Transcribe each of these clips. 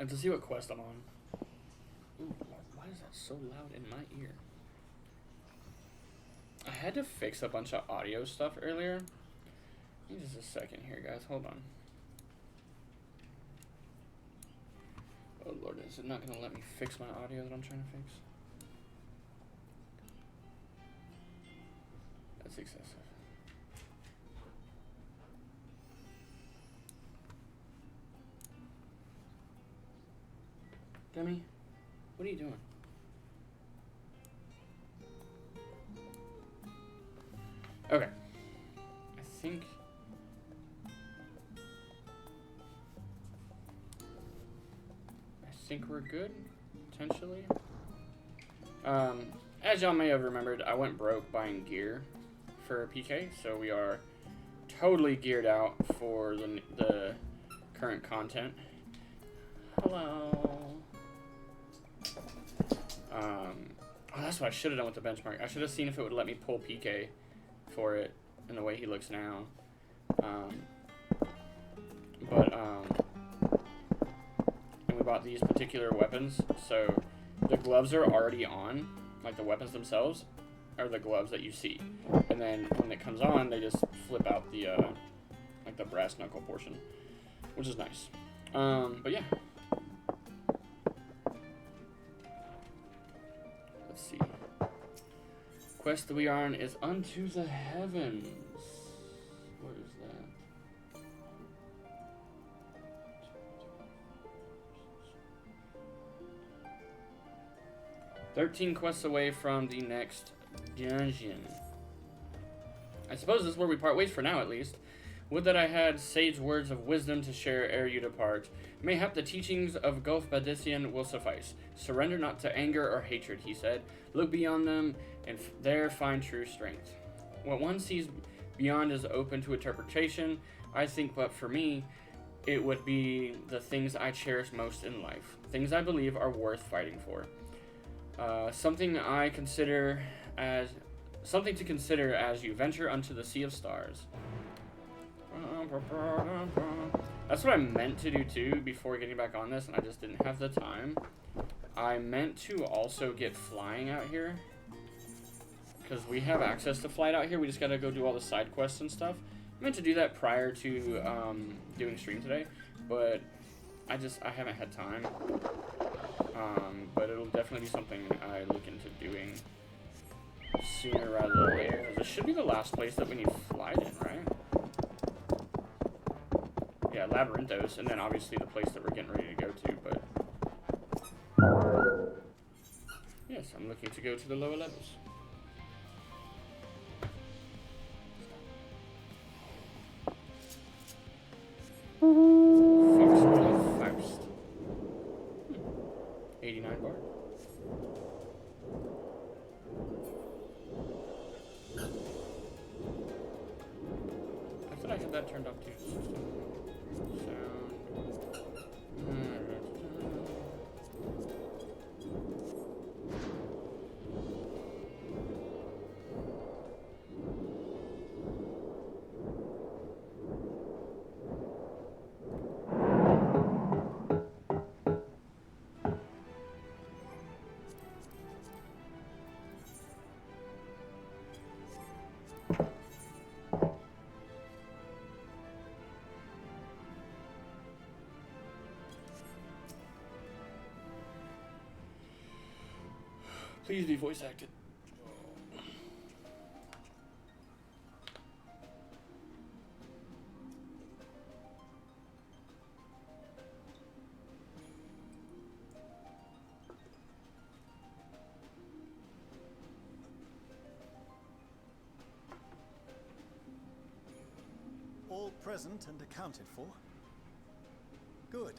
And to see what quest I'm on. Ooh, why is that so loud in my ear? I had to fix a bunch of audio stuff earlier. Give me just a second here, guys. Hold on. Oh, Lord, is it not going to let me fix my audio that I'm trying to fix? That's excessive. Demi, what are you doing? Okay. I think we're good, potentially. As y'all may have remembered, I went broke buying gear for PK, so we are totally geared out for the current content. Hello. Oh, that's what I should have done with the benchmark. I should have seen if it would let me pull PK for it in the way he looks now. And we bought these particular weapons, so the gloves are already on, like the weapons themselves are the gloves that you see, and then when it comes on, they just flip out the like the brass knuckle portion, which is nice. But yeah, let's see. Quest that we are on is Unto the Heavens. Where is that? 13 quests away from the next dungeon. I suppose this is where we part ways for now, at least. Would that I had sage words of wisdom to share ere you depart. Mayhap the teachings of Gulf Badician will suffice. Surrender not to anger or hatred, he said. Look beyond them, and there find true strength. What one sees beyond is open to interpretation. I think, but for me, it would be the things I cherish most in life. Things I believe are worth fighting for. Something to consider as you venture unto the sea of stars. That's what I meant to do too before getting back on this, and I just didn't have the time. I meant to also get flying out here, because we have access to flight out here. We just gotta go do all the side quests and stuff. I meant to do that prior to doing stream today, but I haven't had time. But it'll definitely be something I look into doing sooner rather than later, because this should be the last place that we need flight in, right? Yeah, Labyrinthos, and then obviously the place that we're getting ready to go to, but yes, I'm looking to go to the lower levels. Faust. 89 bar. I thought I had that turned off too. Please be voice acted. All present and accounted for? Good.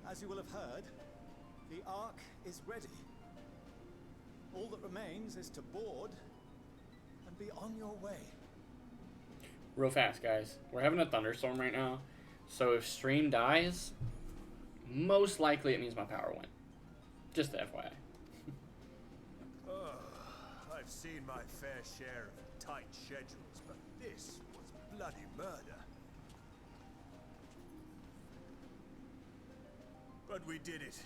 As you will have heard, the Ark is ready. All that remains is to board and be on your way. Real fast, guys. We're having a thunderstorm right now, so if stream dies, most likely it means my power went. Just FYI. I've seen my fair share of tight schedules, but this was bloody murder. But we did it.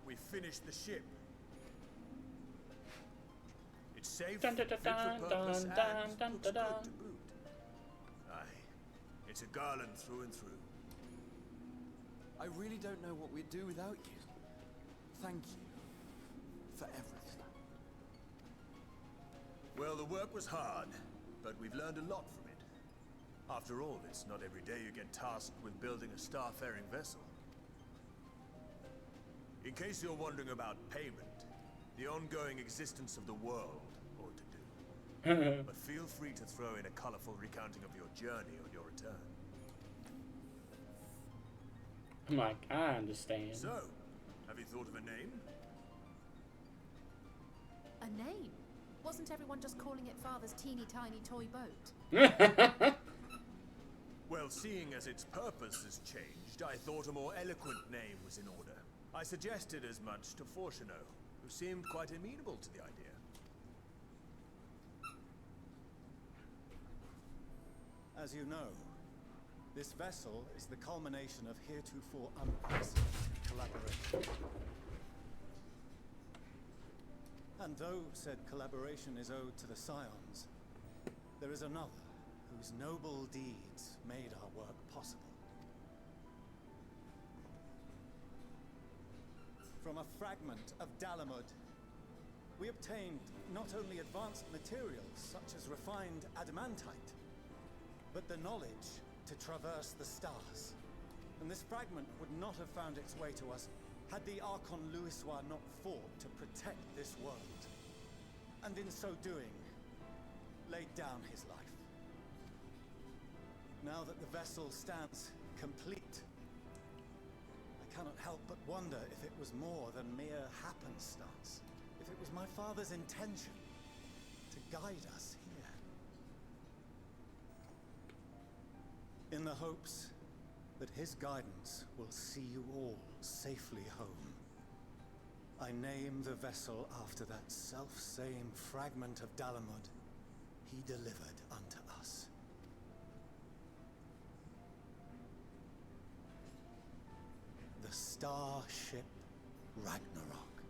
We finished the ship. It's safe, Dun, dun, dun, fit for dun, purpose, dun, and dun, looks dun, dun. good to boot. Aye, it's a garland through and through. I really don't know what we'd do without you. Thank you for everything. Well, the work was hard, but we've learned a lot from it. After all, it's not every day you get tasked with building a starfaring vessel. In case you're wondering about payment, the ongoing existence of the world ought to do. But feel free to throw in a colorful recounting of your journey on your return. I'm like, I understand. So, have you thought of a name? A name? Wasn't everyone just calling it Father's teeny tiny toy boat? Well, seeing as its purpose has changed, I thought a more eloquent name was in order. I suggested as much to Fortuno, who seemed quite amenable to the idea. As you know, this vessel is the culmination of heretofore unprecedented collaboration. And though said collaboration is owed to the Scions, there is another whose noble deeds made our work possible. From a fragment of Dalamud, we obtained not only advanced materials such as refined adamantite, but the knowledge to traverse the stars. And this fragment would not have found its way to us had the Archon Louisois not fought to protect this world, and in so doing, laid down his life. Now that the vessel stands complete, I cannot help but wonder if it was more than mere happenstance, if it was my father's intention to guide us here. In the hopes that his guidance will see you all safely home, I name the vessel after that self-same fragment of Dalamud he delivered unto us. The starship Ragnarok.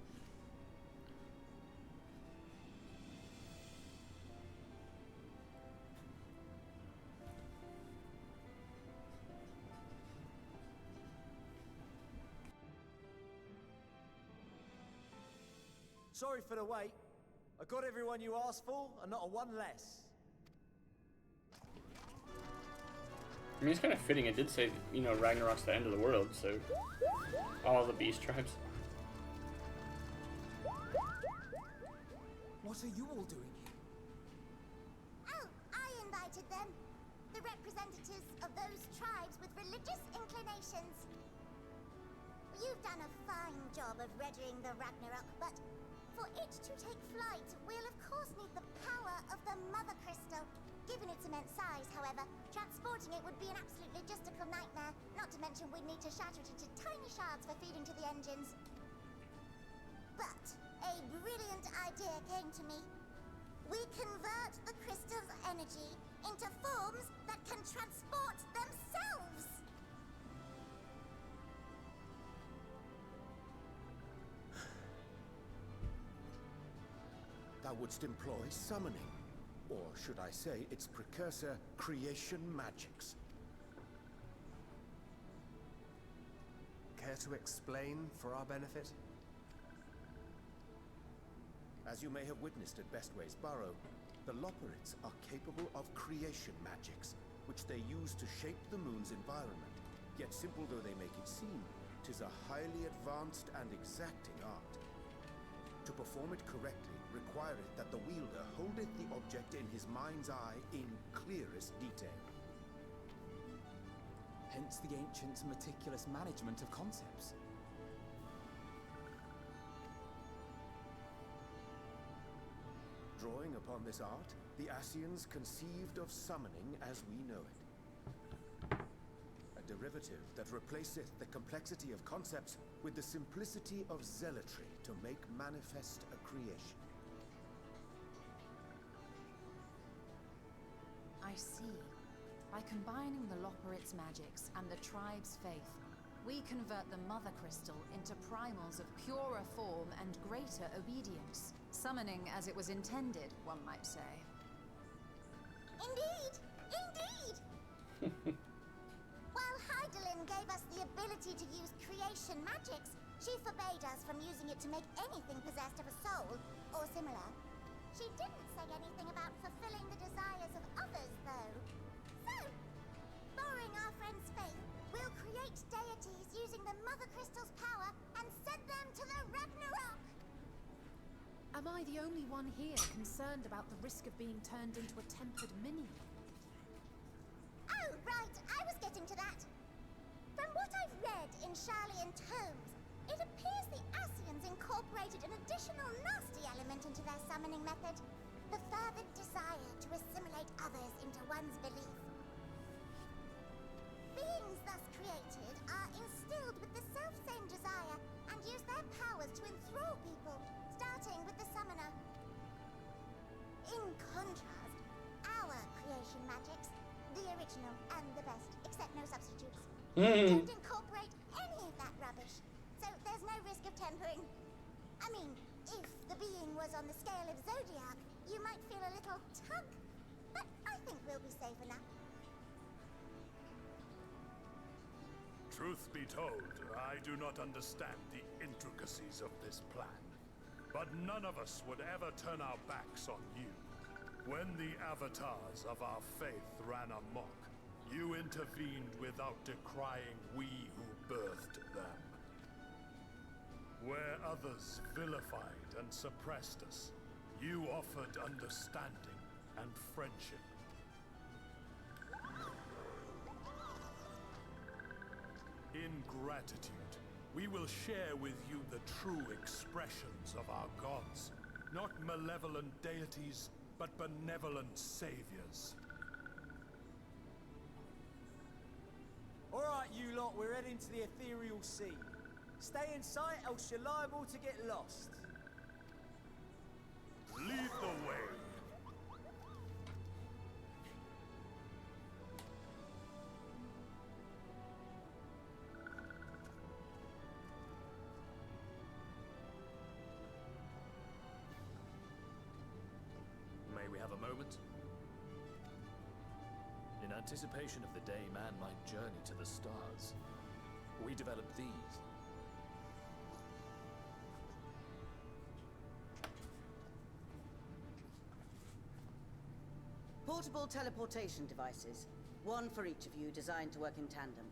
Sorry for the wait. I got everyone you asked for, and not a one less. I mean, it's kind of fitting. It did say, you know, Ragnarok's the end of the world, so all the beast tribes. What are you all doing here? Oh, I invited them. The representatives of those tribes with religious inclinations. You've done a fine job of readying the Ragnarok, but for it to take flight, we'll of course need the power of the Mother Crystal. Given its immense size, however, transporting it would be an absolute logistical nightmare, not to mention we'd need to shatter it into tiny shards for feeding to the engines. But a brilliant idea came to me. We convert the crystal's energy into forms that can transport themselves! Thou wouldst employ summoning, or should I say its precursor, creation magics. Care to explain for our benefit? As you may have witnessed at Bestway's Burrow, the Loporrits are capable of creation magics, which they use to shape the moon's environment. Yet simple though they make it seem, 'tis a highly advanced and exacting art. To perform it correctly, requireth that the wielder holdeth the object in his mind's eye in clearest detail. Hence the ancients' meticulous management of concepts. Drawing upon this art, the Ascians conceived of summoning as we know it. A derivative that replaceth the complexity of concepts with the simplicity of zealotry to make manifest a creation. I see. By combining the Loporrits' magics and the tribe's faith, We convert the Mother Crystal into primals of purer form and greater obedience. Summoning as it was intended, one might say. Indeed! Indeed! While Heidelin gave us the ability to use creation magics, she forbade us from using it to make anything possessed of a soul, or similar. She didn't say anything about fulfilling the desires of others, though. So, borrowing our friend's faith, we'll create deities using the Mother Crystal's power and send them to the Ragnarok! Am I the only one here concerned about the risk of being turned into a tempered minion? Oh, right, I was getting to that. From what I've read in Sharlayan tomes, it appears the Asians incorporated an additional nasty element into their summoning method. The fervent desire to assimilate others into one's belief. Beings thus created are instilled with the self-same desire and use their powers to enthrall people, starting with the summoner. In contrast, our creation magics, the original and the best, except no substitutes, don't incorporate any of that rubbish, so there's no risk of tempering. I mean, if the being was on the scale of Zodiac, you might feel a little tug, but I think we'll be safe enough. Truth be told, I do not understand the intricacies of this plan. But none of us would ever turn our backs on you. When the avatars of our faith ran amok, you intervened without decrying we who birthed them. Where others vilified and suppressed us, you offered understanding and friendship. In gratitude, we will share with you the true expressions of our gods. Not malevolent deities, but benevolent saviors. Alright, you lot, we're heading to the ethereal sea. Stay in sight, else you're liable to get lost. Lead the way. May we have a moment? In anticipation of the day man might journey to the stars, we developed these. Portable teleportation devices. One for each of you, designed to work in tandem.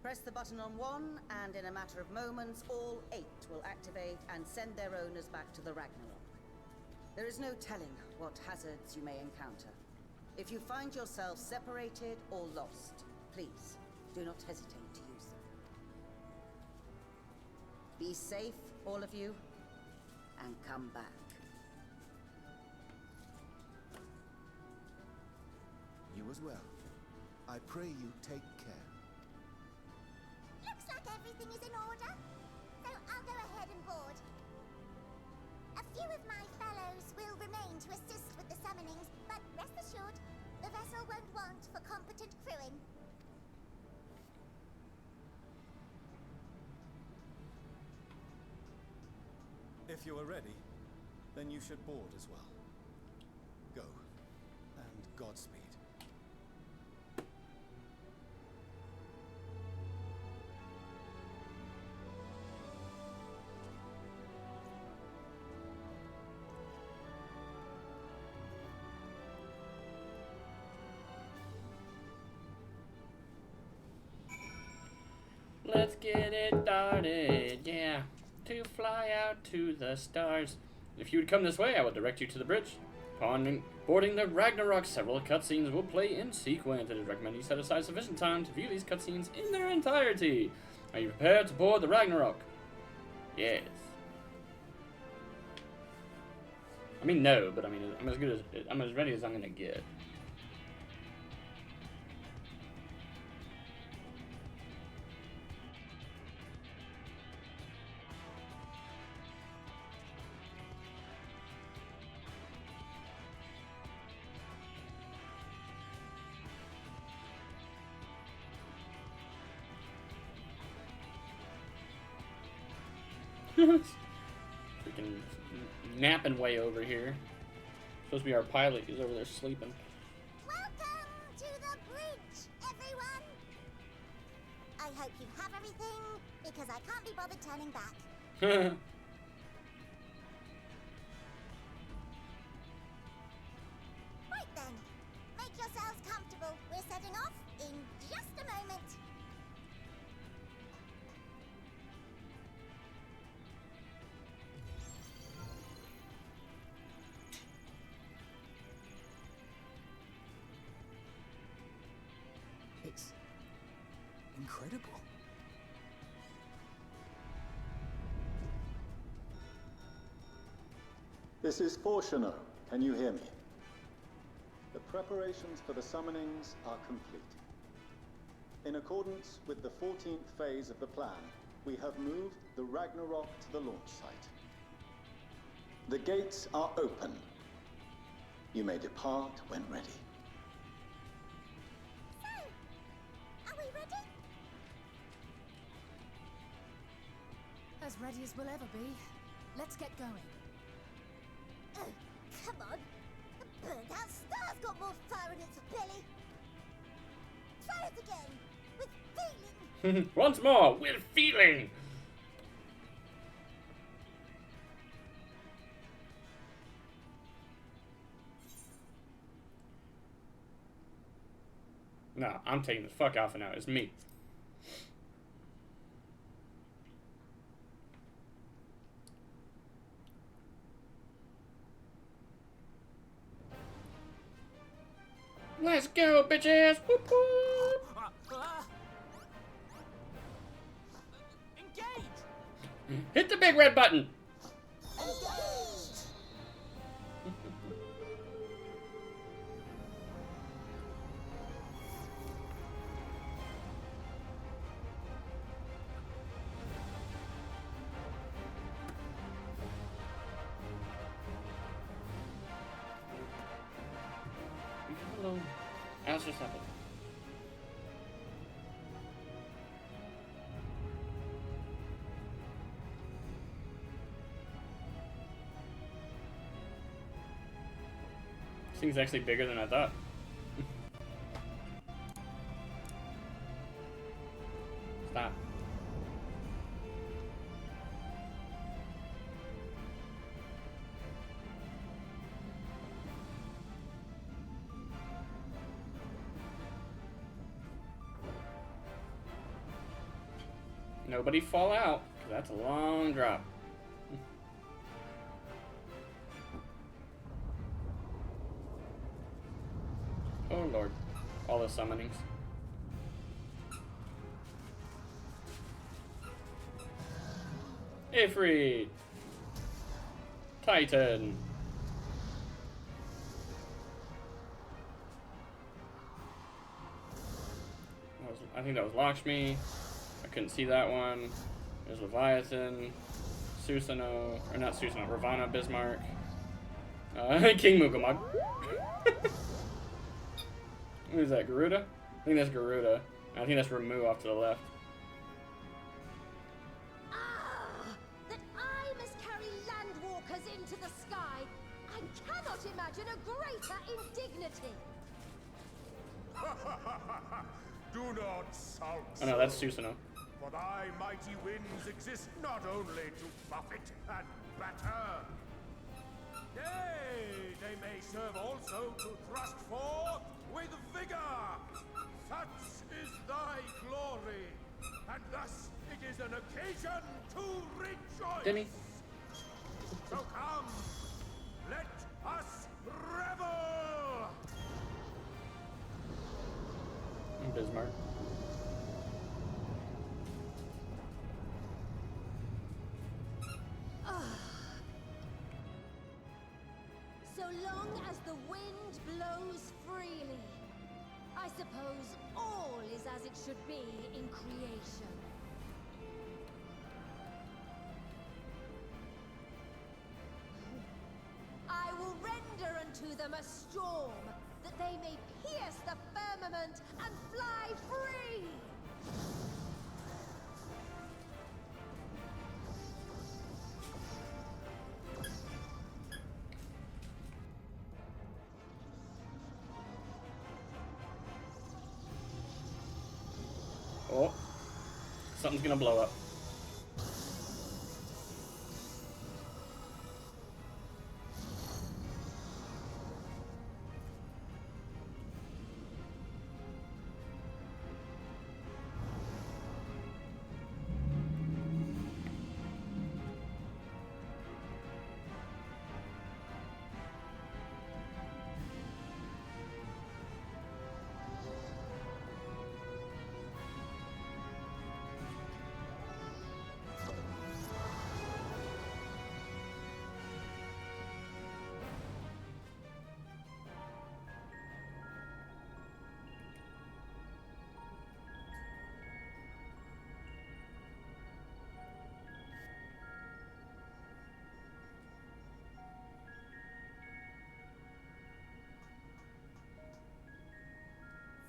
Press the button on one, and in a matter of moments, all 8 will activate and send their owners back to the Ragnarok. There is no telling what hazards you may encounter. If you find yourself separated or lost, please do not hesitate to use them. Be safe, all of you, and come back. You as well. I pray you take care. Looks like everything is in order, so I'll go ahead and board. A few of my fellows will remain to assist with the summonings, but rest assured, the vessel won't want for competent crewing. If you are ready, then you should board as well. Go, and Godspeed. Let's get it started, yeah. To fly out to the stars. If you would come this way, I will direct you to the bridge. Upon boarding the Ragnarok, several cutscenes will play in sequence. It is recommended you set aside sufficient time to view these cutscenes in their entirety. Are you prepared to board the Ragnarok? Yes. I mean, no, but I mean, I'm as ready as I'm gonna get. Freaking napping way over here. Supposed to be our pilot. He's over there sleeping. Welcome to the bridge, everyone. I hope you have everything, because I can't be bothered turning back. Right then, make yourselves comfortable. We're setting off in just a moment. It's incredible. This is Fortuno. Can you hear me? The preparations for the summonings are complete. In accordance with the 14th phase of the plan, we have moved the Ragnarok to the launch site. The gates are open. You may depart when ready. So, are we ready? As ready as we'll ever be. Let's get going. Oh, come on. The burned-out star's got more fire in its belly. Try it again, with feeling. Once more, with feeling. No, I'm taking the fuck off now. It's me. Let's go, bitches! Whoop whoop! Engage! Hit the big red button! Hello. How's just happened? This thing's actually bigger than I thought. Stop. Nobody fall out, 'cause that's a long drop. Oh lord, all the summonings. Ifrit! Titan! I think that was Lakshmi. I couldn't see that one. There's Leviathan, Susanoo, or not Susanoo, Ravana, Bismarck, King Mugamog. Who is that, Garuda? I think that's Garuda. I think that's Ramu off to the left. Ah! That I must carry landwalkers into the sky! I cannot imagine a greater indignity! Do not sulk. Oh no, that's Susanoo. For thy mighty winds exist not only to buffet and batter. Nay, they may serve also to thrust forth with vigor. Such is thy glory, and thus it is an occasion to rejoice. Demi. So come, let us revel. Bismarck. So long as the wind blows freely, I suppose all is as it should be in creation. I will render unto them a storm, that they may pierce the firmament and fly free! Something's gonna blow up.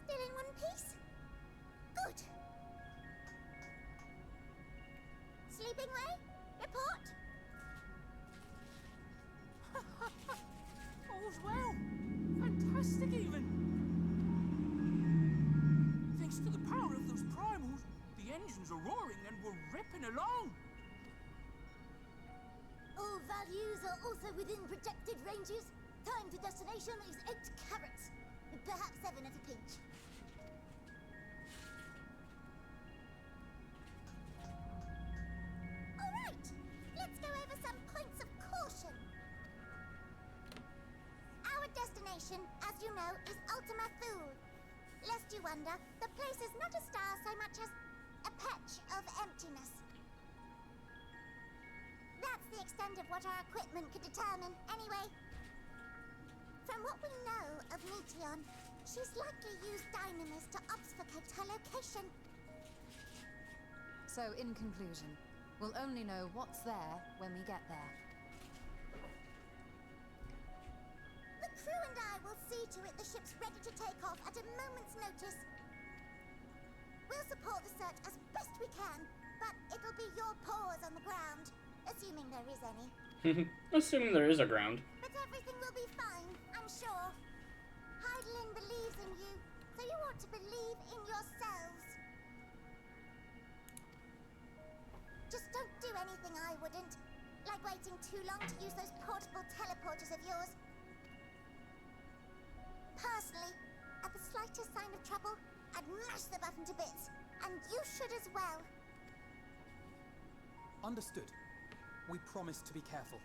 Still in one piece? Good. Sleeping Way? Report? All's well. Fantastic, even. Thanks to the power of those primals, the engines are roaring and we're ripping along. All values are also within projected ranges. Time to destination is 8 carats. Perhaps 7 at a pinch. All right. Let's go over some points of caution. Our destination, as you know, is Ultima Thule. Lest you wonder, the place is not a star so much as a patch of emptiness. That's the extent of what our equipment could determine, anyway. From what we know of Meteon, she's likely used dynamis to obfuscate her location. So, in conclusion, we'll only know what's there when we get there. The crew and I will see to it the ship's ready to take off at a moment's notice. We'll support the search as best we can, but it'll be your paws on the ground, assuming there is any. Assuming there is a ground. But everything will be fine, I'm sure. Heidelin believes in you, so you ought to believe in yourselves. Just don't do anything I wouldn't, like waiting too long to use those portable teleporters of yours. Personally, at the slightest sign of trouble, I'd mash the button to bits, and you should as well. Understood. We promise to be careful.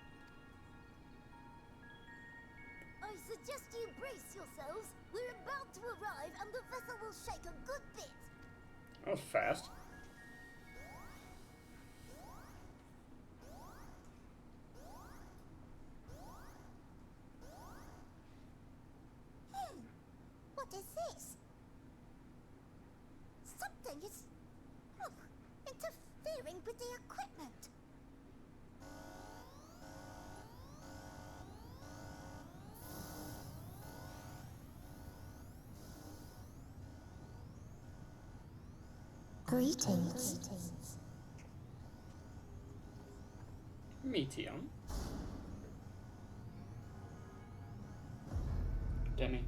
I suggest you brace yourselves. We're about to arrive and the vessel will shake a good bit. That was fast. What is this? Something is interfering with the equipment. Greetings. Meteon. Demi.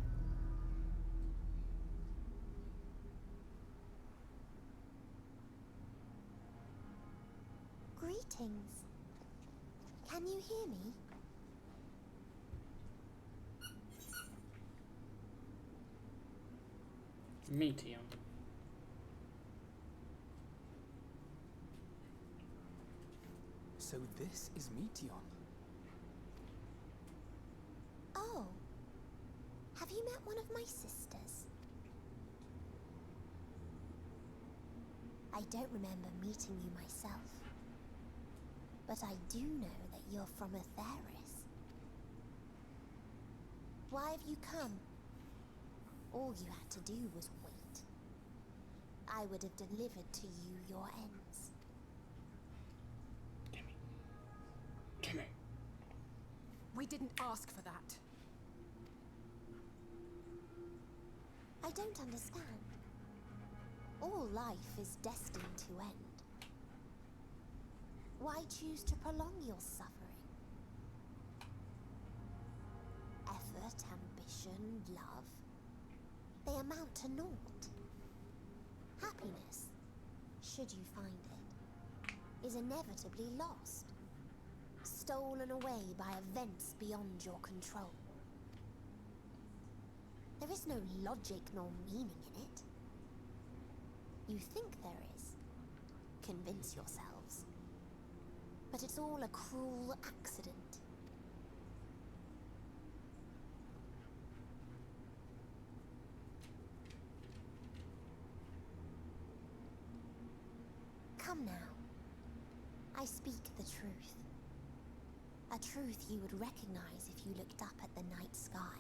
Greetings. Can you hear me? Meteon. So this is Meteon. Oh. Have you met one of my sisters? I don't remember meeting you myself. But I do know that you're from Atheris. Why have you come? All you had to do was wait. I would have delivered to you your ends. Gimme. We didn't ask for that. I don't understand. All life is destined to end. Why choose to prolong your suffering? Effort, ambition, love, they amount to naught. Happiness, should you find it, is inevitably lost. Stolen away by events beyond your control. There is no logic nor meaning in it. You think there is. Convince yourselves. But it's all a cruel accident. Come now. I speak the truth. A truth you would recognize if you looked up at the night sky.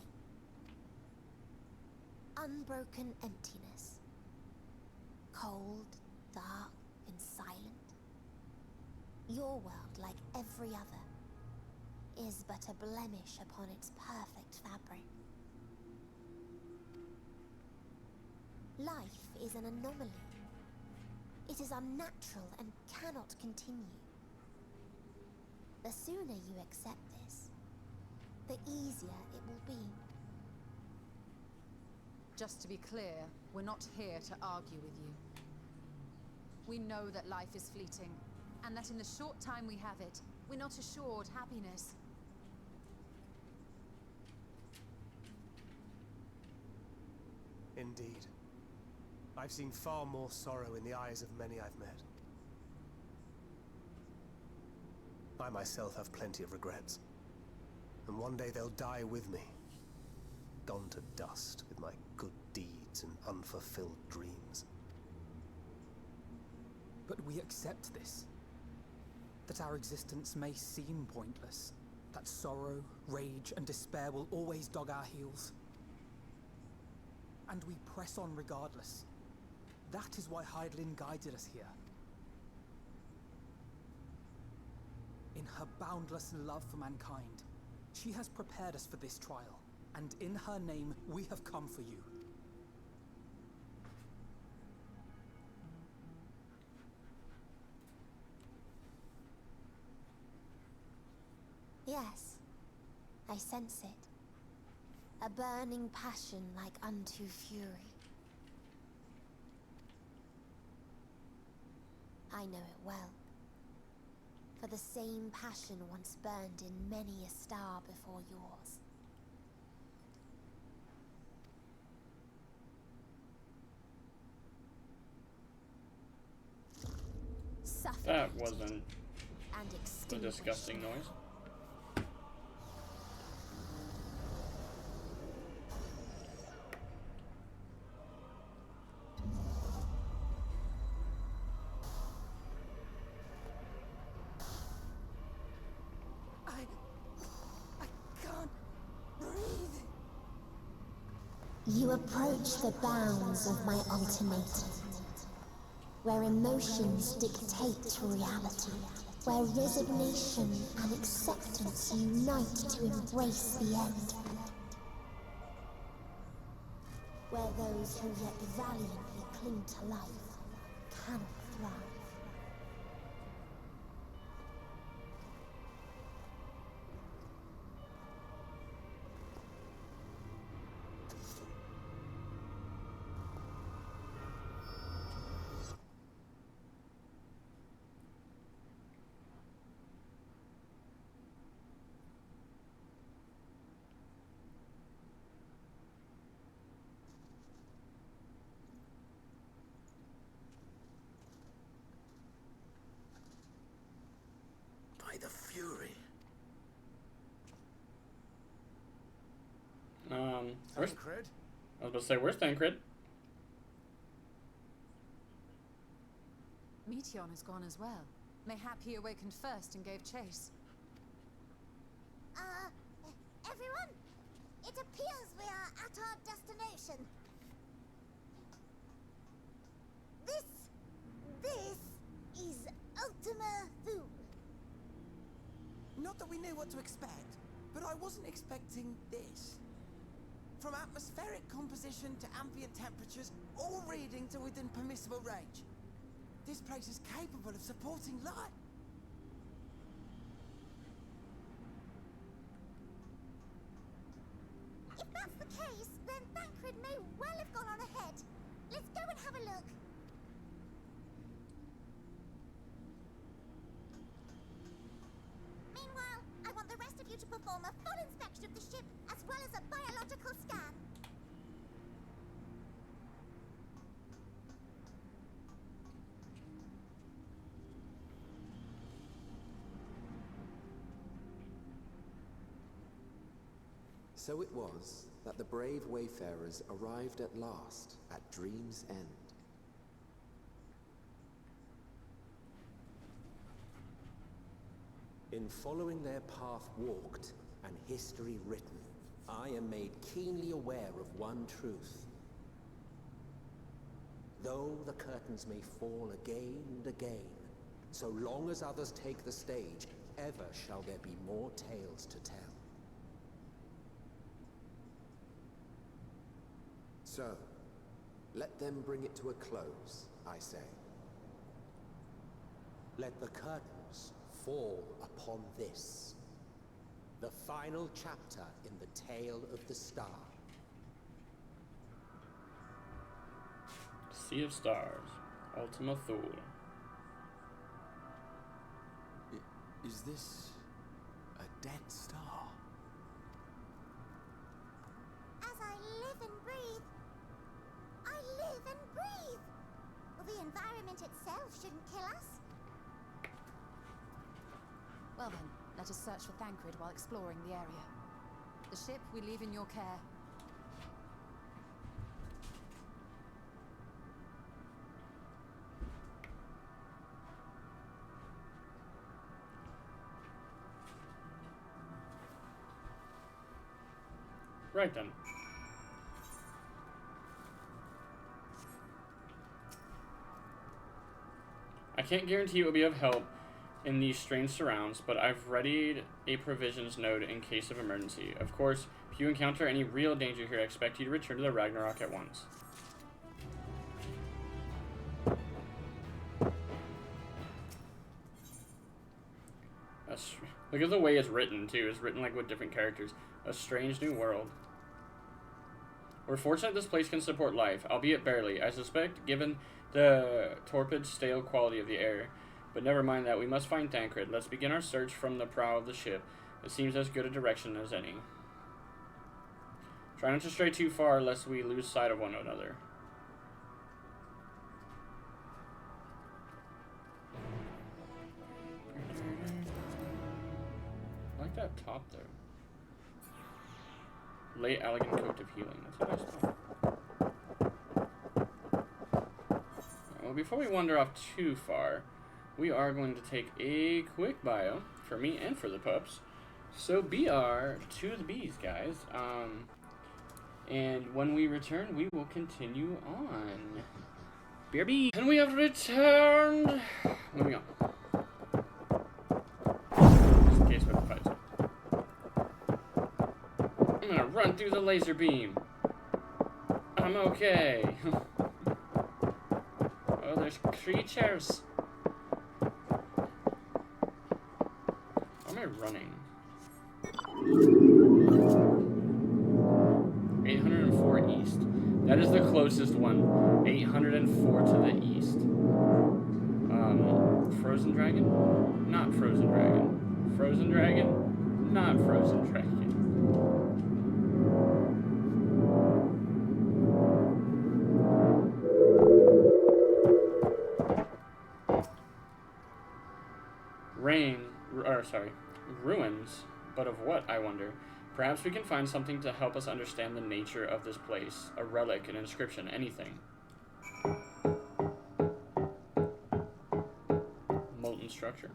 Unbroken emptiness. Cold, dark, and silent. Your world, like every other, is but a blemish upon its perfect fabric. Life is an anomaly. It is unnatural and cannot continue. The sooner you accept this, the easier it will be. Just to be clear, we're not here to argue with you. We know that life is fleeting, and that in the short time we have it, we're not assured happiness. Indeed. I've seen far more sorrow in the eyes of many I've met. I myself have plenty of regrets. And one day they'll die with me. Gone to dust with my good deeds and unfulfilled dreams. But we accept this. That our existence may seem pointless. That sorrow, rage, and despair will always dog our heels. And we press on regardless. That is why Hydaelyn guided us here. In her boundless love for mankind, she has prepared us for this trial, and in her name, we have come for you. Yes, I sense it. A burning passion like unto fury. I know it well. For the same passion once burned in many a star before yours. That wasn't and a disgusting noise. You approach the bounds of my ultimatum, where emotions dictate reality, where resignation and acceptance unite to embrace the end, where those who yet valiantly cling to life cannot thrive. By the Fury. Where's Tancred? I was about to say, where's Tancred? Meteon has gone as well. Mayhap he awakened first and gave chase. Everyone? It appears we are at our destination. This is Ultima Thule. Not that we knew what to expect, but I wasn't expecting this. From atmospheric composition to ambient temperatures, all reading to within permissible range. This place is capable of supporting life. If that's the case, then Tancred may well have gone on ahead. Let's go and have a look. perform a full inspection of the ship as well as a biological scan. So it was that the brave wayfarers arrived at last at Dream's End. In following their path walked and history written, I am made keenly aware of one truth. Though the curtains may fall again and again, so long as others take the stage, ever shall there be more tales to tell. So, let them bring it to a close, I say. Let the curtains fall upon this, the final chapter in the tale of the star. Sea of Stars, Ultima Thule. Is this a dead star? As I live and breathe, I live and breathe. Well, the environment itself shouldn't kill us. Well then, let us search for Thancred while exploring the area. The ship we leave in your care. Right then. I can't guarantee it will be of help in these strange surrounds, but I've readied a provisions node in case of emergency. Of course, if you encounter any real danger here, I expect you to return to the Ragnarok at once. Look at the way it's written, too. It's written like with different characters. A strange new world. We're fortunate this place can support life, albeit barely, I suspect, given the torpid, stale quality of the air. But never mind that, we must find Thancred. Let's begin our search from the prow of the ship. It seems as good a direction as any. Try not to stray too far, lest we lose sight of one another. I like that top there. Late elegant coat of healing. That's a nice top. Well, before we wander off too far, we are going to take a quick bio for me and for the pups. So BR to the bees, guys. And when we return, we will continue on. BRB! And we have returned! Moving on. Just in case we have to fight. I'm gonna run through the laser beam. I'm okay. Oh, there's creatures. How am I running? 804 east. That is the closest one. 804 to the east. Frozen dragon? Not frozen dragon. Frozen dragon? Not frozen dragon. Ruins, but of what, I wonder? Perhaps we can find something to help us understand the nature of this place. A relic, an inscription, anything. Molten structure.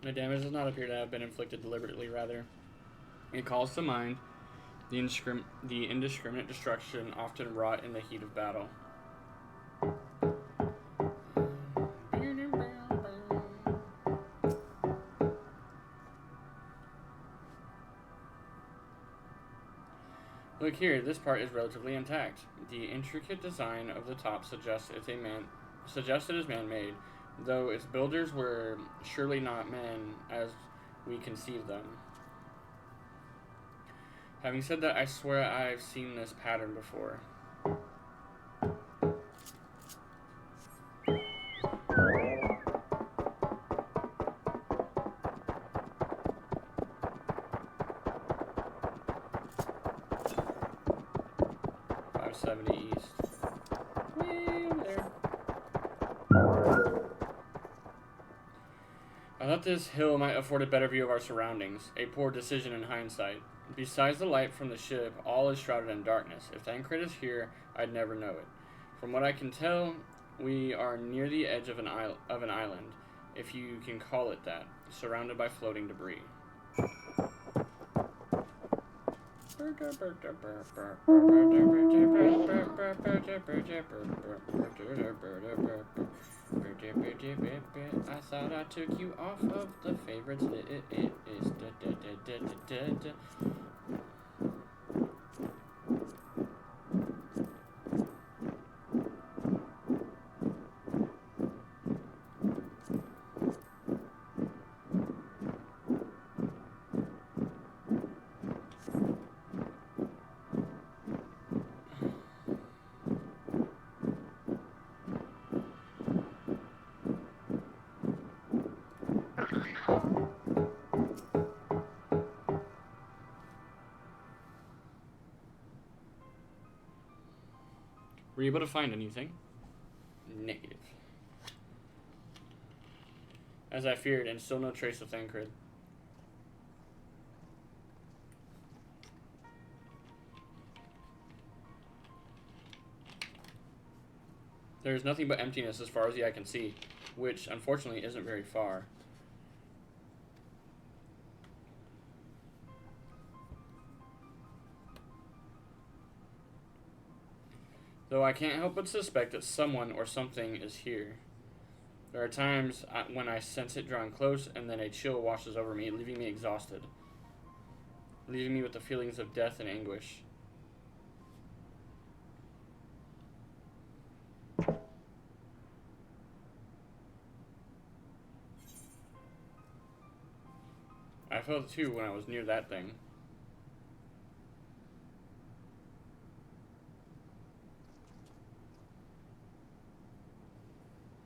The damage does not appear to have been inflicted deliberately, rather. It calls to mind the indiscriminate destruction often wrought in the heat of battle. Look here, this part is relatively intact. The intricate design of the top suggested it is man-made, though its builders were surely not men as we conceive them. Having said that, I swear I've seen this pattern before. East. Way over there. I thought this hill might afford a better view of our surroundings. A poor decision in hindsight. Besides the light from the ship, all is shrouded in darkness. If Thancred is here, I'd never know it. From what I can tell, we are near the edge of an island, if you can call it that, surrounded by floating debris. I thought I took you off of the favorites. It is Were you able to find anything? Negative. As I feared, and still no trace of Thancred. There is nothing but emptiness as far as the eye can see, which, unfortunately, isn't very far. Though I can't help but suspect that someone or something is here. There are times when I sense it drawing close, and then a chill washes over me, leaving me exhausted. Leaving me with the feelings of death and anguish. I felt it too when I was near that thing.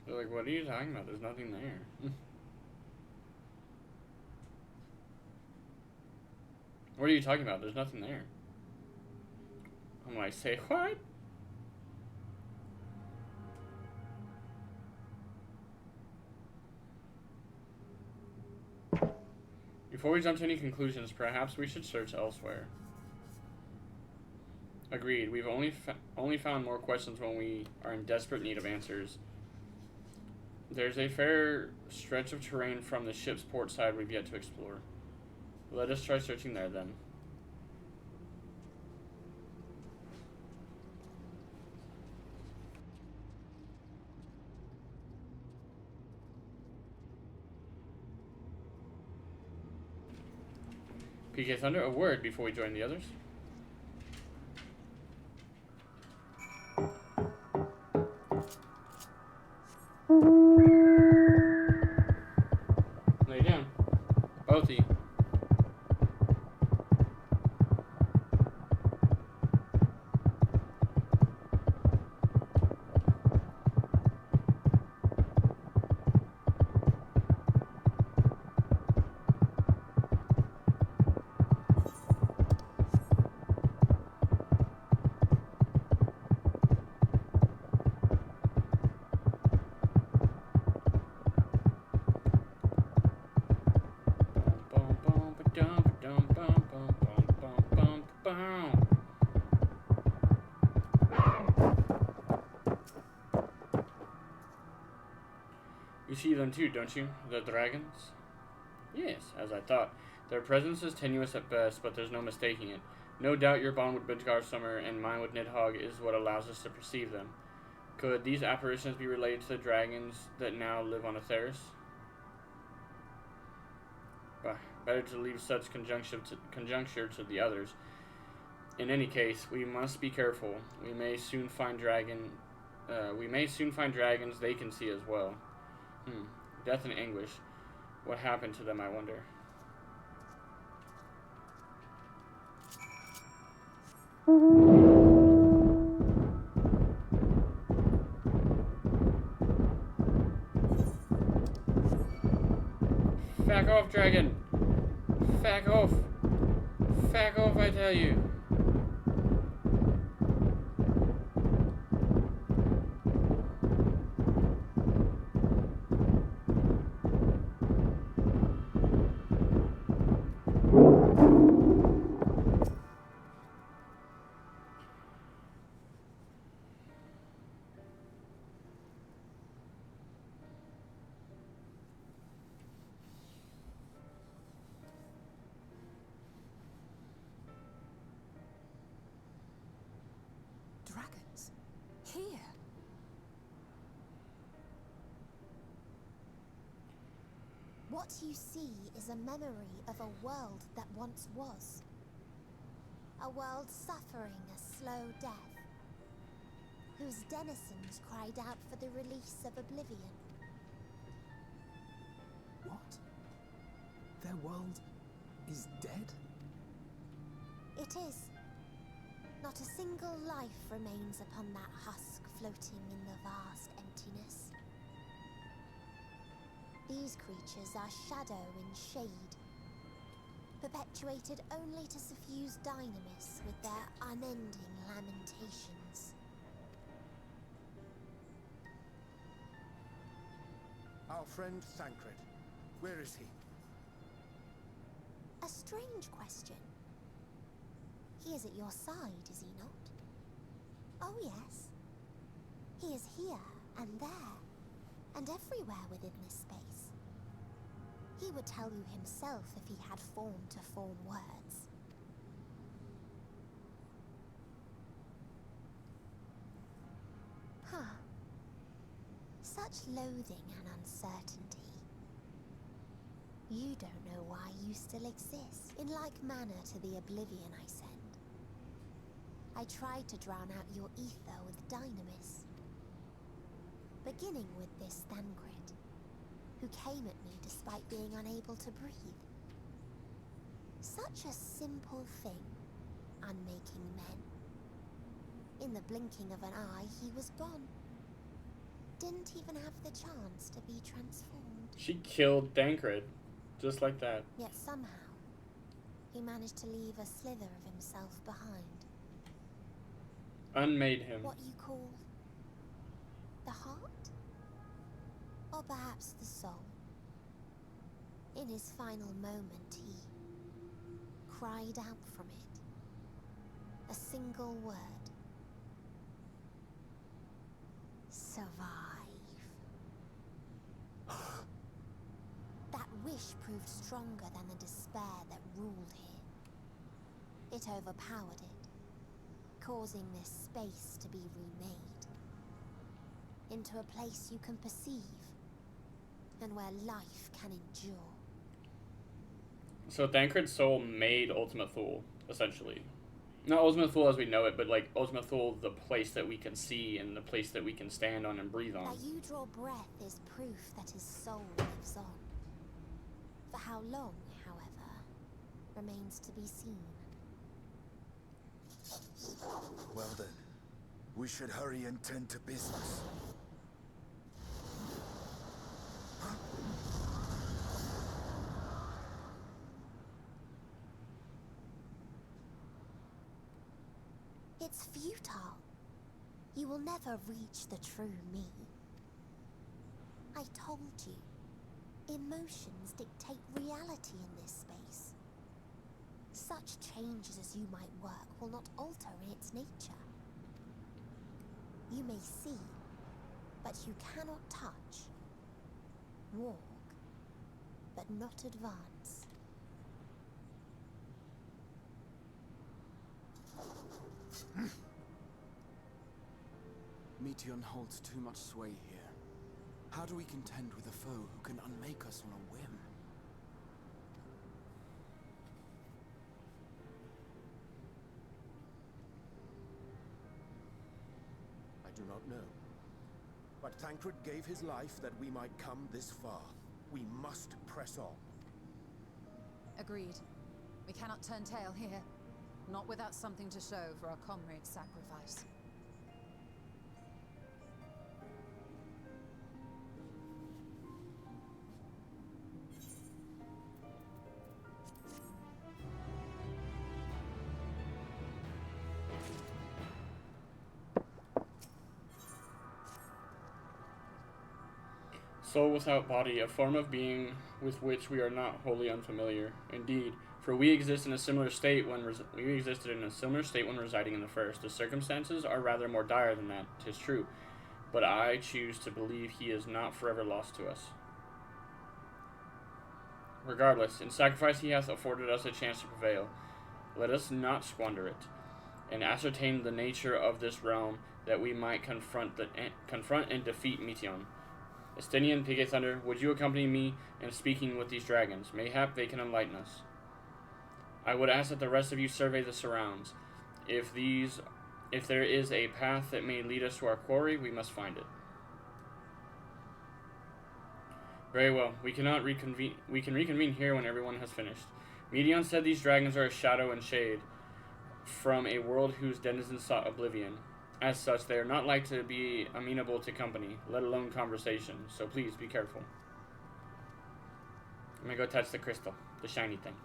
They're like, what are you talking about? There's nothing there. What are you talking about? There's nothing there. I'm like, say what? Before we jump to any conclusions, perhaps we should search elsewhere. Agreed. We've only found more questions when we are in desperate need of answers. There's a fair stretch of terrain from the ship's port side we've yet to explore. Let us try searching there then. PK Thunder, a word before we join the others. Lay down. Both of you. You see them too, don't you? The dragons? Yes, as I thought. Their presence is tenuous at best, but there's no mistaking it. No doubt your bond with Midgar Summer and mine with Nidhogg is what allows us to perceive them. Could these apparitions be related to the dragons that now live on Atheris? Bah, better to leave such conjuncture to the others. In any case, we must be careful. We may soon find dragons they can see as well. Death and anguish. What happened to them, I wonder? Back off, dragon! Back off! Back off, I tell you! Dragons? Here? What you see is a memory of a world that once was. A world suffering a slow death, whose denizens cried out for the release of oblivion. What? Their world is dead? It is. Not a single life remains upon that husk floating in the vast emptiness. These creatures are shadow and shade, perpetuated only to suffuse dynamis with their unending lamentations. Our friend Thancred, where is he? A strange question. He is at your side, is he not? Oh yes. He is here and there, and everywhere within this space. He would tell you himself if he had form to form words. Huh. Such loathing and uncertainty. You don't know why you still exist. In like manner to the oblivion I send. I tried to drown out your ether with dynamis. Beginning with this Thancred, who came at me despite being unable to breathe. Such a simple thing, unmaking men. In the blinking of an eye, he was gone. Didn't even have the chance to be transformed. She killed Thancred, just like that. Yet somehow, he managed to leave a slither of himself behind. Unmade him. What you call the heart? Or perhaps the soul. In his final moment, he cried out from it. A single word. Survive. That wish proved stronger than the despair that ruled here. It overpowered it, causing this space to be remade into a place you can perceive and where life can endure. So Thancred's soul made Ultimate Thule, essentially. Not Ultimate Thule as we know it, but like Ultimate Thule, the place that we can see and the place that we can stand on and breathe on. That you draw breath is proof that his soul lives on. For how long, however, remains to be seen. Well then, we should hurry and tend to business. It's futile. You will never reach the true me. I told you, emotions dictate reality in this space. Such changes as you might work will not alter in its nature. You may see, but you cannot touch. Walk, but not advance. Meteon holds too much sway here. How do we contend with a foe who can unmake us on a whim? I do not know. But Thancred gave his life that we might come this far. We must press on. Agreed. We cannot turn tail here. Not without something to show for our comrade's sacrifice. Soul without body, a form of being with which we are not wholly unfamiliar. Indeed, for we exist in a similar state when we existed in a similar state when residing in the first. The circumstances are rather more dire than that, 'tis true, but I choose to believe he is not forever lost to us. Regardless, in sacrifice he hath afforded us a chance to prevail. Let us not squander it, and ascertain the nature of this realm, that we might confront and defeat Meteon. Estinian, Pigay Thunder, would you accompany me in speaking with these dragons? Mayhap they can enlighten us. I would ask that the rest of you survey the surrounds. If there is a path that may lead us to our quarry, we must find it. Very well. We can reconvene here when everyone has finished. Meteon said these dragons are a shadow and shade from a world whose denizens sought oblivion. As such, they are not like to be amenable to company, let alone conversation, so please be careful. I'm gonna go touch the crystal, the shiny thing.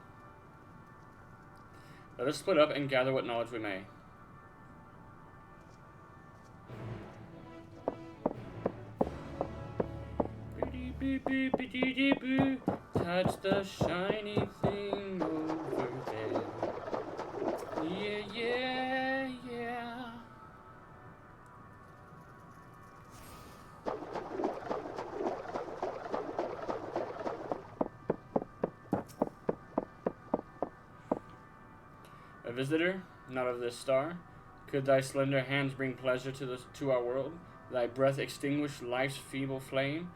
Let us split up and gather what knowledge we may. Touch the shiny thing over there. Yeah, yeah, yeah. A visitor, not of this star, could thy slender hands bring pleasure to our world, thy breath extinguish life's feeble flame?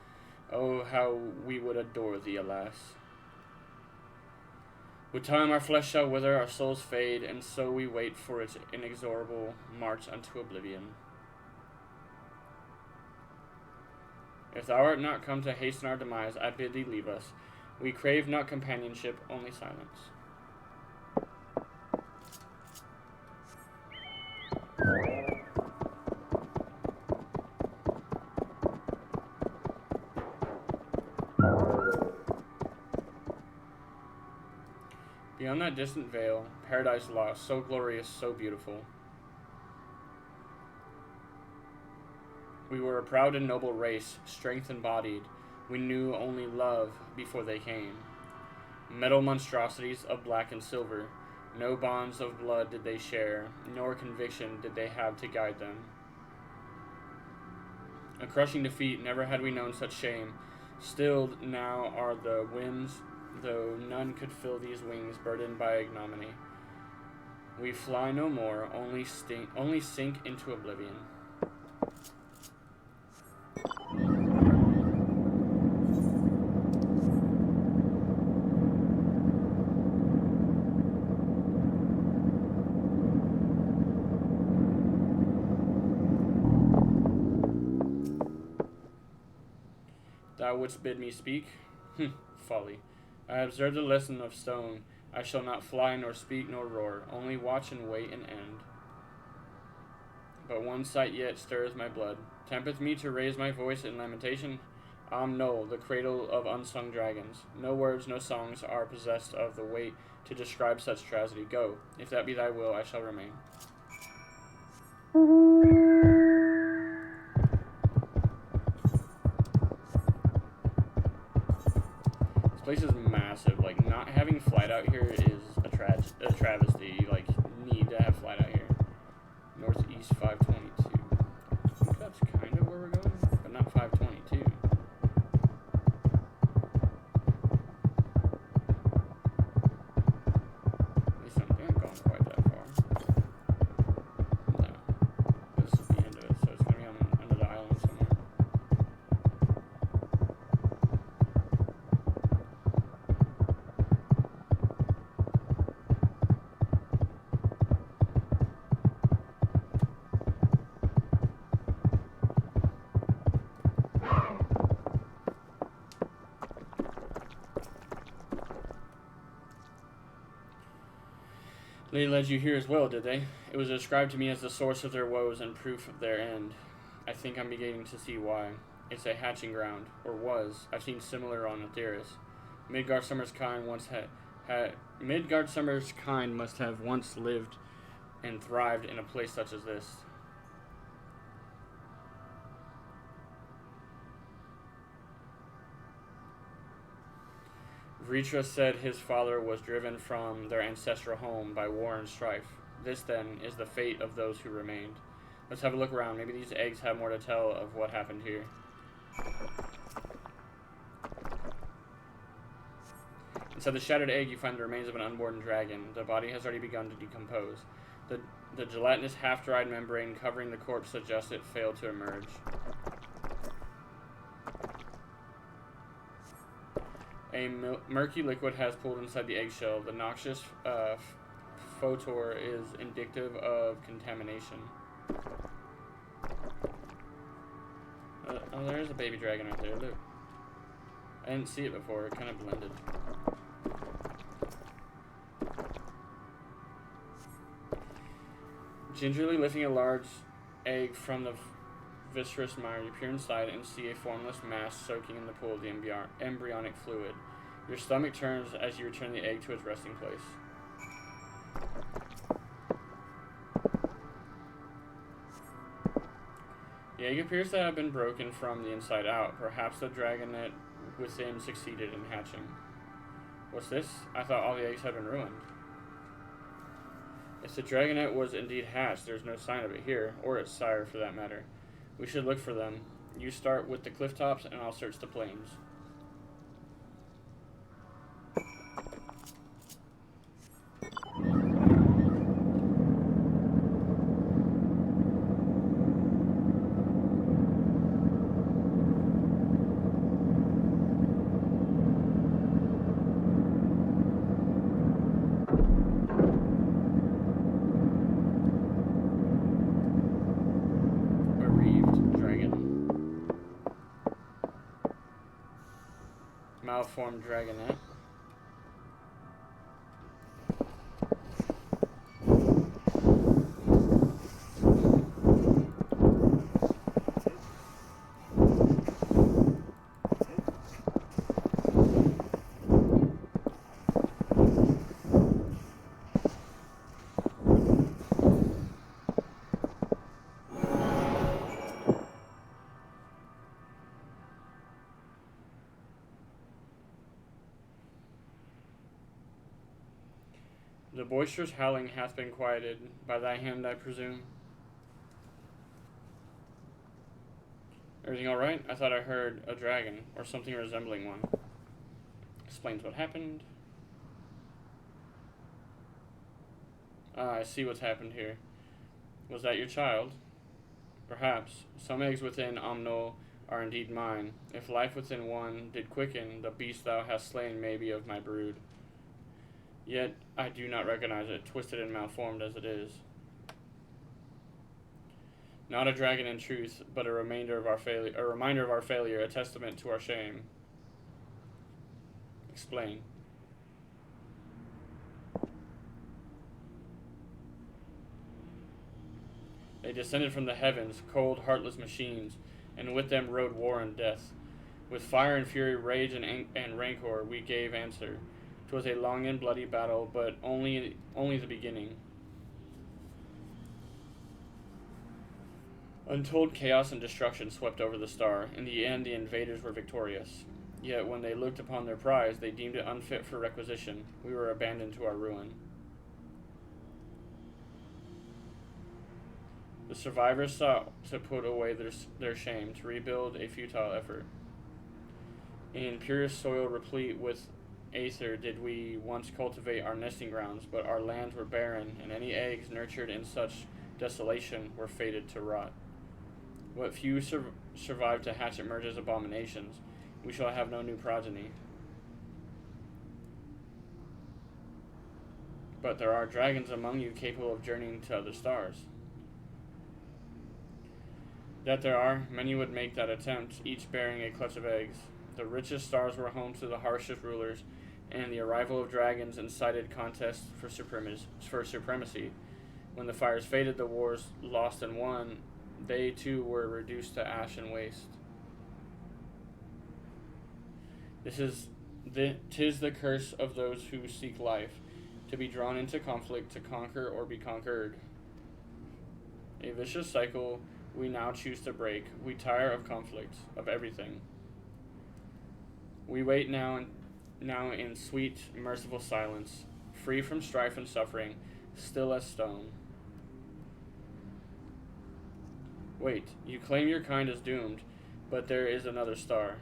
Oh, how we would adore thee, alas. With time our flesh shall wither, our souls fade, and so we wait for its inexorable march unto oblivion. If thou art not come to hasten our demise, I bid thee leave us. We crave not companionship, only silence. Beyond that distant veil, paradise lost, so glorious, so beautiful. We were a proud and noble race, strength embodied. We knew only love before they came. Metal monstrosities of black and silver. No bonds of blood did they share, nor conviction did they have to guide them. A crushing defeat, never had we known such shame. Stilled now are the whims, though none could fill these wings burdened by ignominy. We fly no more, only sink into oblivion. Thou wouldst bid me speak? Folly. I observe the lesson of stone. I shall not fly, nor speak, nor roar, only watch and wait and end. But one sight yet stirs my blood, tempteth me to raise my voice in lamentation. No, the cradle of unsung dragons. No words, no songs are possessed of the weight to describe such tragedy. Go, if that be thy will, I shall remain. This place is massive. Like, not having flight out here is a travesty. You, like, need to have flight out here. Northeast 522. I think that's kind of where we're going, but not 522. At least I haven't gone quite that far. No. This is the end of it, so it's going to be on another island somewhere. They led you here as well, did they? It was described to me as the source of their woes and proof of their end. I think I'm beginning to see why. It's a hatching ground, or was. I've seen similar on Aetheris. Midgard Summer's kind Midgard Summer's kind must have once lived and thrived in a place such as this. Vritra said his father was driven from their ancestral home by war and strife. This, then, is the fate of those who remained. Let's have a look around. Maybe these eggs have more to tell of what happened here. Inside the shattered egg, you find the remains of an unborn dragon. The body has already begun to decompose. The gelatinous, half-dried membrane covering the corpse suggests it failed to emerge. A murky liquid has pooled inside the eggshell. The noxious photor is indicative of contamination. Oh, there is a baby dragon right there. Look. I didn't see it before. It kind of blended. Gingerly lifting a large egg from the viscerous mire, you peer inside and see a formless mass soaking in the pool of the embryonic fluid. Your stomach turns as you return the egg to its resting place. The egg appears to have been broken from the inside out. Perhaps the dragonet within succeeded in hatching. What's this? I thought all the eggs had been ruined. If the dragonet was indeed hatched, there's no sign of it here, or its sire for that matter. We should look for them. You start with the cliff tops, and I'll search the plains. Malformed dragonet. The boisterous howling hath been quieted by thy hand, I presume. Everything all right? I thought I heard a dragon, or something resembling one. Explains what happened. Ah, I see what's happened here. Was that your child? Perhaps. Some eggs within Omno are indeed mine. If life within one did quicken, the beast thou hast slain may be of my brood. Yet I do not recognize it, twisted and malformed as it is. Not a dragon in truth, but a reminder of our failure, a testament to our shame. Explain. They descended from the heavens, cold, heartless machines, and with them rode war and death. With fire and fury, rage and rancor, we gave answer. 'Twas a long and bloody battle, but only the beginning. Untold chaos and destruction swept over the star. In the end, the invaders were victorious. Yet when they looked upon their prize, they deemed it unfit for requisition. We were abandoned to our ruin. The survivors sought to put away their shame, to rebuild a futile effort. In purest soil replete with aether did we once cultivate our nesting grounds, but our lands were barren, and any eggs nurtured in such desolation were fated to rot. What few survived to hatch and merge as abominations, we shall have no new progeny. But there are dragons among you capable of journeying to other stars. That there are, many would make that attempt, each bearing a clutch of eggs. The richest stars were home to the harshest rulers, and the arrival of dragons incited contests for supremacy. When the fires faded, the wars lost and won, they too were reduced to ash and waste. Tis the curse of those who seek life, to be drawn into conflict, to conquer or be conquered. A vicious cycle we now choose to break. We tire of conflict, of everything. We wait now in sweet, merciful silence, free from strife and suffering, still as stone. Wait, you claim your kind is doomed, but there is another star.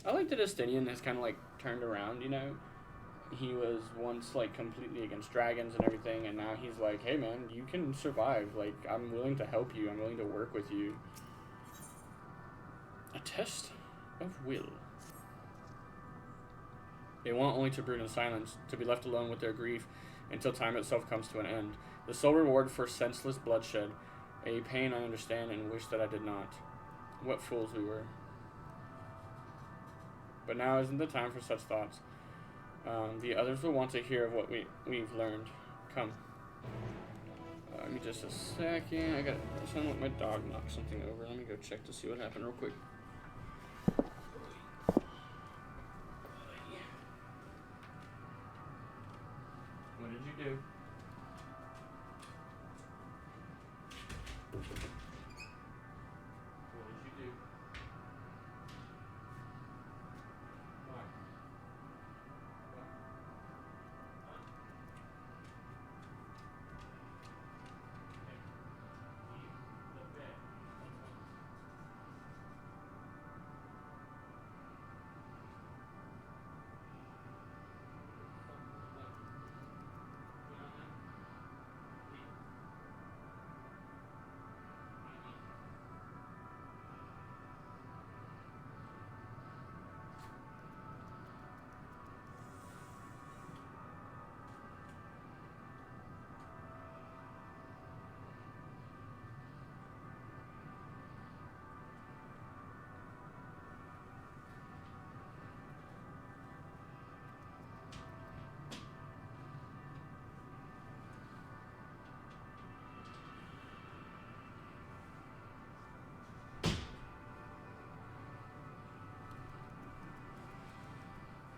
I like that Estinian has kind of like turned around, you know? He was once like completely against dragons and everything, and now he's like, hey man, you can survive. Like, I'm willing to help you. I'm willing to work with you. A test of will. They want only to brood in silence, to be left alone with their grief until time itself comes to an end. The sole reward for senseless bloodshed, a pain I understand and wish that I did not. What fools we were. But now isn't the time for such thoughts. The others will want to hear of what we've learned. Come. Give me just a second. I gotta sound like my dog knocked something over. Let me go check to see what happened real quick. What did you do?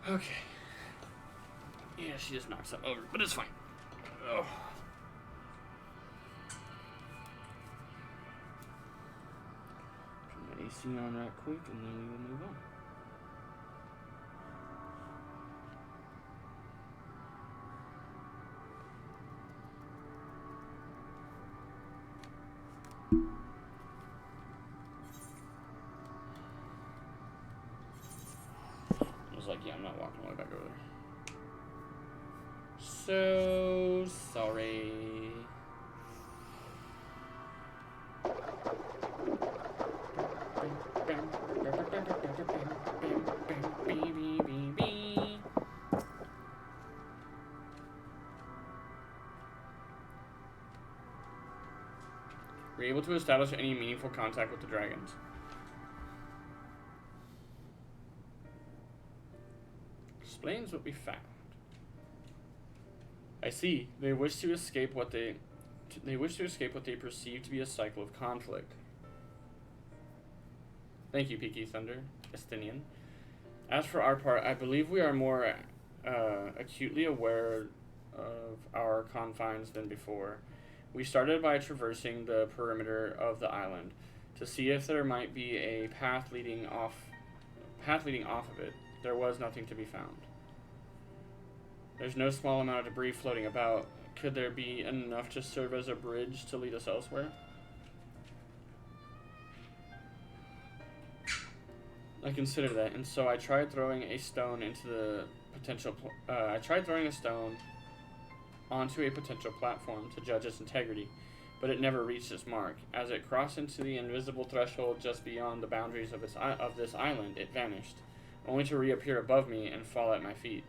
Okay. Yeah, she just knocked something over, but it's fine. Oh. Turn the AC on right quick, and then we will move on. Yeah, I'm not walking all the way back over there. So sorry. We're able to establish any meaningful contact with the dragons. Explains what we found. I see. They wish to escape what they perceive to be a cycle of conflict. Thank you, Peaky Thunder, Estinian. As for our part, I believe we are more acutely aware of our confines than before. We started by traversing the perimeter of the island to see if there might be a path leading off of it. There was nothing to be found. There's no small amount of debris floating about. Could there be enough to serve as a bridge to lead us elsewhere? I considered that, and so I tried throwing a stone into the potential. Onto a potential platform to judge its integrity, but it never reached its mark. As it crossed into the invisible threshold just beyond the boundaries of this island, it vanished, only to reappear above me and fall at my feet.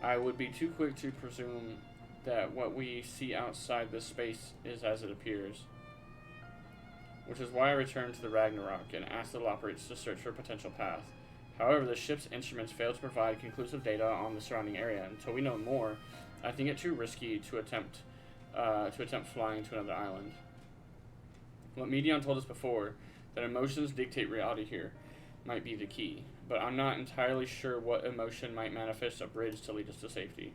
I would be too quick to presume that what we see outside this space is as it appears. Which is why I returned to the Ragnarok and asked the Loporits to search for a potential path. However, the ship's instruments failed to provide conclusive data on the surrounding area. Until we know more, I think it too risky to attempt flying to another island. What Medion told us before, that emotions dictate reality here, might be the key, but I'm not entirely sure what emotion might manifest a bridge to lead us to safety.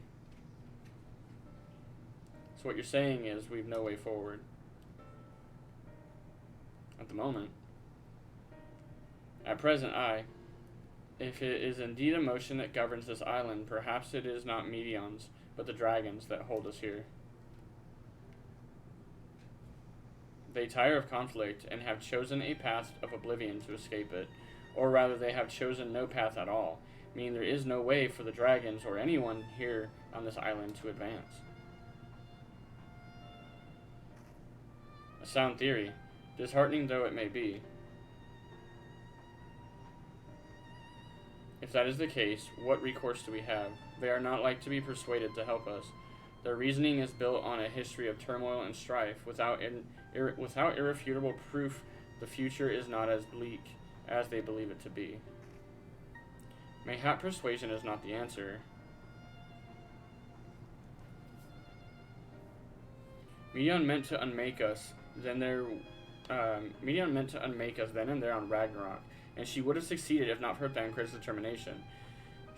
So what you're saying is we've no way forward. At the moment. At present, if it is indeed emotion that governs this island, perhaps it is not Medions, but the dragons that hold us here. They tire of conflict and have chosen a path of oblivion to escape it. Or rather, they have chosen no path at all, meaning there is no way for the dragons or anyone here on this island to advance. A sound theory, disheartening though it may be. If that is the case, what recourse do we have? They are not like to be persuaded to help us. Their reasoning is built on a history of turmoil and strife. Without irrefutable proof, the future is not as bleak as they believe it to be. Mayhap persuasion is not the answer. Medion meant to unmake us, then and there on Ragnarok, and she would have succeeded if not for Thancred's determination.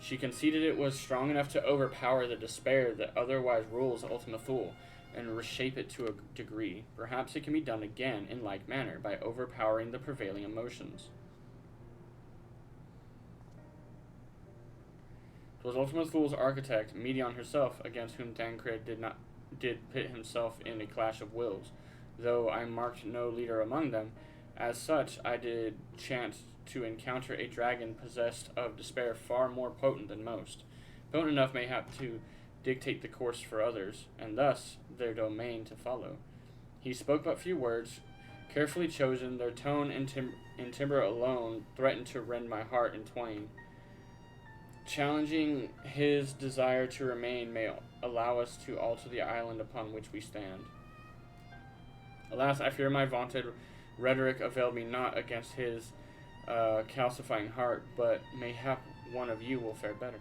She conceded it was strong enough to overpower the despair that otherwise rules Ultima Thule, and reshape it to a degree. Perhaps it can be done again in like manner, by overpowering the prevailing emotions. It was Ultima Thule's architect, Medion herself, against whom Thancred did pit himself in a clash of wills. Though I marked no leader among them, as such I did chance to encounter a dragon possessed of despair far more potent than most, potent enough mayhap to dictate the course for others, and thus their domain to follow. He spoke but few words, carefully chosen. Their tone and timbre alone threatened to rend my heart in twain. Challenging his desire to remain may allow us to alter the island upon which we stand. Alas, I fear my vaunted rhetoric availed me not against his calcifying heart, but mayhap one of you will fare better.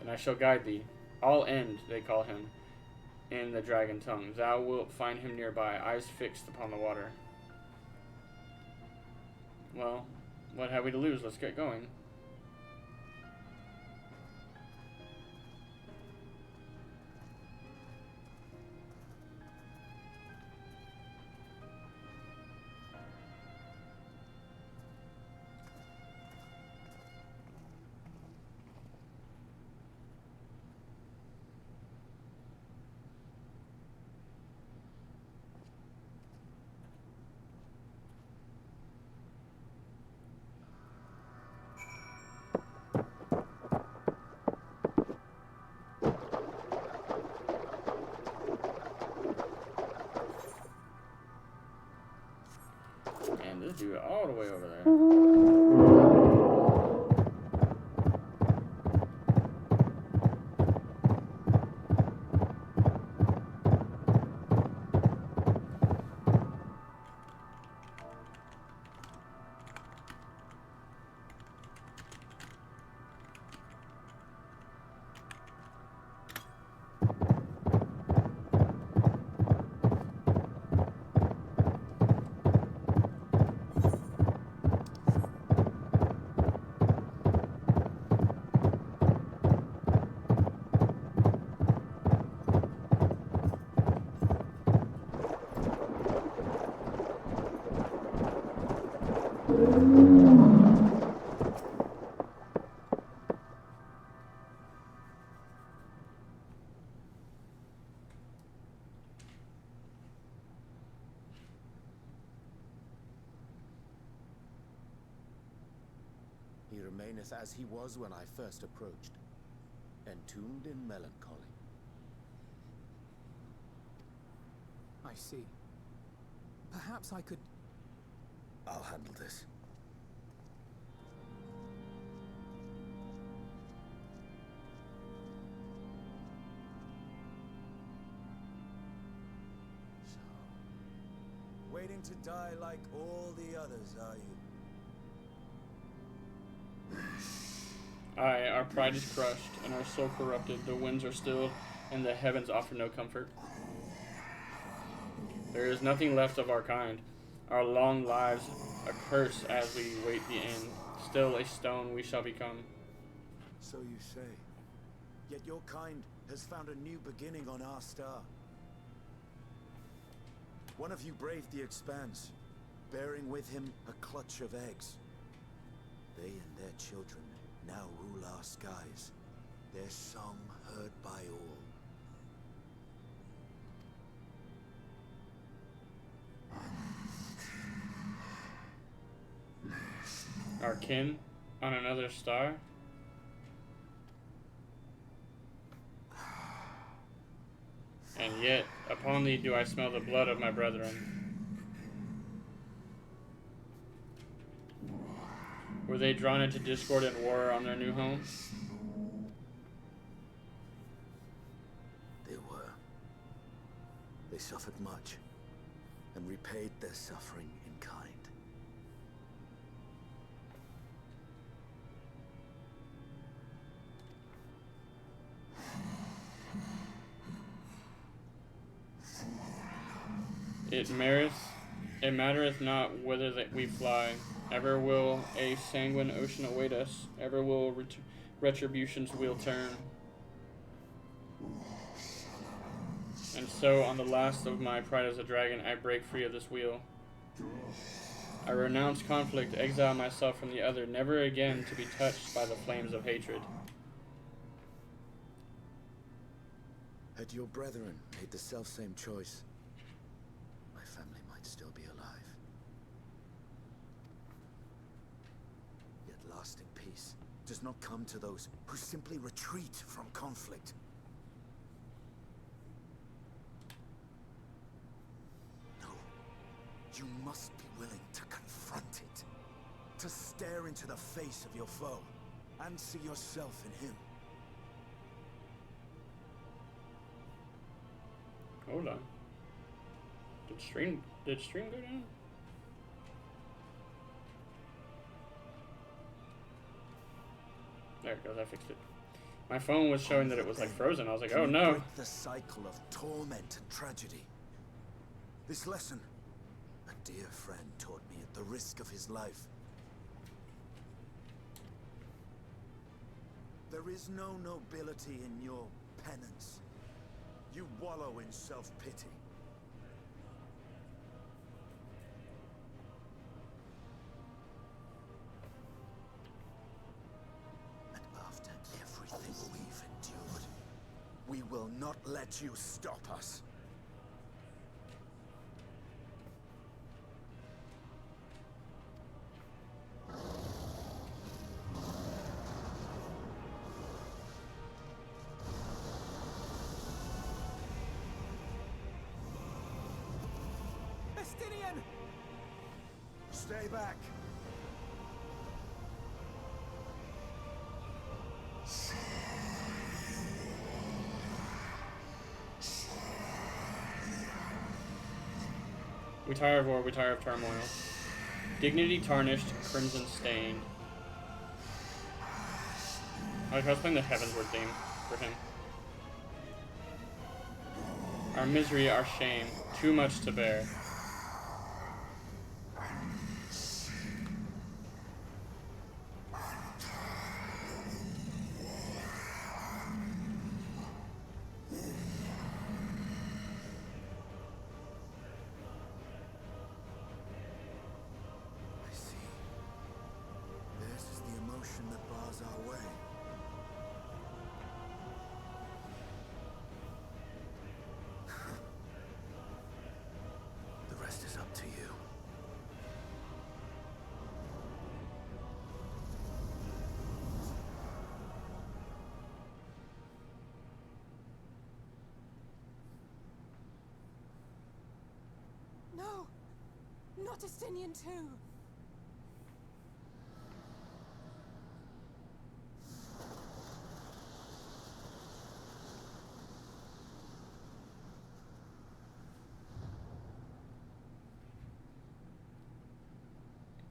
And I shall guide thee. All End, they call him, in the dragon tongue. Thou wilt find him nearby, eyes fixed upon the water. Well, what have we to lose? Let's get going. And this dude all the way over there. He remaineth as he was when I first approached, entombed in melancholy. I see. Perhaps I could... I'll handle this. waiting to die like all the others, are you? Aye, our pride is crushed, and our soul corrupted. The winds are stilled, and the heavens offer no comfort. There is nothing left of our kind. Our long lives a curse as we wait the end. Still a stone we shall become. So you say. Yet your kind has found a new beginning on our star. One of you braved the Expanse, bearing with him a clutch of eggs. They and their children now rule our skies, their song heard by all. Our kin on another star? And yet, upon thee do I smell the blood of my brethren. Were they drawn into discord and war on their new home? They were. They suffered much, and repaid their suffering in kind. It mattereth not whither that we fly. Ever will a sanguine ocean await us. Ever will retribution's wheel turn. And so, on the last of my pride as a dragon, I break free of this wheel. I renounce conflict, exile myself from the other, never again to be touched by the flames of hatred. Had your brethren made the selfsame choice, my family might still be alive. Yet lasting peace does not come to those who simply retreat from conflict. No, you must be willing to confront it, to stare into the face of your foe, and see yourself in him. Hold on. Did stream go down? There it goes, I fixed it. My phone was showing that it was like frozen. I was like, oh no. Break the cycle of torment and tragedy. This lesson, a dear friend taught me at the risk of his life. There is no nobility in your penance. You wallow in self-pity. And after everything we've endured, we will not let you stop us. Stay back. We tire of war, we tire of turmoil. Dignity tarnished, crimson stained. I was playing the Heavensward theme for him. Our misery, our shame, too much to bear. No! Not Estinian too!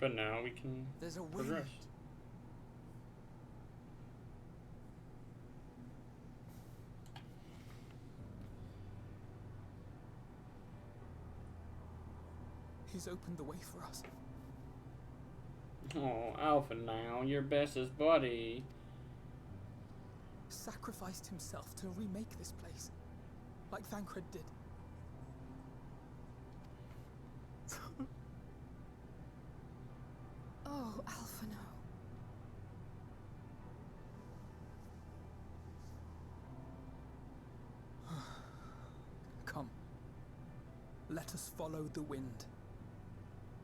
But now we can There's a wind. progress. He's opened the way for us. Oh, Alpha now, your bestest buddy. Sacrificed himself to remake this place, like Thancred did. Oh, Alphino. Come. Let us follow the wind.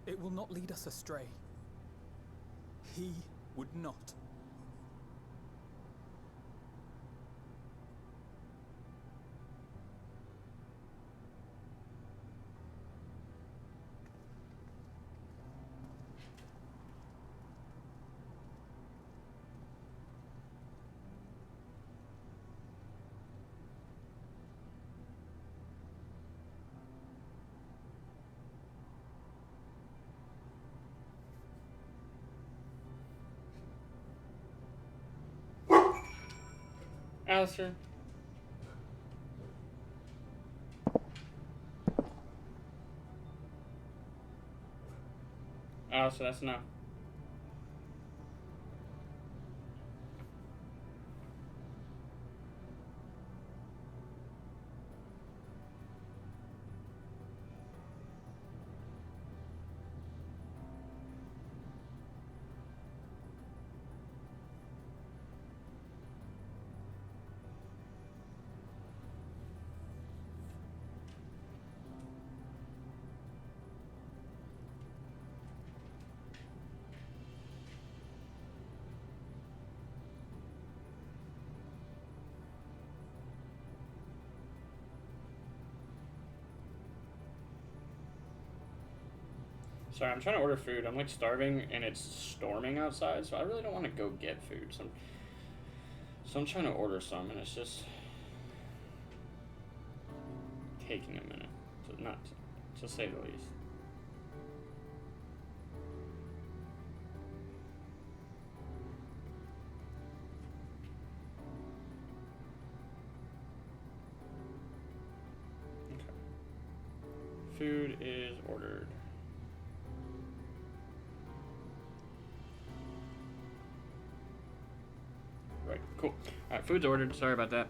It will not lead us astray. He would not. Alistair. Alistair, that's enough. Sorry, I'm trying to order food. I'm like starving and it's storming outside, so I really don't want to go get food. So I'm trying to order some and it's just taking a minute, to say the least. Okay. Food is ordered. Right, cool. Alright, food's ordered. Sorry about that.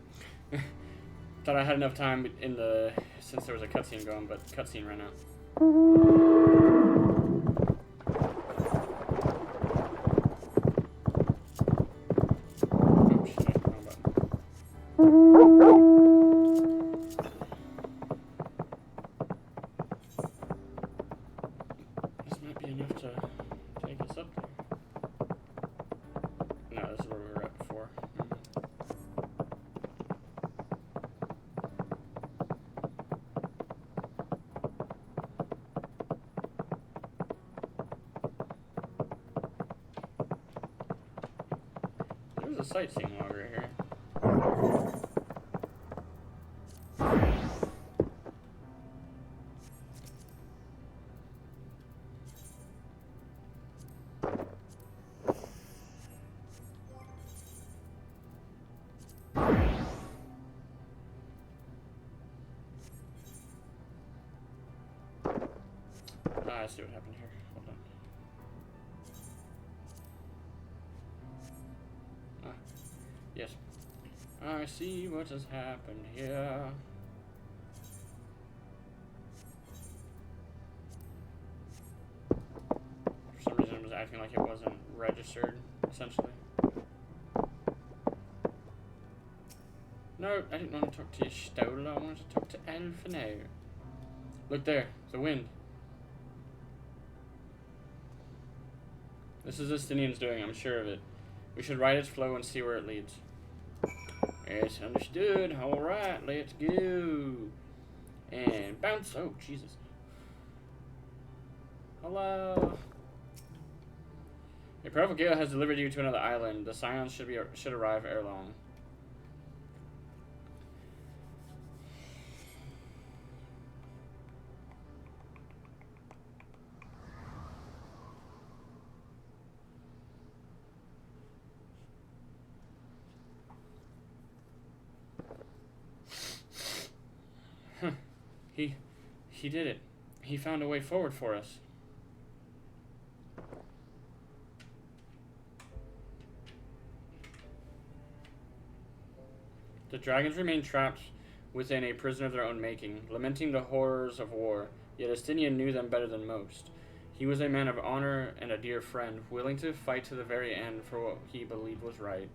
Thought I had enough time since there was a cutscene going, but cutscene ran out. Oh shit, wrong button. This might be enough to take us up there. No, this is where we were at before. There's a sightseeing log right here. I see what happened here. Hold on. Yes. I see what has happened here. For some reason it was acting like it wasn't registered, essentially. No, I didn't want to talk to you, Stola. I wanted to talk to Alphino. Look there, the wind. This is Estinian's doing, I'm sure of it. We should ride its flow and see where it leads. Yes, understood. Alright, let's go. And bounce. Oh, Jesus. Hello. A powerful gale has delivered you to another island. The Scions should arrive ere long. He did it. He found a way forward for us. The dragons remained trapped within a prison of their own making, lamenting the horrors of war, yet Estinian knew them better than most. He was a man of honor and a dear friend, willing to fight to the very end for what he believed was right.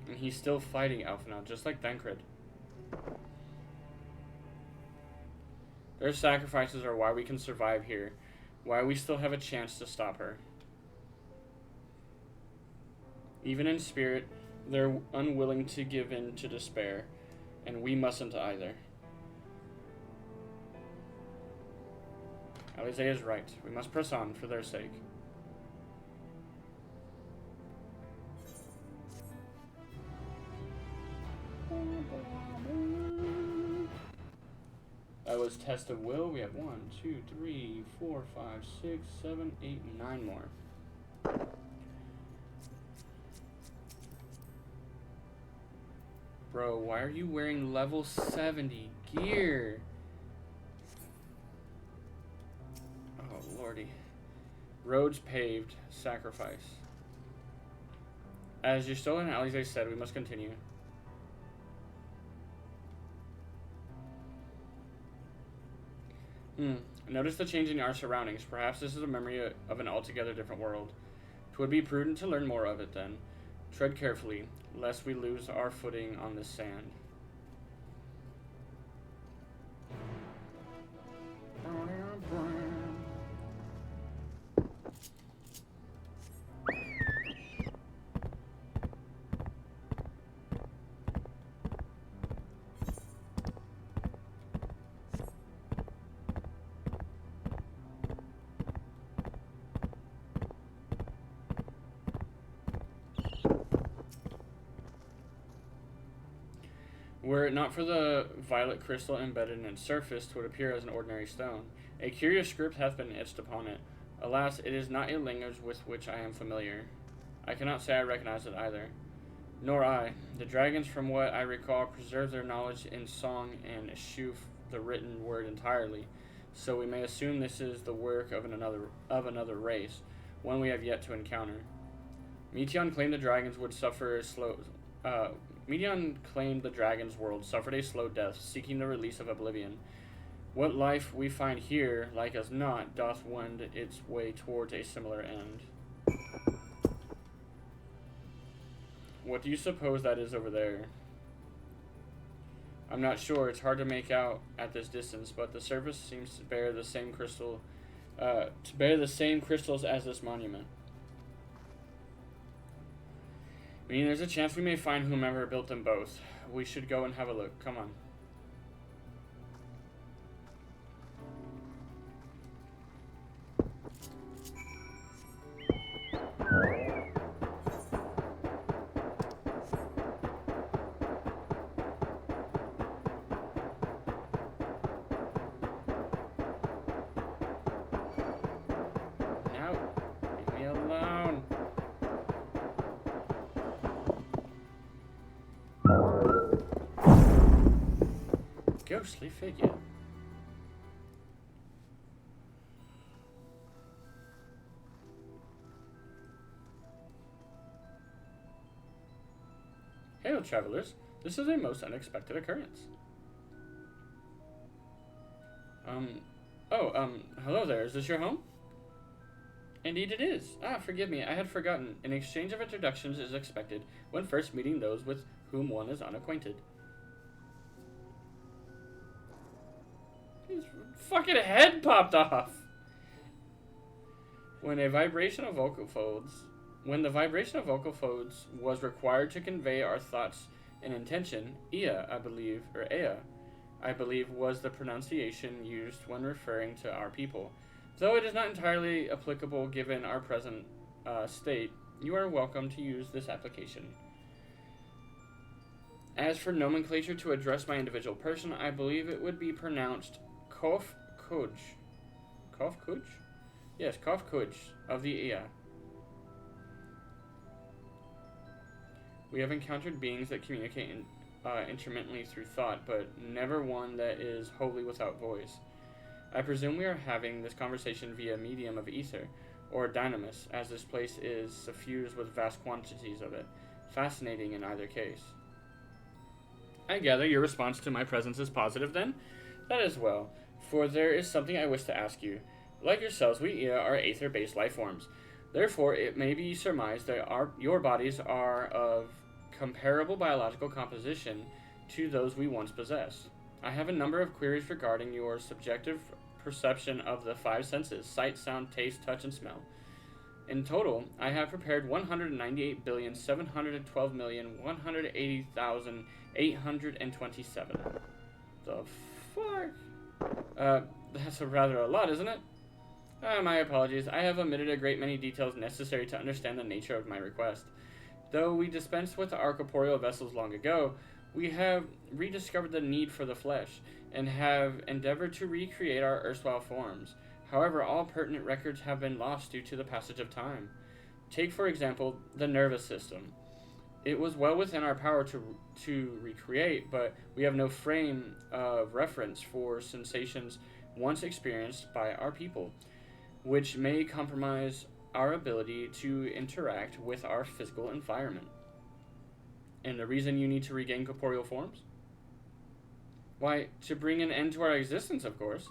And he's still fighting Alphenau, just like Thancred. Their sacrifices are why we can survive here, why we still have a chance to stop her. Even in spirit, they're unwilling to give in to despair, and we mustn't either. Alize is right. We must press on for their sake. That was test of will. We have 1, 2, 3, 4, 5, 6, 7, 8, 9 more. Bro, why are you wearing level 70 gear? Oh, lordy. Roads paved. Sacrifice. As Justola and Alize said, we must continue. Notice the change in our surroundings. Perhaps this is a memory of an altogether different world. 'Twould be prudent to learn more of it then. Tread carefully, lest we lose our footing on this sand. Were it not for the violet crystal embedded in its surface, 'twould appear as an ordinary stone. A curious script hath been etched upon it. Alas, it is not a language with which I am familiar. I cannot say I recognize it either. Nor I. The dragons, from what I recall, preserve their knowledge in song and eschew the written word entirely, so we may assume this is the work of another race, one we have yet to encounter. Meteon claimed the dragons would suffer a slow... Meteon claimed the dragon's world suffered a slow death, seeking the release of oblivion. What life we find here, like as not, doth wend its way towards a similar end. What do you suppose that is over there? I'm not sure. It's hard to make out at this distance, but the surface seems to bear the same crystals as this monument. Meaning there's a chance we may find whomever built them both. We should go and have a look. Come on. Now, leave me alone. Ghostly figure. Hail, travelers. This is a most unexpected occurrence. Hello there. Is this your home? Indeed it is. Forgive me. I had forgotten. An exchange of introductions is expected when first meeting those with whom one is unacquainted. His fucking head popped off. When the vibration of vocal folds was required to convey our thoughts and intention, Ea, I believe, was the pronunciation used when referring to our people. Though it is not entirely applicable given our present state, you are welcome to use this application. As for nomenclature to address my individual person, I believe it would be pronounced Kof Kuj. Kof Kuj? Yes, Kof Kuj of the Ea. We have encountered beings that communicate intermittently through thought, but never one that is wholly without voice. I presume we are having this conversation via medium of ether, or dynamis, as this place is suffused with vast quantities of it. Fascinating in either case. I gather your response to my presence is positive, then? That is well, for there is something I wish to ask you. Like yourselves, we are aether-based life forms. Therefore, it may be surmised that your bodies are of comparable biological composition to those we once possessed. I have a number of queries regarding your subjective perception of the five senses: sight, sound, taste, touch, and smell. In total, I have prepared 198,712,180,827. The fuck? That's rather a lot, isn't it? My apologies. I have omitted a great many details necessary to understand the nature of my request. Though we dispensed with our corporeal vessels long ago, we have rediscovered the need for the flesh, and have endeavored to recreate our erstwhile forms. However, all pertinent records have been lost due to the passage of time. Take, for example, the nervous system. It was well within our power to recreate, but we have no frame of reference for sensations once experienced by our people, which may compromise our ability to interact with our physical environment. And the reason you need to regain corporeal forms? Why, to bring an end to our existence, of course.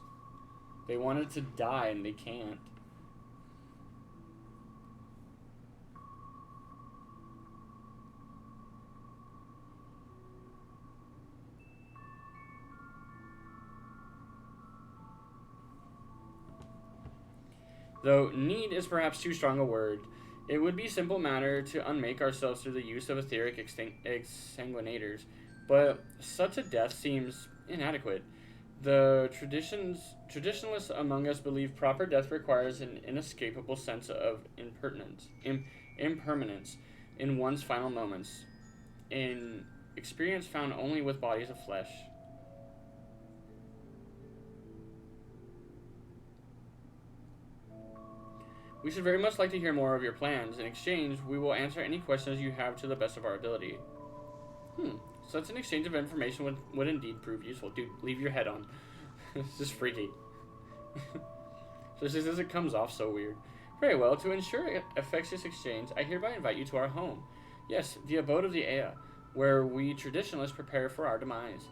They wanted to die and they can't. Though need is perhaps too strong a word, it would be a simple matter to unmake ourselves through the use of etheric exsanguinators, but such a death seems inadequate. The traditionalists among us believe proper death requires an inescapable sense of impermanence in one's final moments, an experience found only with bodies of flesh. We should very much like to hear more of your plans. In exchange, we will answer any questions you have to the best of our ability. Such an exchange of information would indeed prove useful. Dude, leave your head on. This is freaky. Just as it comes off so weird. Very well, to ensure effectuous exchange, I hereby invite you to our home. Yes, the abode of the Ea, where we traditionalists prepare for our demise.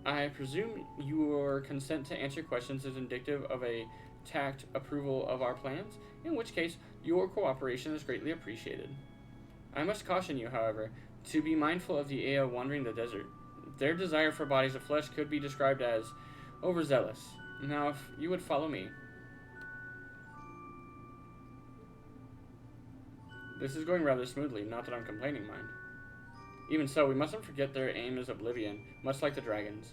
I presume your consent to answer questions is indicative of a tact approval of our plans, in which case your cooperation is greatly appreciated. I must caution you, however, to be mindful of the Ea wandering the desert. Their desire for bodies of flesh could be described as overzealous. Now, if you would follow me. This is going rather smoothly, not that I'm complaining, mind. Even so, we mustn't forget their aim is oblivion, much like the dragons.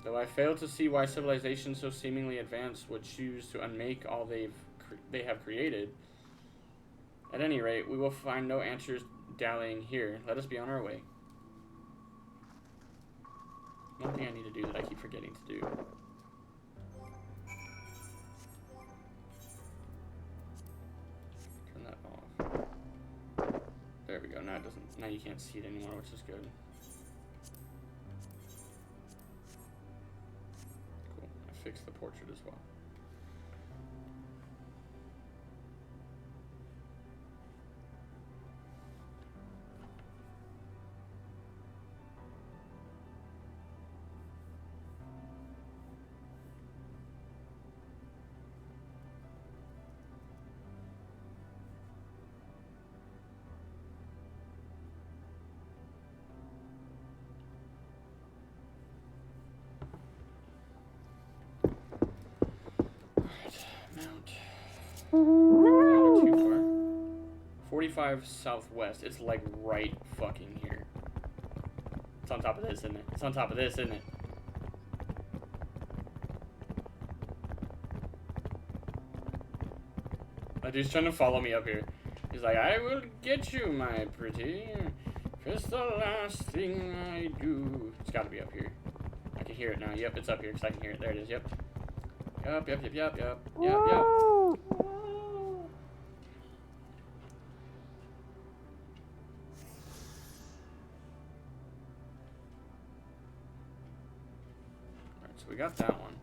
Though I fail to see why civilizations so seemingly advanced would choose to unmake all they have created. At any rate, we will find no answers dallying here. Let us be on our way. One thing I need to do that I keep forgetting to do. Turn that off. There we go. Now it doesn't. Now you can't see it anymore, which is good. Cool. I fixed the portrait as well. Not too far. 45 southwest. It's like right fucking here. It's on top of this, isn't it? It's on top of this, isn't it? That dude's trying to follow me up here. He's like, I will get you, my pretty. It's the last thing I do. It's gotta be up here. I can hear it now. Yep, it's up here because I can hear it. There it is. Yep. Yep. we got that one.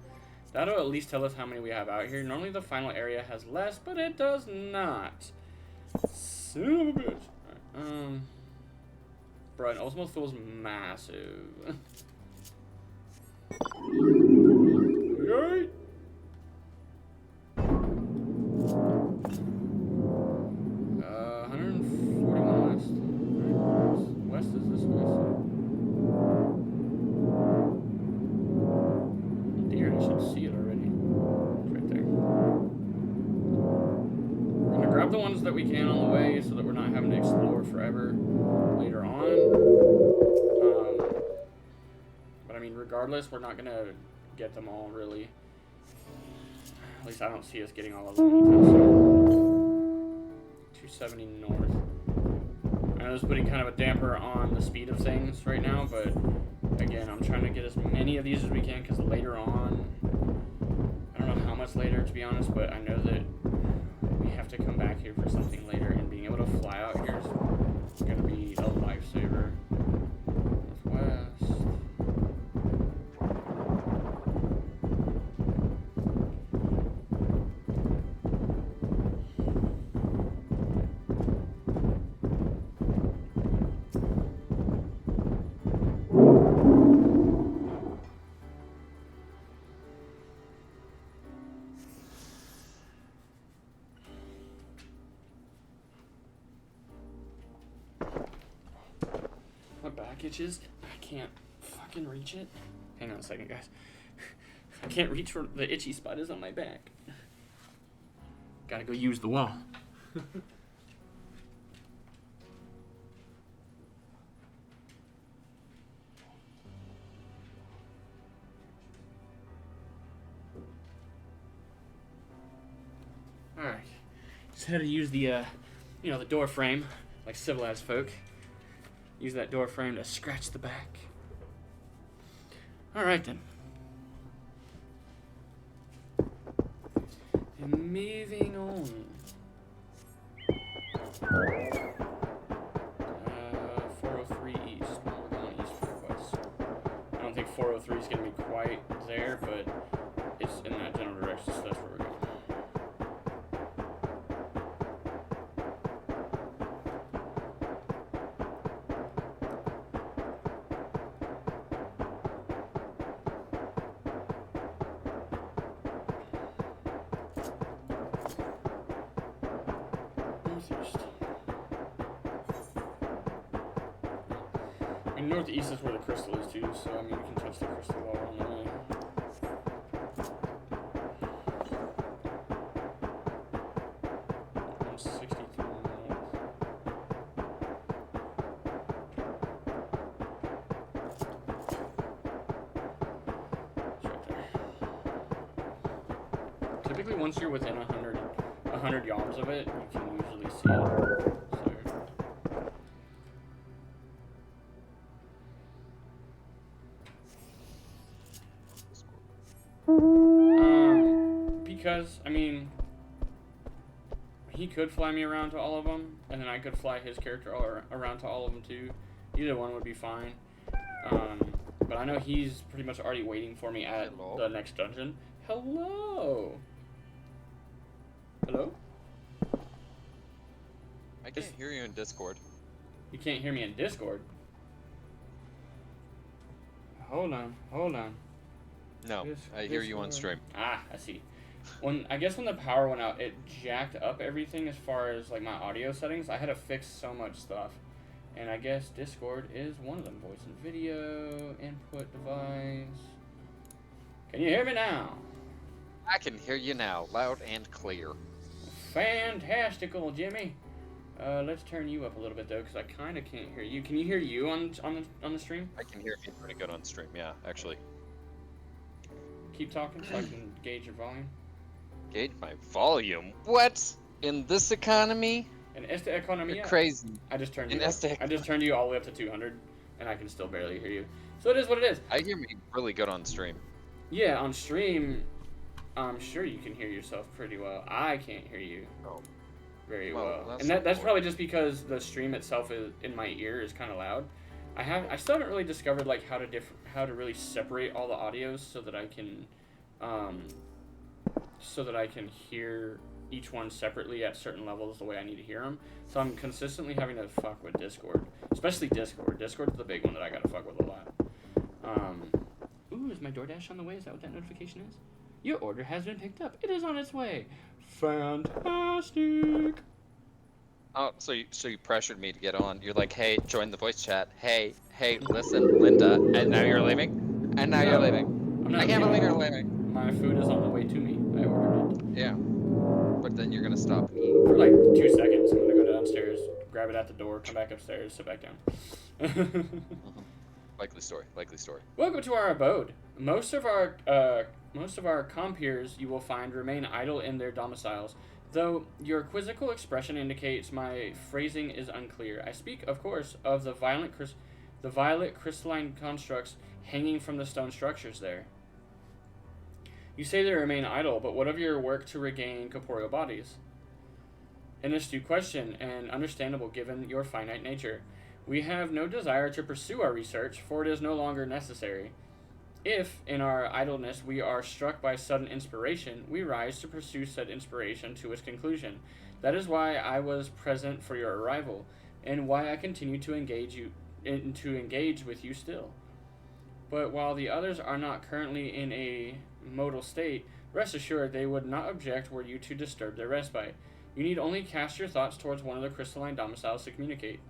That'll at least tell us how many we have out here. Normally the final area has less, but it does not. Son of a bitch. Alright, bro, an Ultimate Soul is massive. Alright. West is this way? Deer, I should see it already. It's right there. We're gonna grab the ones that we can on the way so that we're not having to explore forever later on. But I mean, regardless, we're not gonna get them all really. At least I don't see us getting all of them anytime soon. 270 north. I know it's putting kind of a damper on the speed of things right now, but again, I'm trying to get as many of these as we can because later on, I don't know how much later to be honest, but I know that we have to come back here for something later, and being able to fly out here is going to be a lifesaver. Northwest. My back itches. I can't fucking reach it. Hang on a second, guys. I can't reach where the itchy spot is on my back. Gotta go use the wall. Alright. Just had to use the, the door frame, like civilized folk. Use that door frame to scratch the back. Alright then. And moving on. 403 east. We're going east for the quest. I don't think 403 is going to be quite there, but it's in that general direction, so that's where we're going. And northeast is where the crystal is too, so I mean we can touch the crystal while we're on the way. 163 north. It's right there. Typically once you're within 100 yards of it, you can usually see it. Because, I mean, he could fly me around to all of them, and then I could fly his character around to all of them too. Either one would be fine. But I know he's pretty much already waiting for me at the next dungeon. Hello! Hello? I can't hear you in Discord. You can't hear me in Discord? Hold on. No, I hear you on stream. Ah, I see. I guess when the power went out, it jacked up everything as far as like my audio settings. I had to fix so much stuff, and I guess Discord is one of them. Voice and video, input device. Can you hear me now? I can hear you now, loud and clear. Fantastical, Jimmy. Let's turn you up a little bit though, because I kind of can't hear you. Can you hear you on the stream? I can hear you pretty good on stream. Yeah, actually. Keep talking so I can gauge your volume. Gauge my volume? What? In this economy? In esta economía? You're crazy. I just turned you all the way up to 200, and I can still barely hear you. So it is what it is. I hear me really good on stream. Yeah, on stream, I'm sure you can hear yourself pretty well. I can't hear you very well. And that's probably just because the stream itself is in my ear is kind of loud. I still haven't really discovered like how to really separate all the audios so that I can hear each one separately at certain levels the way I need to hear them. So I'm consistently having to fuck with Discord, especially Discord. Discord's the big one that I gotta fuck with a lot. Ooh, is my DoorDash on the way? Is that what that notification is? Your order has been picked up. It is on its way. Fantastic. Oh, so you pressured me to get on. You're like, hey, join the voice chat. Hey, listen, Linda, and now you're leaving. And now you're leaving. I can't believe you're leaving. My food is on the way to me. I ordered it. Yeah, but then you're gonna stop and eat. For like 2 seconds, I'm gonna go downstairs, grab it at the door, come back upstairs, sit back down. Likely story. Likely story. Welcome to our abode. Most of our compeers you will find remain idle in their domiciles, though your quizzical expression indicates my phrasing is unclear. I speak, of course, of the violet crystalline constructs hanging from the stone structures there. You say they remain idle, but what of your work to regain corporeal bodies? An astute question, and understandable given your finite nature. We have no desire to pursue our research, for it is no longer necessary. If, in our idleness, we are struck by sudden inspiration, we rise to pursue said inspiration to its conclusion. That is why I was present for your arrival, and why I continue to engage with you still. But while the others are not currently in a modal state, rest assured they would not object were you to disturb their respite. You need only cast your thoughts towards one of the crystalline domiciles to communicate.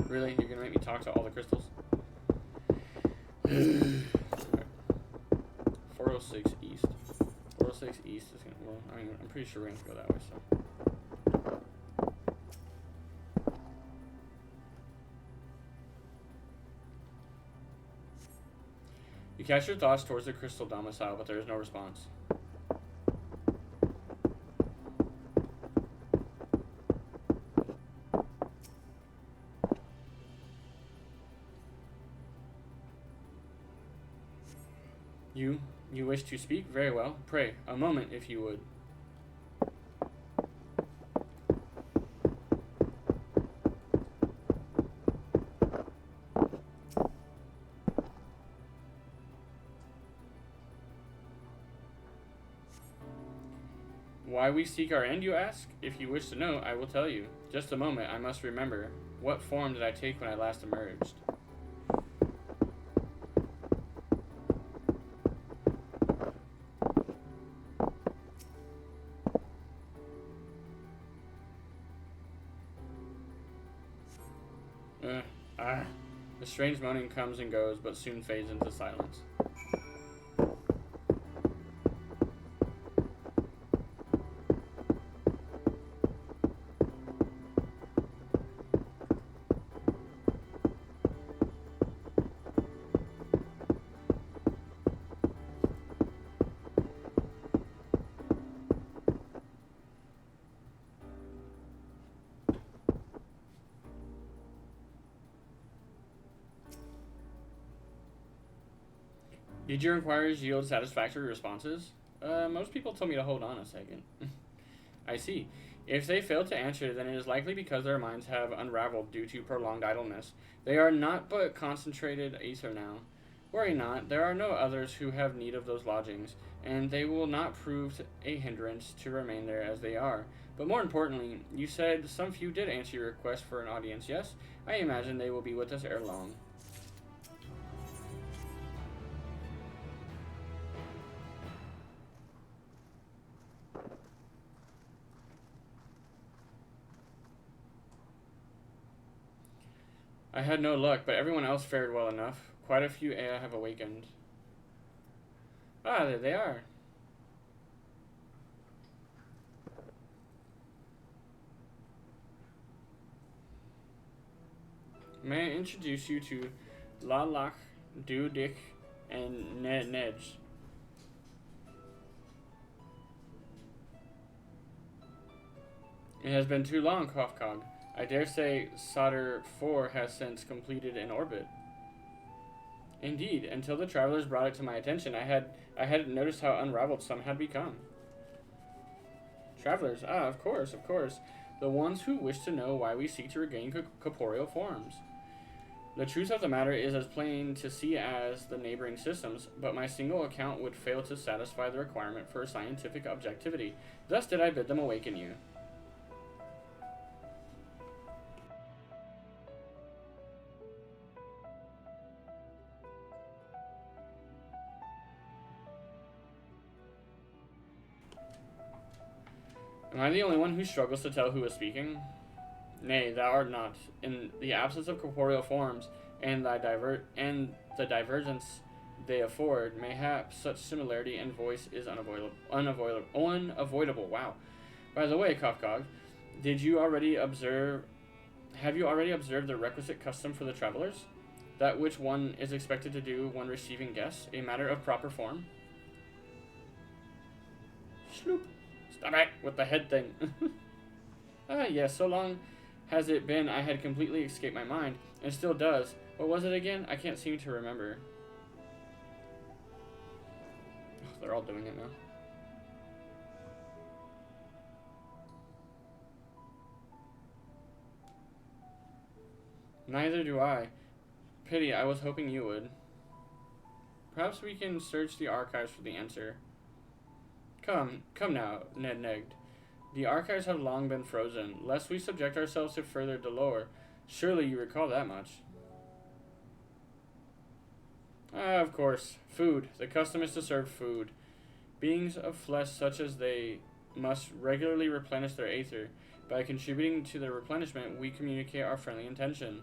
Really? You're gonna make me talk to all the crystals? 406 East. 406 East is gonna, well, I mean, I'm pretty sure we're gonna go that way, so. You cast your thoughts towards the crystal domicile, but there is no response. You wish to speak? Very well. Pray, a moment, if you would. Why we seek our end, you ask? If you wish to know, I will tell you. Just a moment, I must remember. What form did I take when I last emerged? The strange moaning comes and goes, but soon fades into silence. Did your inquiries yield satisfactory responses? Most people told me to hold on a second. I see. If they fail to answer, then it is likely because their minds have unraveled due to prolonged idleness. They are not but concentrated ether now. Worry not, there are no others who have need of those lodgings, and they will not prove a hindrance to remain there as they are. But more importantly, you said some few did answer your request for an audience, yes? I imagine they will be with us ere long. I had no luck, but everyone else fared well enough. Quite a few Ea have awakened. Ah, there they are. May I introduce you to Lalak, Dudik, and Nej. It has been too long, Kofkog. I dare say Solder 4 has since completed an orbit. Indeed, until the travelers brought it to my attention, I hadn't noticed how unraveled some had become. Travelers, of course, of course. The ones who wish to know why we seek to regain corporeal forms. The truth of the matter is as plain to see as the neighboring systems, but my single account would fail to satisfy the requirement for scientific objectivity. Thus did I bid them awaken you. Am I the only one who struggles to tell who is speaking? Nay, thou art not. In the absence of corporeal forms, and the divergence they afford, mayhap such similarity in voice is unavoidable. Wow. By the way, Kofgog, have you already observed the requisite custom for the travelers? That which one is expected to do when receiving guests, a matter of proper form? Sloop. Stop it with the head thing. Yes, so long has it been I had completely escaped my mind, and still does. What was it again? I can't seem to remember. Oh, they're all doing it now. Neither do I. Pity, I was hoping you would. Perhaps we can search the archives for the answer. Come now, Ned negged. The archives have long been frozen, lest we subject ourselves to further dolor. Surely you recall that much. Of course. Food. The custom is to serve food. Beings of flesh such as they must regularly replenish their aether. By contributing to their replenishment, we communicate our friendly intention.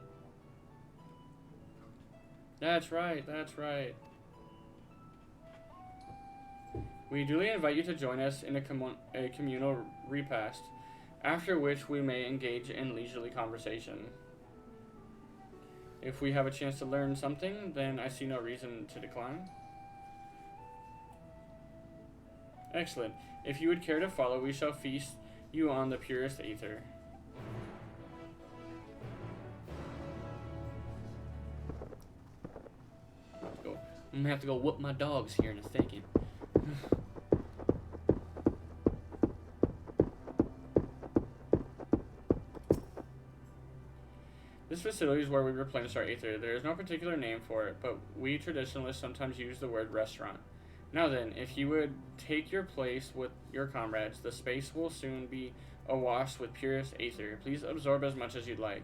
That's right, that's right. We duly invite you to join us in a communal repast, after which we may engage in leisurely conversation. If we have a chance to learn something, then I see no reason to decline. Excellent. If you would care to follow, we shall feast you on the purest aether. I'm gonna have to go whoop my dogs here in a second. This facility is where we replenish our aether. There is no particular name for it, but we traditionalists sometimes use the word restaurant. Now then, if you would take your place with your comrades, the space will soon be awash with purest aether. Please absorb as much as you'd like.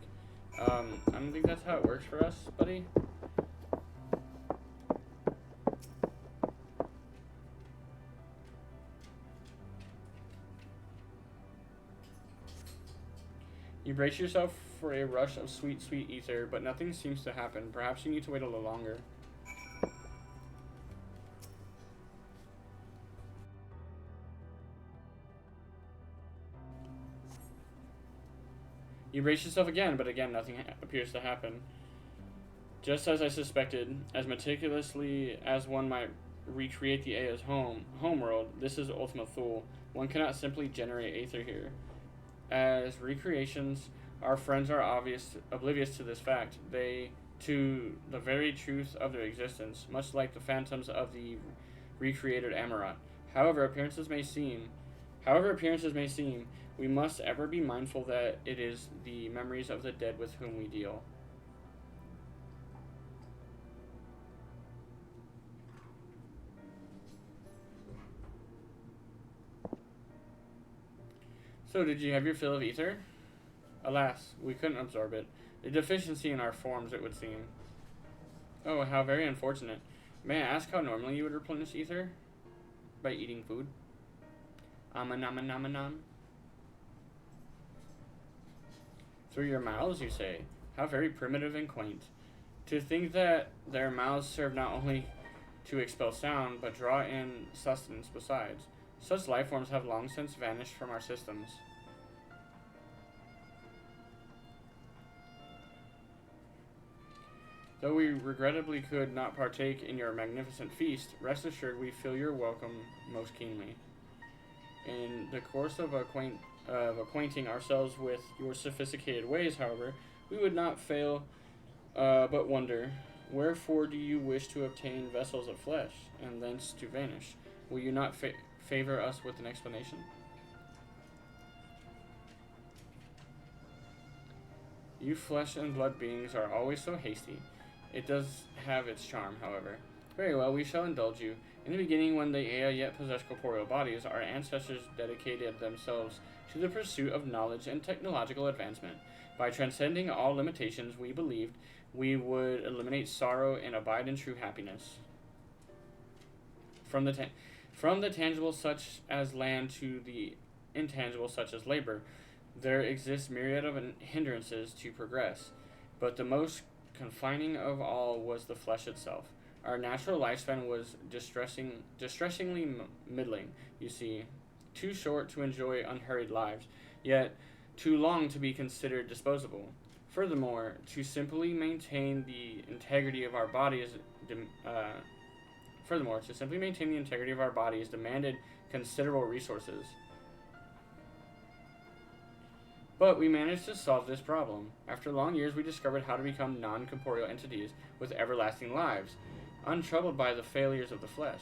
I don't think that's how it works for us, buddy. You brace yourself for a rush of sweet, sweet ether, but nothing seems to happen. Perhaps you need to wait a little longer. You brace yourself again, but again nothing appears to happen. Just as I suspected, as meticulously as one might recreate the Aya's homeworld, this is Ultima Thule. One cannot simply generate aether here. As recreations, our friends are oblivious to this fact. They, to the very truth of their existence, much like the phantoms of the recreated Amaranth. However appearances may seem, we must ever be mindful that it is the memories of the dead with whom we deal. So, did you have your fill of ether? Alas, we couldn't absorb it. A deficiency in our forms, it would seem. Oh, how very unfortunate. May I ask how normally you would replenish ether? By eating food? Nom. Through your mouths, you say? How very primitive and quaint. To think that their mouths serve not only to expel sound, but draw in sustenance besides. Such life forms have long since vanished from our systems. Though we regrettably could not partake in your magnificent feast, rest assured we feel your welcome most keenly. In the course of acquainting ourselves with your sophisticated ways, however, we would not fail but wonder, wherefore do you wish to obtain vessels of flesh, and thence to vanish? Will you not favor us with an explanation? You flesh and blood beings are always so hasty. It does have its charm, however. Very well, we shall indulge you. In the beginning, when the Ea yet possessed corporeal bodies, our ancestors dedicated themselves to the pursuit of knowledge and technological advancement. By transcending all limitations, we believed we would eliminate sorrow and abide in true happiness. From the tangible such as land to the intangible such as labor, there exists myriad of hindrances to progress, but the most confining of all was the flesh itself. Our natural lifespan was distressingly middling, you see, too short to enjoy unhurried lives, yet too long to be considered disposable. Furthermore, to simply maintain the integrity of our bodies demanded considerable resources. But we managed to solve this problem. After long years, we discovered how to become non-corporeal entities with everlasting lives, untroubled by the failures of the flesh.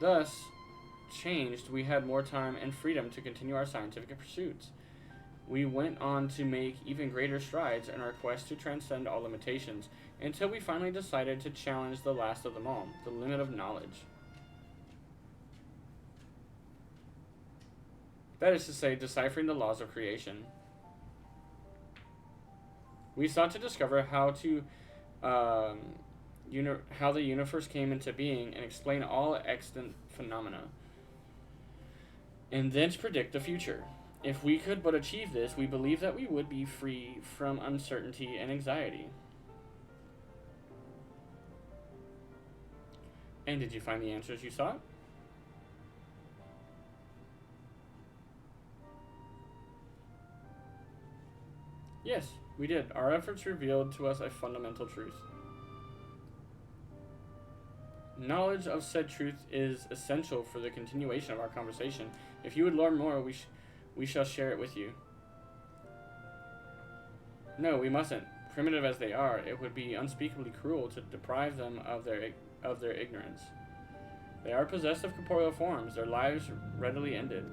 Thus, changed, we had more time and freedom to continue our scientific pursuits. We went on to make even greater strides in our quest to transcend all limitations, until we finally decided to challenge the last of them all, the limit of knowledge. That is to say, deciphering the laws of creation. We sought to discover how the universe came into being and explain all extant phenomena, and thence predict the future. If we could but achieve this, we believe that we would be free from uncertainty and anxiety. And did you find the answers you sought? Yes, we did. Our efforts revealed to us a fundamental truth. Knowledge of said truth is essential for the continuation of our conversation. If you would learn more, we shall share it with you. No, we mustn't. Primitive as they are, it would be unspeakably cruel to deprive them of their ignorance. They are possessed of corporeal forms, their lives readily ended.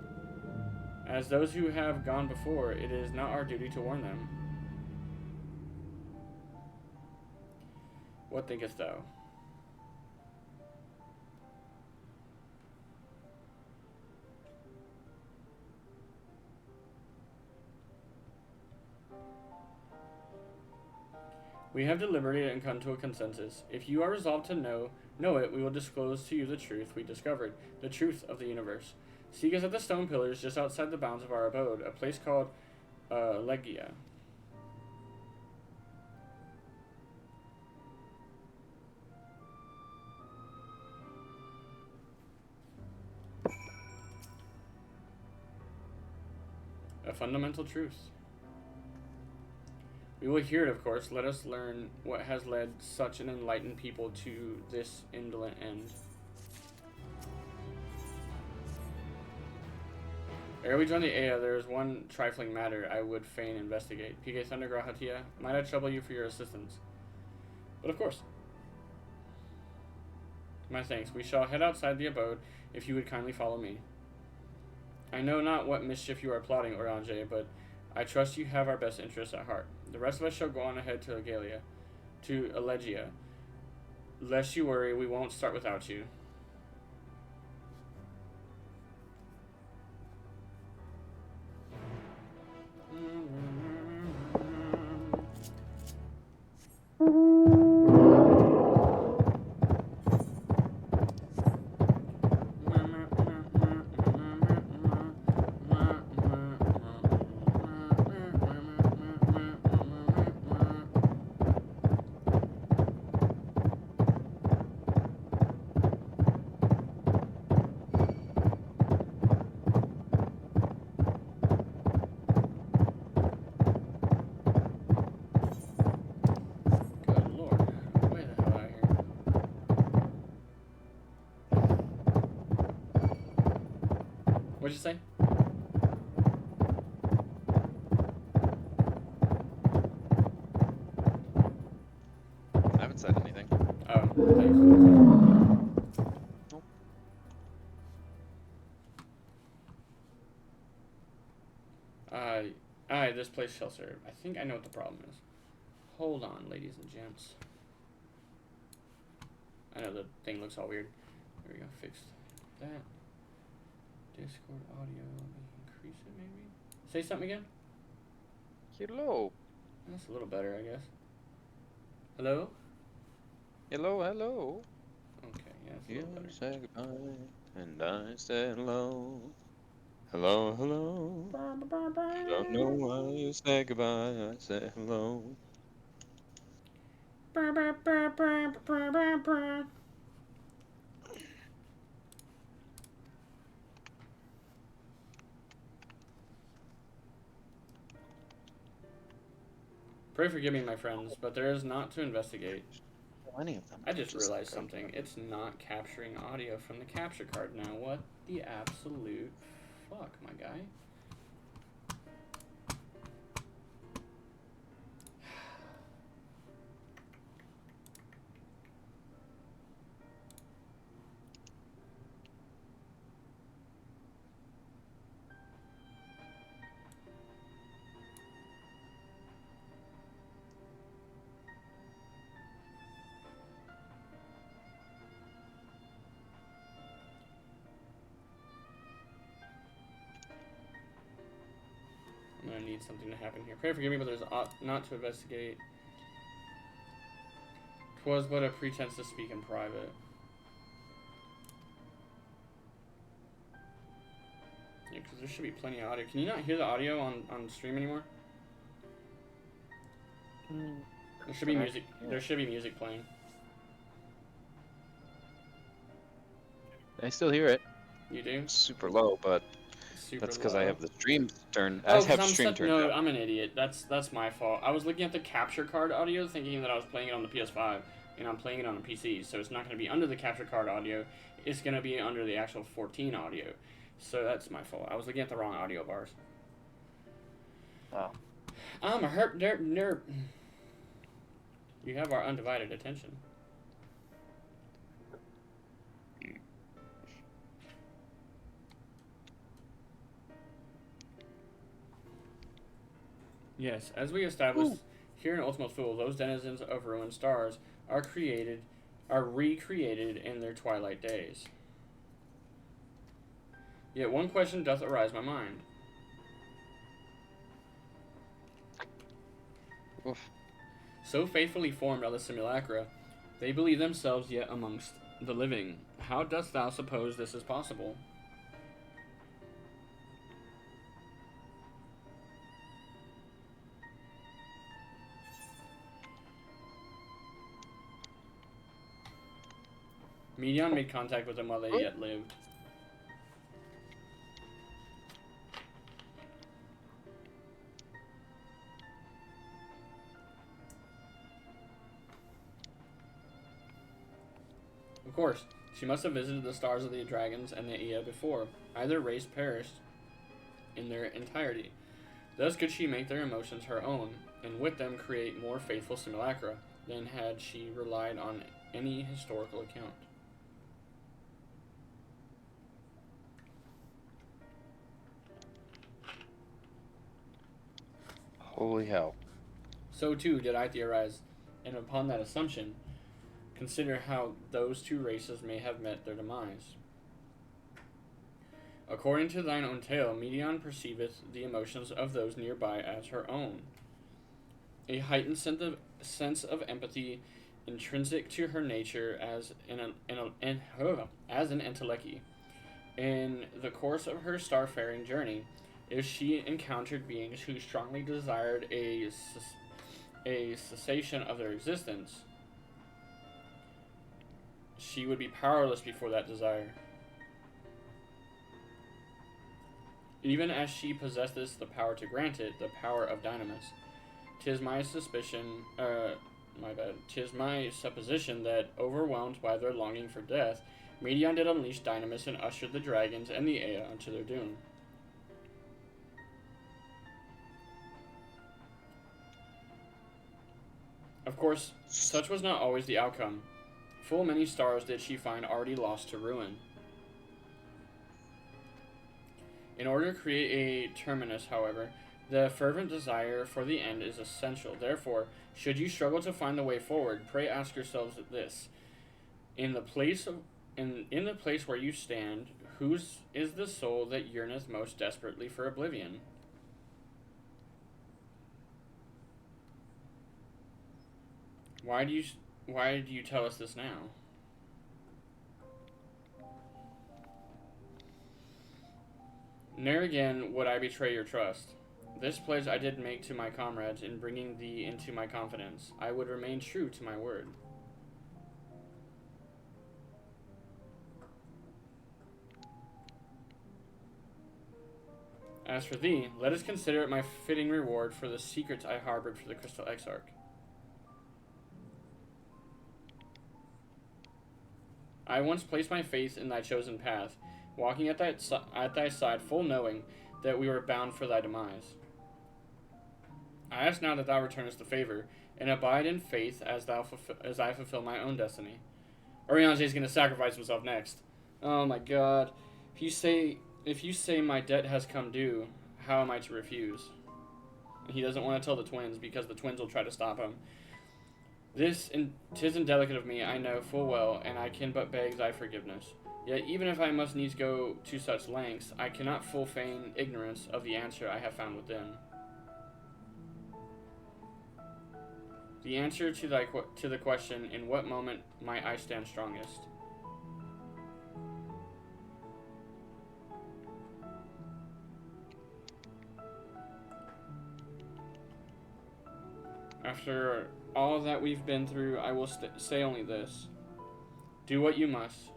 As those who have gone before, it is not our duty to warn them. What thinkest thou? We have deliberated and come to a consensus. If you are resolved to know it, we will disclose to you the truth we discovered, the truth of the universe. Seek us at the stone pillars just outside the bounds of our abode, a place called Legia. A fundamental truth. We will hear it, of course. Let us learn what has led such an enlightened people to this indolent end. Ere we join the Ea, there is one trifling matter I would fain investigate. PK Thundergrahatia, might I trouble you for your assistance? But of course. My thanks. We shall head outside the abode, if you would kindly follow me. I know not what mischief you are plotting, Orange, but I trust you have our best interests at heart. The rest of us shall go on ahead to Elegia. Lest you worry, we won't start without you. What'd you say? I haven't said anything. Oh, thanks. Nope. this place shall serve. I think I know what the problem is. Hold on, ladies and gents. I know the thing looks all weird. There we go, fixed that. Discord audio, let me increase it maybe? Say something again? Hello. That's a little better, I guess. Hello? Hello, hello. Okay, yeah, it's a little better. You say goodbye, and I said hello. Hello, hello. Don't know why you say goodbye, I said hello. Pray forgive me, my friends, but there is not to investigate. Any of them. I just realized something. It's not capturing audio from the capture card now. What the absolute fuck, my guy? I'm gonna need something to happen here. Pray forgive me, but there's not to investigate. 'Twas but a pretense to speak in private. Yeah, because there should be plenty of audio. Can you not hear the audio on stream anymore? There should be music. There should be music playing. I still hear it. You do? Super low, but Super that's because low. I have the stream turned. Oh, I have I'm stream turned no, up. I'm an idiot. That's my fault. I was looking at the capture card audio, thinking that I was playing it on the PS5, and I'm playing it on a PC, so it's not going to be under the capture card audio. It's going to be under the actual 14 audio. So that's my fault. I was looking at the wrong audio bars. Oh. I'm a herp derp nerp. You have our undivided attention. Yes, as we established here in Ultimate Fool, those denizens of ruined stars are recreated in their twilight days. Yet one question doth arise my mind. Oof. So faithfully formed are the simulacra, they believe themselves yet amongst the living. How dost thou suppose this is possible? Medion made contact with them while they yet lived. Of course, she must have visited the stars of the dragons and the Ea before. Either race perished in their entirety. Thus could she make their emotions her own, and with them create more faithful simulacra than had she relied on any historical account. Holy hell. So too did I theorize, and upon that assumption, consider how those two races may have met their demise. According to thine own tale, Medion perceiveth the emotions of those nearby as her own. A heightened sense of empathy intrinsic to her nature as an entelechy. In the course of her starfaring journey, if she encountered beings who strongly desired a cessation of their existence, she would be powerless before that desire. Even as she possesseth the power to grant it, the power of Dynamis. 'Tis my suspicion, 'tis my supposition that, overwhelmed by their longing for death, Medion did unleash Dynamis and ushered the dragons and the Ea unto their doom. Of course, such was not always the outcome. Full many stars did she find already lost to ruin. In order to create a terminus, however, The fervent desire for the end is essential. Therefore, should you struggle to find the way forward, pray ask yourselves this. In the place where you stand, whose is the soul that yearneth most desperately for oblivion? Why do you tell us this now? Ne'er again would I betray your trust. This pledge I did make to my comrades in bringing thee into my confidence. I would remain true to my word. As for thee, let us consider it my fitting reward for the secrets I harbored for the Crystal Exarch. I once placed my faith in thy chosen path, walking at thy side, full knowing that we were bound for thy demise. I ask now that thou returnest the favor, and abide in faith as I fulfill my own destiny. Oriange is going to sacrifice himself next. Oh my god. If you say my debt has come due, how am I to refuse? He doesn't want to tell the twins, because the twins will try to stop him. 'Tis indelicate of me, I know full well, and I can but beg thy forgiveness. Yet even if I must needs go to such lengths, I cannot full feign ignorance of the answer I have found within. The answer to the question, in what moment might I stand strongest? After all that we've been through, I will say only this. Do what you must,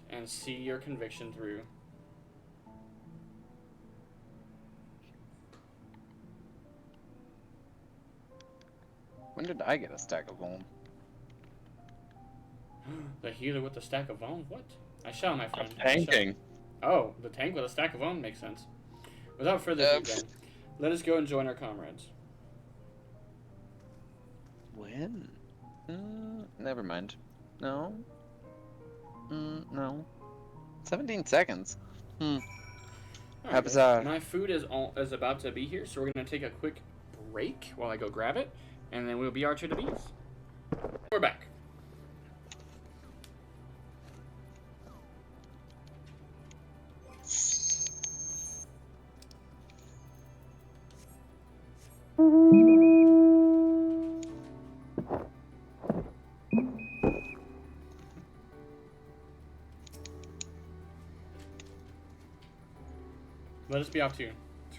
and see your conviction through. When did I get a stack of bone? The healer with the stack of bone? What? I shall, my friend. Tanking. Oh, the tank with a stack of bone makes sense. Without further ado, then, let us go and join our comrades. When? Never mind. No. No. 17 seconds. How Right, bizarre. my food is about to be here, so we're going to take a quick break while I go grab it, and then we'll be Archer to Bees. We're back. Let us be off to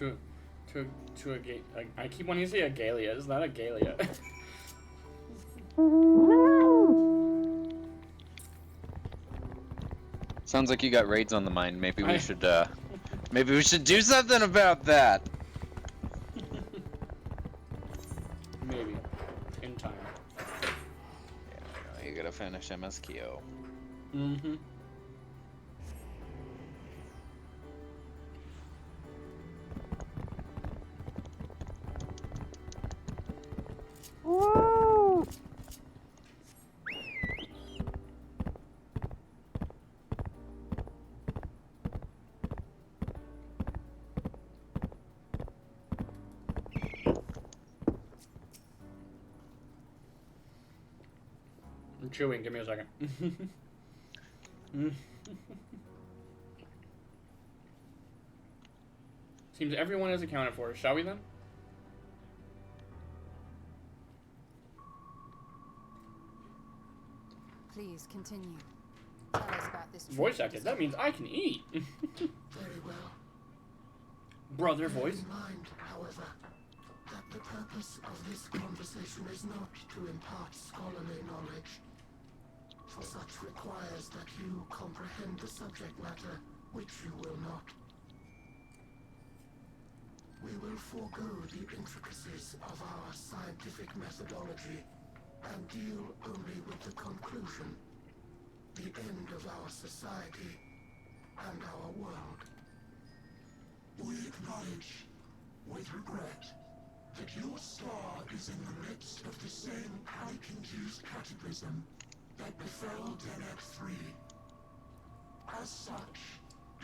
a I keep wanting to say a Galia. It's not a Galia. Sounds like you got raids on the mind. Maybe we should do something about that. Maybe. In time. Yeah, you gotta finish MSKO. Mm-hmm. Woo! I'm chewing. Give me a second. Seems everyone is accounted for. Shall we then? Please continue. Tell us about this Voice acted. That means I can eat. Very well. Brother voice. Keep in mind, however, that the purpose of this conversation is not to impart scholarly knowledge, for such requires that you comprehend the subject matter, which you will not. We will forego the intricacies of our scientific methodology and deal only with the conclusion, the end of our society and our world. We acknowledge, with regret, that your star is in the midst of the same panic-induced cataclysm that befell FFXIV. As such,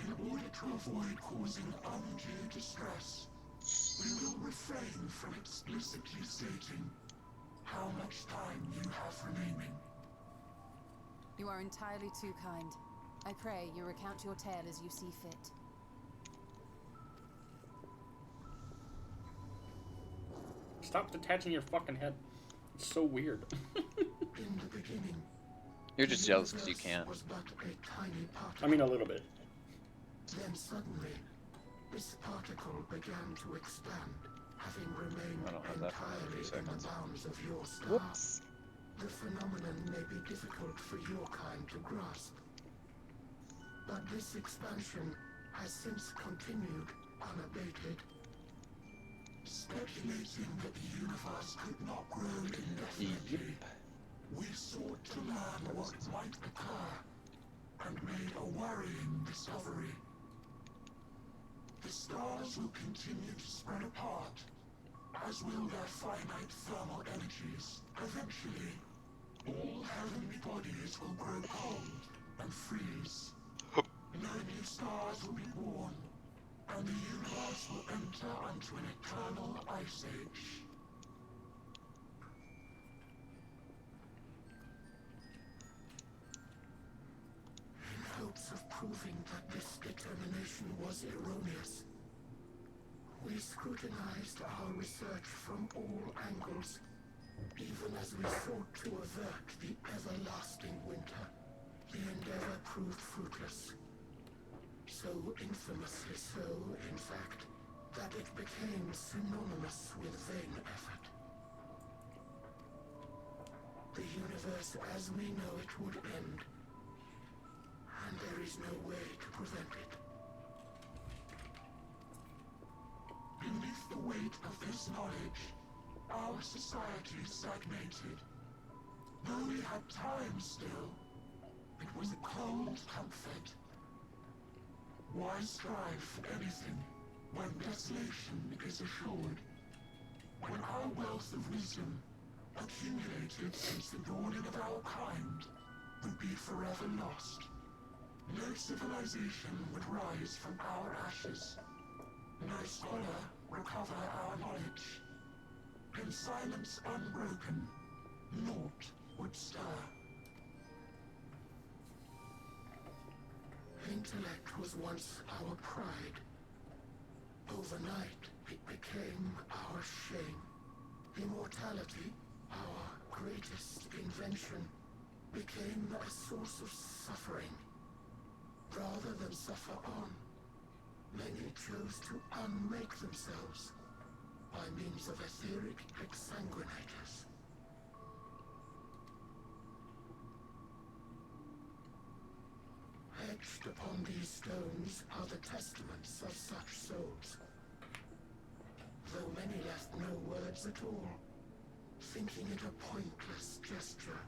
in order to avoid causing undue distress, We will refrain from explicitly stating how much time you have remaining. You are entirely too kind. I pray you recount your tale as you see fit. Stop detaching your fucking head. It's so weird. In the beginning, You're just jealous because you can. was but a tiny particle. I mean, a little bit. Then suddenly, this particle began to expand, having remained I don't have that for entirely 2 in the seconds. bounds of your star. Whoops. The phenomenon may be difficult for your kind to grasp, but this expansion has since continued unabated. Speculating that the universe could not grow indefinitely, we sought to learn what might occur, and made a worrying discovery. The stars will continue to spread apart, as will their finite thermal energies. Eventually, all heavenly bodies will grow cold and freeze. No new stars will be born, and the universe will enter into an eternal ice age. In hopes of proving that this determination was erroneous, we scrutinized our research from all angles, even as we sought to avert the everlasting winter. The endeavor proved fruitless. So infamously so, in fact, that it became synonymous with vain effort. The universe as we know it would end, and there is no way to prevent it. Beneath the weight of this knowledge, our society stagnated. Though we had time still, it was a cold comfort. Why strive for anything when desolation is assured? When our wealth of wisdom, accumulated since the dawning of our kind, would be forever lost? No civilization would rise from our ashes. No scholar recover our knowledge. In silence unbroken, naught would stir. Intellect was once our pride. Overnight, it became our shame. Immortality, our greatest invention, became a source of suffering. Rather than suffer on, many chose to unmake themselves by means of etheric exsanguinators. Etched upon these stones are the testaments of such souls. Though many left no words at all, thinking it a pointless gesture.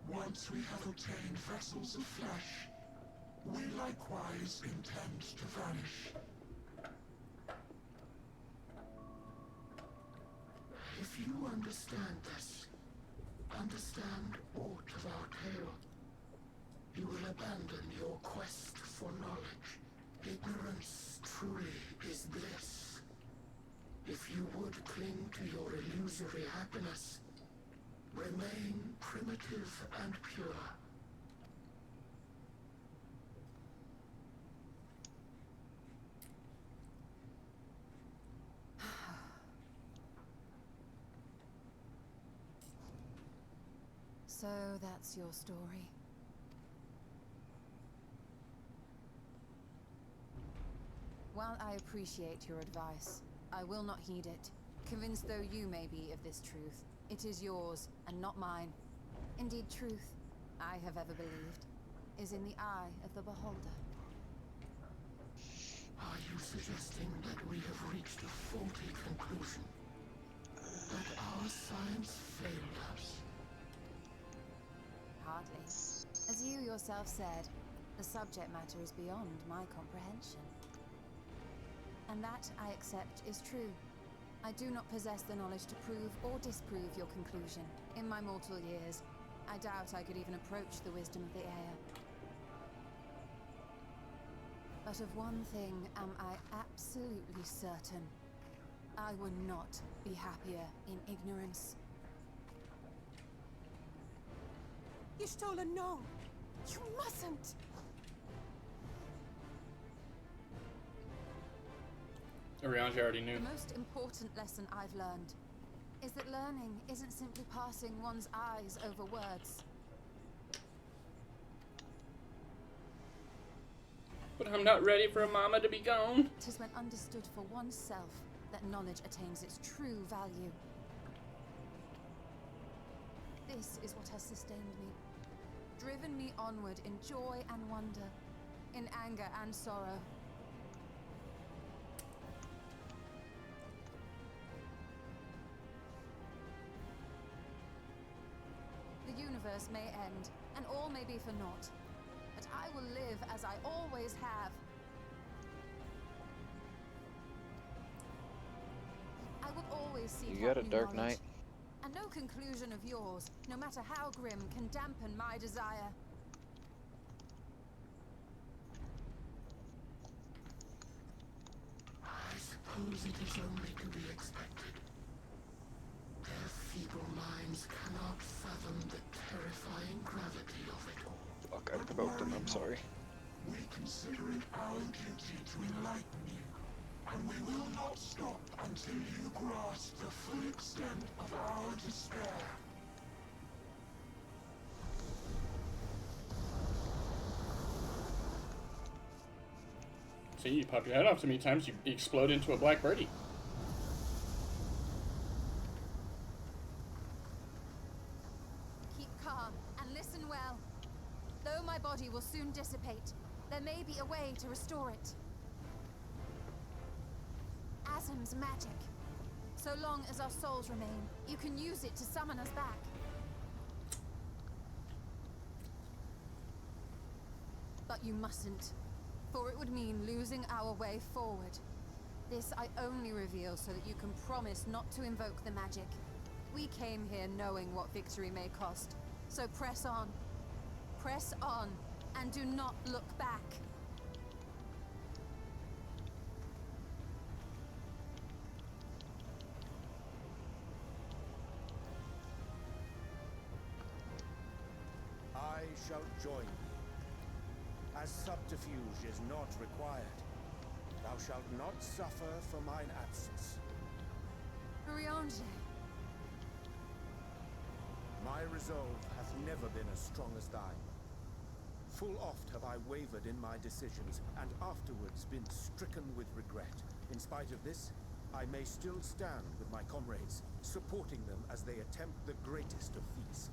Once we have obtained vessels of flesh, we likewise intend to vanish. If you understand this, understand aught of our tale, you will abandon your quest for knowledge. Ignorance truly is bliss. If you would cling to your illusory happiness, remain primitive and pure. So that's your story. While I appreciate your advice, I will not heed it. Convinced though you may be of this truth, it is yours and not mine. Indeed, truth, I have ever believed, is in the eye of the beholder. Are you suggesting that we have reached a faulty conclusion? That our science failed us? Hardly. As you yourself said, the subject matter is beyond my comprehension. And that, I accept, is true. I do not possess the knowledge to prove or disprove your conclusion. In my mortal years, I doubt I could even approach the wisdom of the air. But of one thing am I absolutely certain. I would not be happier in ignorance. Y'shtola, no! You mustn't! Ariange already knew. The most important lesson I've learned is that learning isn't simply passing one's eyes over words. But I'm not ready for Mama to be gone. It is when understood for oneself that knowledge attains its true value. This is what has sustained me, driven me onward in joy and wonder, in anger and sorrow. The universe may end, and all may be for naught, but I will live as I always have. I will always seek You got a out new dark knowledge, night. and no conclusion of yours, no matter how grim, can dampen my desire. I suppose it is only to be expected. Their feeble minds cannot fathom the terrifying gravity of it all. Fuck, I provoked him, I'm sorry. We consider it our duty to enlighten you, and we will not stop until you grasp the full extent of our despair. See, you pop your head off so many times, you explode into a black birdie. Keep calm and listen well. Though my body will soon dissipate, there may be a way to restore it. Asm's magic. So long as our souls remain, you can use it to summon us back. But you mustn't, for it would mean losing our way forward. This I only reveal so that you can promise not to invoke the magic. We came here knowing what victory may cost, so press on. Press on, and do not look back. I shall join thee. As subterfuge is not required, thou shalt not suffer for mine absence. Ariange. My resolve hath never been as strong as thine. Full oft have I wavered in my decisions, and afterwards been stricken with regret. In spite of this, I may still stand with my comrades, supporting them as they attempt the greatest of feats.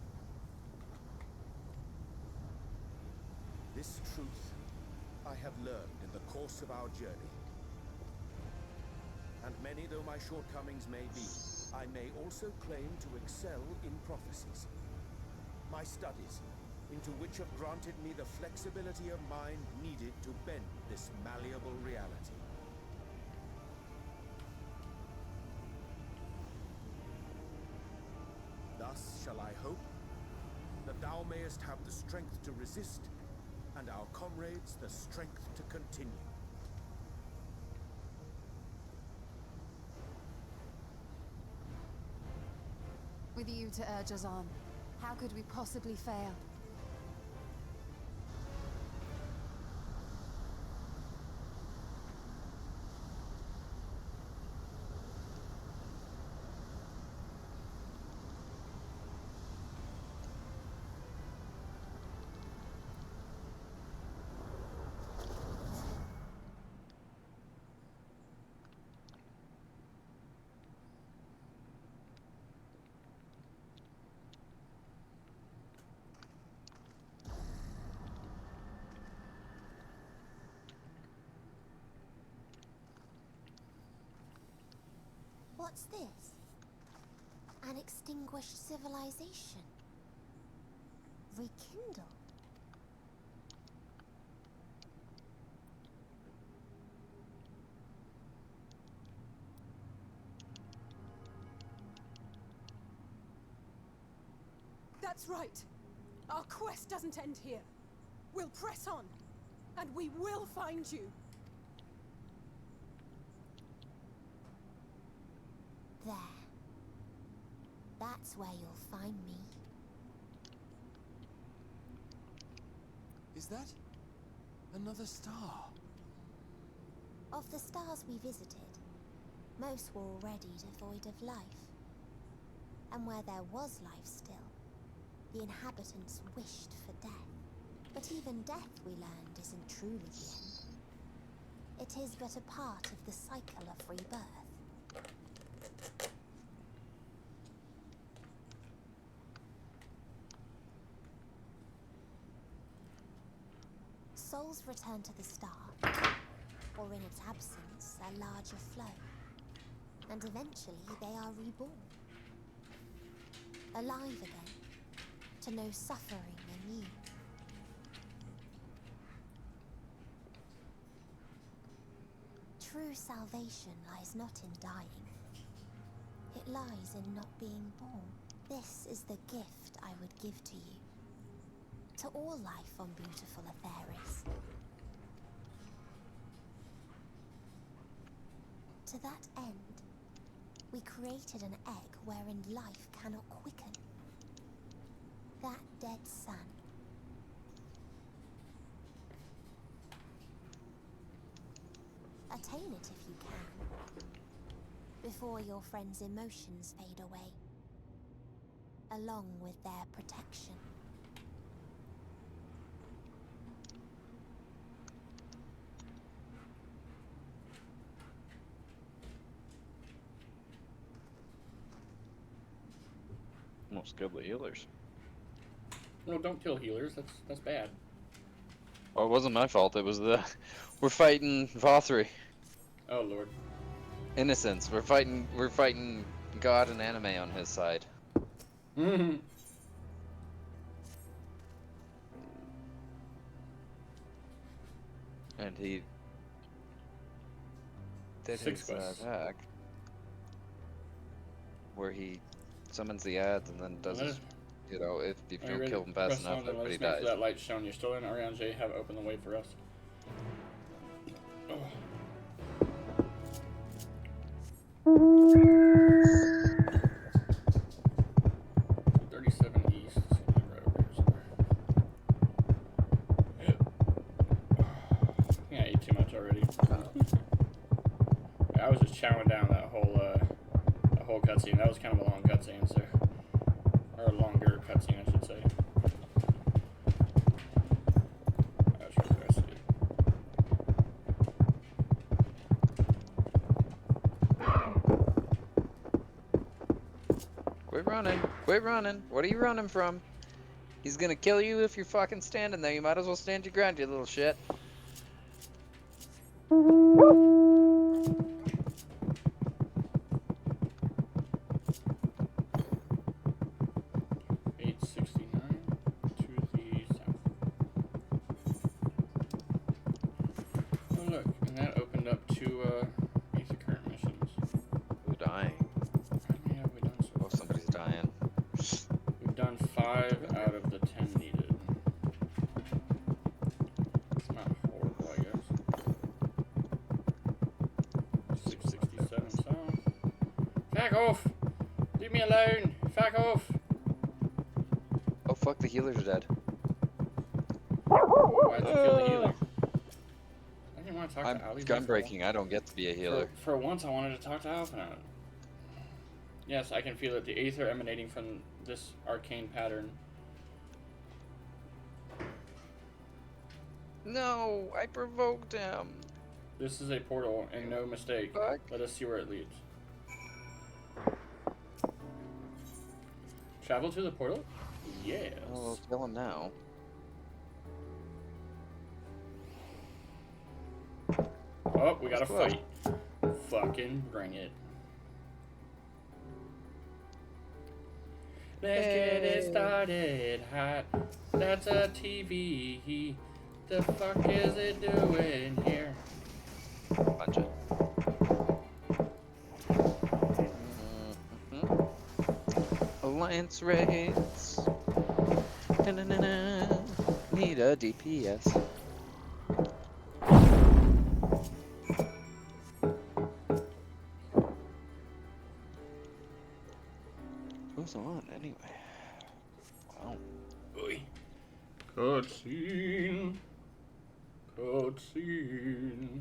This truth I have learned in the course of our journey. And many though my shortcomings may be, I may also claim to excel in prophecies. My studies, into which have granted me the flexibility of mind needed to bend this malleable reality. Thus shall I hope that thou mayest have the strength to resist, and our comrades the strength to continue. With you to urge us on, how could we possibly fail? What's this? An extinguished civilization. Rekindled. That's right. Our quest doesn't end here. We'll press on, and we will find you. That's where you'll find me. Is that another star? Of the stars we visited, most were already devoid of life. And where there was life still, the inhabitants wished for death. But even death, we learned, isn't truly the end. It is but a part of the cycle of rebirth. Souls return to the star, or in its absence, a larger flow. And eventually they are reborn. Alive again, to know suffering anew. True salvation lies not in dying. It lies in not being born. This is the gift I would give to you. To all life on beautiful Atheris. To that end, we created an egg wherein life cannot quicken. That dead sun. Attain it if you can, before your friends' emotions fade away, along with their protection. Almost killed the healers. No, don't kill healers. That's bad. Well, it wasn't my fault. It was the... We're fighting Vothri. Oh, Lord. Innocence. We're fighting God and anime on his side. Mm-hmm. And he did Six his quests. attack, where he summons the ads and then does his, you know, if you don't kill him fast enough, everybody dies. That light shown. You're still in Ariane J. Have opened the way for us. Oh. 37 east. Right over here somewhere. I think I ate too much already. I was just chowing down that whole cutscene. That was kind of a long cutscene, so, or a longer cutscene, I should say. I was really rested. Quit running! Quit running! What are you running from? He's gonna kill you if you're fucking standing there. You might as well stand your ground, you little shit. Fuck off! Leave me alone! Fuck off! Oh fuck, the healers are dead. Why'd you kill the healer? I didn't want to talk to Ali. I'm gun breaking, I don't get to be a healer. For once I wanted to talk to Alpha. Yes, I can feel it. The aether emanating from this arcane pattern. No, I provoked him. This is a portal, and no mistake. Fuck. Let us see where it leads. Travel to the portal? Yes. Oh, we'll kill him now. Oh, we gotta fight. Fucking bring it. Let's get it started hot. That's a TV. The fuck is it doing here? Punch it. Alliance raids. Na-na-na-na. Need a DPS. goes on anyway? Wow. Oy. Cutscene. Cutscene.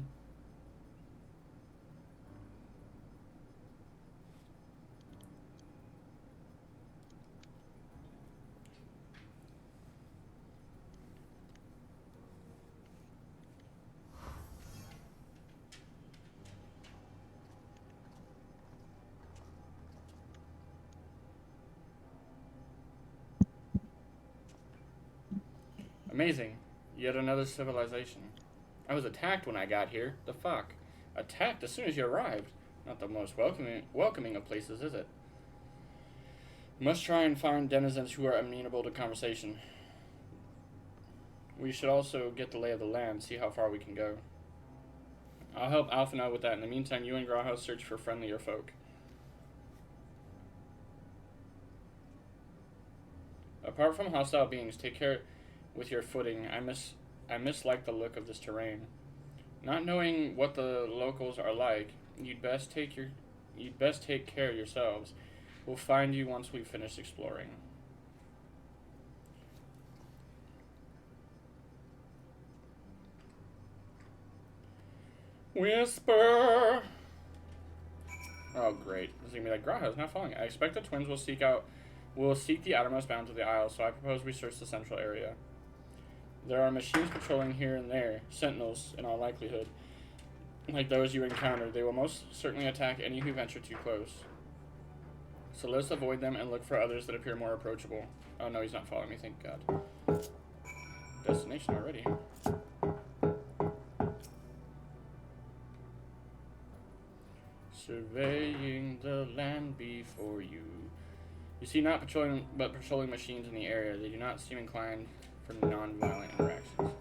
Amazing. Yet another civilization. I was attacked when I got here. The fuck? Attacked as soon as you arrived. Not the most welcoming of places, is it? Must try and find denizens who are amenable to conversation. We should also get the lay of the land, see how far we can go. I'll help Alpha out with that. In the meantime, you and Graha search for friendlier folk. Apart from hostile beings, take care with your footing. I mislike the look of this terrain. Not knowing what the locals are like, you'd best take care of yourselves. We'll find you once we've finished exploring. Whisper. Oh great. This is gonna be like Graha's not falling. I expect the twins will seek the outermost bounds of the isle, so I propose we search the central area. There are machines patrolling here and there, sentinels in all likelihood. Like those you encountered, they will most certainly attack any who venture too close. So let's avoid them and look for others that appear more approachable. Oh no, he's not following me, thank God. Destination already. Surveying the land before you. You see not patrolling, but patrolling machines in the area. They do not seem inclined for non-violent interactions.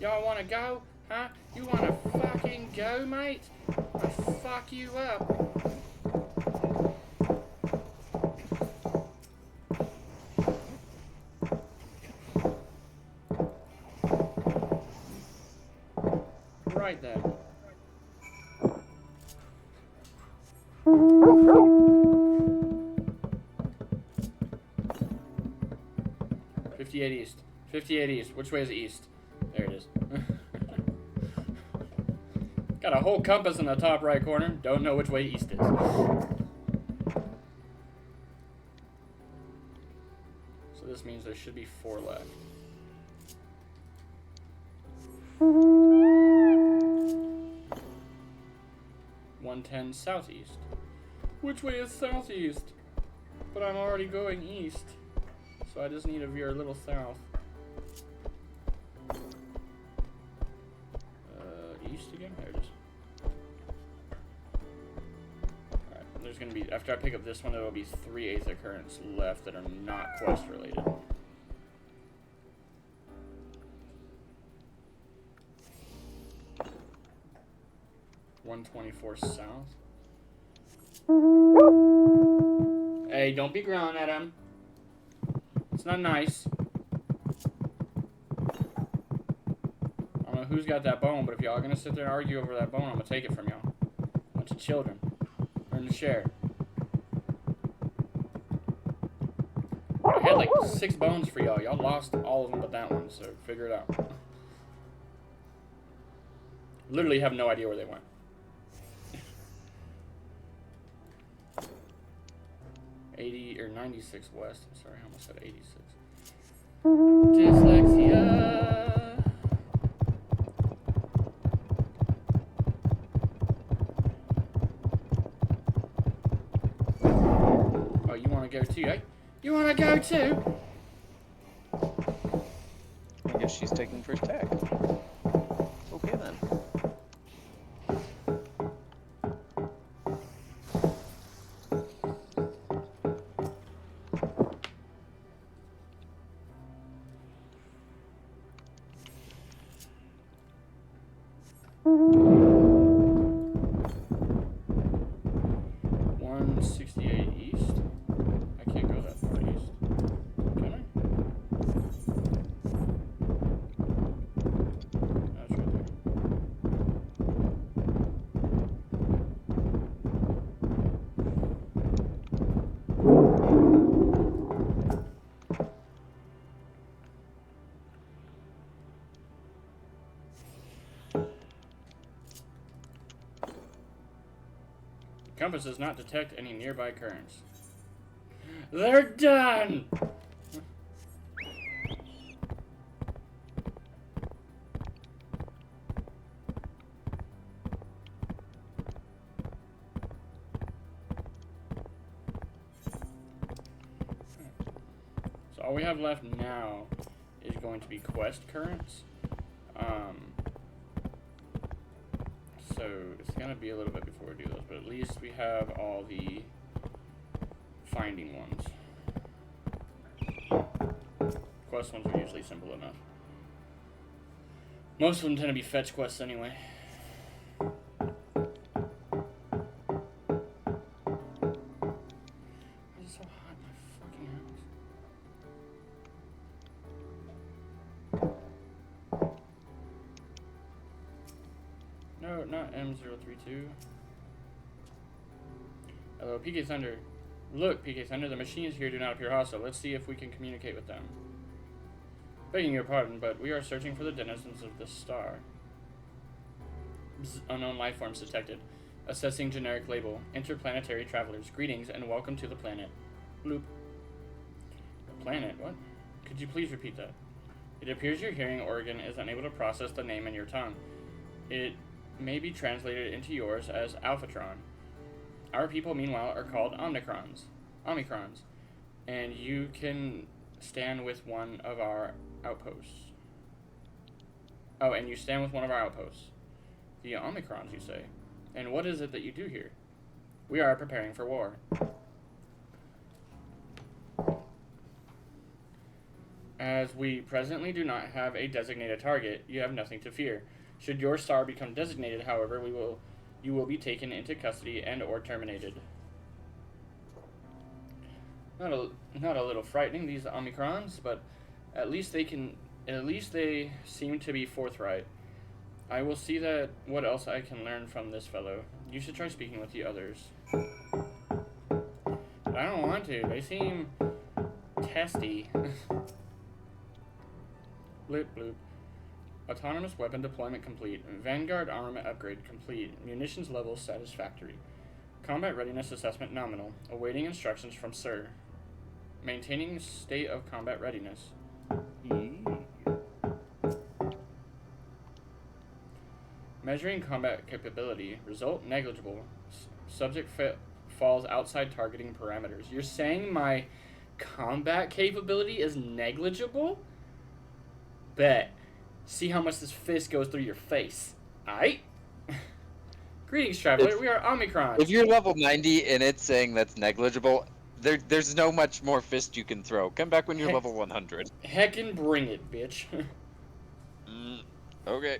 Y'all wanna go? Huh? You wanna fucking go, mate? I'll fuck you up. Right then. East. 58 east. Which way is east? There it is. Got a whole compass in the top right corner. Don't know which way east is. So this means there should be 4 left. .110 southeast. Which way is southeast? But I'm already going east. So I just need to veer a little south. East again? There it is. Alright, there's gonna be, after I pick up this one, there will be 3 aether currents left that are not quest related. .124 south. Hey, don't be growling at him. It's not nice. I don't know who's got that bone, but if y'all are gonna sit there and argue over that bone, I'm gonna take it from y'all. Bunch of children. Learn to share. I had like 6 bones for y'all. Y'all lost all of them but that one, so figure it out. Literally have no idea where they went. or 96 west. I'm sorry, I almost said 86. Dyslexia. Oh, you want to go too, eh? You want to go too? I guess she's taking first tag. Okay then. Compass does not detect any nearby currents. They're done! So all we have left now is going to be quest currents. So it's gonna be a little bit before we do those, but at least we have all the finding ones. Quest ones are usually simple enough. Most of them tend to be fetch quests anyway. It's so hot in my fucking house. No, not M032. Hello, PK Thunder. Look, PK Thunder, the machines here do not appear hostile. Let's see if we can communicate with them. Begging your pardon, but we are searching for the denizens of this star. Bzz, unknown life forms detected. Assessing generic label. Interplanetary travelers. Greetings and welcome to the planet. Bloop. The planet? What? Could you please repeat that? It appears your hearing organ is unable to process the name in your tongue. It may be translated into yours as Alphatron. Our people, meanwhile, are called Omicrons, and you can stand with one of our outposts. Oh, and you stand with one of our outposts. The Omicrons, you say? And what is it that you do here? We are preparing for war. As we presently do not have a designated target, you have nothing to fear. Should your star become designated, however, you will be taken into custody and or terminated. Not a little frightening, these Omicrons, but at least they seem to be forthright. I will see that what else I can learn from this fellow. You should try speaking with the others. But I don't want to. They seem testy. Bloop bloop. Autonomous weapon deployment complete. Vanguard armament upgrade complete. Munitions level satisfactory. Combat readiness assessment nominal. Awaiting instructions from Sir. Maintaining state of combat readiness. Measuring combat capability. Result negligible. Subject falls outside targeting parameters. You're saying my combat capability is negligible? Bet. See how much this fist goes through your face. Aight? Greetings, traveler. We are Omicron. If you're level 90 and it's saying that's negligible, there's no much more fist you can throw. Come back when you're level 100. Heckin' bring it, bitch. Okay.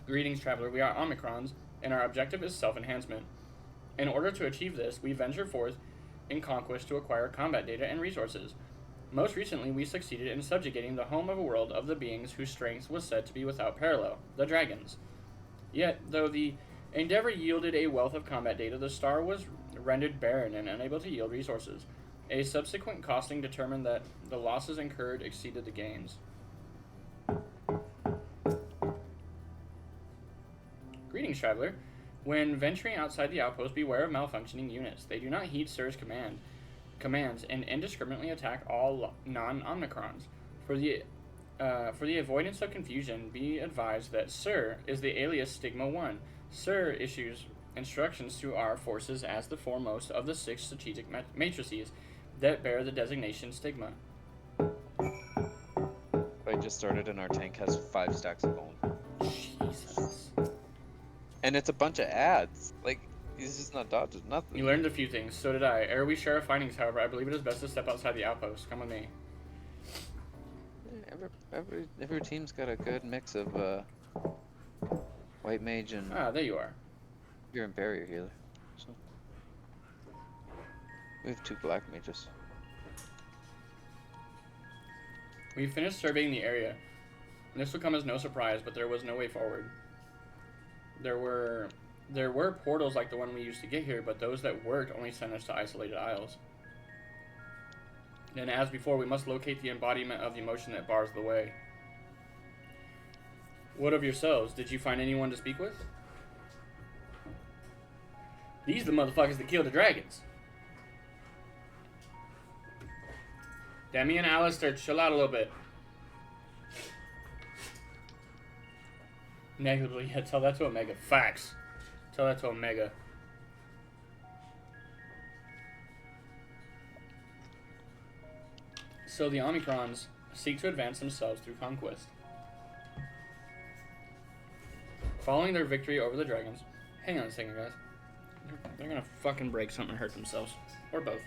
Greetings, traveler. We are Omicrons, and our objective is self-enhancement. In order to achieve this, we venture forth in conquest to acquire combat data and resources. Most recently, we succeeded in subjugating the home of a world of the beings whose strength was said to be without parallel, the dragons. Yet, though the endeavor yielded a wealth of combat data, the star was rendered barren and unable to yield resources. A subsequent costing determined that the losses incurred exceeded the gains. Greetings, traveler. When venturing outside the outpost, beware of malfunctioning units. They do not heed Sir's commands and indiscriminately attack all non-Omicrons. For the avoidance of confusion, be advised that Sir is the alias Stigma 1. Sir issues instructions to our forces as the foremost of the 6 strategic matrices that bear the designation Stigma. I just started and our tank has 5 stacks of gold. Jesus. And it's a bunch of ads. Like, he's just not dodging nothing. You learned a few things, so did I. Ere we share our findings, however, I believe it is best to step outside the outpost. Come with me. Every team's got a good mix of white mage and... Ah, there you are. You're in barrier healer. So. We have 2 black mages. We finished surveying the area. This will come as no surprise, but there was no way forward. There were portals like the one we used to get here, but those that worked only sent us to isolated isles. And as before, we must locate the embodiment of the emotion that bars the way. What of yourselves? Did you find anyone to speak with? These are the motherfuckers that kill the dragons. Demi and Alistair, chill out a little bit. Negatively, yeah, tell that to Omega. Facts. Tell that to Omega. So the Omicrons seek to advance themselves through conquest. Following their victory over the dragons... Hang on a second, guys. They're gonna fucking break something and hurt themselves. Or both.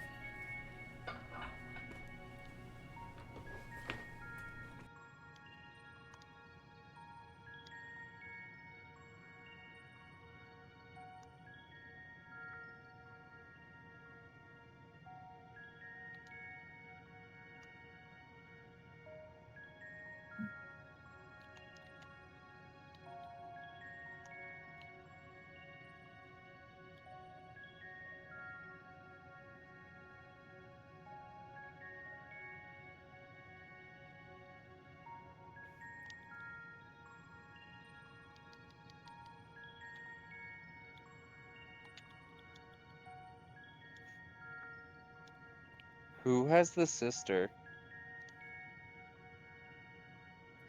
Who has the sister?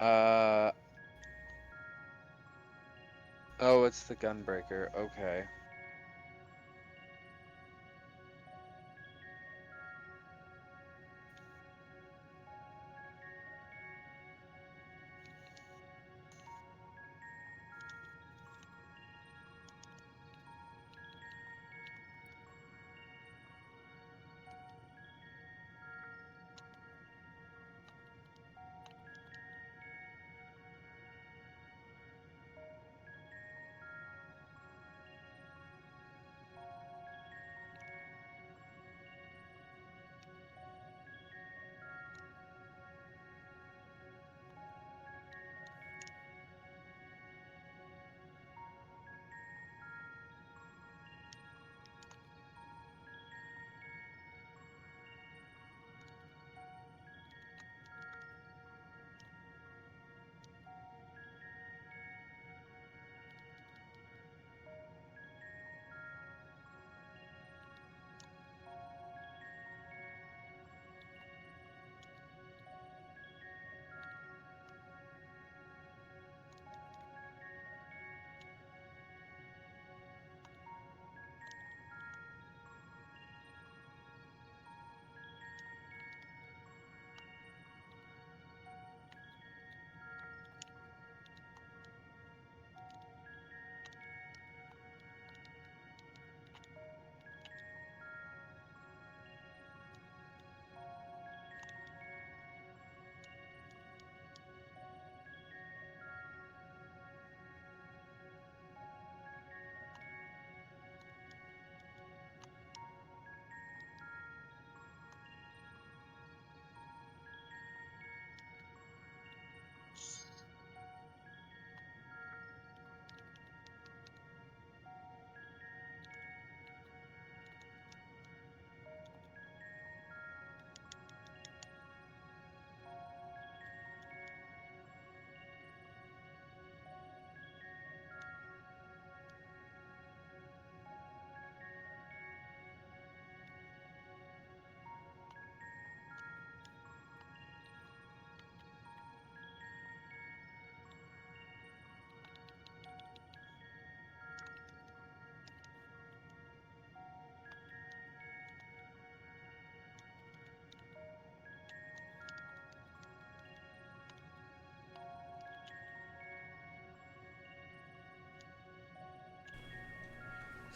Oh, it's the Gunbreaker. Okay.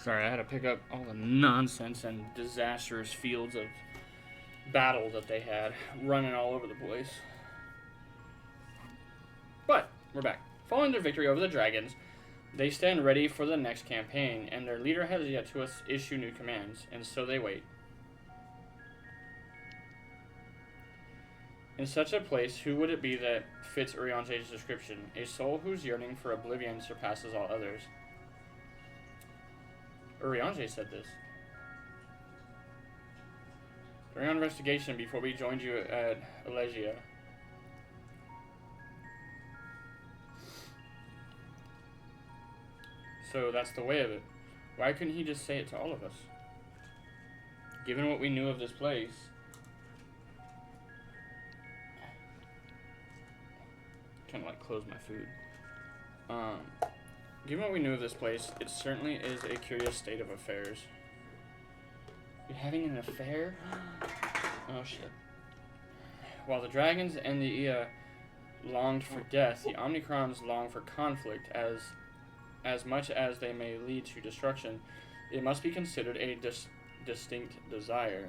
Sorry, I had to pick up all the nonsense and disastrous fields of battle that they had running all over the place. But, we're back. Following their victory over the dragons, they stand ready for the next campaign, and their leader has yet to issue new commands, and so they wait. In such a place, who would it be that fits Urianger's description? A soul whose yearning for oblivion surpasses all others. Urianger said this. During our investigation, before we joined you at Elegia, so that's the way of it. Why couldn't he just say it to all of us? Given what we knew of this place... Kind of like close my food. Given what we knew of this place, it certainly is a curious state of affairs. You're having an affair? Oh shit. While the dragons and the Ia longed for death, the Omnicrons long for conflict. As much as they may lead to destruction, it must be considered a distinct desire.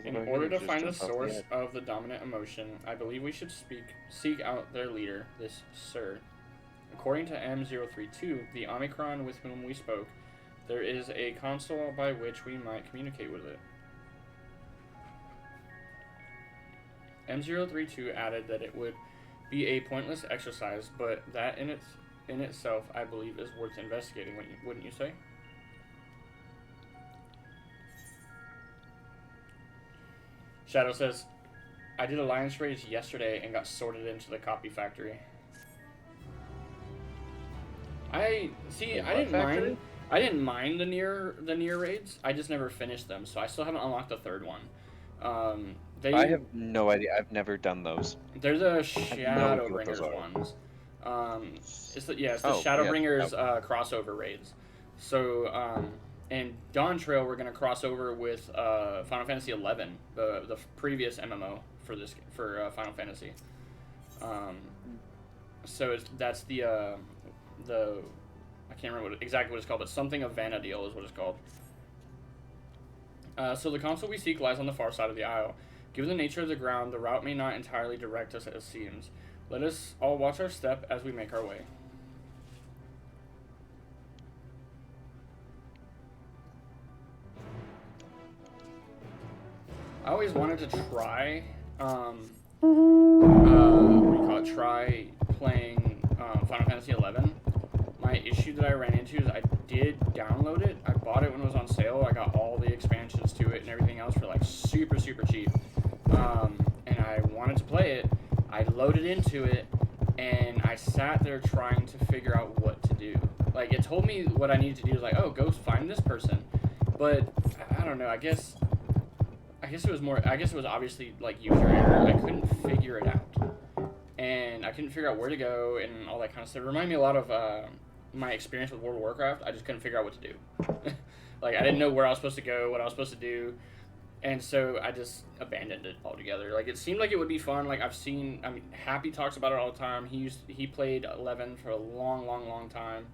In order to find the source of the dominant emotion, I believe we should seek out their leader, this Sir. According to M032, the Omicron with whom we spoke, there is a console by which we might communicate with it. M032 added that it would be a pointless exercise, but that in itself, I believe, is worth investigating, wouldn't you say? Shadow says, I did Alliance raids yesterday and got sorted into the copy factory. I didn't mind the near raids. I just never finished them, so I still haven't unlocked the third one. I have no idea. I've never done those. They're the Shadowbringers ones. It's the Shadowbringers crossover raids. So and Dawn Trail we're gonna cross over with Final Fantasy XI, the previous MMO for Final Fantasy. So that's the I can't remember exactly what it's called, but something of Vana'diel is what it's called. So the console we seek lies on the far side of the isle. Given the nature of the ground, the route may not entirely direct us as it seems. Let us all watch our step as we make our way. I always wanted to try, try playing Final Fantasy XI. My issue that I ran into is I did download it. I bought it when it was on sale. I got all the expansions to it and everything else for like super cheap. And I wanted to play it. I loaded into it, and I sat there trying to figure out what to do. Like, it told me what I needed to do. It was like, oh, go find this person. But I don't know. I guess it was more. I guess it was obviously like user error. I couldn't figure it out, and I couldn't figure out where to go and all that kind of stuff. It reminded me a lot of my experience with World of Warcraft. I just couldn't figure out what to do. Like, I didn't know where I was supposed to go, what I was supposed to do. And so I just abandoned it altogether. Like, it seemed like it would be fun. Like, Happy talks about it all the time. He played 11 for a long time.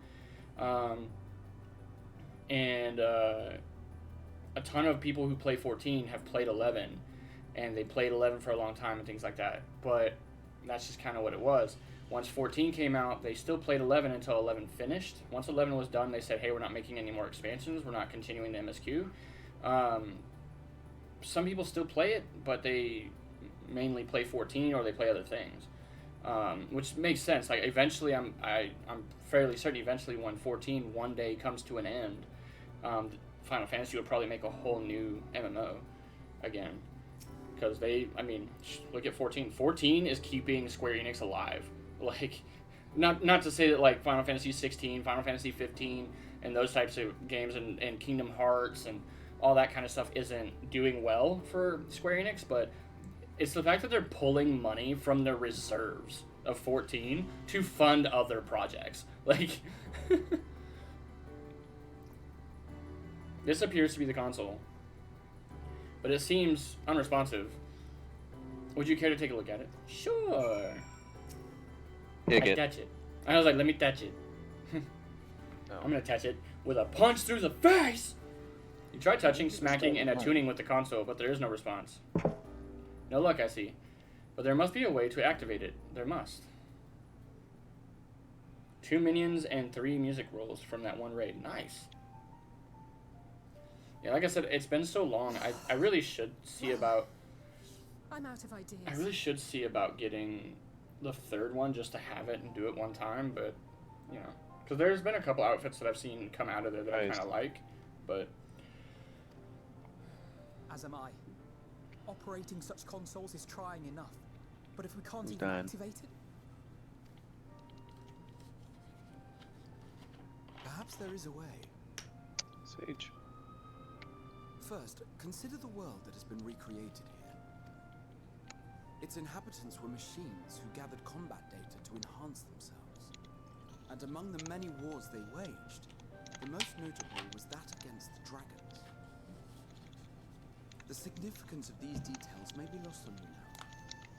And a ton of people who play 14 have played 11. And they played 11 for a long time and things like that. But that's just kind of what it was. Once 14 came out, they still played 11 until 11 finished. Once 11 was done, they said, hey, we're not making any more expansions. We're not continuing the MSQ. Some people still play it, but they mainly play 14 or they play other things, which makes sense. Like, eventually, I'm fairly certain eventually when 14 one day comes to an end, Final Fantasy will probably make a whole new MMO again, because look at 14. 14 is keeping Square Enix alive. Like, not to say that like Final Fantasy 16, Final Fantasy 15, and those types of games and Kingdom Hearts and all that kind of stuff isn't doing well for Square Enix, but it's the fact that they're pulling money from their reserves of 14 to fund other projects. Like, this appears to be the console, but it seems unresponsive. Would you care to take a look at it? Sure. I touch it. I was like, let me touch it. I'm gonna touch it with a punch through the face. You try touching, smacking, and attuning with the console, but there is no response. No luck, I see. But there must be a way to activate it. There must. 2 minions and 3 music rolls from that one raid. Nice. Yeah, like I said, it's been so long. I really should see about... I'm out of ideas. I really should see about getting the third one just to have it and do it one time, but, you know. Because there's been a couple outfits that I've seen come out of there that I kind of like, but... As am I. Operating such consoles is trying enough. But if we can't even activate it... Perhaps there is a way. Sage. First, consider the world that has been recreated here. Its inhabitants were machines who gathered combat data to enhance themselves. And among the many wars they waged, the most notable was that against the dragons. The significance of these details may be lost on you now,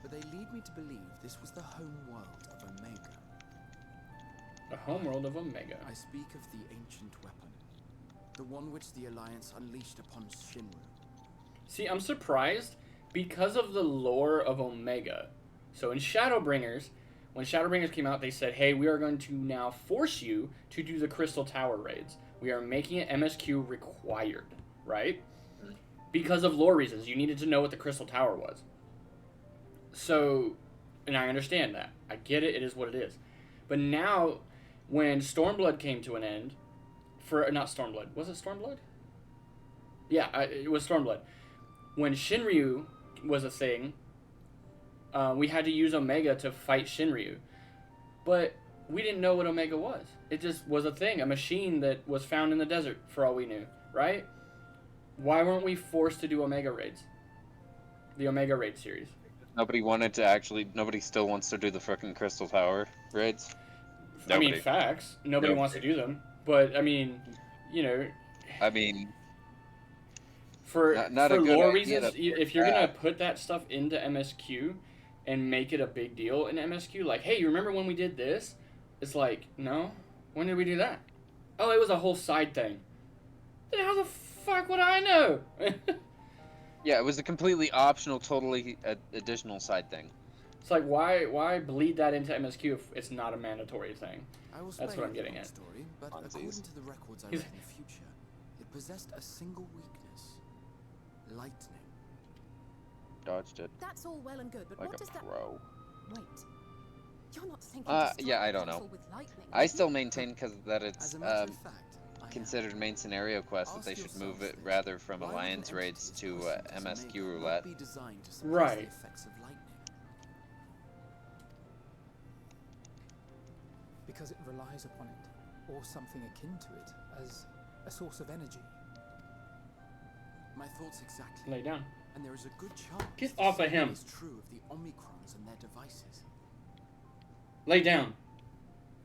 but they lead me to believe this was the home world of Omega. The homeworld of Omega. I speak of the ancient weapon, the one which the Alliance unleashed upon Shinru. See, I'm surprised because of the lore of Omega. So in Shadowbringers, when Shadowbringers came out, they said, hey, we are going to now force you to do the Crystal Tower raids. We are making it MSQ required, right? Because of lore reasons. You needed to know what the Crystal Tower was. So, and I understand that. I get it. It is what it is. But now, when Stormblood came to an end, not Stormblood. Was it Stormblood? Yeah, it was Stormblood. When Shinryu was a thing, we had to use Omega to fight Shinryu. But we didn't know what Omega was. It just was a thing, a machine that was found in the desert, for all we knew, right? Why weren't we forced to do Omega raids? The Omega raid series. Nobody still wants to do the frickin' Crystal Tower raids. Nobody. I mean, facts. Nobody wants to do them. But, I mean, you know... I mean... For lore reasons, if you're going to put that stuff into MSQ and make it a big deal in MSQ, like, hey, you remember when we did this? It's like, no. When did we do that? Oh, it was a whole side thing. Then how the fuck would I know? Yeah, it was a completely optional, totally additional side thing. It's like, why bleed that into MSQ if it's not a mandatory thing? That's what I'm getting at. Story, but according to the records I read in the future, it possessed a single weakness: lightning. Dodged it. That's all well and good, but like what does that... pro. Wait. You're not thinking yeah, I don't know. I still maintain that it's considered main scenario quest that they should move it rather from Alliance raids to MSQ roulette. Right. Because it relies upon it, or something akin to it, as a source of energy. My thoughts exactly. Lay down. And there is a good chance get off of him. Is true of the Omicrons and their devices. Lay down.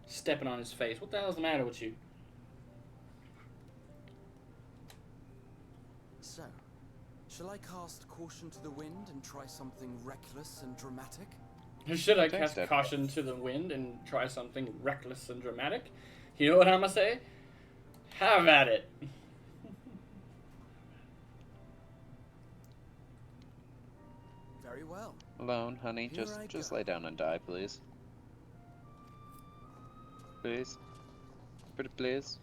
Stepping on his face. What the hell's the matter with you? So, shall I cast caution to the wind and try something reckless and dramatic? Should I cast caution to the wind and try something reckless and dramatic? You know what I'm gonna say? Have at it. Very well. Alone, honey. Just lay down and die, please. Please. Pretty please.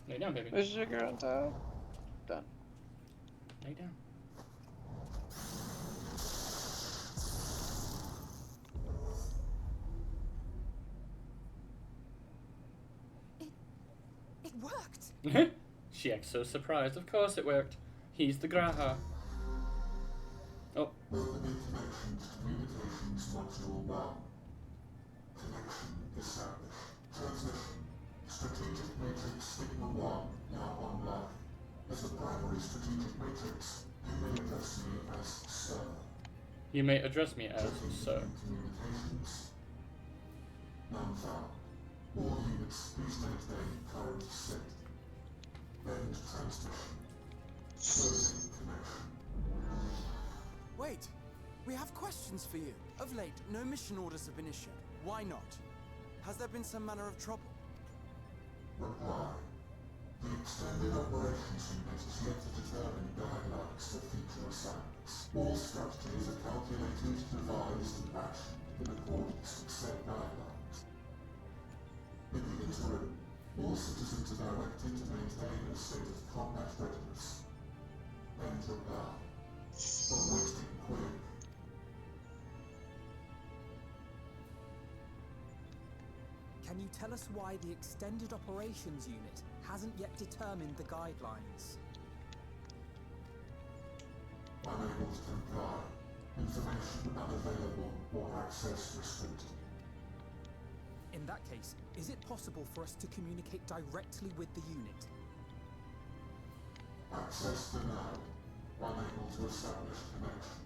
Lay down, baby. There's sugar on top. Done. Lay down. It worked! She acts so surprised. Of course it worked. He's the Graha. Oh. Strategic Matrix Sigma 1 now online. As the primary strategic matrix, you may address me as Sir. You may address me as Sir. Communications. None found. All units, please maintain current state. End transmission. Closing connection. Wait! We have questions for you. Of late, no mission orders have been issued. Why not? Has there been some manner of trouble? Reply. The Extended Operations Unit is yet to determine guidelines for future assignments. All strategies are calculated, devised, and actioned in accordance with said guidelines. In the interim, all citizens are directed to maintain a state of combat readiness. Enter now. Awaiting query. Can you tell us why the Extended Operations Unit hasn't yet determined the guidelines? Unable to comply. Information unavailable or access restricted. In that case, is it possible for us to communicate directly with the unit? Access denied. Unable to establish connection.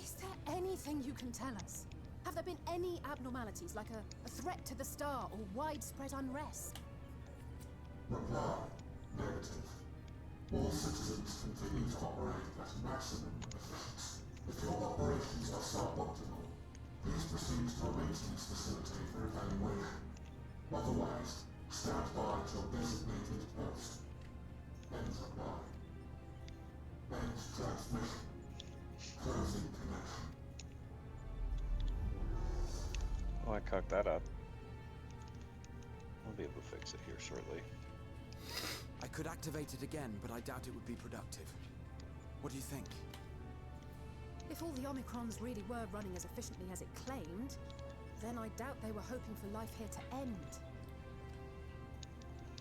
Is there anything you can tell us? Have there been any abnormalities, like a threat to the star or widespread unrest? Reply. Negative. All citizens continue to operate at maximum efficiency. If your operations are suboptimal, please proceed to a maintenance facility for evaluation. Otherwise, stand by at your designated post. End reply. End transmission. Closing connection. Oh, I cocked that up. I'll be able to fix it here shortly. I could activate it again, but I doubt it would be productive. What do you think? If all the Omicrons really were running as efficiently as it claimed, then I doubt they were hoping for life here to end.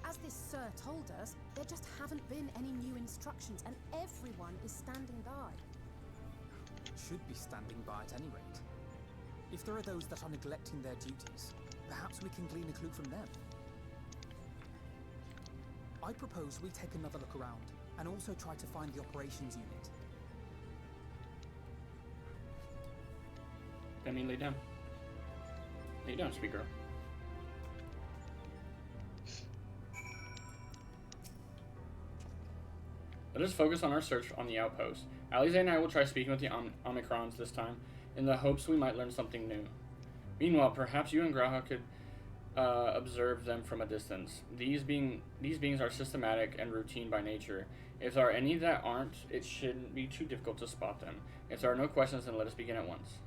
As this Sir told us, there just haven't been any new instructions, and everyone is standing by. Should be standing by at any rate. If there are those that are neglecting their duties, perhaps we can glean a clue from them. I propose we take another look around, and also try to find the operations unit. Penny, lay down. Lay down, sweet girl. Let us focus on our search on the outpost. Alize and I will try speaking with the Omicrons this time, in the hopes we might learn something new. Meanwhile, perhaps you and Graha could observe them from a distance. These beings are systematic and routine by nature. If there are any that aren't, it shouldn't be too difficult to spot them. If there are no questions, then let us begin at once.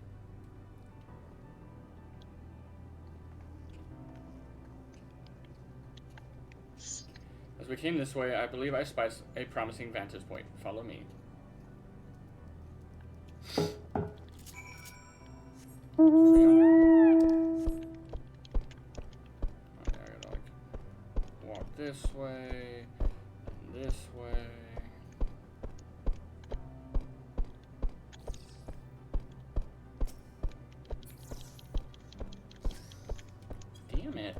As we came this way, I believe I spied a promising vantage point. Follow me. This way, this way. Damn it.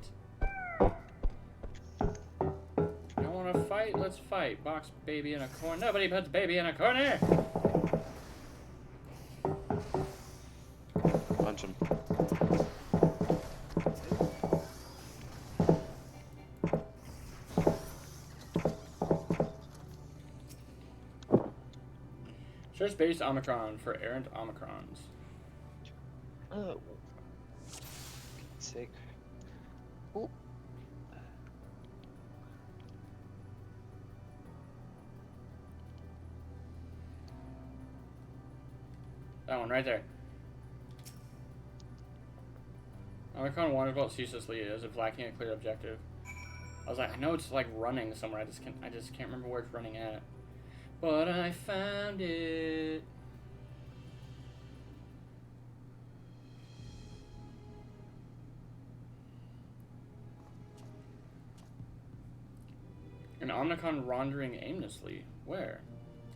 You want to fight? Let's fight. Box baby in a corner. Nobody puts baby in a corner. Punch him. Search base Omicron for errant Omicrons. Oh. Sake. Oh. That one right there. Omicron wandered about ceaselessly as if lacking a clear objective. I was like, I know it's like running somewhere. I just can't remember where it's running at. But I found it. An Omnicron wandering aimlessly. Where?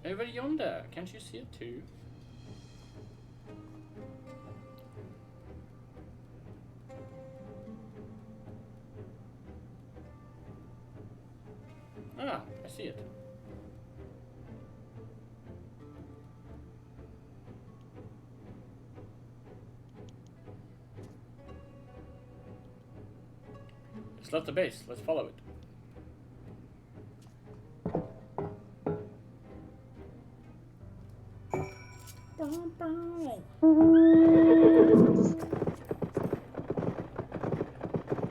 Over yonder. Can't you see it too? Ah, I see it. It's left the base. Let's follow it.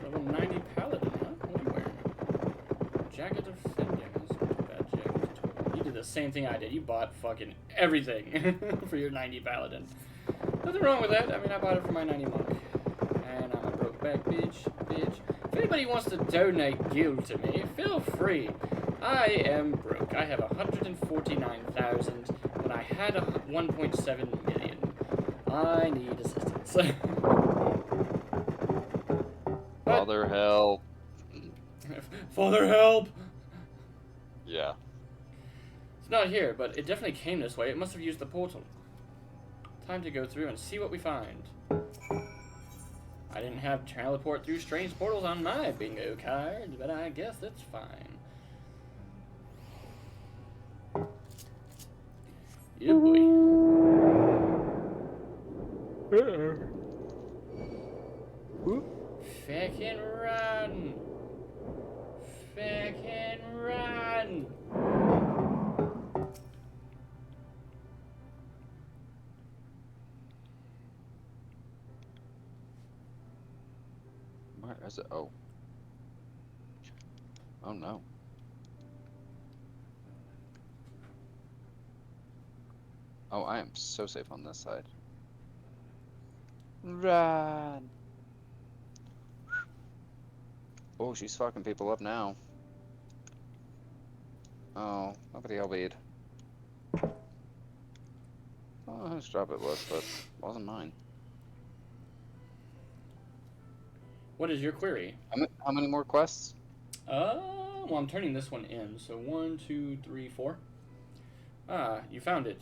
Level 90 paladin, huh? What are you wearing? Jacket of Fending. That's not a bad jacket. You did the same thing I did. You bought fucking everything for your 90 paladin. Nothing wrong with that. I mean, I bought it for my 90 monk. And I'm a broke back bitch. If anybody wants to donate guild to me, feel free. I am broke. I have 149,000 and I had 1.7 million. I need assistance. Father, help. Father, help! Yeah. It's not here, but it definitely came this way. It must have used the portal. Time to go through and see what we find. I didn't have teleport through strange portals on my bingo card, but I guess it's fine. Yeah, boy. Fucking run! Fucking run! Where is it? Oh. Oh no. Oh, I am so safe on this side. Run! Oh, she's fucking people up now. Oh, nobody LB'd. Oh, whose job it was, but it wasn't mine. What is your query? How many more quests? Well, I'm turning this one in. So 1, 2, 3, 4. Ah, you found it.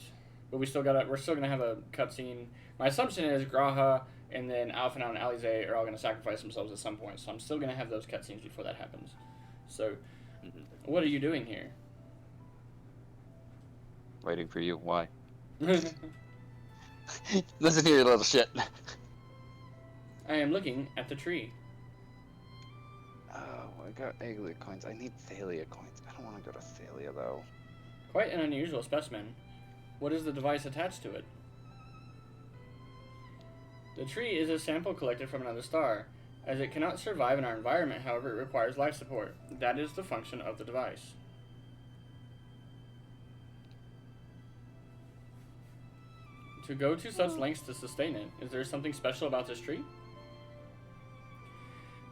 But we're still gonna have a cutscene. My assumption is Graha and then Alphanau and Alize are all gonna sacrifice themselves at some point. So I'm still gonna have those cutscenes before that happens. So, what are you doing here? Waiting for you. Why? Listen here, you little shit. I am looking at the tree. Oh, I got Aglia coins. I need Thalia coins. I don't want to go to Thalia, though. Quite an unusual specimen. What is the device attached to it? The tree is a sample collected from another star. As it cannot survive in our environment, however, it requires life support. That is the function of the device. To go to such lengths to sustain it, is there something special about this tree?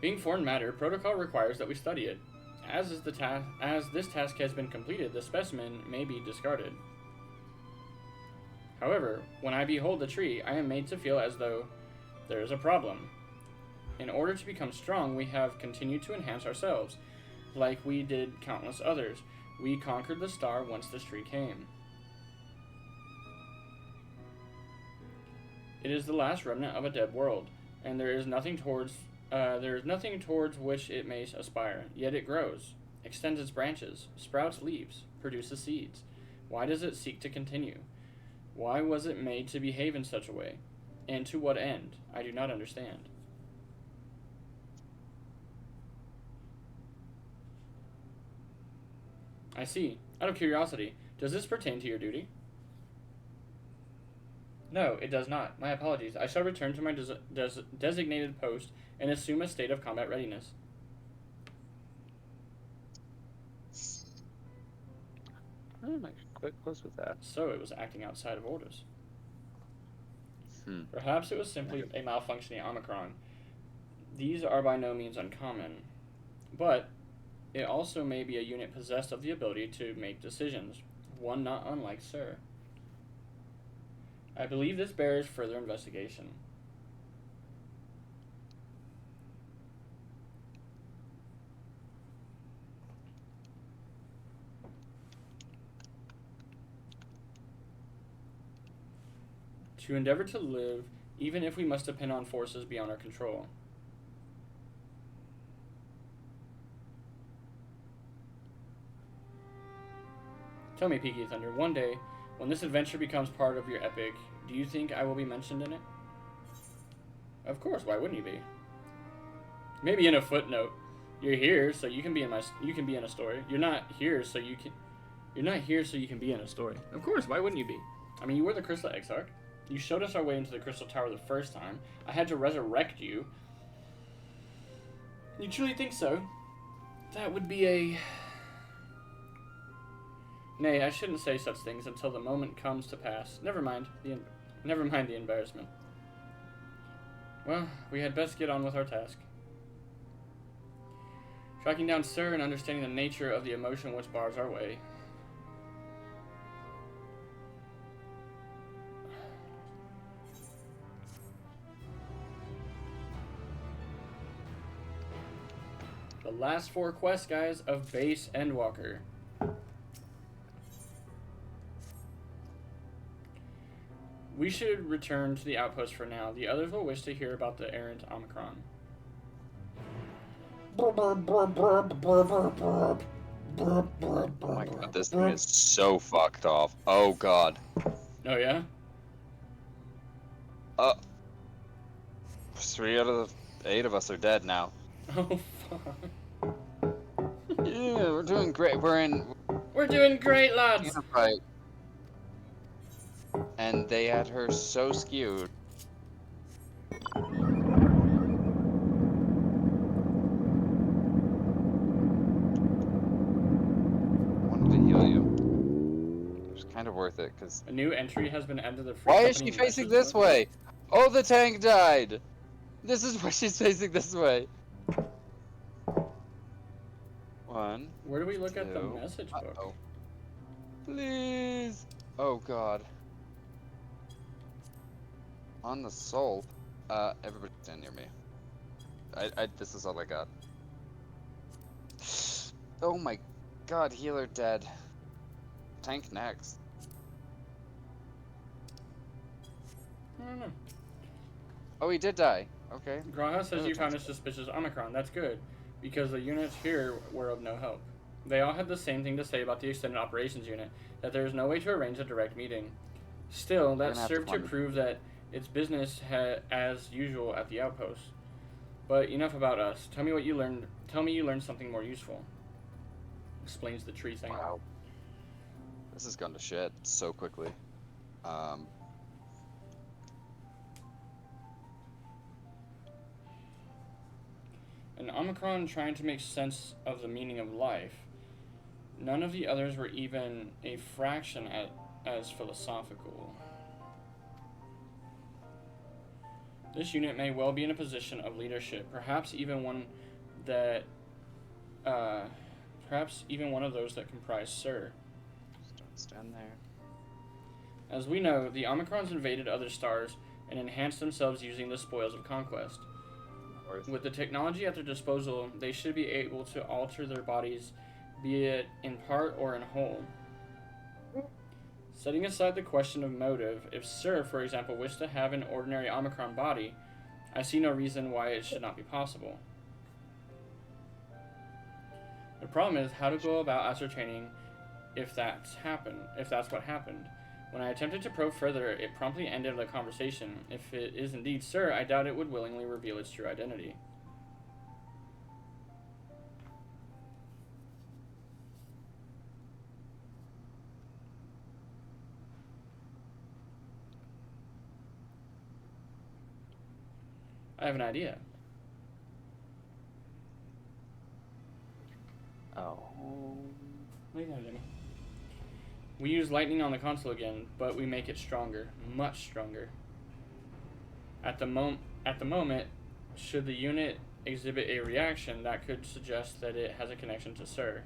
Being foreign matter, protocol requires that we study it. As this task has been completed, the specimen may be discarded. However, when I behold the tree, I am made to feel as though there is a problem. In order to become strong, we have continued to enhance ourselves, like we did countless others. We conquered the star once the tree came. It is the last remnant of a dead world, and there is nothing towards which it may aspire. Yet it grows, extends its branches, sprouts leaves, produces seeds. Why does it seek to continue? Why was it made to behave in such a way? And to what end? I do not understand. I see. Out of curiosity, does this pertain to your duty? No, it does not. My apologies. I shall return to my designated post and assume a state of combat readiness. I'm quite close with that. So it was acting outside of orders. Perhaps it was simply a malfunctioning Omicron. These are by no means uncommon. But it also may be a unit possessed of the ability to make decisions, one not unlike Sir. I believe this bears further investigation. To endeavor to live, even if we must depend on forces beyond our control. Tell me, Peaky Thunder, one day, when this adventure becomes part of your epic, do you think I will be mentioned in it? Of course, why wouldn't you be? Maybe in a footnote. You're here, so you can be in a story. You're not here, so you can be in a story. Of course, why wouldn't you be? I mean, you were the Crystal Exarch. You showed us our way into the Crystal Tower the first time. I had to resurrect you. You truly think so? That would be a... Nay, I shouldn't say such things until the moment comes to pass. Never mind the embarrassment. Well, we had best get on with our task. Tracking down Sir and understanding the nature of the emotion which bars our way. The last 4 quests, guys, of Base We should return to the outpost for now. The others will wish to hear about the errant Omicron. Oh my god, this thing is so fucked off. Oh god. Oh yeah? 3 out of the 8 of us are dead now. Oh fuck. Yeah, we're doing great. We're doing great, lads! Right. And they had her so skewed. Kind of worth it because a new entry has been added to the free Why is she facing this way? Oh, the tank died. This is why she's facing this way. 1. Where do we look 2. at the message book? Please. Oh god. On the soul. Everybody stand near me. This is all I got. Oh my god, healer dead. Tank next. I don't know. Oh, he did die. Okay. Graha says you found a suspicious Omicron. That's good, because the units here were of no help. They all had the same thing to say about the extended operations unit, that there is no way to arrange a direct meeting. Still, that served to prove that it's business as usual at the outpost. But enough about us. Tell me what you learned. Tell me you learned something more useful. Explains the tree thing. Wow. This has gone to shit so quickly. An Omicron trying to make sense of the meaning of life. None of the others were even a fraction as philosophical. This unit may well be in a position of leadership, perhaps even one of those that comprise Sir. Don't stand there. As we know, the Omicrons invaded other stars and enhanced themselves using the spoils of conquest. With the technology at their disposal, they should be able to alter their bodies, be it in part or in whole. Setting aside the question of motive, if Sir, for example, wished to have an ordinary Omicron body, I see no reason why it should not be possible. The problem is how to go about ascertaining if that's what happened. When I attempted to probe further, it promptly ended the conversation. If it is indeed Sir, I doubt it would willingly reveal its true identity. I have an idea. Oh. What are you gonna do? We use lightning on the console again, but we make it stronger, much stronger. At the moment, should the unit exhibit a reaction, that could suggest that it has a connection to Sir.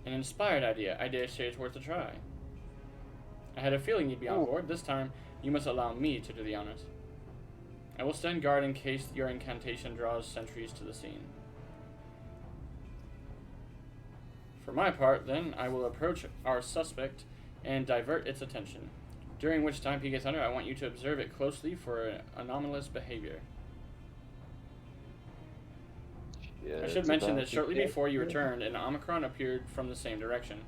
An inspired idea. I dare say it's worth a try. I had a feeling you'd be on board. This time, you must allow me to do the honors. I will stand guard in case your incantation draws sentries to the scene. For my part, then, I will approach our suspect and divert its attention. During which time, PK Thunder, I want you to observe it closely for anomalous behavior. Yeah, I should mention that shortly before you returned, an Omicron appeared from the same direction.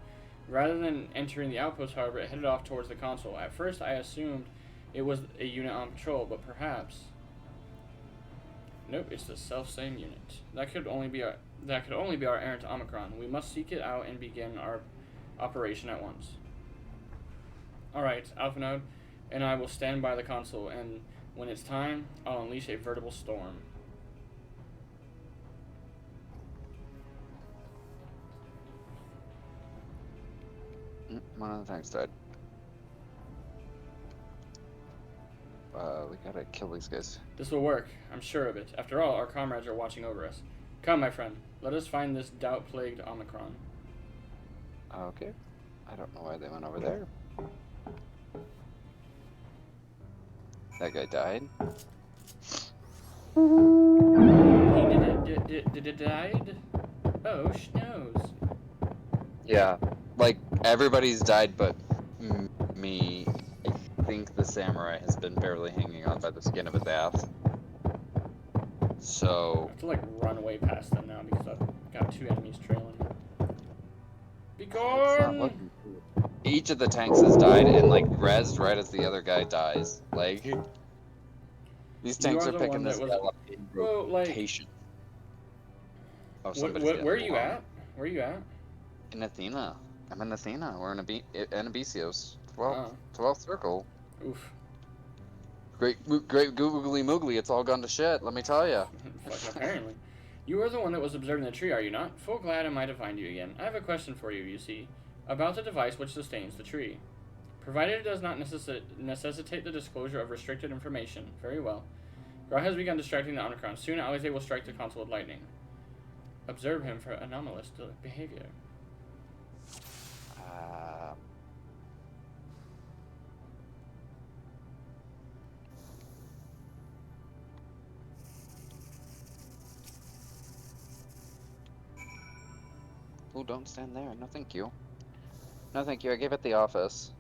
Rather than entering the outpost, however, it headed off towards the console. At first, I assumed it was a unit on patrol, but perhaps... Nope, it's the self-same unit. That could only be our errant Omicron. We must seek it out and begin our operation at once. Alright, Alpha Node, and I will stand by the console, and when it's time, I'll unleash a veritable storm. One of the tanks died. We gotta kill these guys. This will work, I'm sure of it. After all, our comrades are watching over us. Come, my friend, let us find this doubt-plagued Omicron. Okay. I don't know why they went over there. That guy died. Did it died? Oh, schnoz. Yeah, like everybody's died but me, I the samurai has been barely hanging on by the skin of his ass. So I have to like run way past them now because I've got 2 enemies trailing me. Be it's not gone! looking good. Each of the tanks has died and like rezzed right as the other guy dies. Like these tanks are picking this guy up in rotation. Oh, somebody's getting where are you along. at? Where are you at? In Athena. I'm in Athena. We're in Abesios. 12th circle. Oof. Great googly moogly. It's all gone to shit. Let me tell you. Fucking apparently. You are the one that was observing the tree, are you not? Full glad am I to find you again. I have a question for you, you see, about the device which sustains the tree. Provided it does not necessitate the disclosure of restricted information. Very well. Gra has begun distracting the Omicron. Soon Alize will strike the console with lightning. Observe him for anomalous behavior. Oh, don't stand there. No, thank you. No, thank you. I gave it the office.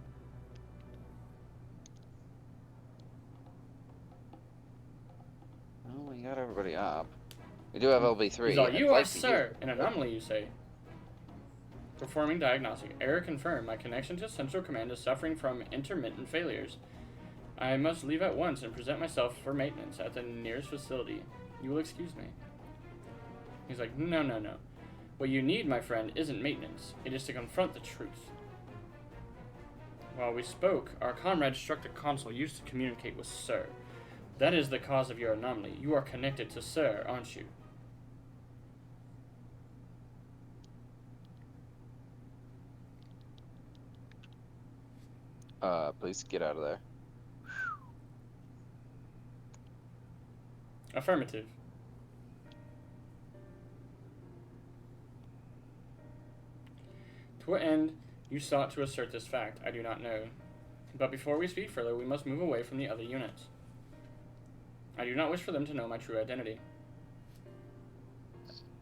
Oh, we got everybody up. We do have LB3. Is all you are, sir? An anomaly, you say? Performing diagnostic. Error confirmed. My connection to Central Command is suffering from intermittent failures. I must leave at once and present myself for maintenance at the nearest facility. You will excuse me. He's like, no, no, no. What you need, my friend, isn't maintenance. It is to confront the truth. While we spoke, our comrade struck the console used to communicate with Sir. That is the cause of your anomaly. You are connected to Sir, aren't you? Please get out of there. Affirmative. To what end you sought to assert this fact, I do not know. But before we speak further, we must move away from the other units. I do not wish for them to know my true identity.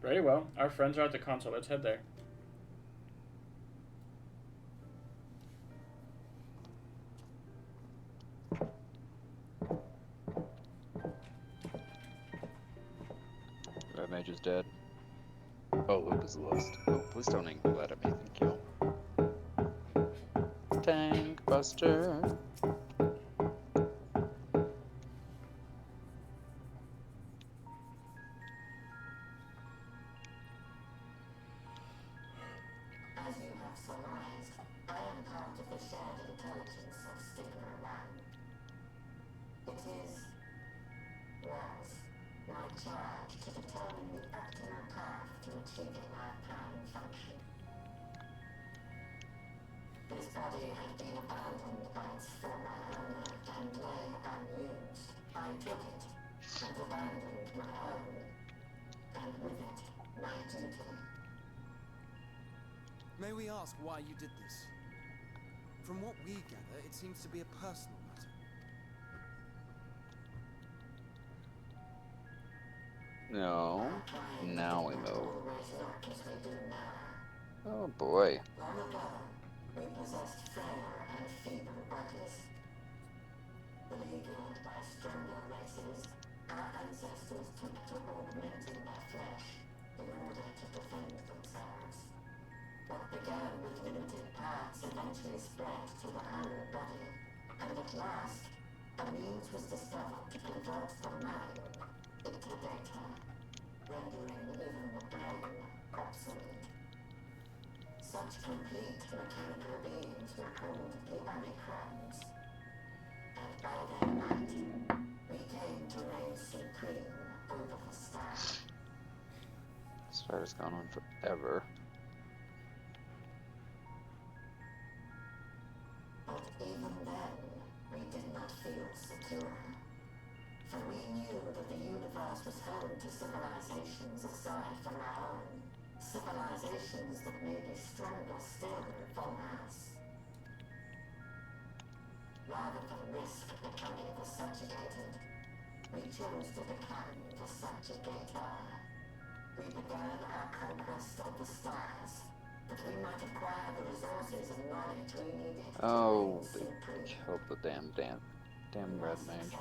Very well. Our friends are at the console. Let's head there. Red Mage is dead. Oh, Luke is lost. Oh, please don't angle that at me. Thank you. Tank Buster. As you have surmised, I am part of the shared intelligence of Stigma 1. It was my charge to determine the optimal path to achieving my prime function. This body had been abandoned by its former owner and lay unused. I took it and abandoned my own, and with it, my duty. May we ask why you did this? From what we gather, it seems to be a personal matter. No. Now we move. Oh boy. Long ago, we possessed frail and feeble bodies. Beleaguered by stronger races, our ancestors took to augmenting their flesh in order to defend themselves. What began with limited parts eventually spread to the whole body, and at last, a means was discovered to convert the mind into data, rendering even the brain obsolete. Such complete mechanical beings were called the Omicrons, and by their might, we came to reign supreme over the stars. This fight has gone on forever. But even then, we did not feel secure. For we knew that the universe was home to civilizations aside from our own. Civilizations that may be stronger still than us. Rather than risk becoming the subjugated, we chose to become the subjugator. We began our conquest of the stars, Oh, they killed the damn red mage.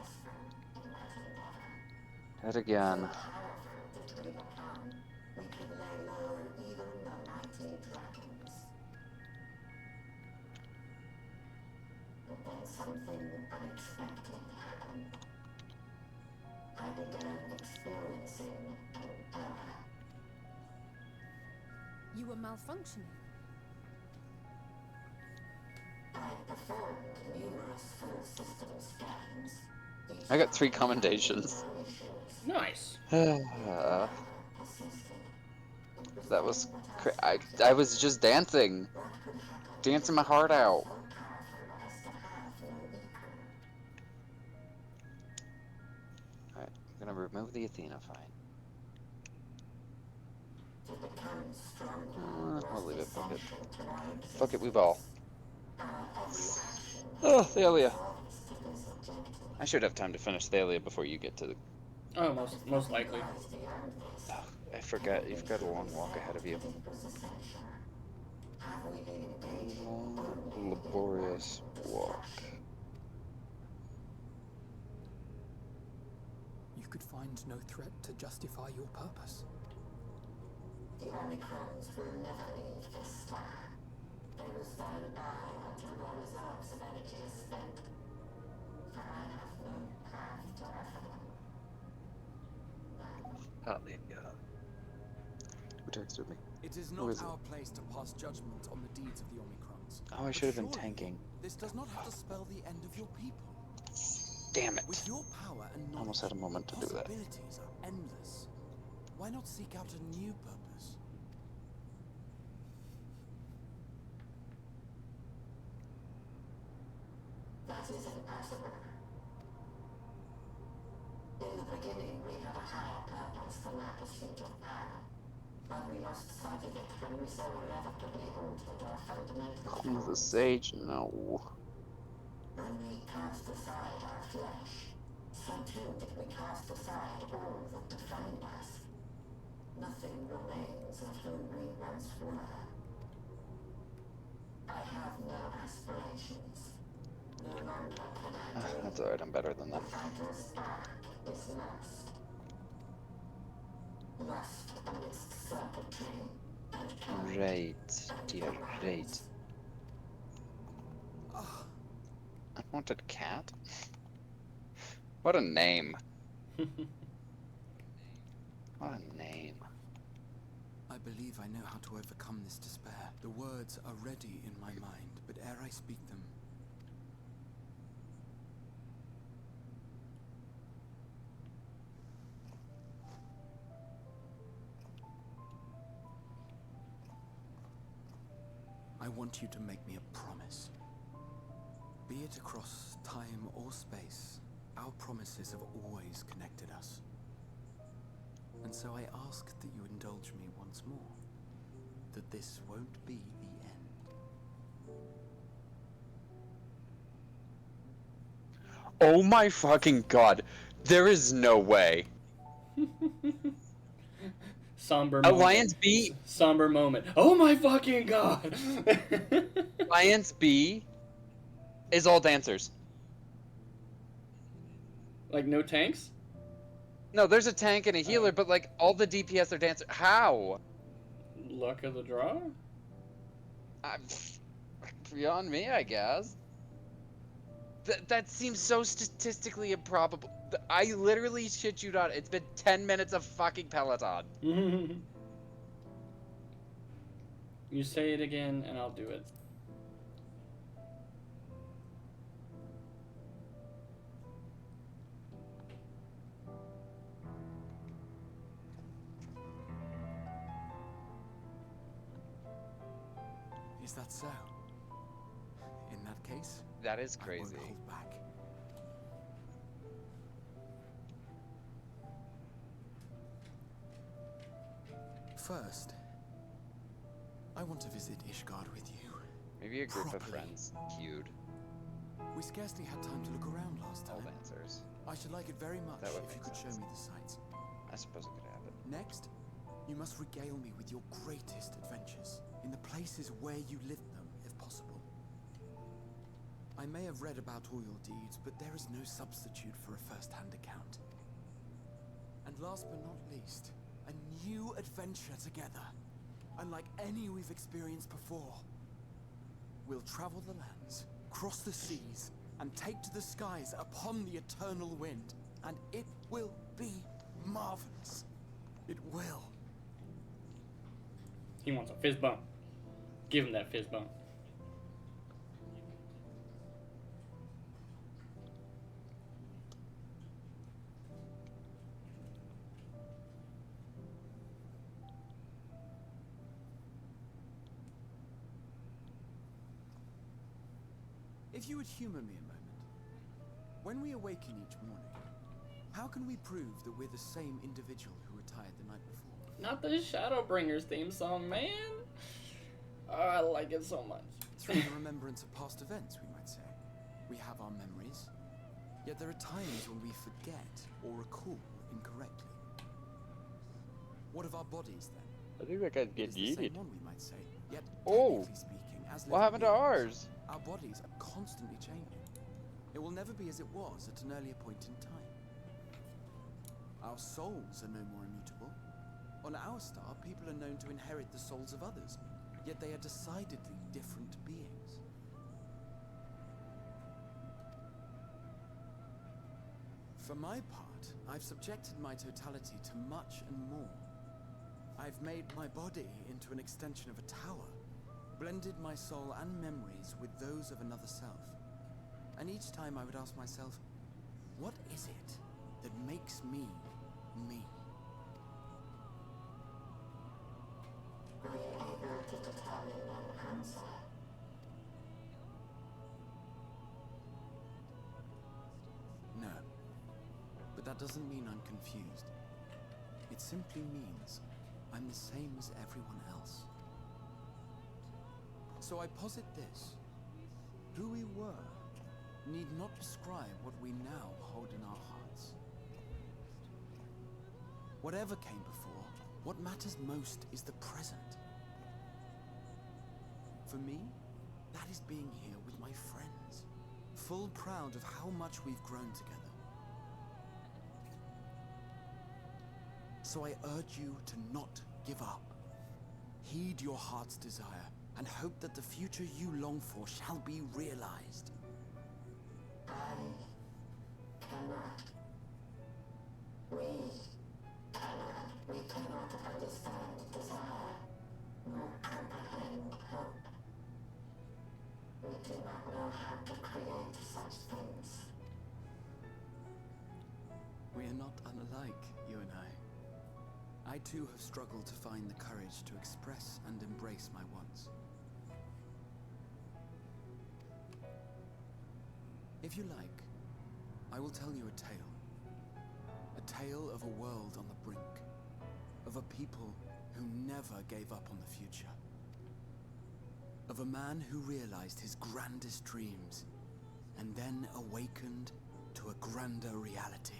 Dead again. Something unexpected happened. I began experiencing an error. You were malfunctioning. I performed numerous full system scans. I got 3 commendations. Nice. That was I was just dancing my heart out. Alright, I'm gonna remove the Athena fight. We'll leave it. Fuck it. Fuck it, we ball. Oh, Thalia. I should have time to finish Thalia before you get to the... Oh, most likely. Oh, I forgot. You've got a long walk ahead of you. Long, laborious walk. You could find no threat to justify your purpose. The Omicrons will never leave this star. They will stand by until their reserves of energy is spent. For I have no path to offer them. Hallelujah. Who texted me? It is not our place to pass judgment on the deeds of the Omicrons. Oh, I should have been tanking. This does not have to spell the end of your people. Damn it. With your power and knowledge, Almost had a moment to do that. Possibilities are endless. Why not seek out a new purpose? That is impossible. In the beginning, we had a higher purpose than our pursuit of power. But we lost sight of it when we so inevitably altered our fundamentals. Who's the sage? No. When we cast aside our flesh, so too did we cast aside all that defined us. Nothing remains of whom we once were. I have no aspirations. No longer can I dream. That's alright, I'm better than that. The fighter's spark is lost. Lost amidst circuitry and Right, dear, right. I wanted a cat? What a name. What a name. I believe I know how to overcome this despair. The words are ready in my mind, but ere I speak them, I want you to make me a promise. Be it across time or space, our promises have always connected us. And so I ask that you indulge me once more, that this won't be the end. Oh my fucking god. There is no way. Somber moment. Alliance B. Somber moment. Oh my fucking god. Alliance B is all dancers. Like no tanks? No, there's a tank and a healer, but like all the DPS are dancers. How? Luck of the draw? Beyond me, I guess. That seems so statistically improbable. I literally shit you not. It's been 10 minutes of fucking Peloton. You say it again and I'll do it. Is that so? In that case, that is crazy. I won't hold back. First, I want to visit Ishgard with you. Maybe a group of friends. Cute. We scarcely had time to look around last time. All dancers. I should like it very much if you could show me the sights. I suppose I could have it. Next, you must regale me with your greatest adventures. in the places where you lived them, if possible. I may have read about all your deeds, but there is no substitute for a first-hand account. And last but not least, a new adventure together, unlike any we've experienced before. We'll travel the lands, cross the seas, and take to the skies upon the eternal wind, and it will be marvelous. It will. He wants a fist bump. Give him that fist bump. If you would humor me a moment, when we awaken each morning, how can we prove that we're the same individual who retired the night before? Not the Shadowbringers theme song, man. Oh, I like it so much. Through the remembrance of past events, we might say. We have our memories, yet there are times when we forget or recall incorrectly. What of our bodies then? I think that guy's getting the same yeeted. one, we might say. Yet, Oh, technically speaking, as what living happened to beings, ours? Our bodies are constantly changing. It will never be as it was at an earlier point in time. Our souls are no more immutable. On our star, people are known to inherit the souls of others, yet they are decidedly different beings. For my part, I've subjected my totality to much and more. I've made my body into an extension of a tower, blended my soul and memories with those of another self. And each time I would ask myself, what is it that makes me, me? Are you able to determine an answer? No. But that doesn't mean I'm confused. It simply means I'm the same as everyone else. So I posit this. Who we were need not describe what we now hold in our hearts. Whatever came before, what matters most is the present. For me, that is being here with my friends, full proud of how much we've grown together. So I urge you to not give up. Heed your heart's desire, and hope that the future you long for shall be realized. I cannot. We cannot. We cannot understand desire, nor comprehend hope. We do not know how to create such things. We are not unlike, you and I. I too have struggled to find the courage to express and embrace my wants. If you like, I will tell you a tale. A tale of a world on the brink. Of a people who never gave up on the future. Of a man who realized his grandest dreams and then awakened to a grander reality.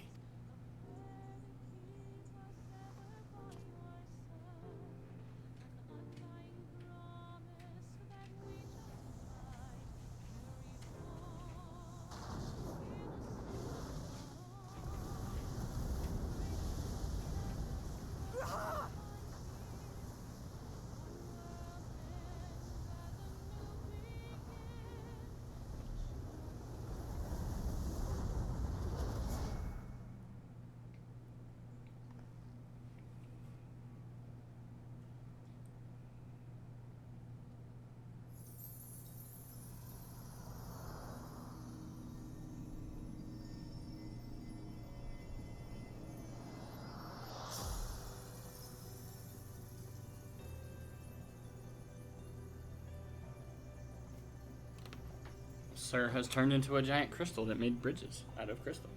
Sir has turned into a giant crystal that made bridges out of crystal.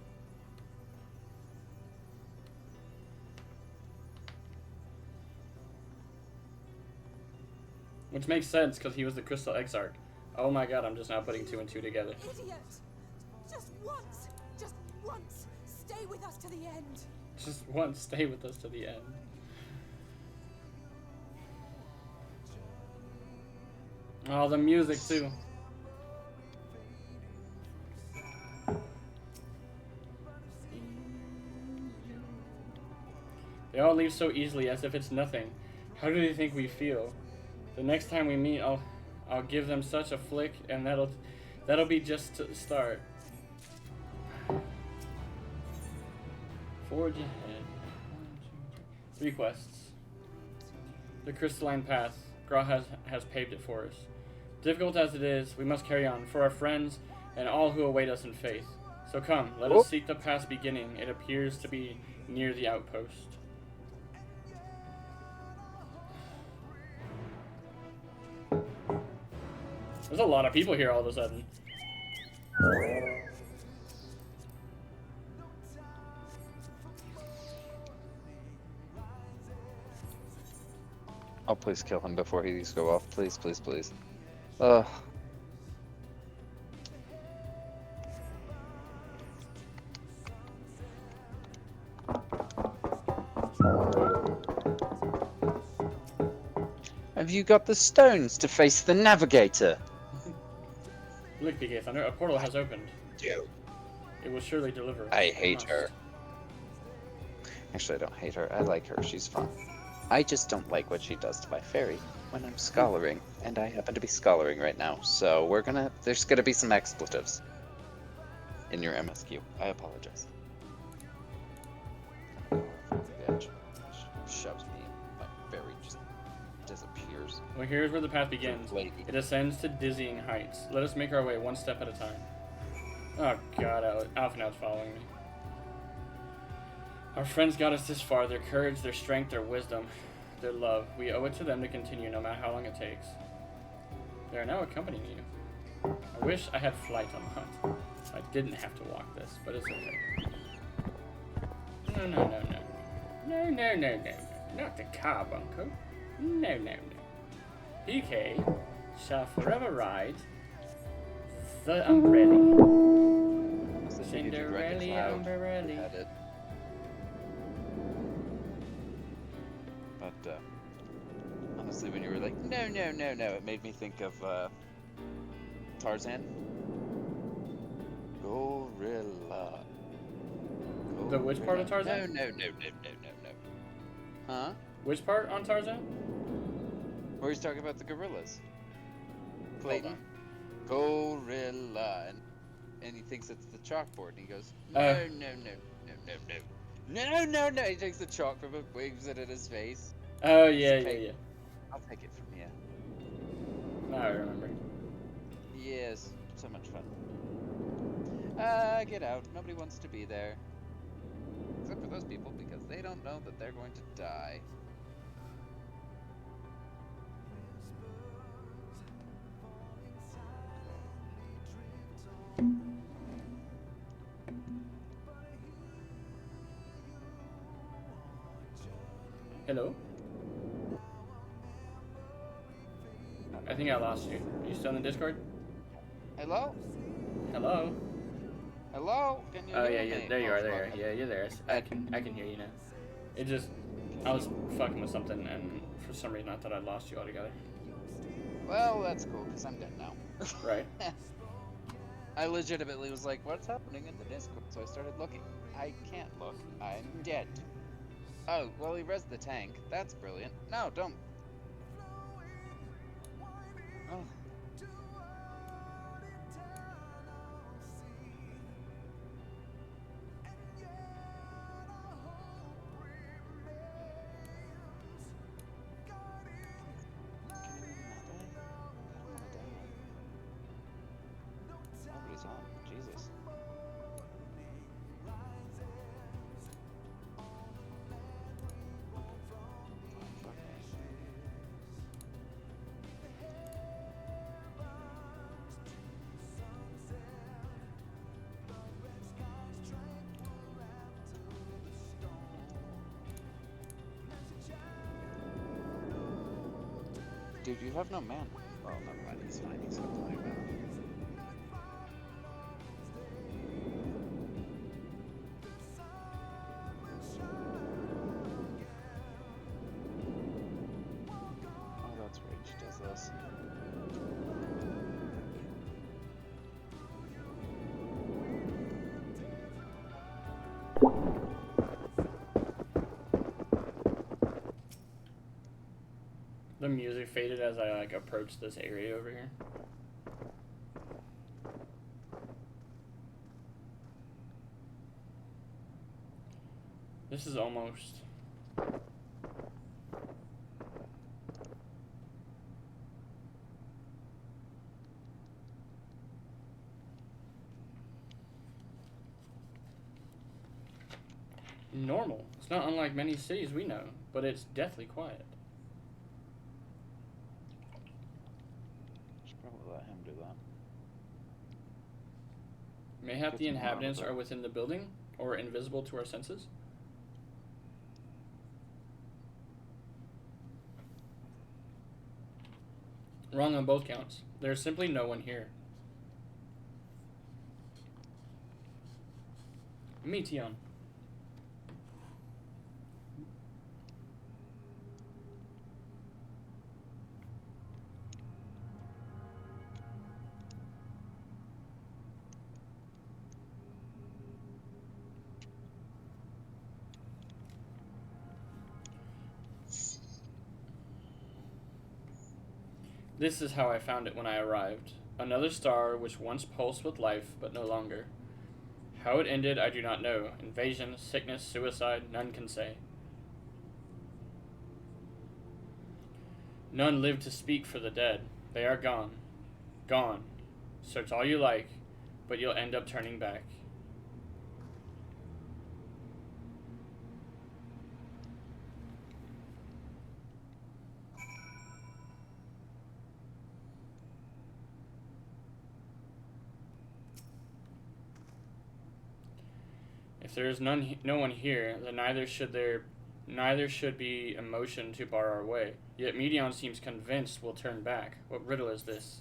Which makes sense, because he was the Crystal Exarch. Oh my god, I'm just now putting 2 and 2 together. Idiot! Just once, stay with us to the end. Just once, stay with us to the end. Oh, the music too. They all leave so easily, as if it's nothing. How do they think we feel? The next time we meet, I'll give them such a flick, and that'll be just to start. Forge ahead. 3 quests. The crystalline path. Gra has paved it for us. Difficult as it is, we must carry on for our friends and all who await us in faith. So come, let us seek the path's beginning. It appears to be near the outpost. There's a lot of people here all of a sudden. Oh, please kill him before these go off. Please, please, please. Ugh. Have you got the stones to face the navigator? Look, PK Thunder, a portal has opened. Dude. It will surely deliver. I hate her. Actually, I don't hate her. I like her. She's fun. I just don't like what she does to my fairy when I'm scholaring, and I happen to be scholaring right now. So there's gonna be some expletives in your MSQ. I apologize. Bitch shoves me, my fairy just disappears. Well, here's where the path begins. It ascends to dizzying heights. Let us make our way one step at a time. Oh god, Alphanow's following me. Our friends got us this far. Their courage, their strength, their wisdom, their love. We owe it to them to continue no matter how long it takes. They are now accompanying you. I wish I had flight on the hunt. I didn't have to walk this, but it's okay. No, no, no, no. No, no, no, no. Not the carbuncle. No, no, no. PK shall forever ride the umbrella. Cinderella umbrella. But honestly, when you were like, no, no, no, no, it made me think of Tarzan. Gorilla. The which part of Tarzan? No, no, no, no, no, no, no. Huh? Which part on Tarzan? Where he's talking about the gorillas. Clayton. Gorilla. And he thinks it's the chalkboard, and he goes, no, no, no, no, no, no. No, no, no! He takes the chalk from it, waves it at his face. Oh, yeah, yeah. I'll take it from you. Now I remember. Yes, so much fun. Get out. Nobody wants to be there. Except for those people, because they don't know that they're going to die. Hello? I think I lost you. Are you still in the Discord? Hello? Hello? Hello? Can you hear me? There you are, there. Yeah, you're there. I can hear you now. It just, I was fucking with something, and for some reason I thought I lost you altogether. Well, that's cool, because I'm dead now. Right. I legitimately was like, what's happening in the Discord? So I started looking. I can't look. I'm dead. Oh, well, he rezzed the tank. That's brilliant. No, don't. Oh. Nobody's on. Jesus. Dude, you have no mana. Well, never mind. He's fine. He's gonna play mana. Oh, that's right. She does this. music faded as I like approached this area over here. This is almost normal. It's not unlike many cities we know, but it's deathly quiet. Should probably let him do that. Mayhap the inhabitants are within the building, or invisible to our senses? Wrong on both counts. There's simply no one here. Meteon. This is how I found it when I arrived. Another star which once pulsed with life, but no longer. How it ended, I do not know. Invasion, sickness, suicide, none can say. None live to speak for the dead. They are gone. Gone. Search all you like, but you'll end up turning back. If there is no one here, then neither should be emotion to bar our way. Yet Meteon seems convinced we'll turn back. What riddle is this?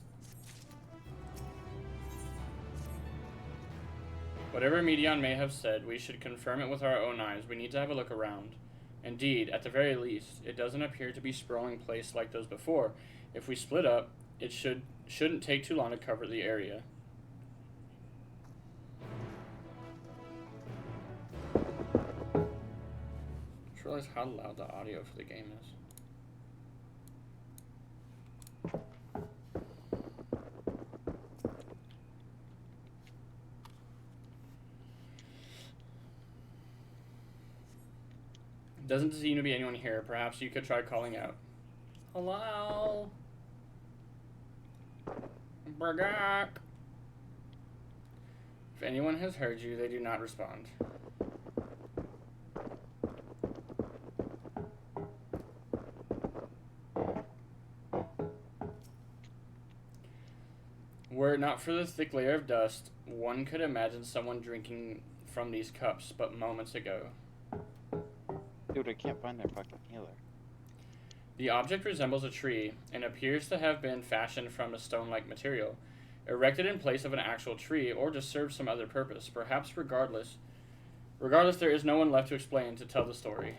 Whatever Meteon may have said, we should confirm it with our own eyes. We need to have a look around. Indeed, at the very least, it doesn't appear to be a sprawling place like those before. If we split up, it shouldn't take too long to cover the area. I realize how loud the audio for the game is. Doesn't seem to be anyone here. Perhaps you could try calling out. Hello? Bragak. If anyone has heard you, they do not respond. Were it not for the thick layer of dust, one could imagine someone drinking from these cups but moments ago. Dude, I can't find their fucking healer. The object resembles a tree and appears to have been fashioned from a stone-like material, erected in place of an actual tree, or to serve some other purpose. Perhaps regardless, there is no one left to explain, to tell the story.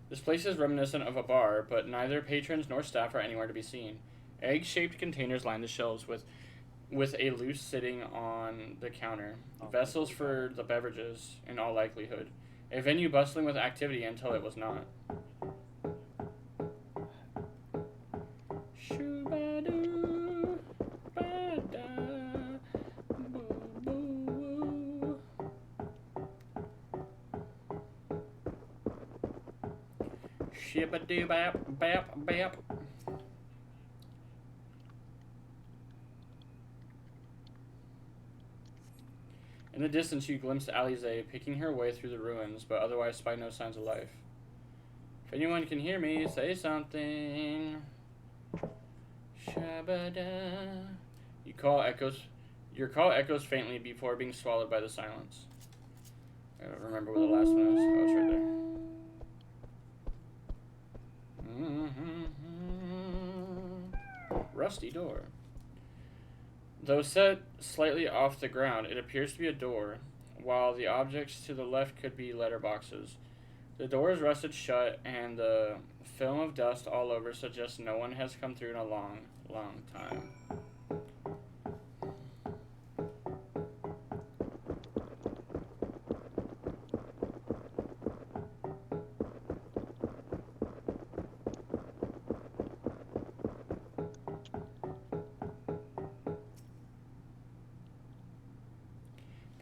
This place is reminiscent of a bar, but neither patrons nor staff are anywhere to be seen. Egg-shaped containers line the shelves with a loose sitting on the counter. Vessels for the beverages, in all likelihood. A venue bustling with activity until it was not. Shoo-ba-doo, ba-da, boo-boo. Shibba-doo-bap-bap-bap. In the distance, you glimpse Alize picking her way through the ruins, but otherwise spy no signs of life. If anyone can hear me, say something. Shabada. Your call echoes faintly before being swallowed by the silence. I don't remember where the last one was. Oh, it's right there. Rusty door. Though set slightly off the ground, it appears to be a door, while the objects to the left could be letterboxes. The door is rusted shut, and the film of dust all over suggests no one has come through in a long, long time.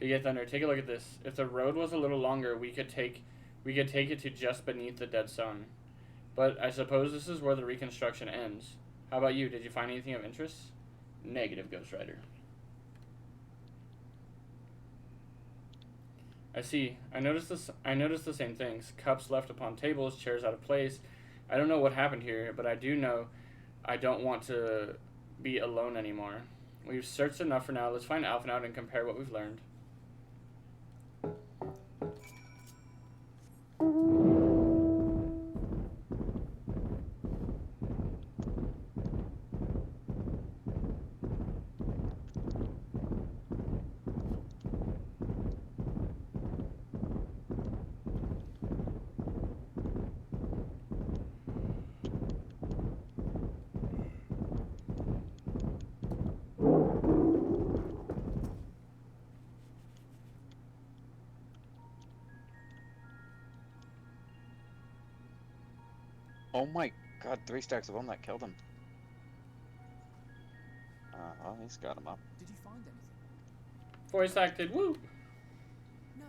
PK Thunder, take a look at this. If the road was a little longer, we could take it to just beneath the dead sun. But I suppose this is where the reconstruction ends. How about you? Did you find anything of interest? Negative, Ghost Rider. I see. I noticed the same things. Cups left upon tables, chairs out of place. I don't know what happened here, but I do know I don't want to be alone anymore. We've searched enough for now. Let's find Alphinaud and compare what we've learned. Oh my god, 3 stacks of them that killed him. Well, he's got him up. Did you find anything? Voice acted, woo! No,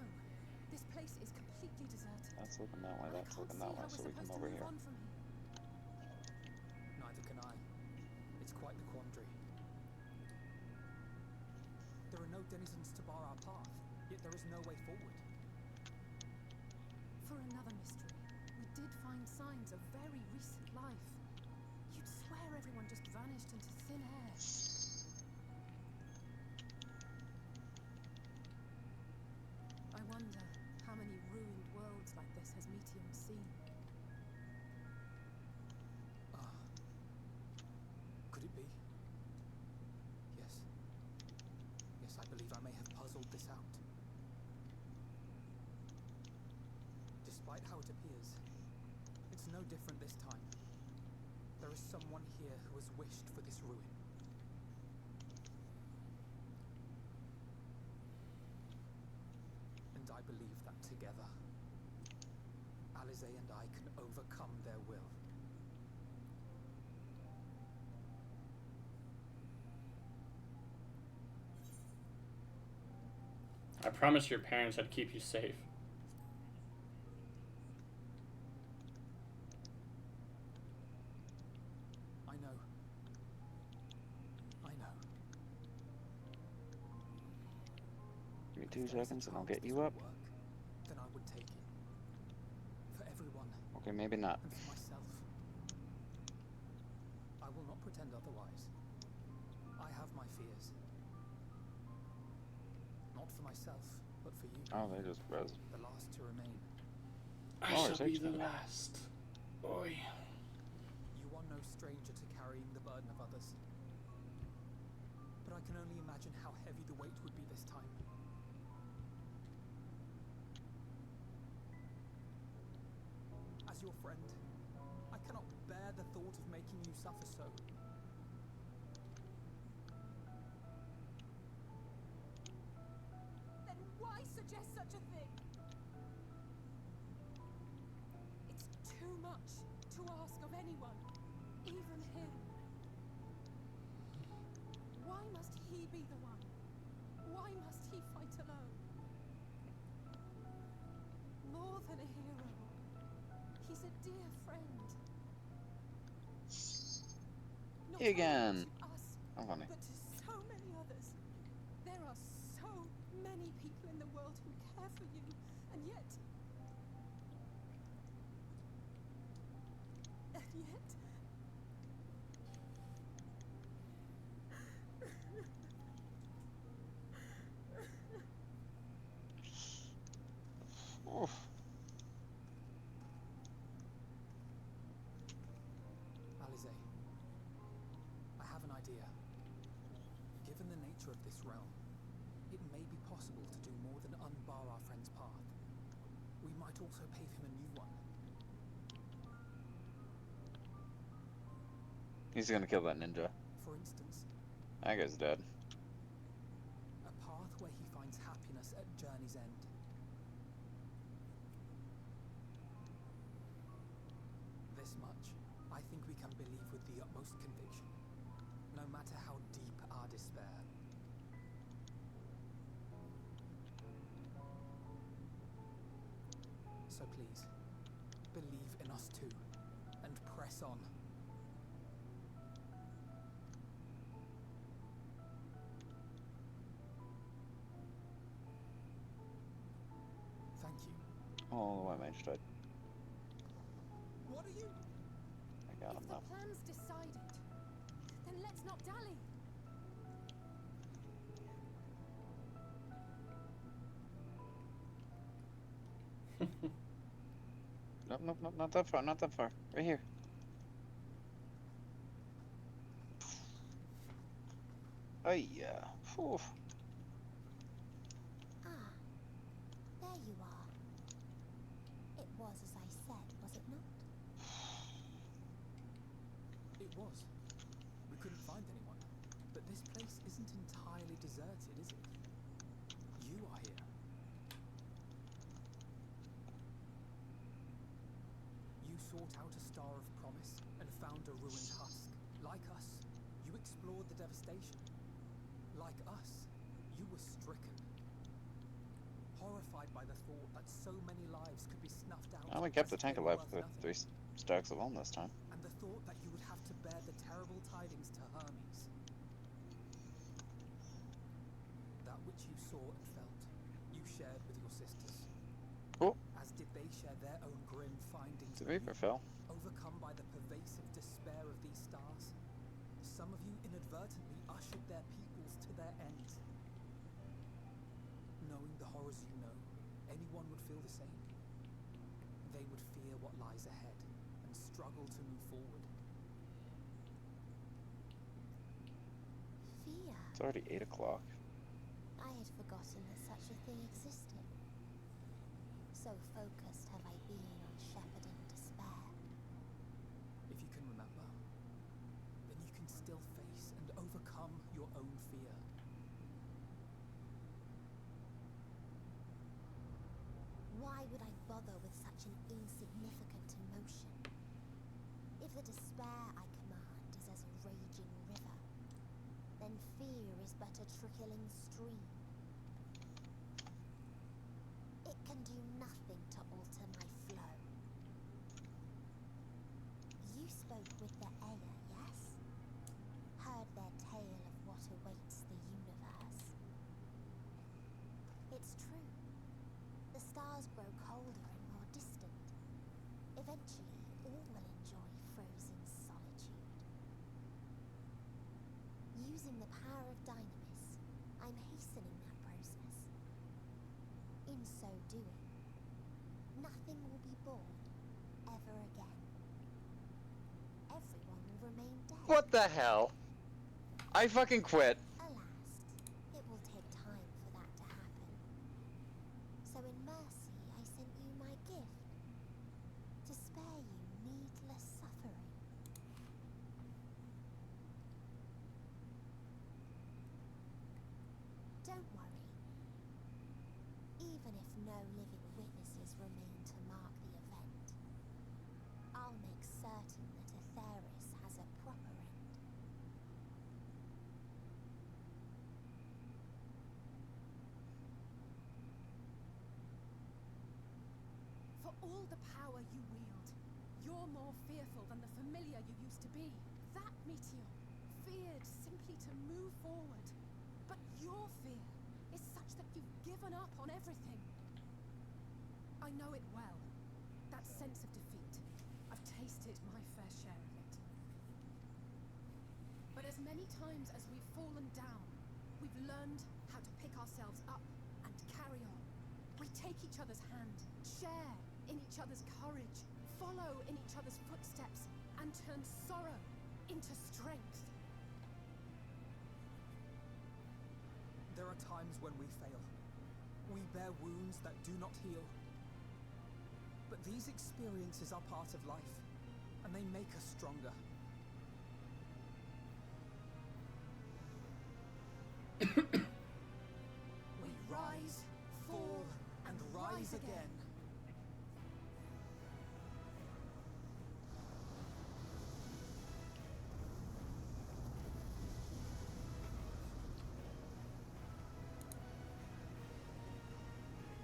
this place is completely deserted. That's looking that way, that's looking that way, so we come over here. Neither can I. It's quite the quandary. There are no denizens to bar our path, yet there is no way forward. For another mystery, we did find signs of very recent life. You'd swear everyone just vanished into thin air. I wonder how many ruined worlds like this has Metium seen. Could it be? Yes. Yes, I believe I may have puzzled this out. Despite how it appears, it's no different this time. There is someone here who has wished for this ruin. And I believe that together, Alize and I can overcome their will. I promised your parents I'd keep you safe. I know. Give me 2 seconds and I'll get you up. Then I would take it. For everyone. Okay, maybe not. And for myself. I will not pretend otherwise. I have my fears. Not for myself, but for you. Oh, they just res. The last to remain. I shall be the last. Boy. You are no stranger to carrying the burden of others. But I can only imagine how heavy the weight would be this time. As your friend, I cannot bear the thought of making you suffer so. Then why suggest such a thing? It's too much to ask of anyone, even him. Why must he be the one? Why must he fight alone? More than a hero, he's a dear friend. Not Again. only to us, Oh, funny. but to so many others. There are so many people in the world who care for you, and yet... Oof. Alize, I have an idea. Given the nature of this realm, it may be possible to do more than unbar our friend's path. We might also pave him a new one. He's gonna kill that ninja. For instance, That guy's dead. a path where he finds happiness at journey's end. This much, I think we can believe with the utmost conviction, no matter how deep our despair. So please, believe in us too, and press on. Thank you. Oh, the white mage died. What are you? I got him If now. the plan's decided, then let's not dally. Nope, nope, nope, not that far, not that far. Right here. Oh yeah. Whew. Ah, there you are. It was as I said, was it not? It was. We couldn't find anyone. But this place isn't entirely deserted, is it? You are here. You sought out a star of promise and found a ruined husk. Like us, you explored the devastation. Like us, you were stricken. Horrified by the thought that so many lives could be snuffed out. I only kept the tank alive with nothing. 3 stacks of own this time. And the thought that you would have to bear the terrible tidings to Hermes. That which you saw and felt, you shared with your sisters. Cool. As did they share their own grim findings. The Reaper fell. Overcome by the pervasive despair of these stars, some of you inadvertently ushered their peoples to their end. Knowing the horrors you know, anyone would feel the same. They would fear what lies ahead and struggle to move forward. Fear. It's already 8 o'clock. I had forgotten that such a thing existed. So focused have I been on shepherding despair. If you can remember, then you can still face and overcome your own fear. Why would I bother with such an insignificant emotion? If the despair I command is as a raging river, then fear is but a trickling stream. It can do nothing to alter my flow. You spoke with the Aya, yes? Heard their tale of what awaits the universe. It's true. The stars grow colder and more distant. Eventually, all will enjoy frozen solitude. Using the power of Dynamis, I'm hastening that process. In so doing, nothing will be born ever again. Everyone will remain dead. What the hell? I fucking quit. Alas, it will take time for that to happen. So in mercy, I sent you my gift, to spare you needless suffering. Don't worry. Even if no living witnesses remain to mark the event, I'll make certain that Atheris has a proper end. For all the power you wield, you're more fearful than the familiar you used to be. That meteor feared simply to move forward. But your fear is such that you've given up on everything. I know it well. That sense of defeat. I've tasted my fair share of it. But as many times as we've fallen down, we've learned how to pick ourselves up and carry on. We take each other's hand, share in each other's courage, follow in each other's footsteps, and turn sorrow into strength. There are times when we fail. We bear wounds that do not heal. But these experiences are part of life, and they make us stronger. We rise, fall, and rise again.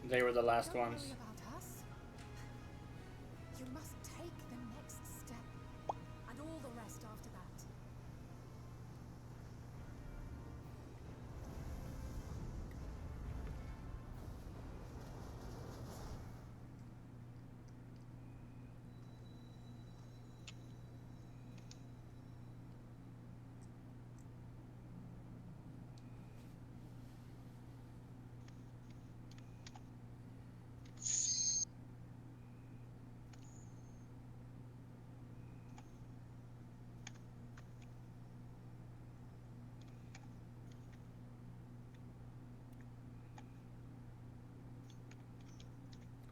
They were the last Don't ones. worry about us.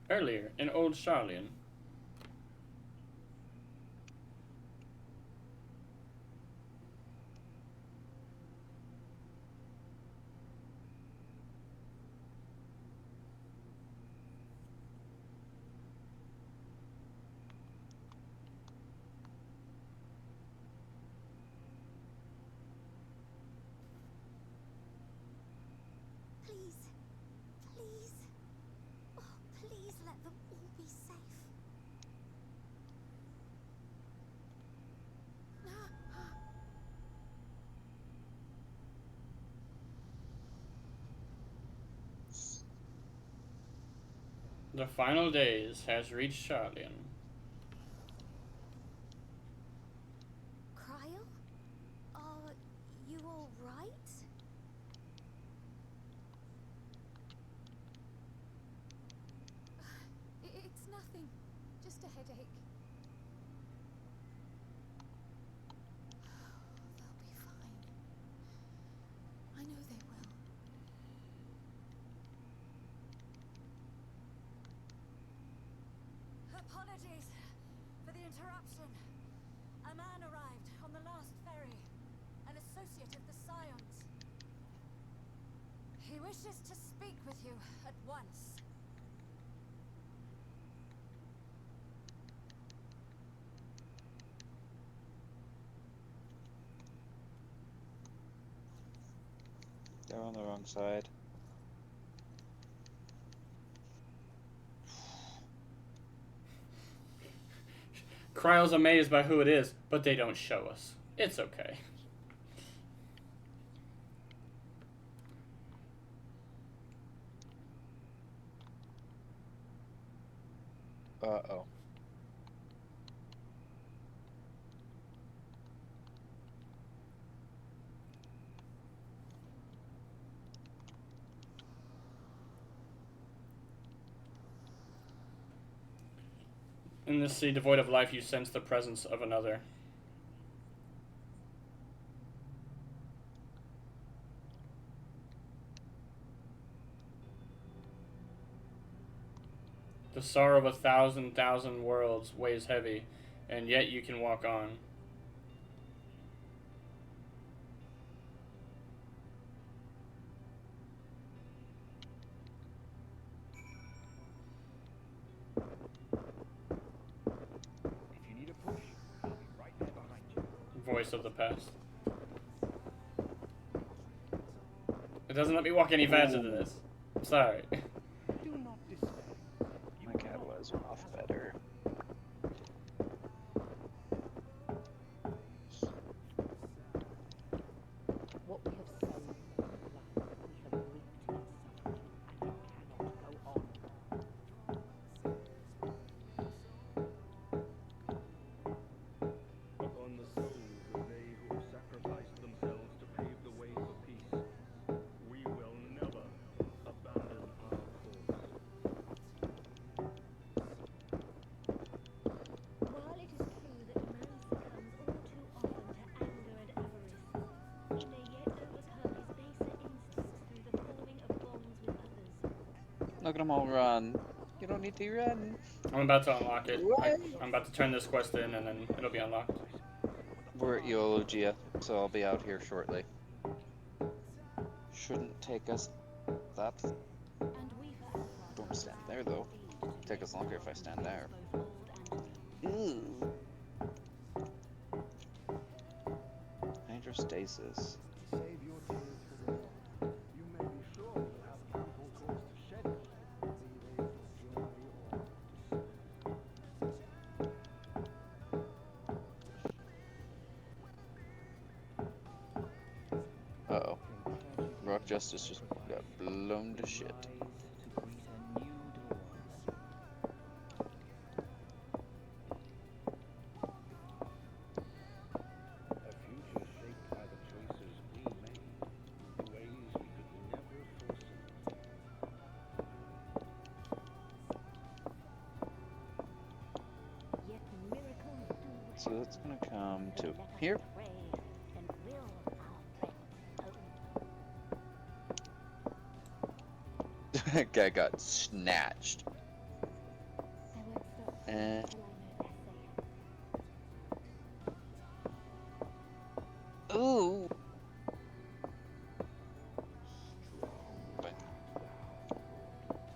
earlier in Old Charlian. Please. Please. Oh, please let them all be safe. The final days has reached Charlian. Cryo? Are you all right? It's nothing. Just a headache. They'll be fine. I know they will. Apologies for the interruption. A man arrived on the last ferry, an associate of the Scions. He wishes to speak with you at once. They're on the wrong side. Cryo's amazed by who it is, but they don't show us. It's okay. Uh-oh. In this sea devoid of life, you sense the presence of another. The sorrow of 1,000,000 worlds weighs heavy, and yet you can walk on. Voice of the past. It doesn't let me walk any faster than this. I'm sorry. My cat was off better. What we have sown in blood, we have reaped in suffering, and it cannot go on. Upon the souls of they who have sacrificed themselves to pave the way for peace, we will never abandon our cause. While it is true that man succumbs all too often to anger and avarice, he may yet overcome his baser instincts through the forming of bonds with others. Look at them all run. You don't need to run. I'm about to unlock it. I'm about to turn this quest in, and then it'll be unlocked. We're at Eologia, so I'll be out here shortly. Shouldn't take us that. Don't stand there though. Take us longer if I stand there. Ooh. Hydrostasis. Save your tears for the Lord. You may be sure you'll have ample cause to shed them, be they for joy or Uh-oh. Rock Justice just got blown to shit. a future shaped by the choices we made, the ways we could never foresee. Yet miracles do So that's gonna come to here. pray, and will our presence own. That guy got snatched. Ooh.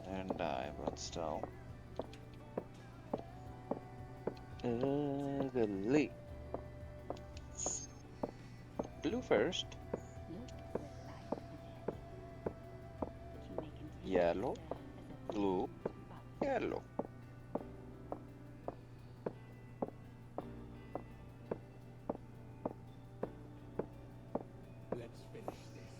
And die, but still. Ugly. Blue first. Yellow. Blue. Yellow. Let's finish this.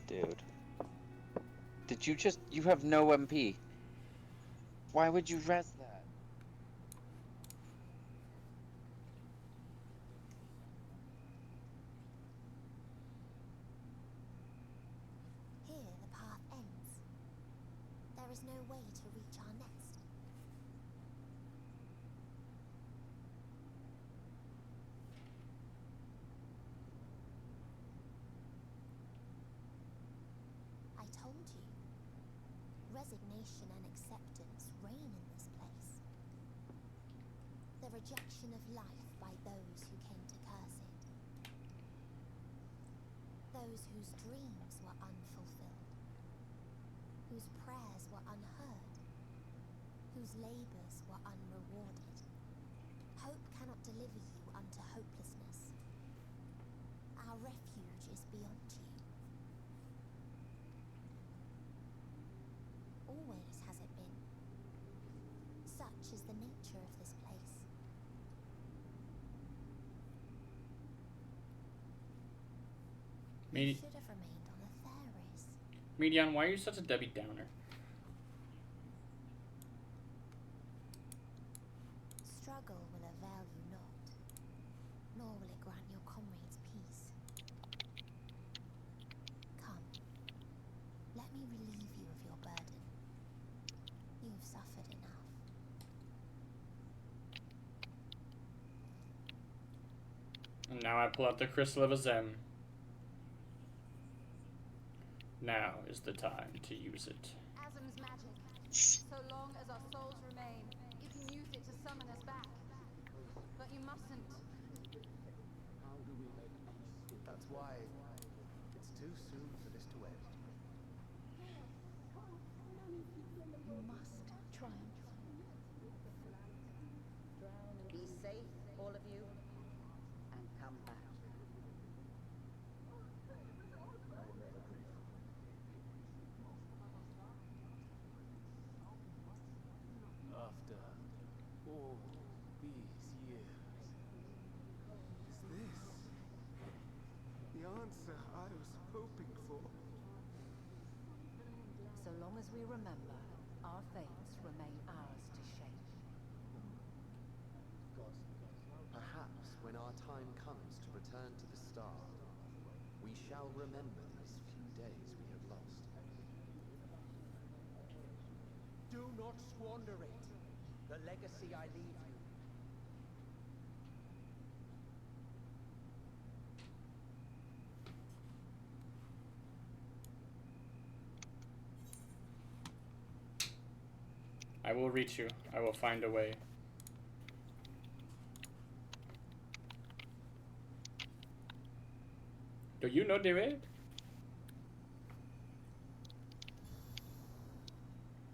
Dude. Did you just... You have no MP. Why would you res that? Here the path ends. There is no way to reach our nest. I told you. Resignation and acceptance reign in this place. The rejection of life by those who came to curse it. Those whose dreams were unfulfilled. Whose prayers were unheard. Whose labors were unrewarded. Hope cannot deliver you unto hopelessness. Our refuge is beyond you. Always has it been. Such is the nature of this place. You should have remained on the Theris. Medion, why are you such a Debbie Downer? Struggle will avail you not, nor will it grant your comrades peace. Come, let me relieve you of your burden. You've suffered enough. And now I pull out the Crystal of Azem. Now is the time to use it. Azem's magic. So long as our souls remain, you can use it to summon us back. But you mustn't. How do we make peace? That's why it's too soon for this to end. You must triumph. Be safe, all of you, and come back. After all these years, Is this the answer I was hoping for? So long as we remember, our fates remain ours to shape. Perhaps when our time comes to return to the star, we shall remember these few days we have lost. Do not squander it. The legacy I leave you. I will reach you. I will find a way. Do you know the way?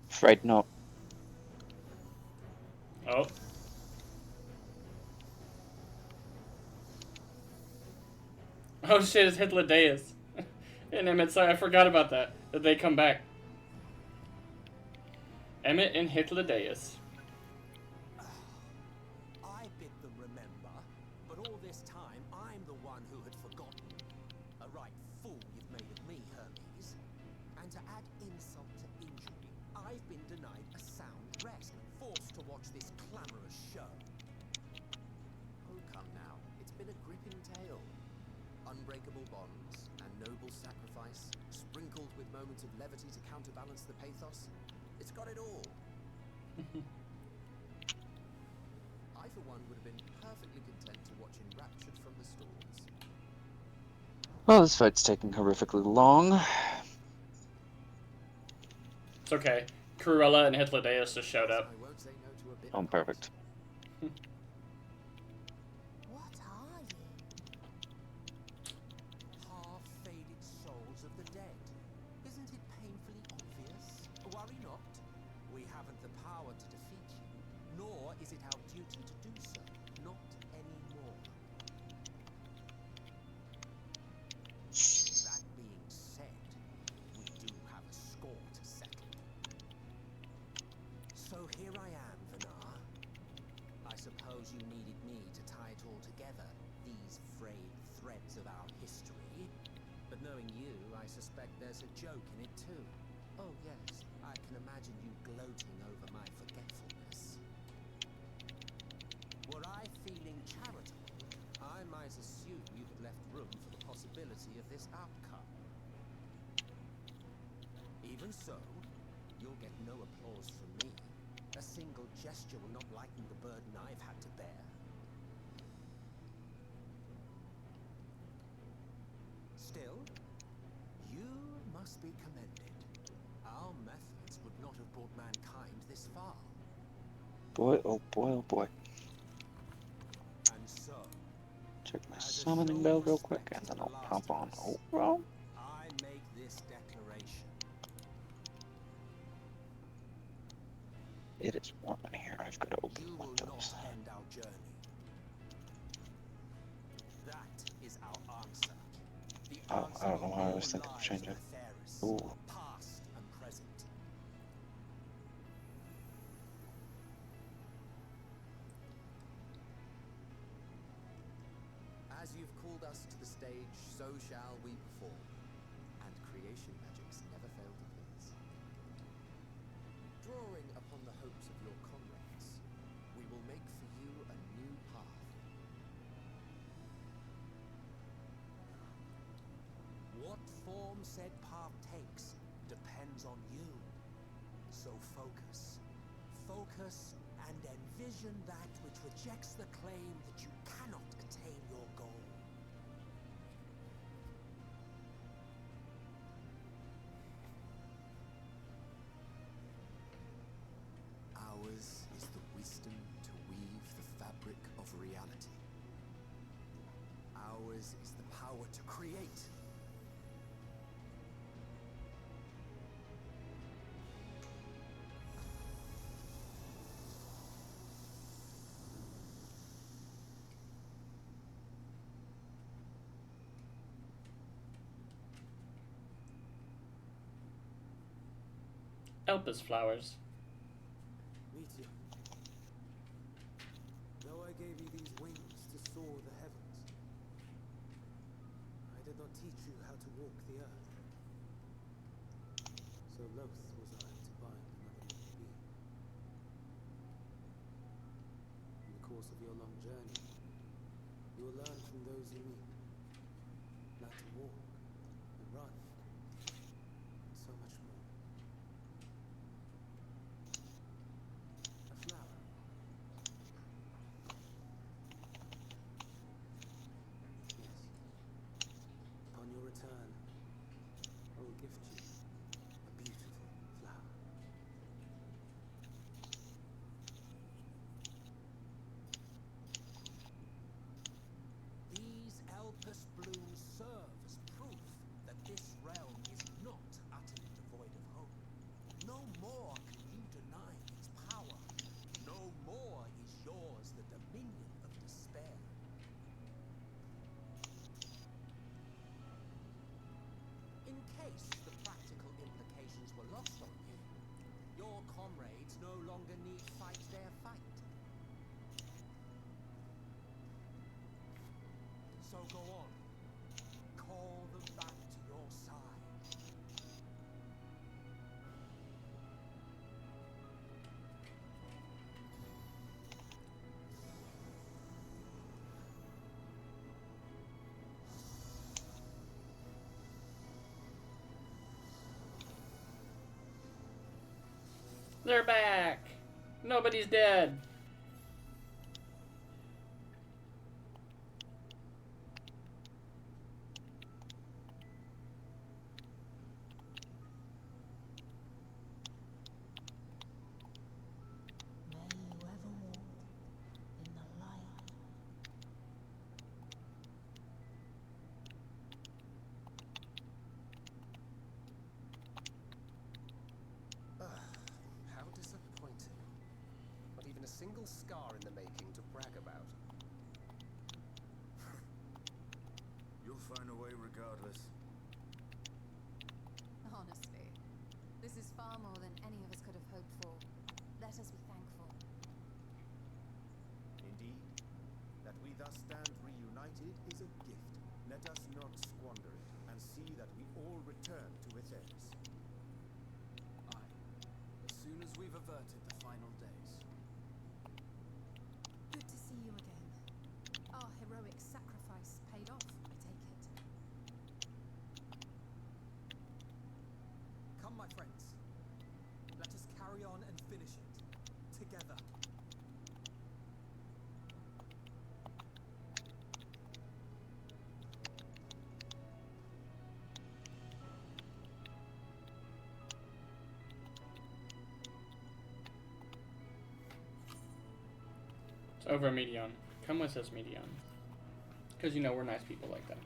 Afraid not. Oh. Oh shit, it's Hitler Deus. And Emmett, sorry, I forgot about that. That they come back. Emmett and Hitler Deus. I bid them remember, but all this time I'm the one who had forgotten. A right fool you've made of me, Hermes. And to add insult to injury, I've been denied a sound rest, forced to watch this clamorous show. Oh, come now. It's been a gripping tale. Unbreakable bonds and noble sacrifice, sprinkled with moments of levity to counterbalance the pathos. It's got it all. I, for one, would have been perfectly content to watch enraptured from the stalls. Well, this fight's taking horrifically long. It's okay. Cruella and Hythlodaeus just showed up. Oh, perfect. What are you? Half-faded souls of the dead. Isn't it painfully obvious? Worry not. We haven't the power to defeat you, nor is it our duty to do so. Not anymore. That being said, we do have a score to settle. So here I am, Vanar. I suppose you needed me to tie it all together, these frayed threads of our history. But knowing you, I suspect there's a joke in it too. Oh yes, I can imagine you gloating over my forgetfulness. Were I feeling charitable, I might assume you had left room for the possibility of this outcome. Even so, you'll get no applause from me. A single gesture will not lighten the burden I've had to bear. Still, you must be commended. Our methods would not have brought mankind this far. Boy, oh boy, oh boy. And so, Check my summoning bell real quick, and then I'll pop on over. I make this declaration. It is warm in here. I've got to open You the will windows. not end our journey. That is our answer. The Oh, answer I don't know of why I all was thinking of lives changing. on Theris, Ooh. past and present. As you've called us to the stage, so shall we perform. And creation magics never fail to please. Drawing upon the hopes of your comrades, we will make for you a new path. What form said path takes depends on you. So focus. Focus and envision that which rejects the claim that you cannot attain your goal. Ours is the wisdom to weave the fabric of reality. Ours is the power to create. Elpis flowers. Meteor. Though I gave you these wings to soar the heavens, I did not teach you how to walk the earth. So loath was I to bind another living being. In the course of your long journey, you will learn from those you meet. Learn to walk and run, and so much more. A flower. Yes. Upon your return, I will gift you a beautiful flower. These Elpis blooms serve as proof that this realm is not utterly devoid of hope. No more can you deny its power. No more is yours the dominion of despair. In case the practical implications were lost on you, your comrades no longer need fight their fight. So go on. Call them back to your side. They're back. Nobody's dead. single scar in the making to brag about. You'll find a way regardless. Honestly, this is far more than any of us could have hoped for. Let us be thankful. Indeed, that we thus stand reunited is a gift. Let us not squander it, and see that we all return to Atheris. Aye. As soon as we've averted the final days. Good to see you again. Our heroic sacrifice paid off, I take it. Come, my friends. Let us carry on and finish it. Together. It's over, Medion. Come with us, Medion. Because you know we're nice people like that.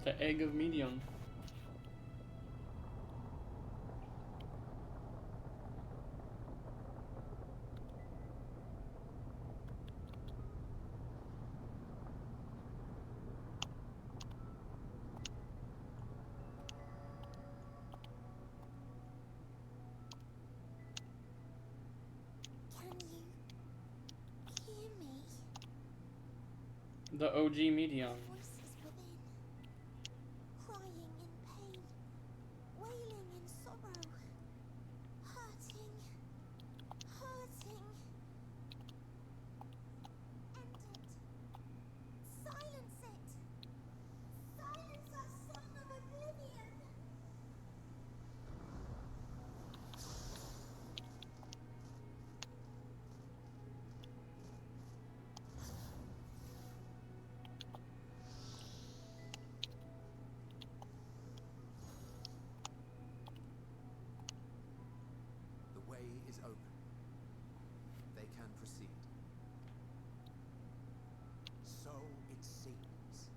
The egg of Medion. Can you hear me? The OG Medion. Voices within, crying in pain, wailing in sorrow, hurting, hurting. End it. Silence it. Silence our song of oblivion. The way is open. They can proceed. So it seems.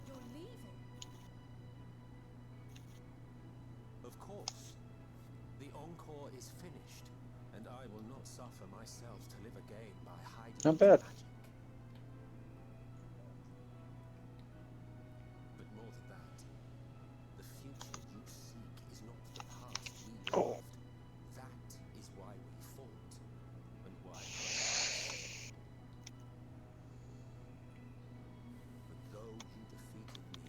You're leaving. Of course. The encore is finished, and I will not suffer myself to live again by hiding Not bad. magic. But more than that, the future you seek is not the past we lived. That is why we fought, and why we lost. But though you defeated me,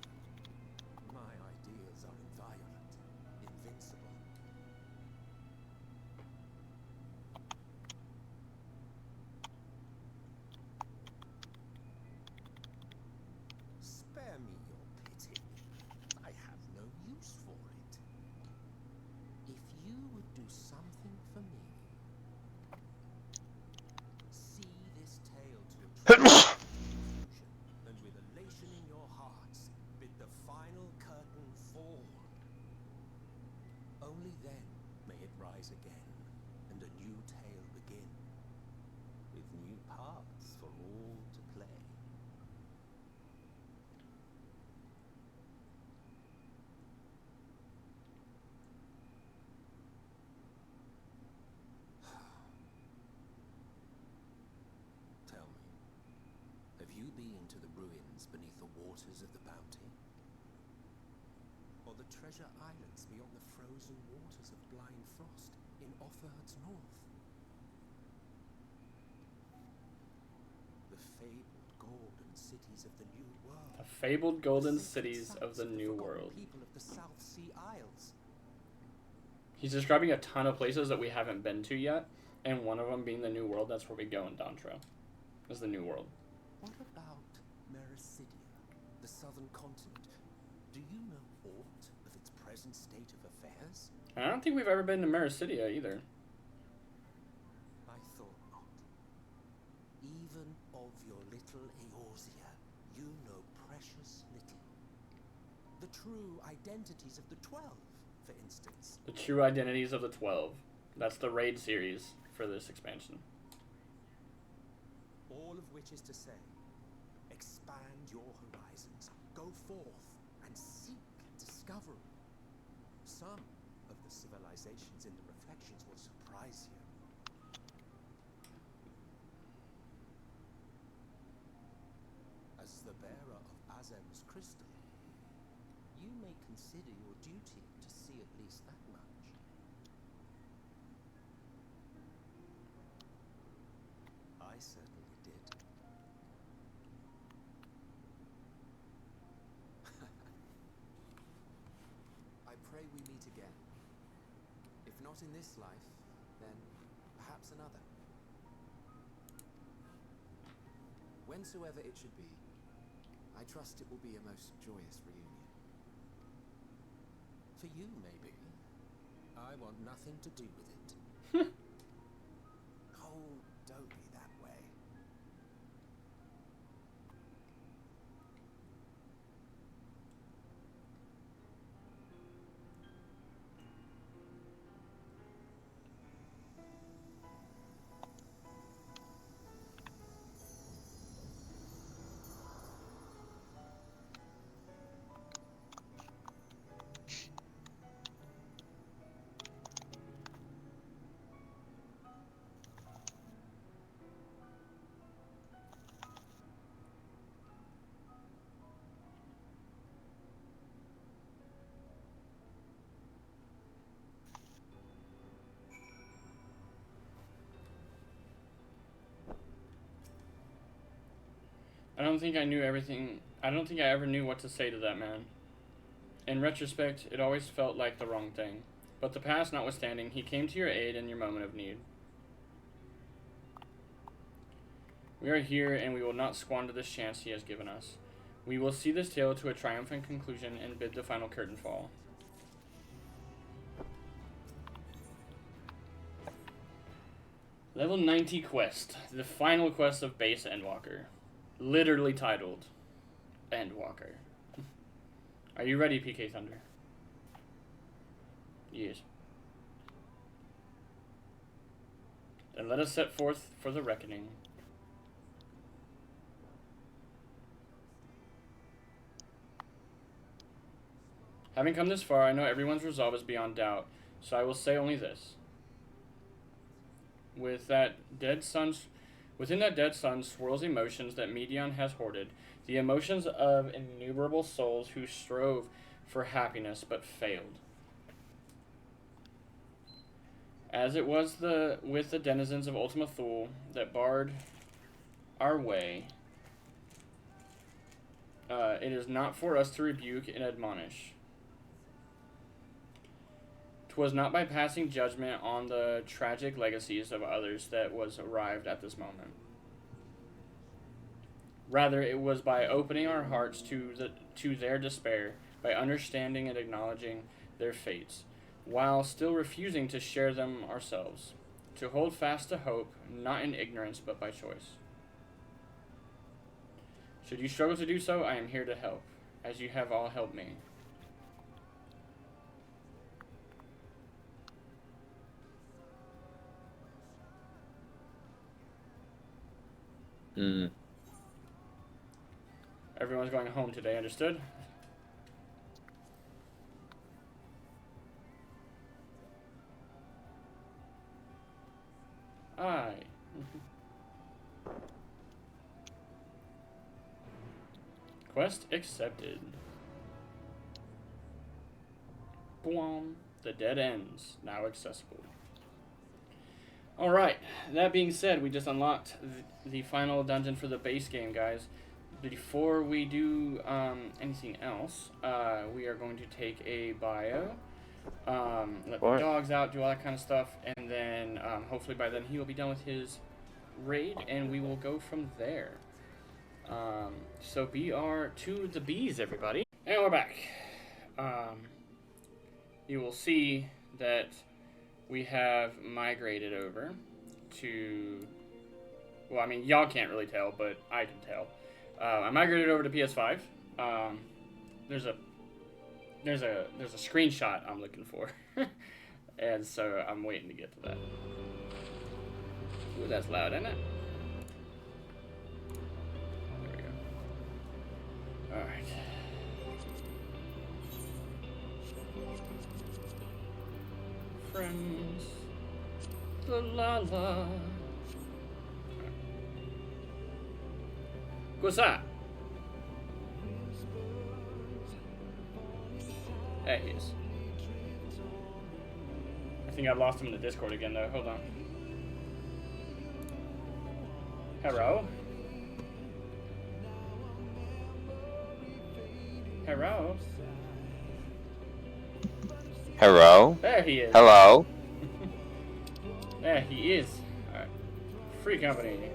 my ideas are inviolate, invincible. Spare me your pity. I have no use for it. If you would do something for me, see this tale to a true conclusion, and with elation in your hearts, bid the final curtain fall. Only then may it rise again, and a new tale begin, with new parts for all to play. Tell me, have you been to the ruins beneath the waters of the Bounty? Or the treasure islands beyond the frozen waters of Blind Frost in Offerd's north? The fabled golden cities of the New World. The fabled golden The sacred cities of sites the New forgotten World. people of the South Sea Isles. He's describing a ton of places that we haven't been to yet, and one of them being the New World. That's where we go in Dantro. Is the New World. What about Mericidia, the southern continent? Do you know aught of its present state of affairs? I don't think we've ever been to Mericidia either. I thought not. Even of your little Eorzea, you know precious little. The true identities of the 12, for instance. The true identities of the 12. That's the raid series for this expansion. All of which is to say, expand your horizons, go forth and seek discovery. Some of the civilizations in the reflections will surprise you. As the bearer of Azem's crystal, you may consider your duty to see at least that much. I certainly did. I pray we meet again. If not in this life, then perhaps another. Whensoever it should be, I trust it will be a most joyous reunion. For you, maybe. I want nothing to do with it. Oh, don't be that way. I don't think I knew everything. I don't think I ever knew what to say to that man. In retrospect, it always felt like the wrong thing. But the past notwithstanding, he came to your aid in your moment of need. We are here, and we will not squander this chance he has given us. We will see this tale to a triumphant conclusion and bid the final curtain fall. Level 90 quest. The final quest of Base Endwalker. Literally titled Endwalker. Are you ready, PK Thunder? Yes. Then let us set forth for the reckoning. Having come this far, I know everyone's resolve is beyond doubt, so I will say only this. Within that dead sun swirls emotions that Medion has hoarded, the emotions of innumerable souls who strove for happiness but failed. As it was with the denizens of Ultima Thule that barred our way, it is not for us to rebuke and admonish. 'Twas not by passing judgment on the tragic legacies of others that was arrived at this moment. Rather, it was by opening our hearts to their despair, by understanding and acknowledging their fates, while still refusing to share them ourselves, to hold fast to hope, not in ignorance, but by choice. Should you struggle to do so, I am here to help, as you have all helped me. Everyone's going home today, understood? Aye. Quest accepted. Boom. The dead ends, now accessible. Alright, that being said, we just unlocked the final dungeon for the base game, guys. Before we do anything else, we are going to take a bio, let the dogs out, do all that kind of stuff, and then hopefully by then he will be done with his raid, and we will go from there. So BR to the bees, everybody. And we're back. you will see that we have migrated over to, well, I mean, y'all can't really tell, but I can tell. I migrated over to PS5. There's a screenshot I'm looking for, and so I'm waiting to get to that. Ooh, that's loud, isn't it? There we go. All right. Friends, la la la. Cos'ha? There he is. I think I've lost him in the Discord again, though. Hold on. Hello? Hello? Hello? There he is. Hello? There he is. Alright. Free company.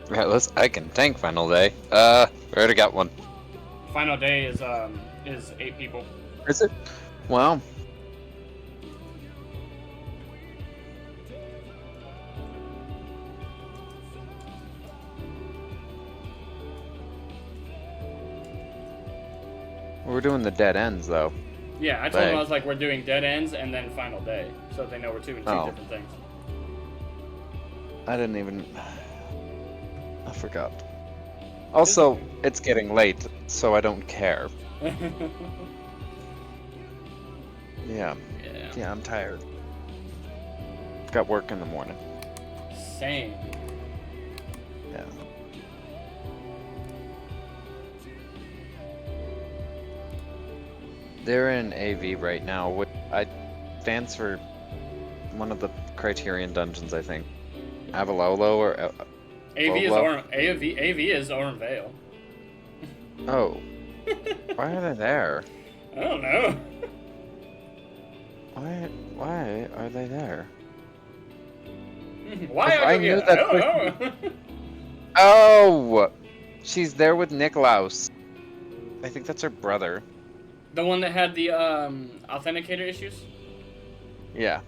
Right, I can tank Final Day. We already got one. Final Day is 8 people. Is it? Wow. We're doing the dead ends, though. Yeah, I told them I was like, we're doing dead ends and then Final Day, so they know we're doing two different things. I didn't even... I forgot. Also, it's getting late, so I don't care. Yeah, I'm tired. Got work in the morning. Same. Yeah. They're in AV right now. What I advance for one of the Criterion dungeons, I think. Avalolo or AV is Oren Vale. Oh. Why are they there? I don't know. Why are they there? Why are you here? I don't know. Oh! She's there with Niklaus. I think that's her brother. The one that had the authenticator issues? Yeah.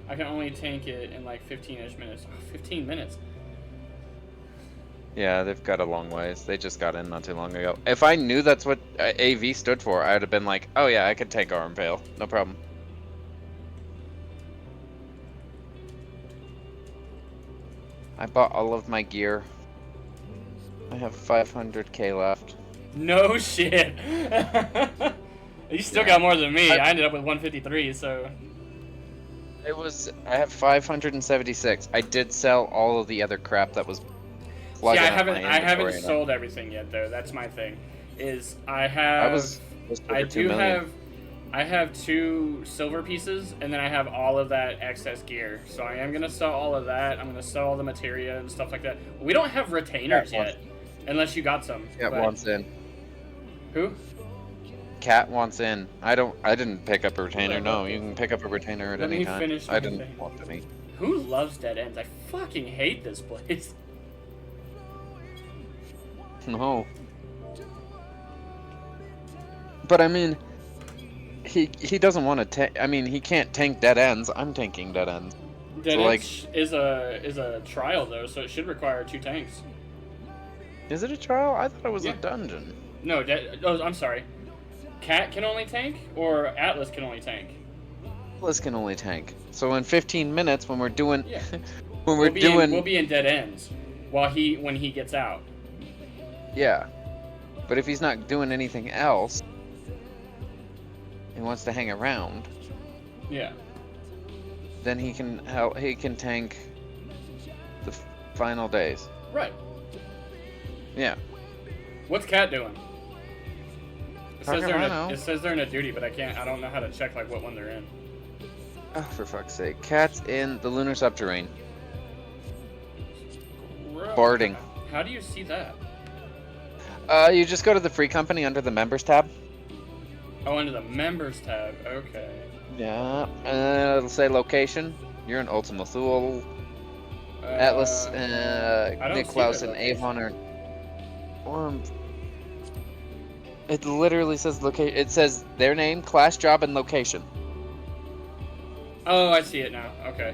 I can only tank it in like 15-ish minutes. Oh, 15 minutes. Yeah, they've got a long ways. They just got in not too long ago. If I knew that's what AV stood for, I would have been like, oh yeah, I could take Arm Vale. No problem. I bought all of my gear. I have 500k left. No shit. You still got more than me. I ended up with 153, so... I have 576. I did sell all of the other crap that was plugging I I haven't sold everything yet, though. That's my thing. I have 2 silver pieces, and then I have all of that excess gear. So I am gonna sell all of that. I'm gonna sell all the materia and stuff like that. We don't have retainers yet, unless you got some. Cat wants in. Who? Cat wants in. I didn't pick up a retainer. No, you can pick up a retainer at any time. I didn't want any. Who loves dead ends? I fucking hate this place. No. But I mean, he doesn't want to tank. I mean, he can't tank dead ends. I'm tanking dead ends. Dead so, ends is a trial though, so it should require 2 tanks. Is it a trial? I thought it was a dungeon. No, oh, I'm sorry. Cat can only tank, or Atlas can only tank? Atlas can only tank. So in 15 minutes, when we're doing, Yeah. we'll be in dead ends, when he gets out. Yeah, but if he's not doing anything else, he wants to hang around. Yeah. Then he can tank the final days. Right. Yeah. What's Cat doing? It says they're in a duty, but I don't know how to check like what one they're in. Oh, for fuck's sake. Cat's in the lunar subterrane. Boarding. How do you see that? You just go to the free company under the members tab. Oh, under the members tab. Okay. Yeah. It'll say location. You're in Ultima Thule. Atlas, Niklaus, and Avon are. It literally says location. It says their name, class, job, and location. Oh, I see it now. Okay.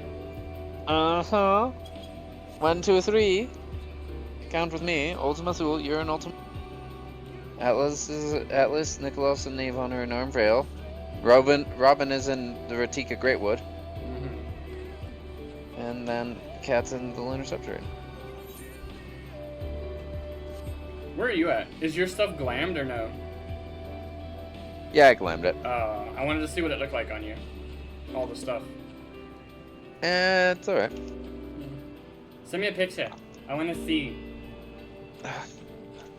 1, 2, 3. Count with me. Ultima Thule, you're in Ultima. Atlas, Niklaus, and Avon are in Armvale. Robin is in the Ratika Greatwood. And then Cat's in the lunar subterrane. Where are you at? Is your stuff glammed or no? Yeah, I glammed it. I wanted to see what it looked like on you. All the stuff. It's alright. Send me a picture. I want to see.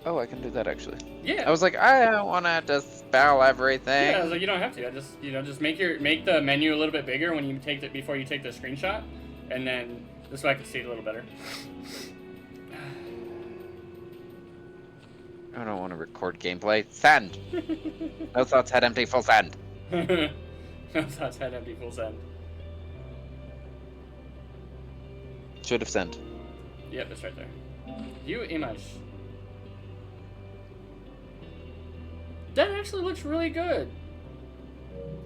Oh, I can do that actually. Yeah. I was like, I don't want to have to spell everything. Yeah, I was like, you don't have to. I just make the menu a little bit bigger when you before you take the screenshot, and then this way I can see it a little better. I don't want to record gameplay. Send. No thoughts, head empty, full send. No thoughts, head empty, full send. Should have sent. Yep, it's right there. View image. That actually looks really good.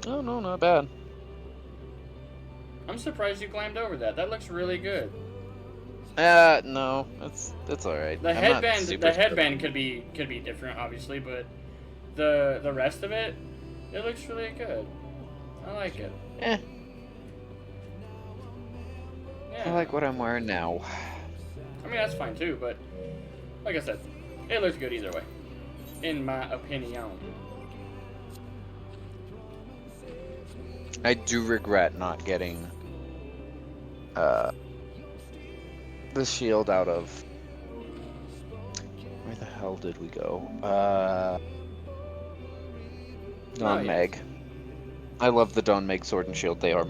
Oh no, not bad. I'm surprised you climbed over that. That looks really good. No, it's all right. The headband could be different, obviously, but the rest of it looks really good. I like it. Yeah. Yeah. I like what I'm wearing now. I mean, that's fine too, but like I said, it looks good either way, in my opinion. I do regret not getting the shield out of. Where the hell did we go? Don Meg. I love the Don Meg sword and shield. They are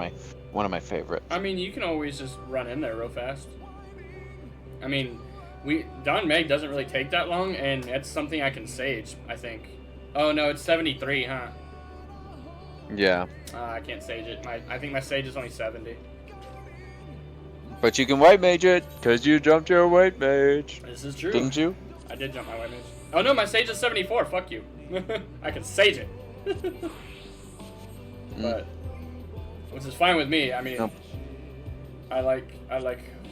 one of my favorites. I mean, you can always just run in there real fast. I mean, Don Meg doesn't really take that long, and it's something I can sage, I think. Oh no, it's 73, huh? Yeah. I can't sage it. I think my sage is only 70. But you can white mage it, because you jumped your white mage. This is true. Didn't you? I did jump my white mage. Oh no, my sage is 74. Fuck you. I can sage it. But, which is fine with me. I mean, nope. I like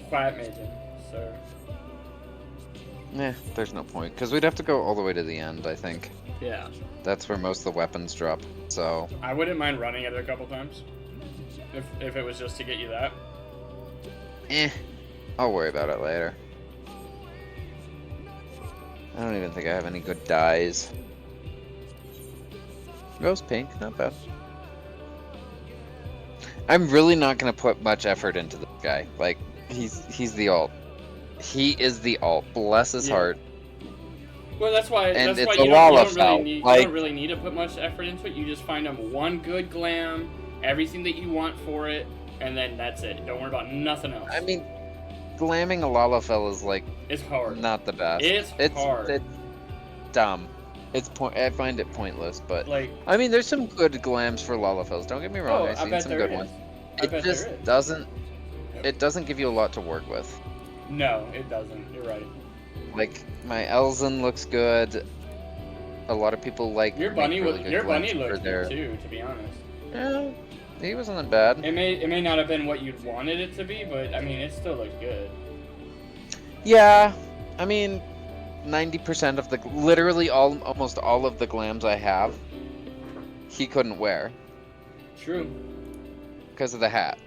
white maging, so. There's no point, because we'd have to go all the way to the end, I think. Yeah. That's where most of the weapons drop, so. I wouldn't mind running it a couple times, if it was just to get you that. I'll worry about it later. I don't even think I have any good dyes. Rose pink, not bad. I'm really not gonna put much effort into this guy. Like, he's the alt. He is the alt. Bless his heart. Well, that's why. And that's why you don't really need to put much effort into it. You just find him one good glam, everything that you want for it, and then that's it. Don't worry about nothing else. I mean, glamming a Lalafell is like it's hard. Not the best. It's hard. It's dumb. I find it pointless, but like, I mean, there's some good glams for Lalafells. Don't get me wrong. I've seen some good ones. It just doesn't. It doesn't give you a lot to work with. No, it doesn't. You're right. Like my Elzen looks good. a lot of people like Your make bunny really good your bunny glams for looked their... good too, to be honest. Yeah, he wasn't that bad. It may not have been what you'd wanted it to be, but I mean, it still looked good. Yeah, I mean, 90% of the, literally almost all of the glams I have, he couldn't wear. True. Because of the hat.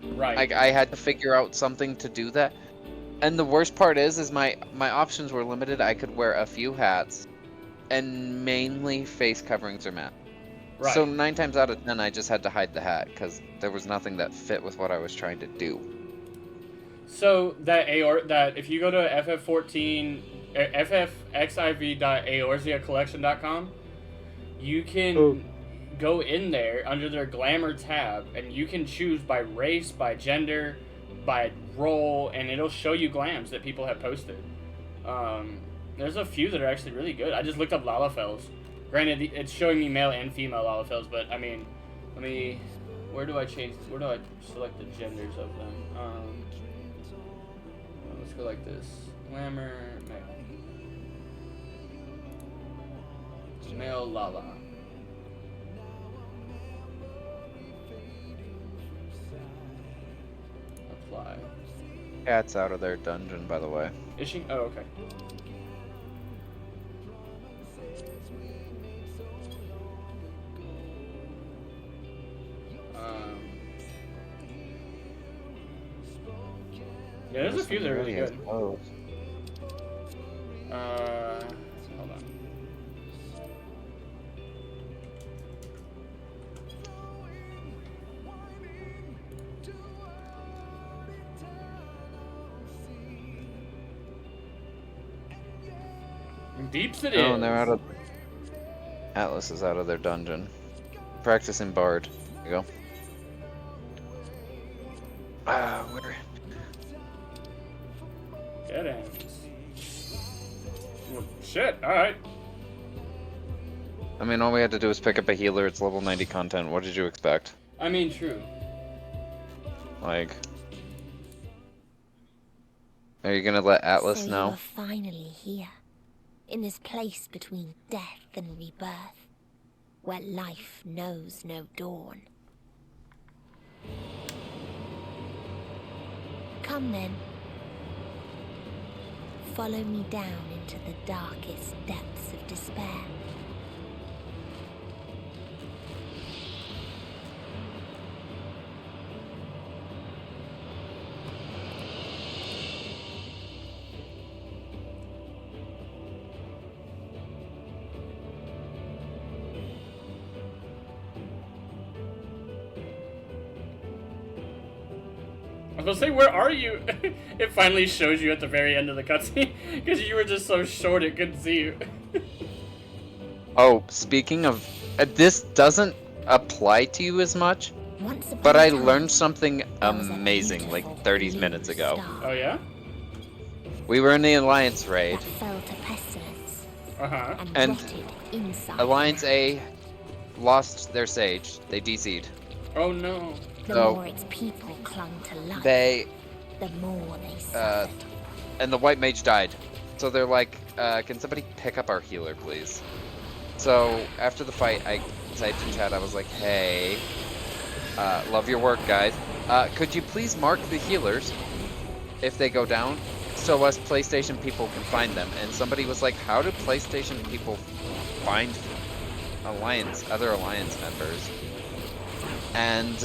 Right. Like, I had to figure out something to do that. And the worst part is my options were limited. I could wear a few hats, and mainly face coverings or matte. Right. So 9 times out of 10, I just had to hide the hat, because there was nothing that fit with what I was trying to do. So that if you go to FF14, FFXIV.aorziacollection.com, you can go in there under their glamour tab, and you can choose by race, by gender, by role, and it'll show you glams that people have posted. There's a few that are actually really good. I just looked up Lalafels. Granted, it's showing me male and female Lalafels, but I mean, where do I select the genders of them? Let's go like this. Glamour, male. Male Lala. Apply. Cat's out of their dungeon, by the way. Is she? Oh, okay. Yeah, there's a few that are really good. Oh. Hold on. Deeps it is. Oh, and they're out of... Atlas is out of their dungeon. Practicing Bard. There you go. Where? Dead ends. Well, shit, alright. I mean, all we had to do was pick up a healer. It's level 90 content. What did you expect? I mean, true. Like... Are you gonna let Atlas So know? you're finally here. In this place between death and rebirth, where life knows no dawn. Come then. Follow me down into the darkest depths of despair. I was gonna say, where are you? It finally shows you at the very end of the cutscene, because you were just so short it couldn't see you. Oh, speaking of... this doesn't apply to you as much, but I learned something amazing like 30 minutes ago. Oh yeah? We were in the Alliance raid, Uh-huh. and Alliance A lost their sage. They DC'd. Oh no. The more its people clung to life, They... the more they suffered. And the white mage died. So they're like, can somebody pick up our healer, please? So, after the fight, I typed in chat, I was like, hey, love your work, guys. Could you please mark the healers, if they go down, so us PlayStation people can find them? And somebody was like, how do PlayStation people find other Alliance members? And,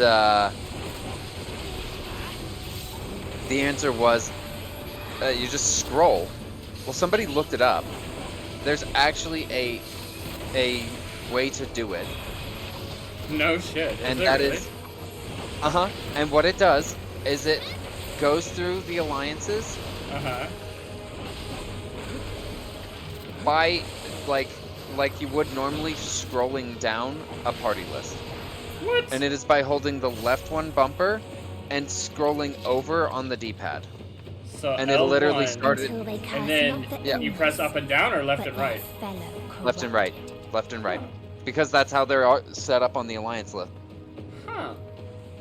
the answer was, you just scroll. Well, somebody looked it up. There's actually a way to do it. No shit. And that is... Uh-huh. And what it does is it goes through the alliances. Uh-huh. By, like you would normally scrolling down a party list. What? And it is by holding the left one bumper and scrolling over on the D-pad. So and it L1, literally started... And then you press up and down or left and right? Left and right. Left and right. Because that's how they're set up on the alliance list. Huh.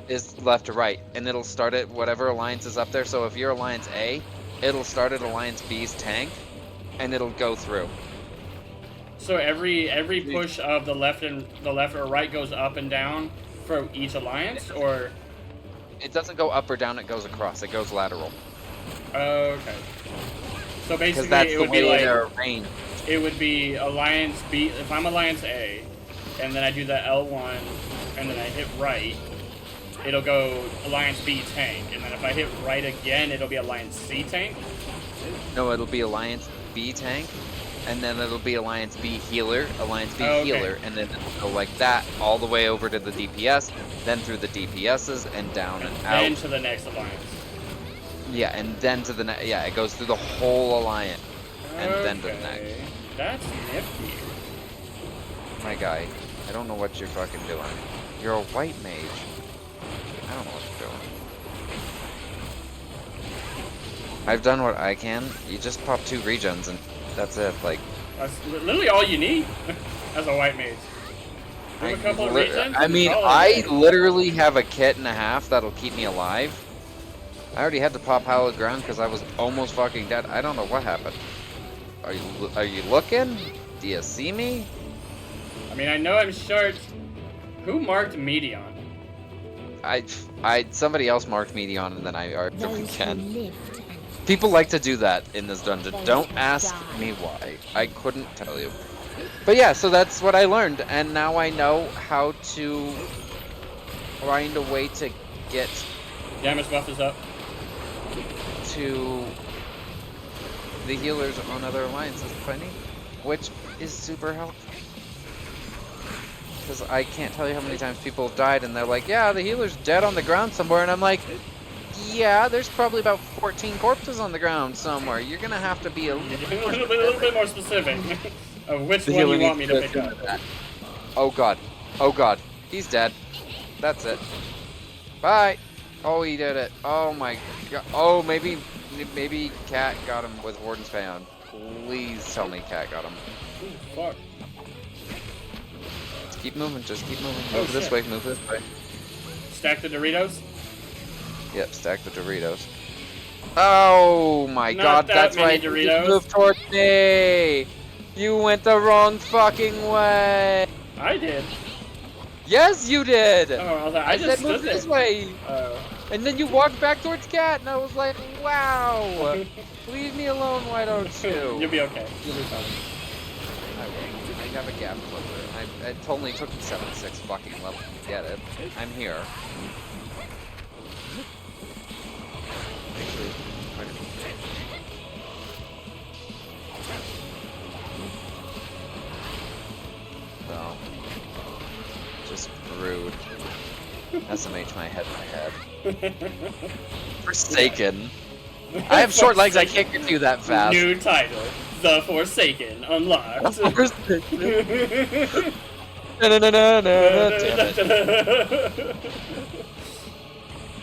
Is left to right. And it'll start at whatever alliance is up there. So if you're Alliance A, it'll start at Alliance B's tank, and it'll go through. So every push of the left or right goes up and down for each alliance, or it doesn't go up or down. It goes across. It goes lateral. Okay. So basically, that's it the would way be like they're arranged. it would be Alliance B. If I'm Alliance A, and then I do the L1, and then I hit right, it'll go Alliance B tank, and then if I hit right again, it'll be Alliance C tank. No, it'll be Alliance B tank, and then it'll be Alliance B healer, Alliance B healer, and then it'll go like that all the way over to the DPS, then through the DPSs and down and out. Then to the next alliance. Yeah, and then to the next. Yeah, it goes through the whole alliance, and then to the next. That's nifty. My guy, I don't know what you're fucking doing. You're a white mage. I don't know what you're doing. I've done what I can. You just pop 2 regens and that's it. Like, that's literally all you need as a white mage. A couple of regens. I mean, I literally have a kit and a half that'll keep me alive. I already had to pop hallowed ground because I was almost fucking dead. I don't know what happened. Are you looking? Do you see me? I mean, I know I'm short. Who marked Medion? Somebody else marked Medion, and then I marked him again. People like to do that in this dungeon. Don't ask me why. I couldn't tell you. But yeah, so that's what I learned, and now I know how to find a way to get damage buff is up to the healers on other alliances if I need, which is super helpful. Because I can't tell you how many times people have died and they're like, yeah, the healer's dead on the ground somewhere, and I'm like, yeah, there's probably about 14 corpses on the ground somewhere. You're gonna have to be a little bit more specific of which one you want me to pick up. Oh god. Oh god. He's dead. That's it. Bye. Oh, he did it. Oh my god. Oh, maybe Cat got him with Warden's Fan. Please tell me Cat got him. Ooh, fuck. Just keep moving. Just keep moving. Move this way. Move this way. Stack the Doritos? Yep, stack the Doritos. Oh my god, that's right. Doritos. You moved towards me. You went the wrong fucking way. I did. Yes, you did. Oh, I said move this way. And then you walked back towards Cat, and I was like, wow. Leave me alone, why don't you? You'll be okay. You'll be fine. I will. I have a gap closer. It only took me 76 fucking levels to get it. I'm here. Actually, so, just rude. SMH my head in my head. Forsaken. I have short legs, I can't get you that fast. New title, The Forsaken, unlocked.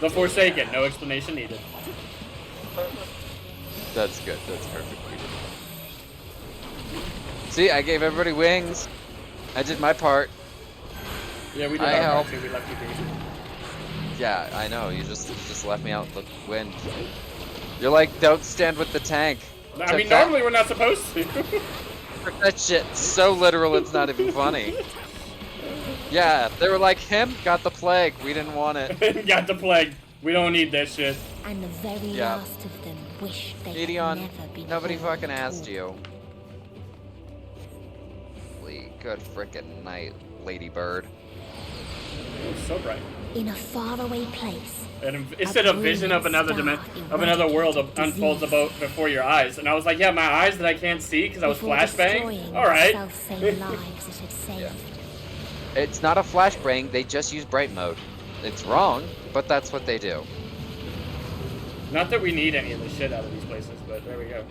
The Forsaken, no explanation needed. That's good, that's perfect. See, I gave everybody wings. I did my part. Yeah, we did our part too, we left you be. Yeah, I know, you just left me out the wind. You're like, don't stand with the tank. I mean, normally we're not supposed to. That shit so literal, it's not even funny. Yeah, they were like, him got the plague. We didn't want it. Got the plague. We don't need that shit. And the very last of them wished they had never been. Nobody fucking asked you. Good frickin' night, Ladybird. It's so bright. In a faraway place. And it said a vision of another world unfolds before your eyes, and I was like, yeah, my eyes that I can't see because I was flashbang. All right. Yeah. It's not a flashbang. They just use bright mode. It's wrong, but that's what they do. Not that we need any of the shit out of these places, but there we go.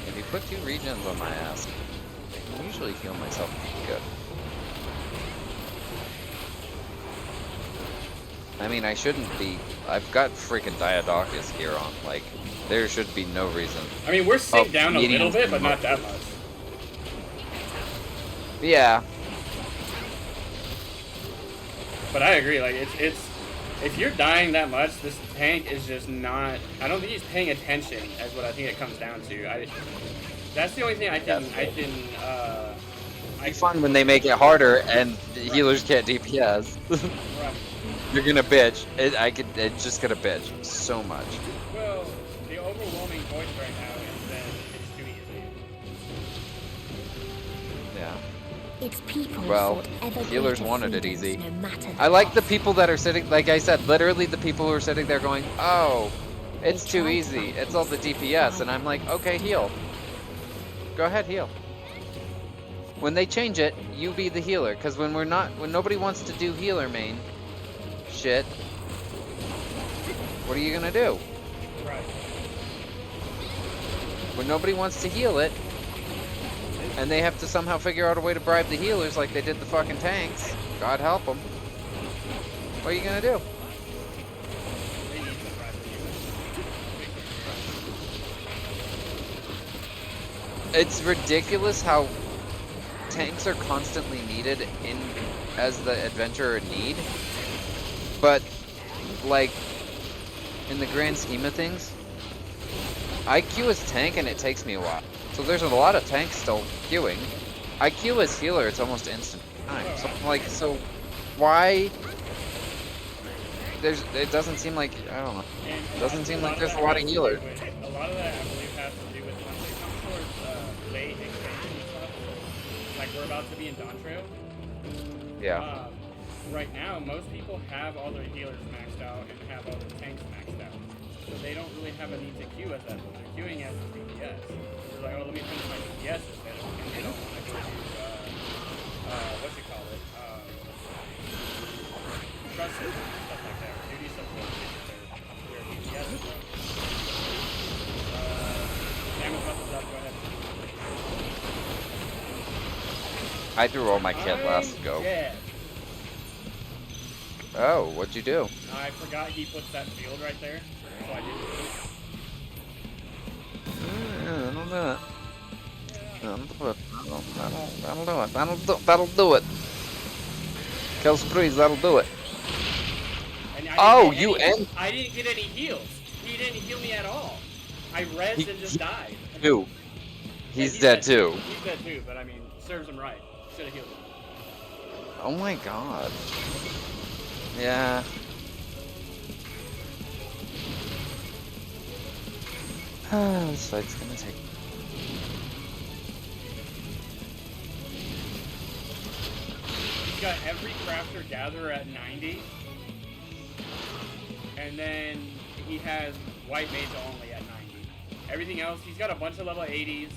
If you put 2 regens on my ass, I can usually heal myself pretty good. I mean, I shouldn't be. I've got freaking Diadochus here on. Like, there should be no reason. I mean, we're synced down a little bit, but not that much. Yeah. But I agree. Like it's if you're dying that much, this tank is just not. I don't think he's paying attention. As what I think it comes down to. That's the only thing I can. It's fun when they make it harder and the healers can't DPS. Right. You're gonna bitch. It's just gonna bitch so much. Well, the overwhelming voice right now is that it's too easy. Yeah. It's people Well, ever healers greater wanted it freedoms, easy. no matter the I like the cost. people that are sitting, like I said, literally the people who are sitting there going, "Oh, it's too easy. It's all the DPS," and I'm like, "Okay, heal. Go ahead, heal." When they change it, you be the healer, because when nobody wants to do healer main shit, what are you gonna do? Right. When nobody wants to heal it, and they have to somehow figure out a way to bribe the healers like they did the fucking tanks, God help them. What are you gonna do? It's ridiculous how tanks are constantly needed as the adventurer need, but like in the grand scheme of things, I queue as tank and it takes me a while. So there's a lot of tanks still queuing. I queue as healer, it's almost instant time. So I'm like, so why? It doesn't seem like, I don't know. It doesn't seem like there's a lot of healers. A lot of that, I believe, has to do with when they come towards late expansion and stuff. Like we're about to be in Dawntrail. Yeah. Right now, most people have all their healers maxed out and have all their tanks maxed out. So they don't really have a need to queue as that. They're queuing as a DPS. They're like, oh, let me finish my DPS instead. And they don't want to go do, what you call it, trust systems and stuff like that, or duty support their DPS. Damage buttons up, go ahead. I threw all my kit last go. Yeah. Oh, what'd you do? I forgot he puts that field right there, so I didn't do it. That'll do it. That'll do it. Kill sprees, that'll do it. I didn't get any heals. He didn't heal me at all. I rezzed and just died. Who? He's dead too. He's dead too, but I mean, serves him right. Should have healed him. Oh my god. Yeah. This fight's gonna take. He's got every crafter gatherer at 90. And then he has white mage only at 90. Everything else, he's got a bunch of level 80s,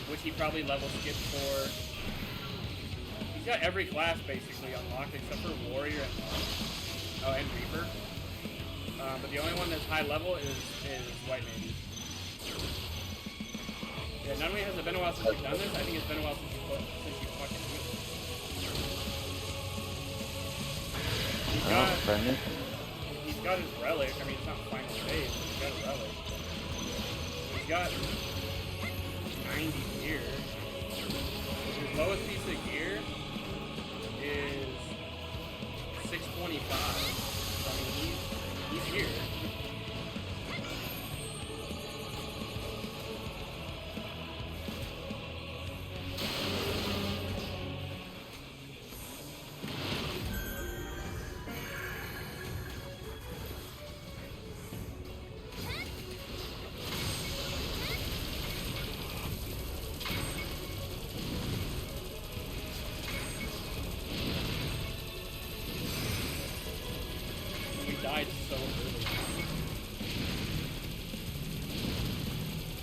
which he probably level skipped for. He's got every class basically unlocked except for warrior and reaper. But the only one that's high level is white mage. Yeah, not only has it been a while since you've done this, I think it's been a while since you fucking do it. He's got his relic. I mean, it's not final stage, but he's got a relic. He's got 90 gear. His lowest piece of gear is 625. So, I mean, he's here.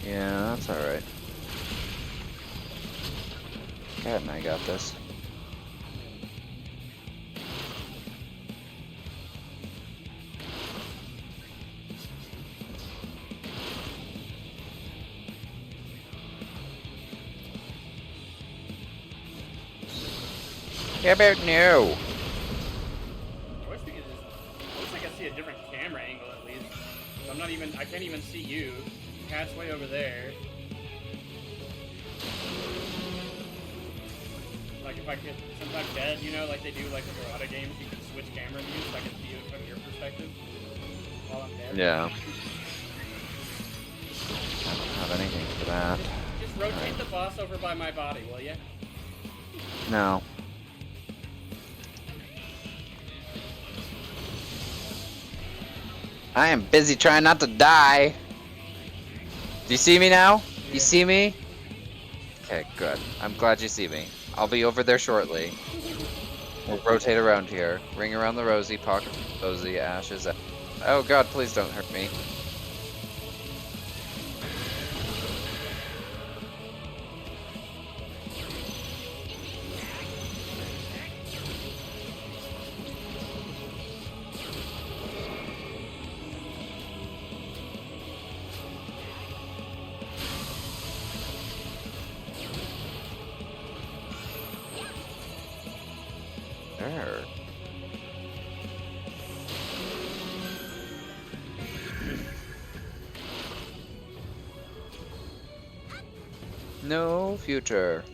Yeah, that's alright. Cat and I got this. How about no? I wish we could just. I wish I could see a different camera angle at least. I'm not even. I can't even see you. Cat's way over there. like if I could, since I'm dead, you know, like they do like with a lot of games, you can switch camera views so I can view it from your perspective while I'm dead. Yeah. I don't have anything for that. Just rotate the boss over by my body, will ya? No. I am busy trying not to die. Do you see me now? Yeah. You see me? Okay, good. I'm glad you see me. I'll be over there shortly. We'll rotate around here. Ring around the rosy, pocket rosy, ashes. Oh god, please don't hurt me. There. No future.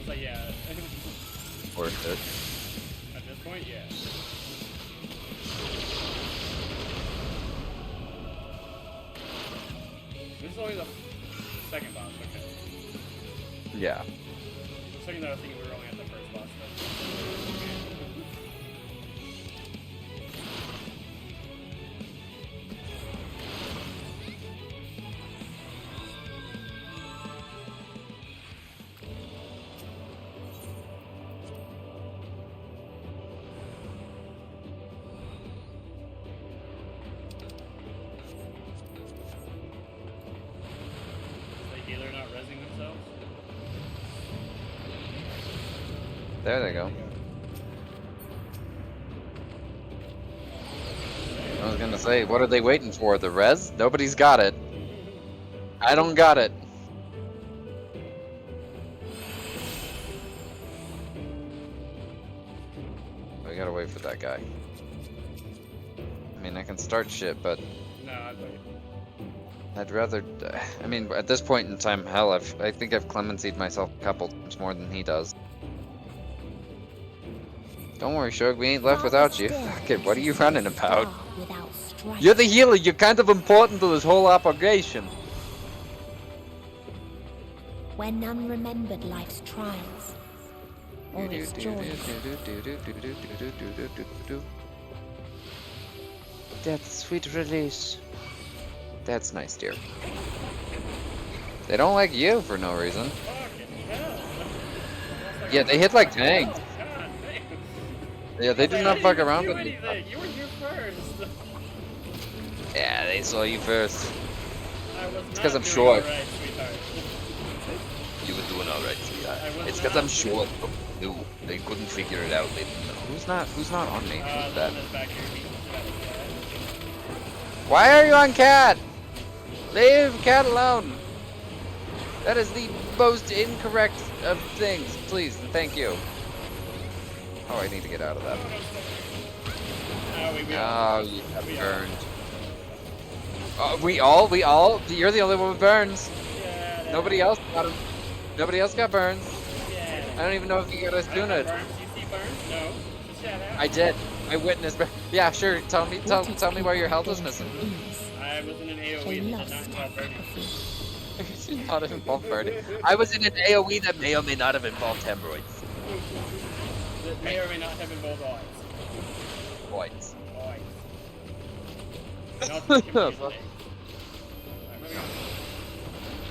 But yeah. Worth it. At this point, yeah. This is only the second boss, okay. Yeah. Second that I was thinking we were only at the first boss, but... Healer not rezzing themselves? There they go. I was gonna say, what are they waiting for? The res? Nobody's got it. I don't got it. We gotta wait for that guy. I mean, I can start shit, but No, I'd wait. I'd rather. I mean, at this point in time, hell, I think I've clemencied myself a couple times more than he does. Don't worry, Shug, we ain't left without you. Fuck it, what are you running about? You're the healer, you're kind of important to this whole operation. When none remembered life's trials or its joys. That's sweet release. That's nice, dear. They don't like you for no reason. Yeah, they hit like tanks. Yeah, they do not fuck around with you. You were here first. Yeah, they saw you first. It's because I'm short. Right, sweetheart. You were doing alright, sweetheart. It's because I'm short. No, they couldn't figure it out. They didn't know. Who's not on me? Who's that? Why are you on Cat? Leave Cat alone. That is the most incorrect of things. Please and thank you. Oh, I need to get out of that. Oh, you got burned. We all? You're the only one with burns. Nobody else got him. Nobody else got burns. I don't even know if you got a tuna. No. I did. I witnessed. Yeah, sure. Tell me why your health is missing. I was in an AOE that did not involve burning. It did not involve burning. I was in an AOE that may or may not have involved hemorrhoids. That may or may not have involved Whites. Not to confuse me.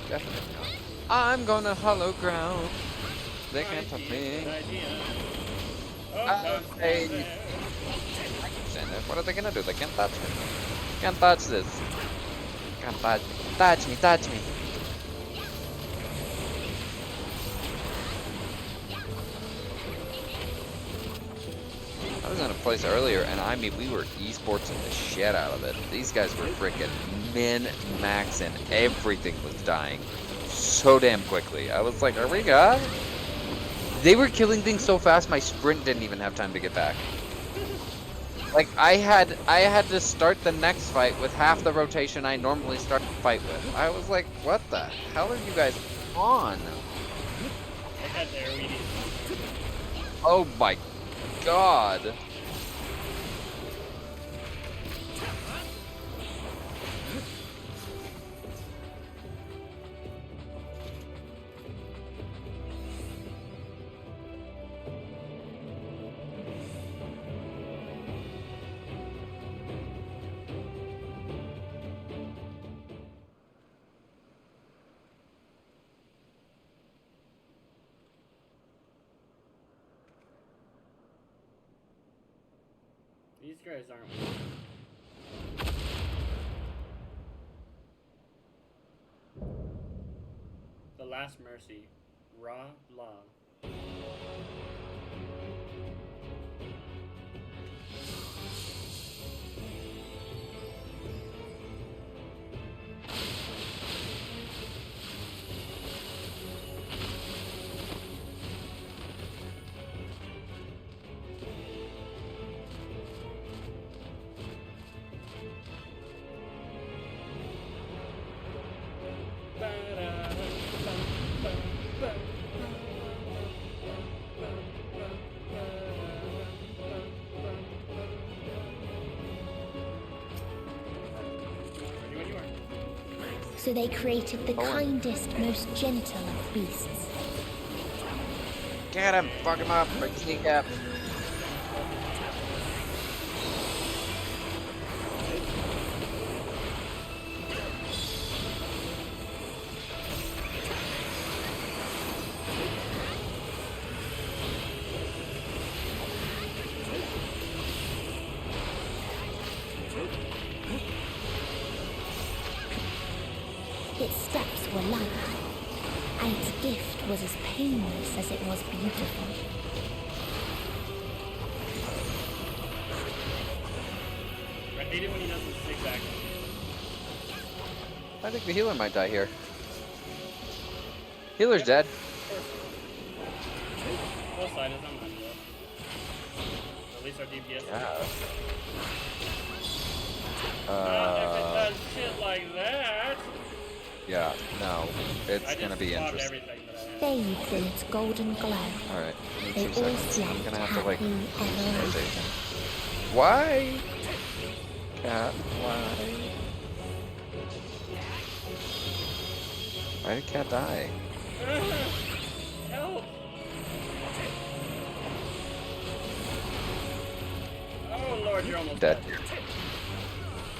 Definitely not. I'm gonna hollow ground. They can't touch me. Hey. What are they gonna do? They can't touch me. Can't touch this. Can't touch me. Touch me. was in a place earlier, and I mean, we were esportsing the shit out of it. These guys were freaking min-maxing. Everything was dying so damn quickly. I was like, are we good? They were killing things so fast, my sprint didn't even have time to get back. Like, I had to start the next fight with half the rotation I normally start the fight with. I was like, what the hell are you guys on? Oh my god. These guys aren't. The Last Mercy. Ra La. So they created the kindest, most gentle of beasts. Get him! Fuck him up! Break his kneecap! Its steps were light, and its gift was as painless as it was beautiful. I hate it when he does the zigzag. I think the healer might die here. Healer's dead. Both sides, I'm not dead. At least our DPS. Yeah. If it does shit like that. Yeah, no. It's gonna be interesting. Bathed in its golden glow. Alright, give They me 2 all seconds. I'm slept gonna have to, like, happy ever rotation. Why? Cat, why? Why did Cat die? Help! Oh lord, you're almost Dead.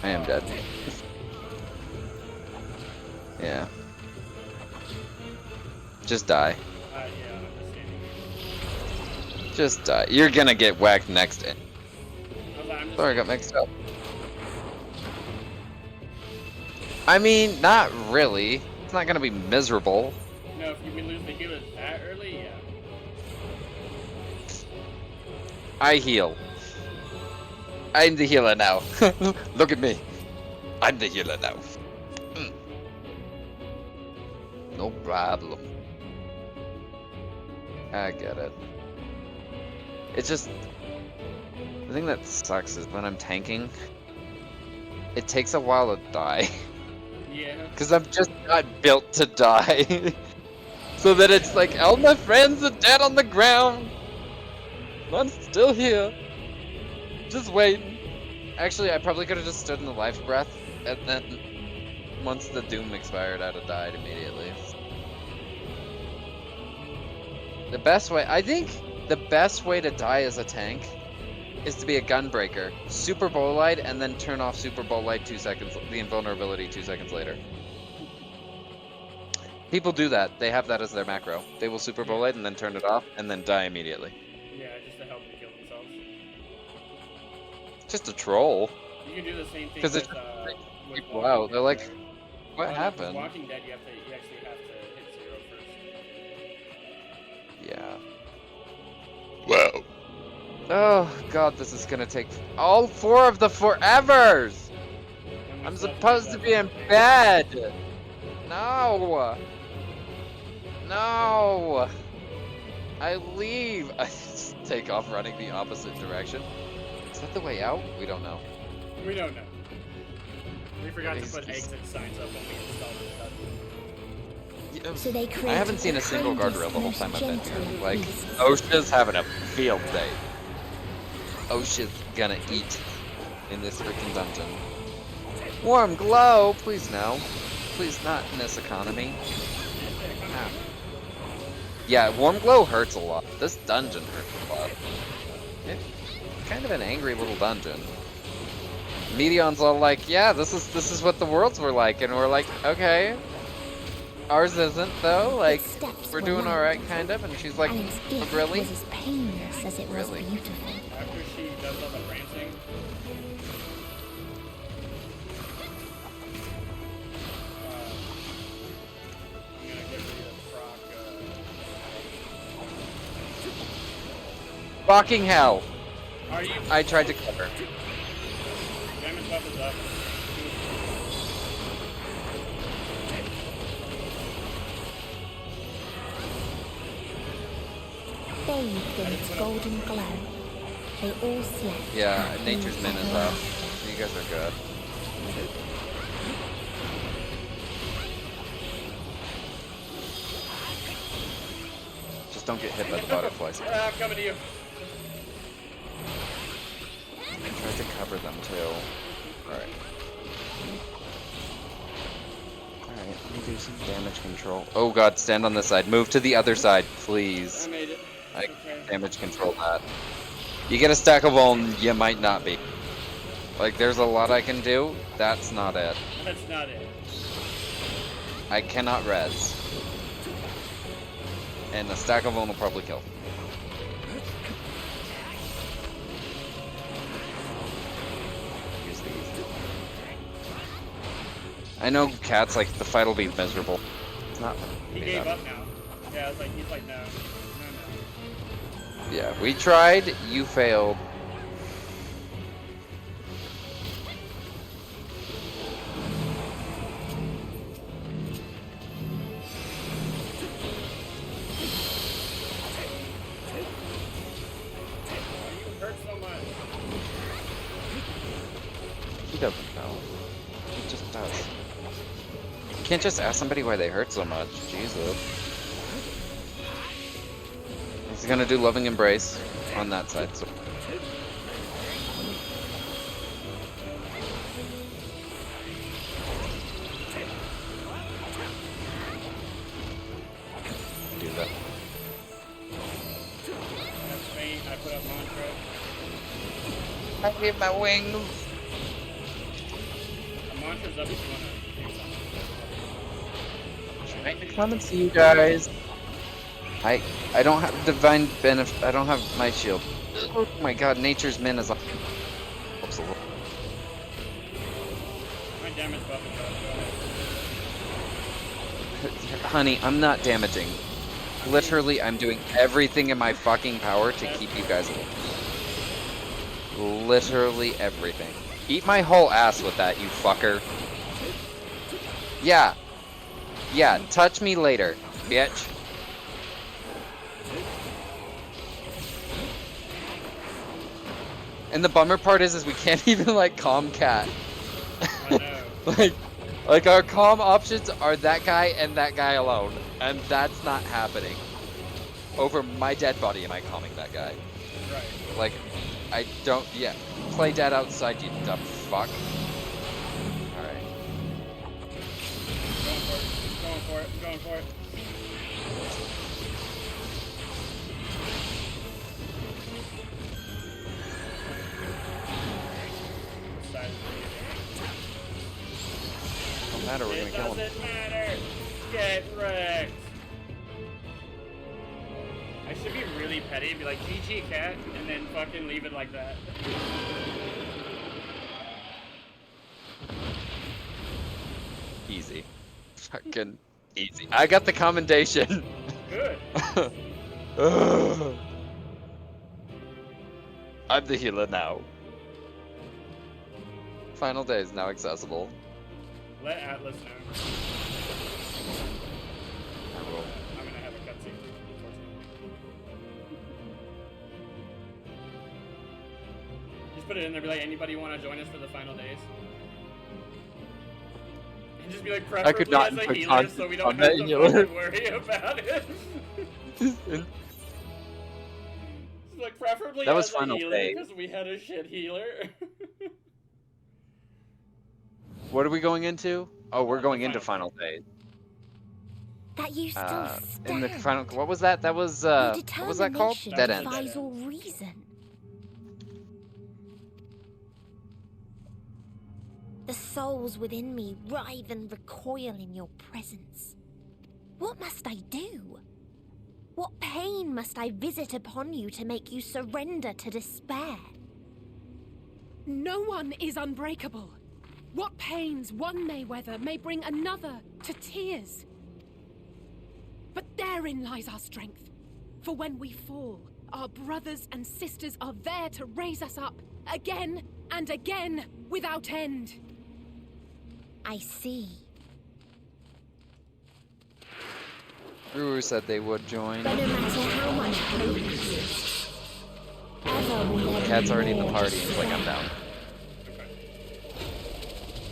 I am dead. Yeah. Just die. Yeah, I'm Just die. You're gonna get whacked next. Sorry, I got mixed up. I mean, not really. It's not gonna be miserable. No, if we lose the healer that early, yeah. I heal. I'm the healer now. Look at me. I'm the healer now. No problem. I get it. It's just... The thing that sucks is when I'm tanking, it takes a while to die. Yeah. Because I'm just not built to die. So that it's like, all my friends are dead on the ground. I'm still here. Just waiting. Actually, I probably could have just stood in the life breath, and then once the doom expired, I'd have died immediately. The best way, I think, the best way to die as a tank is to be a gunbreaker, super bolide, and then turn off super bolide 2 seconds, the invulnerability 2 seconds later. People do that. They have that as their macro. They will super bolide and then turn it off, and then die immediately. Yeah, just to help them kill themselves. Just a troll. You can do the same thing Because with, it's with people Walking out. Dead, They're like, right? what With happened? Walking Dead, you actually have to hit 0 first. Yeah. Wow. Oh god, this is gonna take all 4 of the forevers! I'm supposed to be in bed! No! No! I leave! I just take off running the opposite direction. Is that the way out? We don't know. We don't know. We forgot to put exit signs up when we installed the So they I haven't seen a single guardrail the whole time I've been here. Like, OSHA's having a field day. OSHA's gonna eat in this freaking dungeon. Warm glow! Please no. Please not in this economy. Ah. Yeah, warm glow hurts a lot. This dungeon hurts a lot. It's kind of an angry little dungeon. Medion's all like, yeah, this is what the worlds were like, and we're like, okay. Ours isn't though, like, we're doing alright kind of, and she's like, really? Was as painless as it was Really? beautiful. After she does all the prancing, I'm gonna give her the proc, Fucking hell! Are you? I tried to cover. Damage buff is up. Bathed in its golden glow, they all slept. Yeah, nature's min is up. You guys are good. Just don't get hit by the butterflies. I'm coming to you. I tried to cover them too. Alright. Alright, let me do some damage control. Oh god, stand on this side. Move to the other side, please. I made it. I damage control that. You get a stack of bone, you might not be. Like, there's a lot I can do. That's not it. That's not it. I cannot res. And a stack of bone will probably kill. Use these. I know cats, like, the fight will be miserable. It's not. He gave up now. Yeah, I was like, he's like, no. Yeah, we tried, you failed. Hurt so much. He doesn't know. He just does. You can't just ask somebody why they hurt so much. Jesus. He's gonna do loving embrace on that side. So. Do that. That's me. I put up mantra. I need my wings. A mantra's up if you wanna do something. I can come and see you guys. I don't have divine benefit. I don't have my shield. Oh my god, nature's min is up. Oops, a little. My damage buff is up. Honey, I'm not damaging. Literally, I'm doing everything in my fucking power to keep you guys alive. Literally everything. Eat my whole ass with that, you fucker. Yeah. Yeah, touch me later, bitch. And the bummer part is we can't even, like, calm cat. I know. like our calm options are that guy and that guy alone. And that's not happening. Over my dead body am I calming that guy. Right. Like, I don't, yeah. Play dead outside, you dumb fuck. Alright. Going for it. Going for it. Don't matter, we're gonna kill him. It doesn't matter. Get wrecked. I should be really petty and be like, GG cat, and then fucking leave it like that. Easy. Fucking easy. I got the commendation. Good. I'm the healer now. Final day is now accessible. Let Atlas know. I will. I'm gonna have a cutscene, unfortunately. Just put it in there, be like, anybody want to join us for the final days? And just be like, preferably as a healer, so we don't have to fucking worry about it. Just like, preferably That was as a final healer, day. because we had a shit healer. What are we going into? Oh, we're going into final day. That you still stand. In the final, what was that? That was Your what was that called? determination Dead End. defies all reason. The souls within me writhe and recoil in your presence. What must I do? What pain must I visit upon you to make you surrender to despair? No one is unbreakable. What pains one may weather may bring another to tears. But therein lies our strength. For when we fall, our brothers and sisters are there to raise us up again and again without end. I see. Ruru said they would join. But no matter how much hope exists, ever will there be Cat's already in the more party. It's like I'm despair. down.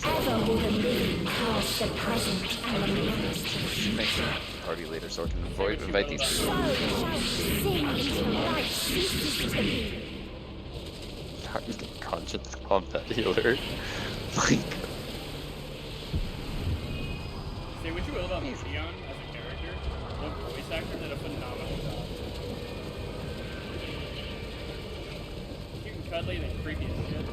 Ever will the living cast the present and the memories to the Should make future. some party later so I can invite these So people. shall sin until light ceases to be. How you get conscious combat healer? Like, Say what you will about Leon as a character, the voice actor did a phenomenal job. Cute and cuddly and creepy as shit.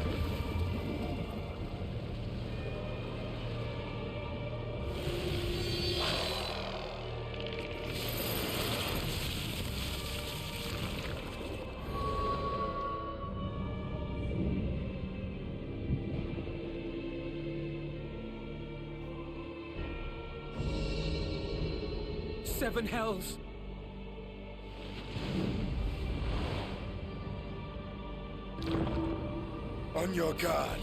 Seven hells. On your guard.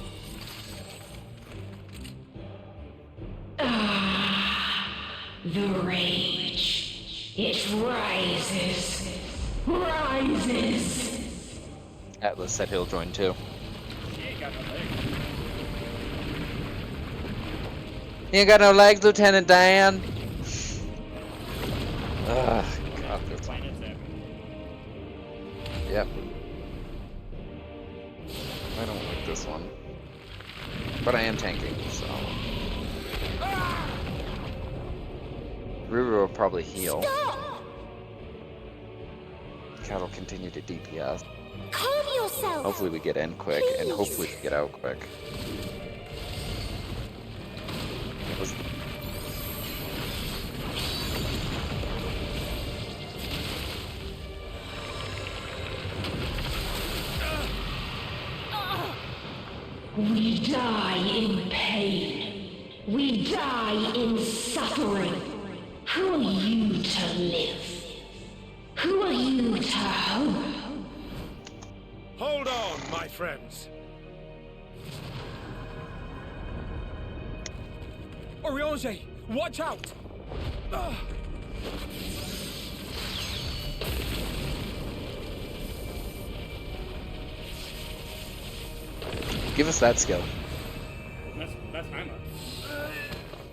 The rage. It rises. Rises. Atlas said he'll join too. She ain't got no legs. You ain't got no legs, Lieutenant Dan. Ugh, God, that's Yep. I don't like this one. But I am tanking, so. Ruru will probably heal. Cat will continue to DPS. Calm yourself. Hopefully we get in quick, and hopefully we get out quick. We die in pain. We die in suffering. Who are you to live? Who are you to hope? Hold on, my friends. Oriange, watch out! Give us that skill. That's Haima.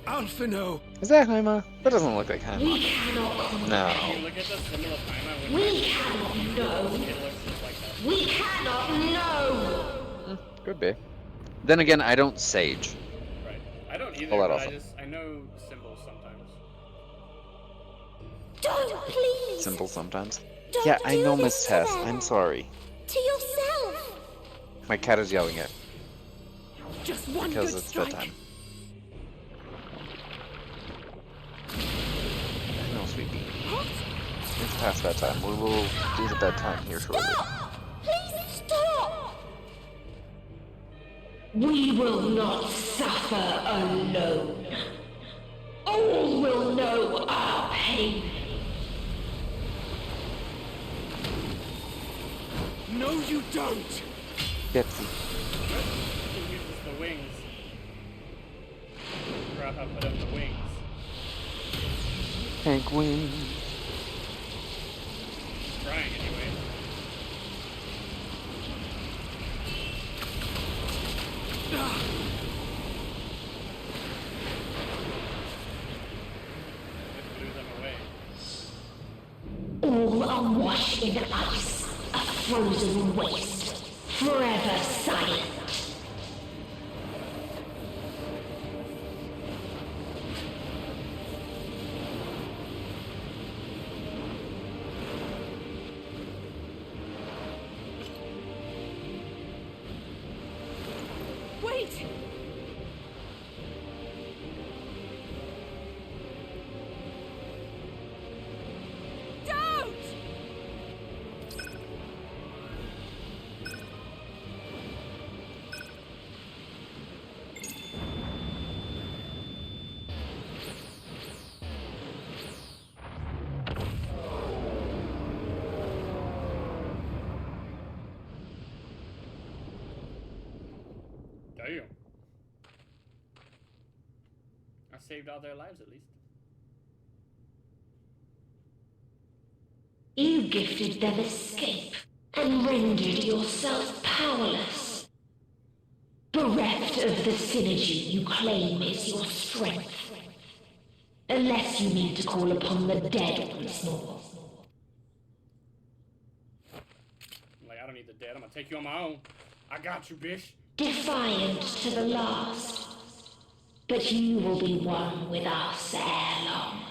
Alphino. Is that Haima? That doesn't look like Haima. We cannot. No. If you look at the symbol of Haima, We cannot know. it looks just like that. We cannot know. Could be. Then again, I don't sage. Right. I don't either, Pull that but off. I know symbols sometimes. Don't, please. Simple sometimes. Don't Yeah, I do know, this Miss to Tess. them. I'm sorry. To yourself. My cat is yelling at me Just one because good it's strike. bedtime. I know, sweetie. It's past bedtime. We will do the bedtime here shortly. Please stop. We will not suffer alone. All will know our pain. No! No, you don't! Gypsy. He uses the wings. Rafa put up the wings. Tank wings. Trying anyway. It blew them away. All awash in ice, a frozen waste, forever silent. Wait! Don't! Damn. I saved all their lives at least. You gifted them escape and rendered yourself powerless. Bereft of the synergy you claim is your strength. Unless you mean to call upon the dead once more. I'm like, I don't need the dead. I'm gonna take you on my own. I got you, bish. Defiant to the last. But you will be one with us ere long.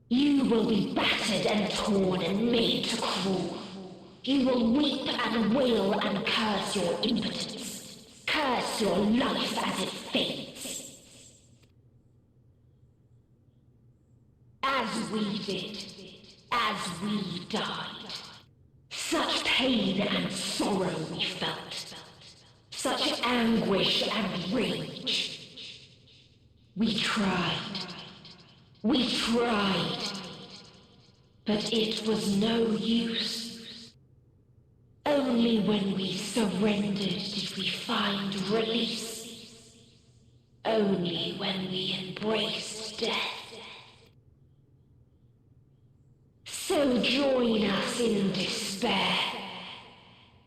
You will be battered and torn and made to crawl. You will weep and wail and curse your impotence. Curse your life as it fades. As we did. As we died. Such pain and sorrow we felt. Such anguish and rage. We tried. We tried. But it was no use. Only when we surrendered did we find release. Only when we embraced death. So join us in despair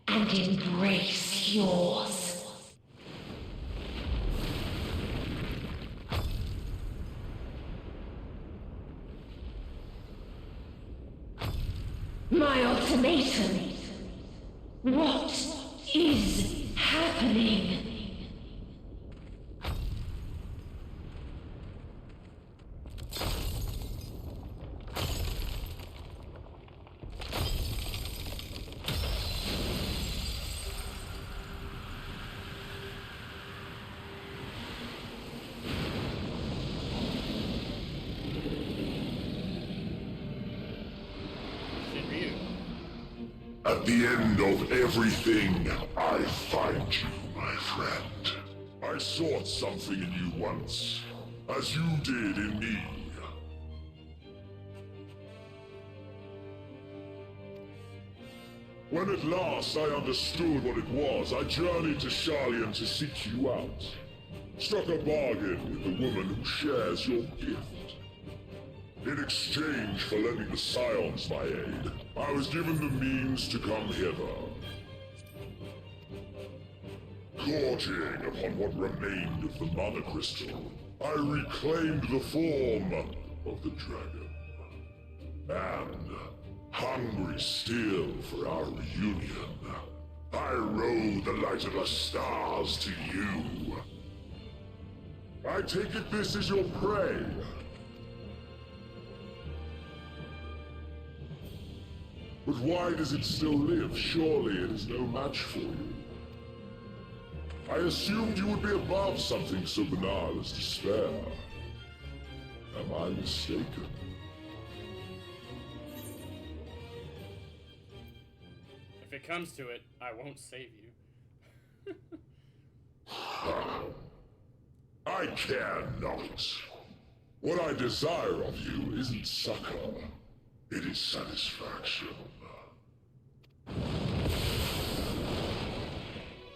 and embrace yours. My ultimatum. What is happening? At the end of everything, I find you, my friend. I sought something in you once, as you did in me. When at last I understood what it was, I journeyed to Sharlayan to seek you out. Struck a bargain with the woman who shares your gift. In exchange for lending the Scions my aid, I was given the means to come hither. Gorging upon what remained of the Mother Crystal, I reclaimed the form of the dragon. And, hungry still for our reunion, I rode the light of the stars to you. I take it this is your prey. But why does it still live? Surely it is no match for you. I assumed you would be above something so banal as despair. Am I mistaken? If it comes to it, I won't save you. I care not. What I desire of you isn't succor. It is satisfaction.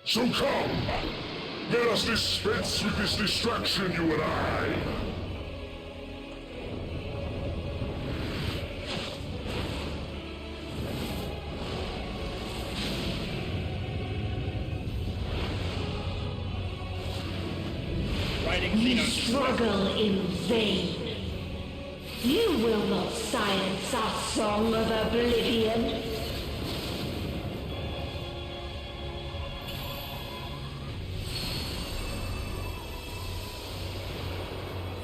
So come, let us dispense with this distraction, you and I. You struggle in vain. You will not silence our song of oblivion.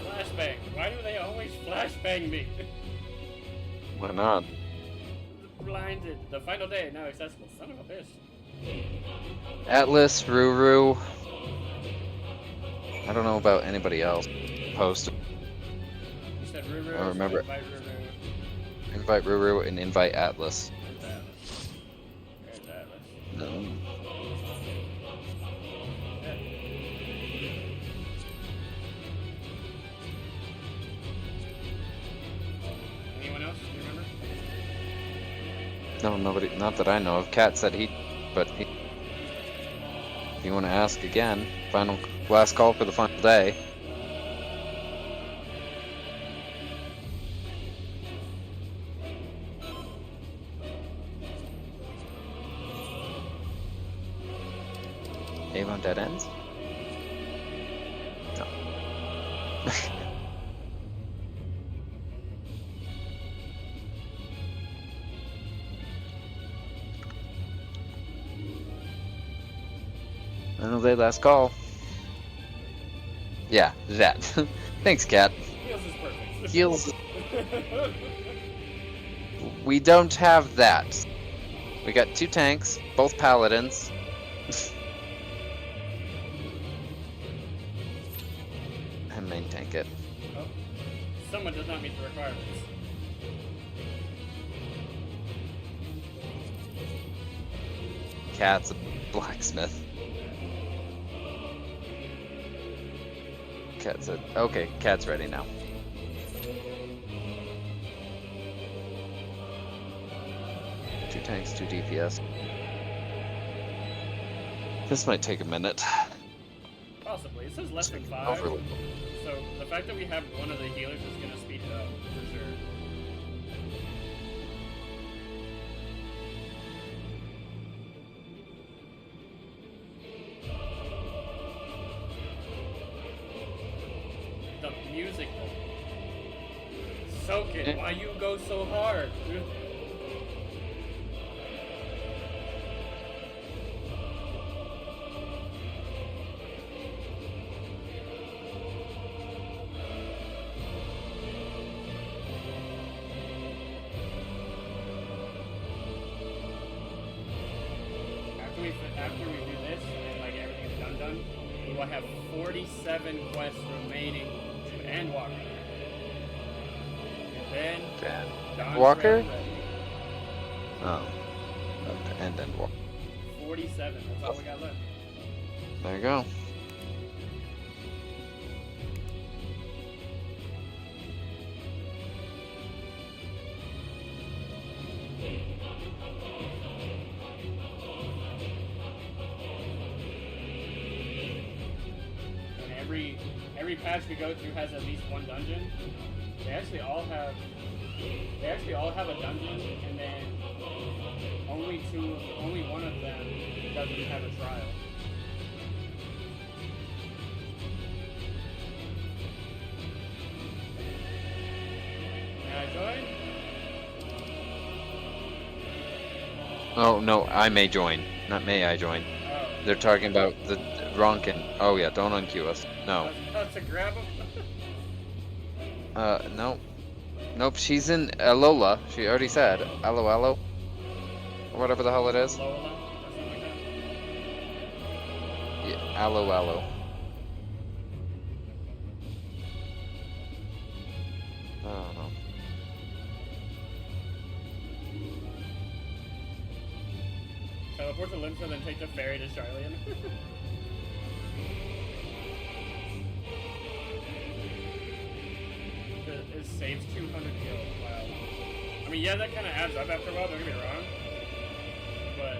Flashbang. Why do they always flashbang me? Why not? Blinded. The final day, now accessible. Son of a bitch. Atlas, Ruru. I don't know about anybody else. Posted. You said Ruru, I remember. so invite Ruru. Invite Ruru and invite Atlas. There's Atlas. No. Anyone else? Do you remember? No, nobody. Not that I know of. Cat said he, but he. If you want to ask again, last call for the final day. Avon dead ends? No. Final day, last call. Yeah, that. Thanks, Cat. Heals is perfect. Heals. We don't have that. We got 2 tanks, both paladins. And main tank it. Oh. Someone does not meet the requirements. Cat's a blacksmith. Cat said, okay, Cat's ready now. Two tanks, 2 DPS. This might take a minute. Possibly. It says less than 5. Overly. So the fact that we have one of the healers is going to speed it up, for sure. The music, though. Soak it. Why you go so hard? After we do this, and like everything's done, we will have 47 quests remaining to end Walker. And then Dawn's Walker? ready. Oh. Okay, and Walker. 47, that's all we got left. There you go. Every patch we go through has at least one dungeon. They actually all have a dungeon, and then only one of them doesn't have a trial. May I join? Oh no, I may join. Not may I join. Oh. They're talking about the Ronkin. Oh yeah, don't unqueue us. No. To grab him? No. Nope, she's in Alola. She already said. Alo Alo. Or whatever the hell it is. Lola? Or something like that? Yeah, Alo Alo. I don't know. Teleport to Limsa, then take the ferry to Charlian. It saves 200 kills. Wow. I mean, yeah, that kind of adds up after a while, don't get me wrong. But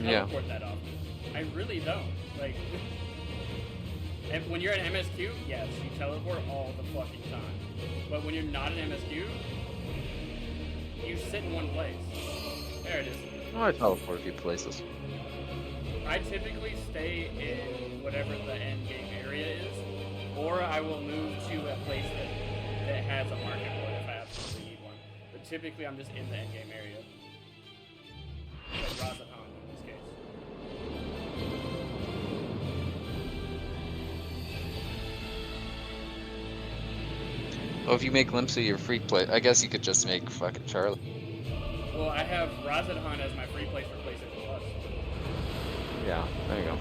teleport that often. I really don't. Like, and when you're at MSQ, yes, you teleport all the fucking time. But when you're not at MSQ, you sit in one place. There it is. Oh, I teleport a few places. I typically stay in whatever the end game area is, or I will move to a place that has a market board if I absolutely need one. But typically, I'm just in the end game area. Like Razathan in this case. Well, if you make Limpsy your free play, I guess you could just make fucking Charlie. Well, I have Razathan as my free place for PlayStation Plus. Yeah, there you go.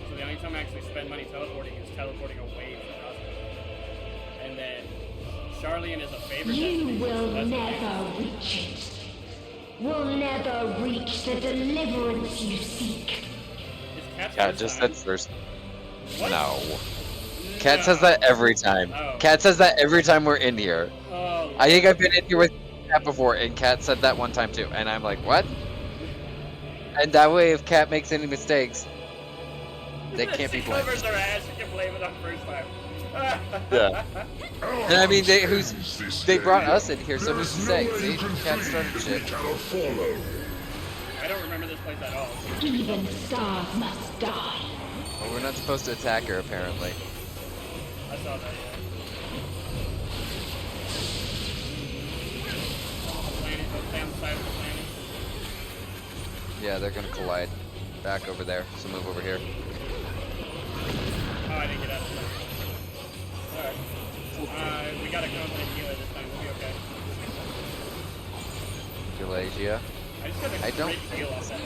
So the only time I actually spend money teleporting is teleporting away from Razathan. And then Charlian is a favorite You destination, will so that's never reach it. Will never reach the deliverance you seek. Cat just said first. What? No. Cat says that every time. Cat says that every time we're in here. Oh, I think I've been in here with Cat before, and Cat said that one time too, and I'm like, what? And that way, if Cat makes any mistakes, they can't be blamed. Covers their ass, you can blame it on first time. Yeah. And I mean, they brought us in here, so who's to say? See, Cat started shit. I don't remember this place at all. Even stars must die. Well, we're not supposed to attack her, apparently. I saw that, yeah. Planet, go stay on the side of the planet. Yeah, they're gonna collide. Back over there, so move over here. Oh, I didn't get out of there. Alright. We got a confident healer this time, we'll be okay. Galasia. I just got a great heal off that.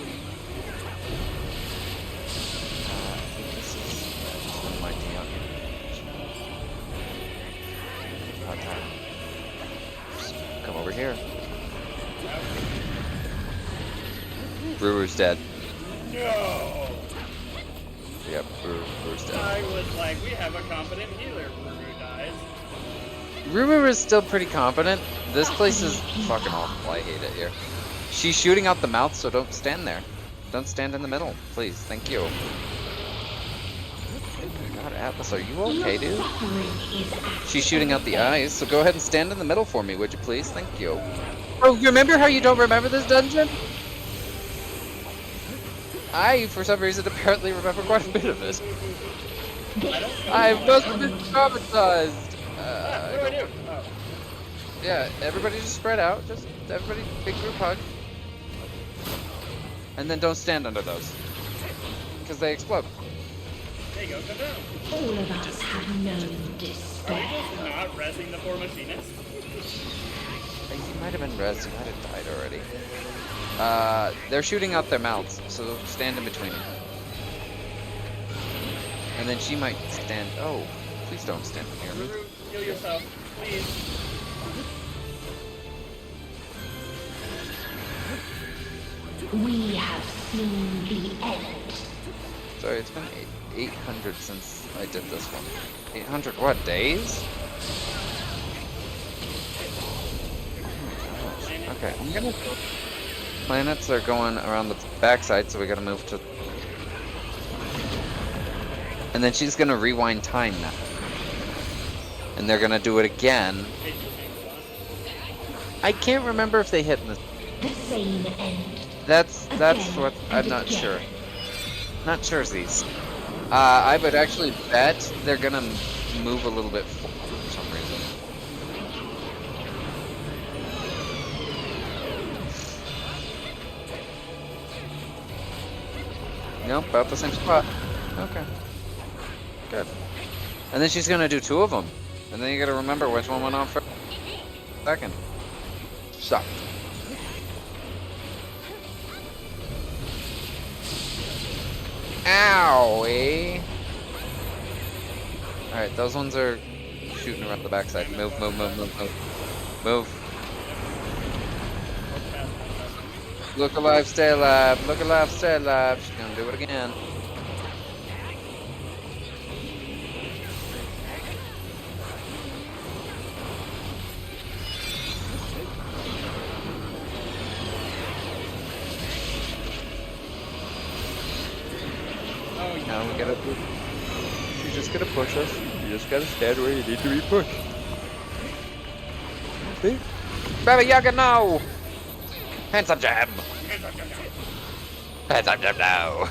My deal. Come over here. Brewer's dead. No! Yep, Brewer's dead. I was like, we have a competent healer. Brewer dies. Brewer is still pretty competent. This place is fucking awful. I hate it here. She's shooting out the mouth, so don't stand there. Don't stand in the middle, please. Thank you. God, Atlas, are you okay, dude? She's shooting out the eyes, so go ahead and stand in the middle for me, would you please? Thank you. Oh, remember how you don't remember this dungeon? I, for some reason, apparently remember quite a bit of it. I must have been traumatized. What do I do? Oh. Yeah, everybody just spread out. Just everybody, big group hug. And then don't stand under those. Because they explode. There you go, come down. All of us have known despair. Are we just not resing the poor machinist? You might have been res, you might have died already. They're shooting out their mouths, so stand in between. And then she might stand. Oh, please don't stand near me. Heal yourself, please. We have seen the end. Sorry, it's been 800 since I did this one. 800 what, days? Okay, I'm gonna... Planets are going around the backside, so we gotta move to... And then she's gonna rewind time now. And they're gonna do it again. I can't remember if they hit in the... The same end. That's what... I'm not sure. Not sure, these. I would actually bet they're gonna move a little bit forward for some reason. Nope, about the same spot. Okay. Good. And then she's gonna do two of them. And then you gotta remember which one went on first. Second. Sucked. Owie! Alright, those ones are shooting around the backside. Move, move, move, move, move. Move. Look alive, stay alive. Look alive, stay alive. She's gonna do it again. Now we gotta. She's just gonna push us. You just gotta stand where you need to be pushed. See? Baba Yaga, no! Handsome jam! Handsome jam now!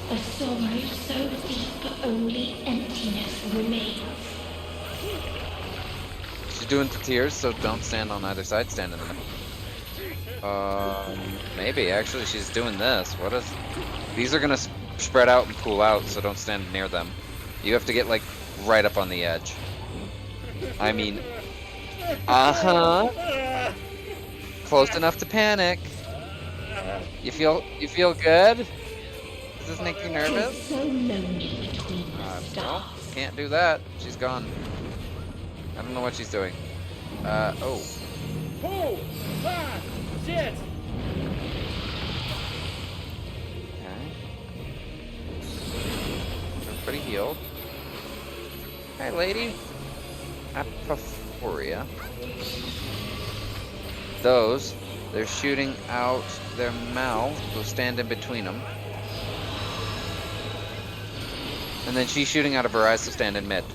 A sorrow so deep only emptiness remains. She's doing the tears, so don't stand on either side, stand in the middle. Maybe, actually, she's doing this. What is... These are gonna spread out and pool out, so don't stand near them. You have to get, like, right up on the edge. I mean... Close enough to panic. You feel good? Does this make you nervous? So lonely between No, can't do that. She's gone. I don't know what she's doing. Oh. Oh! Ah! Shit! Okay. Everybody healed. Hey, lady. Apophoria. Those, they're shooting out their mouth, so stand in between them. And then she's shooting out of her eyes, so stand in mid.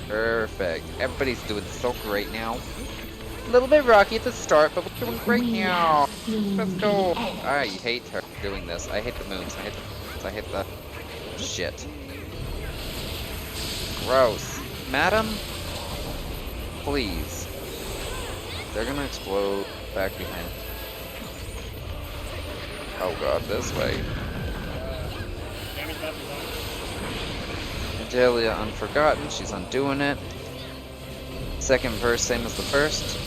Perfect. Everybody's doing so great now. A little bit rocky at the start, but we're doing great now. Let's go. I hate her doing this. I hate the moons. I hate the shit. Gross. Madam? Please. They're gonna explode back behind. Oh god, this way. Adelia Unforgotten, she's undoing it. Second verse, same as the first.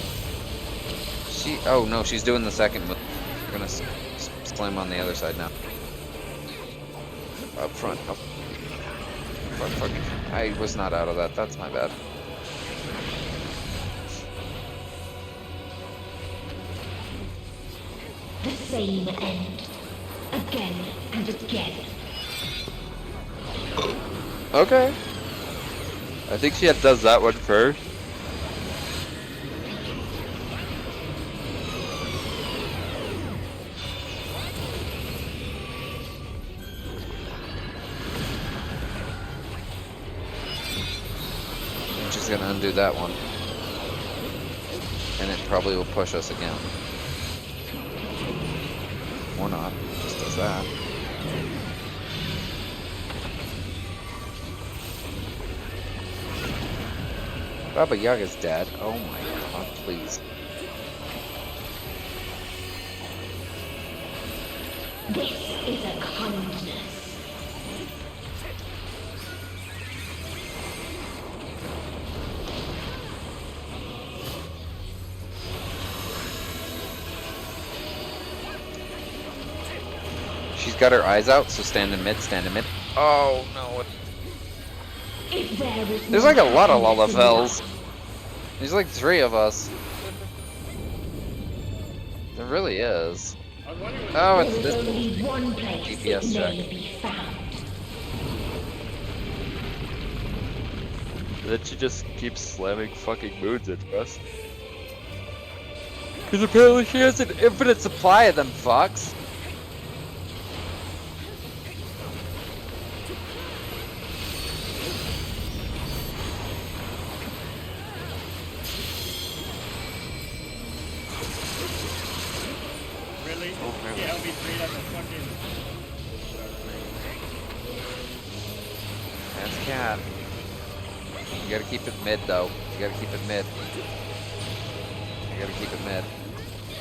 Oh no, she's doing the second move. We're gonna slam on the other side now. Up front, up. Fuck. I was not out of that, that's my bad. The same end. Again and again. Okay. I think she does that one first. And she's gonna undo that one. And it probably will push us again. Or not. Just does that. Baba Yaga's dead. Oh my god, please. This is a kindness. She's got her eyes out, so stand in mid, stand in mid. Oh no. There's like a lot of Lullafells. There's like 3 of us. There really is. Oh, it's this GPS check. Then she just keeps slamming fucking moons into us. Because apparently she has an infinite supply of them fucks. That's cat. You gotta keep it mid though. You gotta keep it mid. You gotta keep it mid.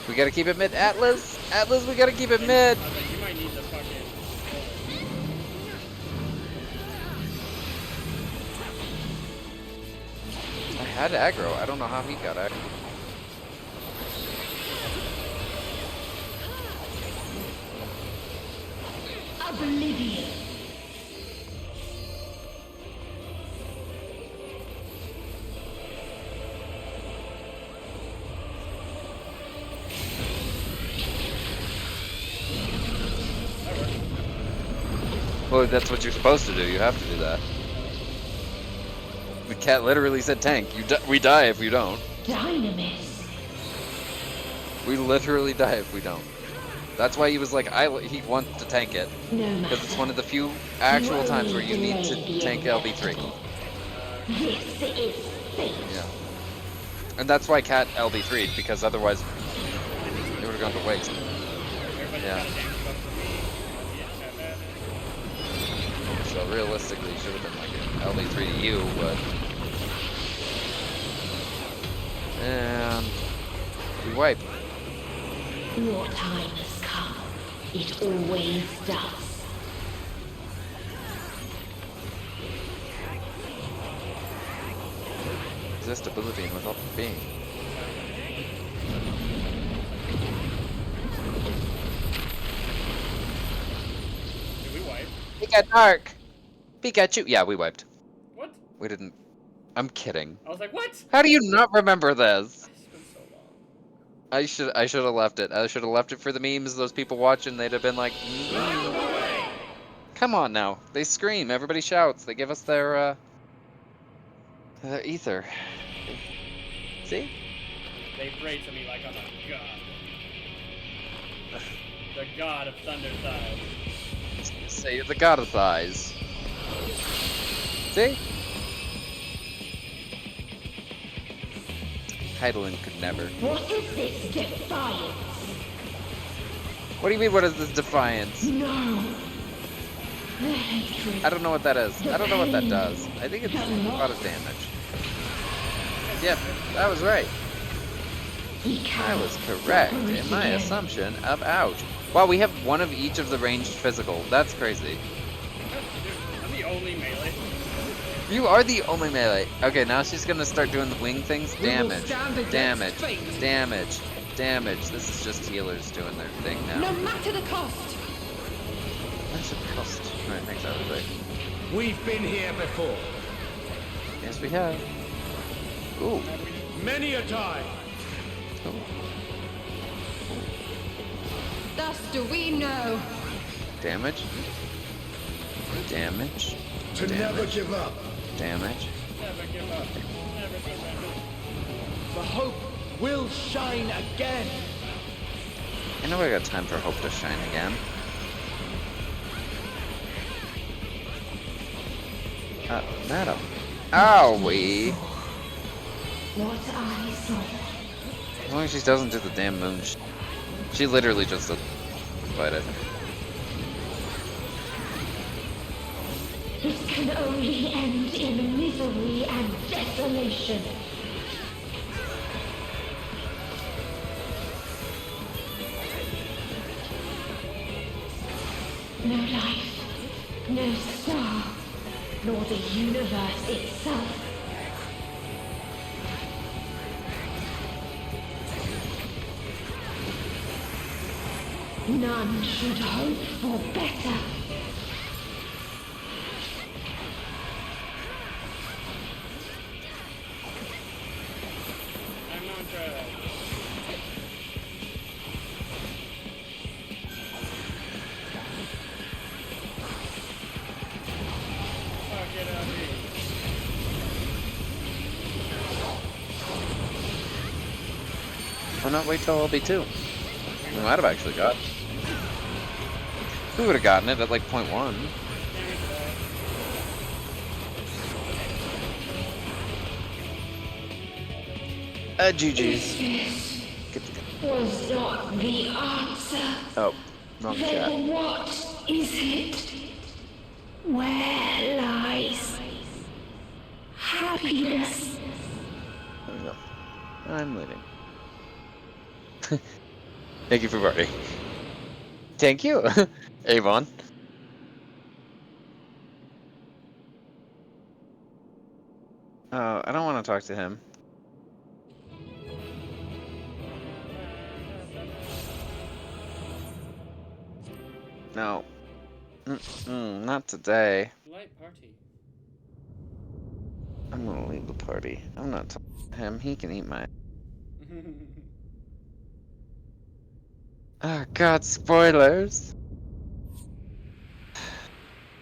We gotta keep it mid. Atlas! Atlas, we gotta keep it mid! You might need the fucking... I had aggro. I don't know how he got aggro. Oblivion. Well, that's what you're supposed to do. You have to do that. The cat literally said tank. We die if we don't. Dynamis. We literally die if we don't. That's why he was like, he wants to tank it. No Because it's one of the few You actual times only where you need to delay the tank LB3. inevitable. This is fate. Yeah. And that's why Cat LB3'd, because otherwise it would have gone to waste. Yeah. So realistically, it should have been like an LB3 to you, but... And... we wipe. Your time has come. It always does. Exist ability and without being. Did we wipe? It got dark! Pikachu! Yeah, we wiped. What? We didn't. I'm kidding. I was like, what? How do you not remember this? It's been so long. I should have left it. I should have left it for the memes. Those people watching, they'd have been like, come on now. They scream. Everybody shouts. They give us their ether. See? They pray to me like I'm a god. The god of thunder thighs. Say you're the god of thighs. See? Heidelin could never. What is this defiance? What do you mean, what is this defiance? No. The hatred. I don't know what that is. I don't know what that does. I think it's a lot of damage. Yep, I was right. I was correct in my assumption of ouch. Wow, we have one of each of the ranged physical. That's crazy. I'm the only melee. You are the only melee. Okay, now she's gonna start doing the wing things. Damage, damage, damage, damage. This is just healers doing their thing now. No matter the cost. That's a cost. Alright, thanks, I was right. We've been here before. Yes, we have. Ooh. Many a time. Oh. Thus do we know. Damage. Damage. To never give up. Damage. Never give up. Never surrender. The hope will shine again. I know I got time for hope to shine again. Madam. Owie. What I saw. As long as she doesn't do the damn moon. She literally just doesn't fight it. It can only end in misery and desolation. No life, no star, nor the universe itself. None should hope for better. I'm not trying. Fuck it up, here. Why not wait till LB2? We might have actually got. We would have gotten it at like 0.1. GG's. Was not the answer. Oh, wrong Then chat. what is it? Where lies happiness? There we go. I'm leaving. Thank you for voting. Thank you, Avon. I don't want to talk to him. No. Not today. Light party. I'm gonna leave the party. I'm not talking to him. He can eat my... Oh god, spoilers!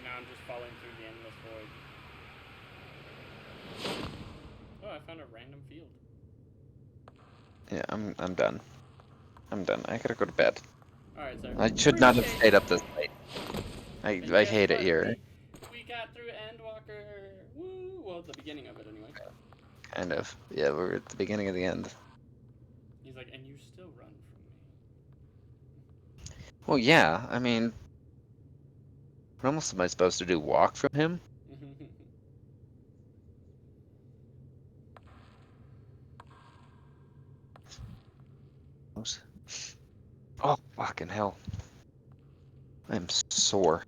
Now I'm just falling through the endless void. Oh, I found a random field. Yeah, I'm done. I'm done. I gotta go to bed. Alright, sir. I should not have stayed up this late. I hate it here. We got through Endwalker. Woo! Well, the beginning of it, anyway. Kind of. Yeah, we're at the beginning of the end. He's like, and you still run from me. Well, yeah. I mean, what else am I supposed to do? Walk from him? Oh, fucking hell. I'm sore.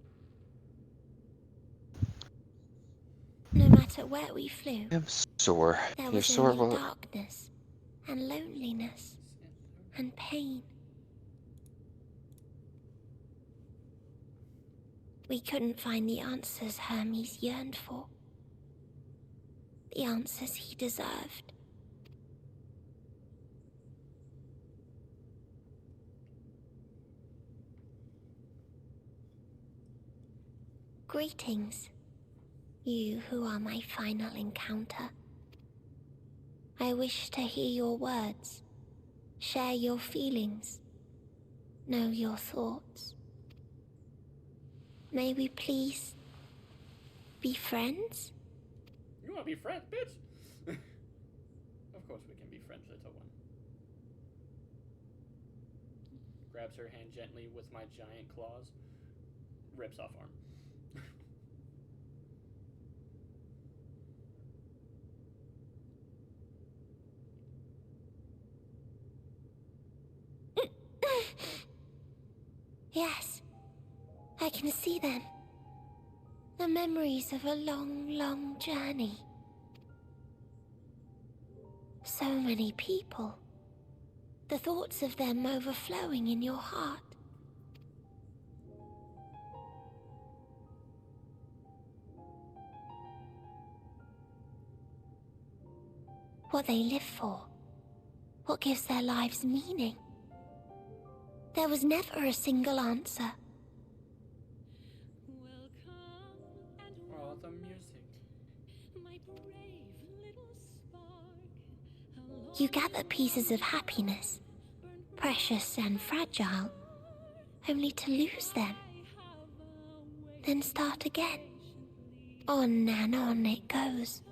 No matter where we flew, I'm sore. there You're was sore. only Well, darkness and loneliness and pain. We couldn't find the answers Hermes yearned for. The answers he deserved. Greetings, you who are my final encounter. I wish to hear your words, share your feelings, know your thoughts. May we please be friends? You wanna be friends, bitch? Of course we can be friends, little one. Grabs her hand gently with my giant claws. Rips off arm. Yes, I can see them. The memories of a long, long journey. So many people. The thoughts of them overflowing in your heart. What they live for. What gives their lives meaning. There was never a single answer. Oh, the music. You gather pieces of happiness, precious and fragile, only to lose them. Then start again. On and on it goes,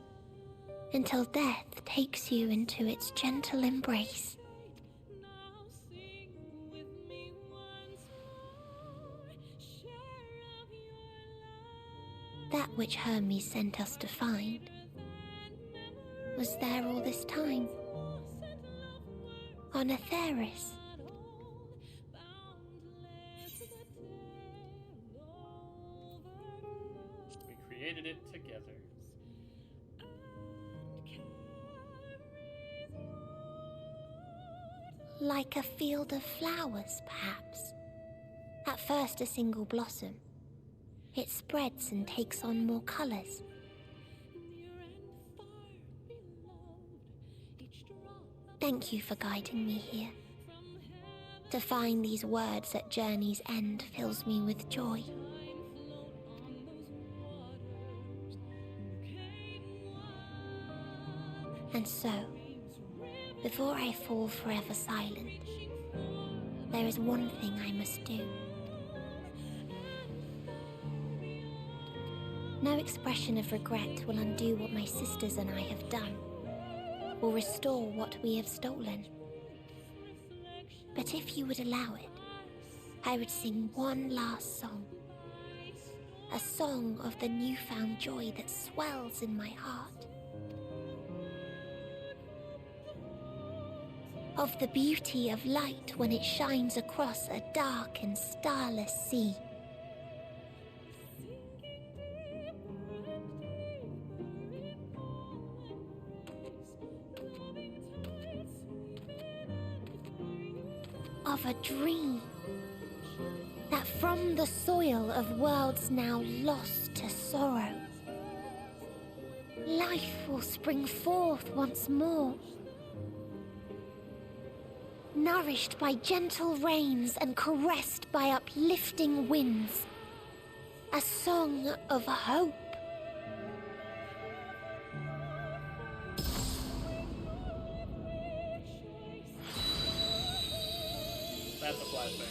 until death takes you into its gentle embrace. That which Hermes sent us to find was there all this time, on Atheris. We created it together. Like a field of flowers, perhaps. At first a single blossom. It spreads and takes on more colors. Thank you for guiding me here. To find these words at journey's end fills me with joy. And so, before I fall forever silent, there is one thing I must do. No expression of regret will undo what my sisters and I have done, will restore what we have stolen. But if you would allow it, I would sing one last song. A song of the newfound joy that swells in my heart. Of the beauty of light when it shines across a dark and starless sea. Of a dream that from the soil of worlds now lost to sorrow, life will spring forth once more. Nourished by gentle rains and caressed by uplifting winds. A song of hope. That's a flashbang.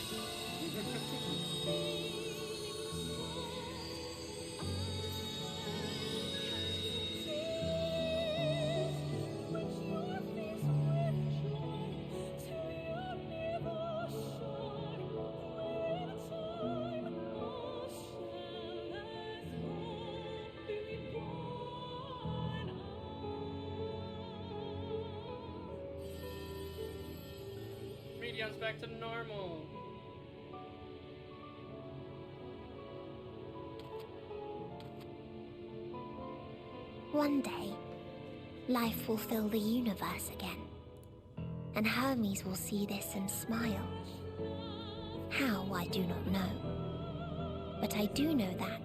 Media's back to normal. One day, life will fill the universe again, and Hermes will see this and smile. How, I do not know. But I do know that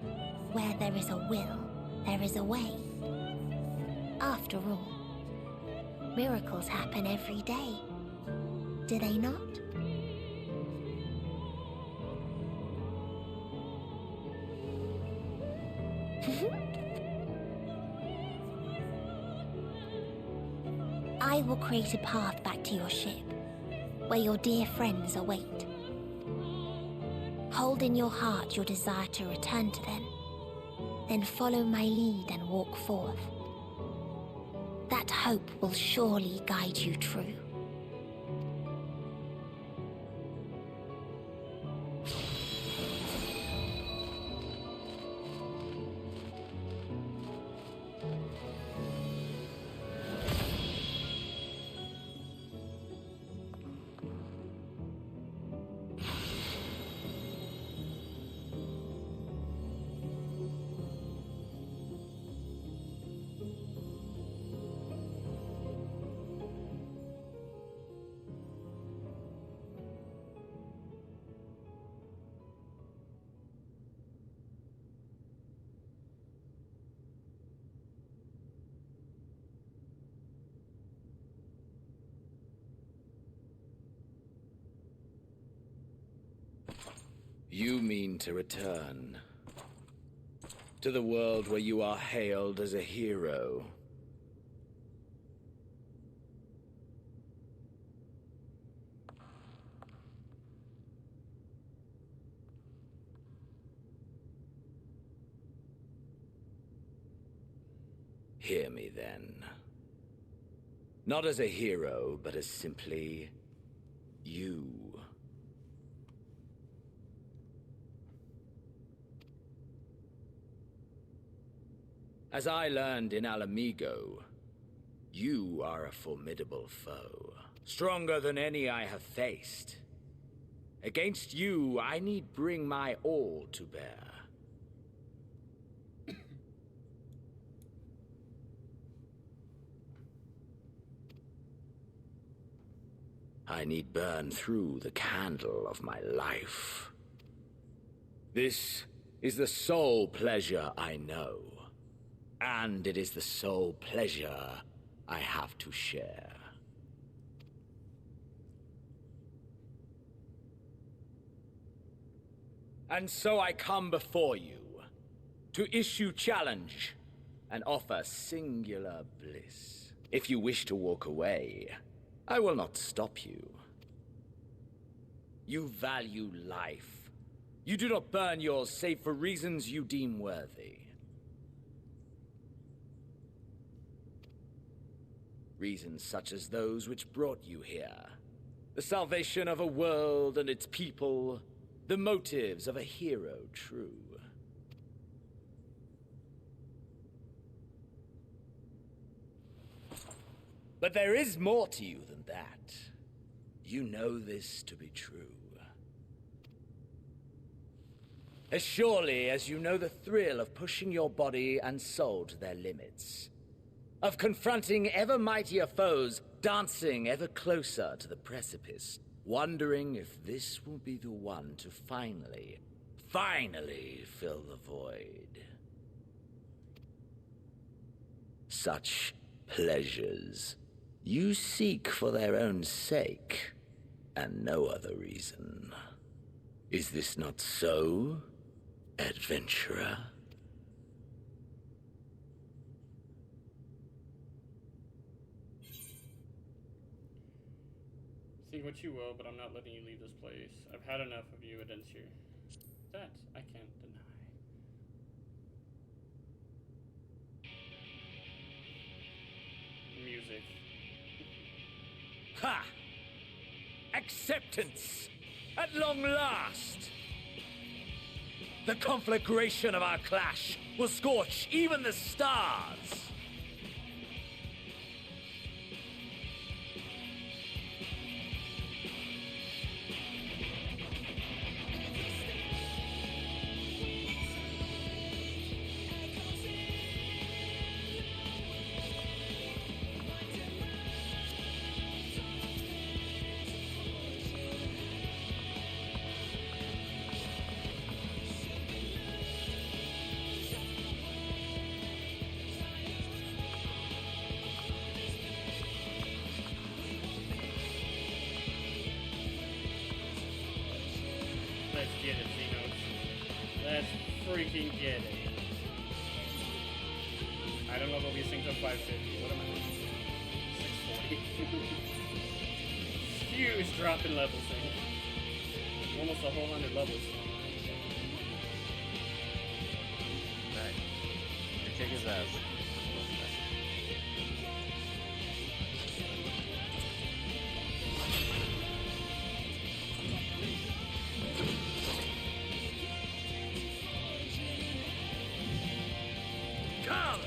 where there is a will, there is a way. After all, miracles happen every day, do they not? I will create a path back to your ship, where your dear friends await. Hold in your heart your desire to return to them, then follow my lead and walk forth. That hope will surely guide you true. You mean to return to the world where you are hailed as a hero. Hear me then. Not as a hero, but as simply you. As I learned in Alamigo, you are a formidable foe, stronger than any I have faced. Against you, I need bring my all to bear. I need burn through the candle of my life. This is the sole pleasure I know. And it is the sole pleasure I have to share. And so I come before you, to issue challenge, and offer singular bliss. If you wish to walk away, I will not stop you. You value life. You do not burn yours save for reasons you deem worthy. Reasons such as those which brought you here. The salvation of a world and its people. The motives of a hero true. But there is more to you than that. You know this to be true. As surely as you know the thrill of pushing your body and soul to their limits. Of confronting ever mightier foes, dancing ever closer to the precipice, wondering if this will be the one to finally fill the void. Such pleasures you seek for their own sake, and no other reason. Is this not so, adventurer? Think what you will, but I'm not letting you leave this place. I've had enough of you, Adventure. That I can't deny. Music. Ha! Acceptance! At long last! The conflagration of our clash will scorch even the stars! Let's get it, Xenos. Let's freaking get it. I don't know if I'll be synced up 550. What am I doing? 640. Huge drop in level sync. Almost a whole 100 levels. Right. You kick his ass. Come!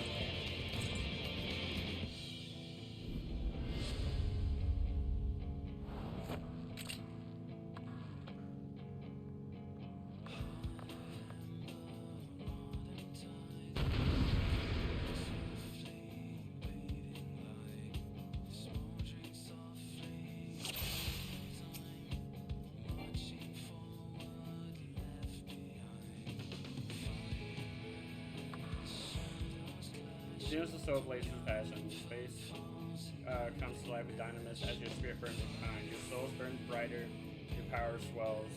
Xenos the soul blazes with passion. Space comes to life with dynamis as your spirit burns with kind. Your souls burn brighter, your power swells.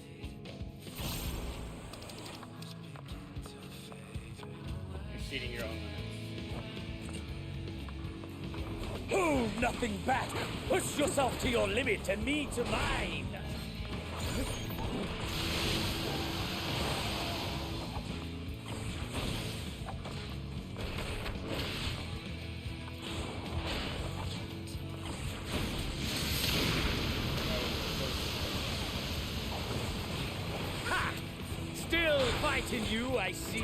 Exceeding your own limits. Hold nothing back! Push yourself to your limit and me to mine! Ha! Still fighting you, I see.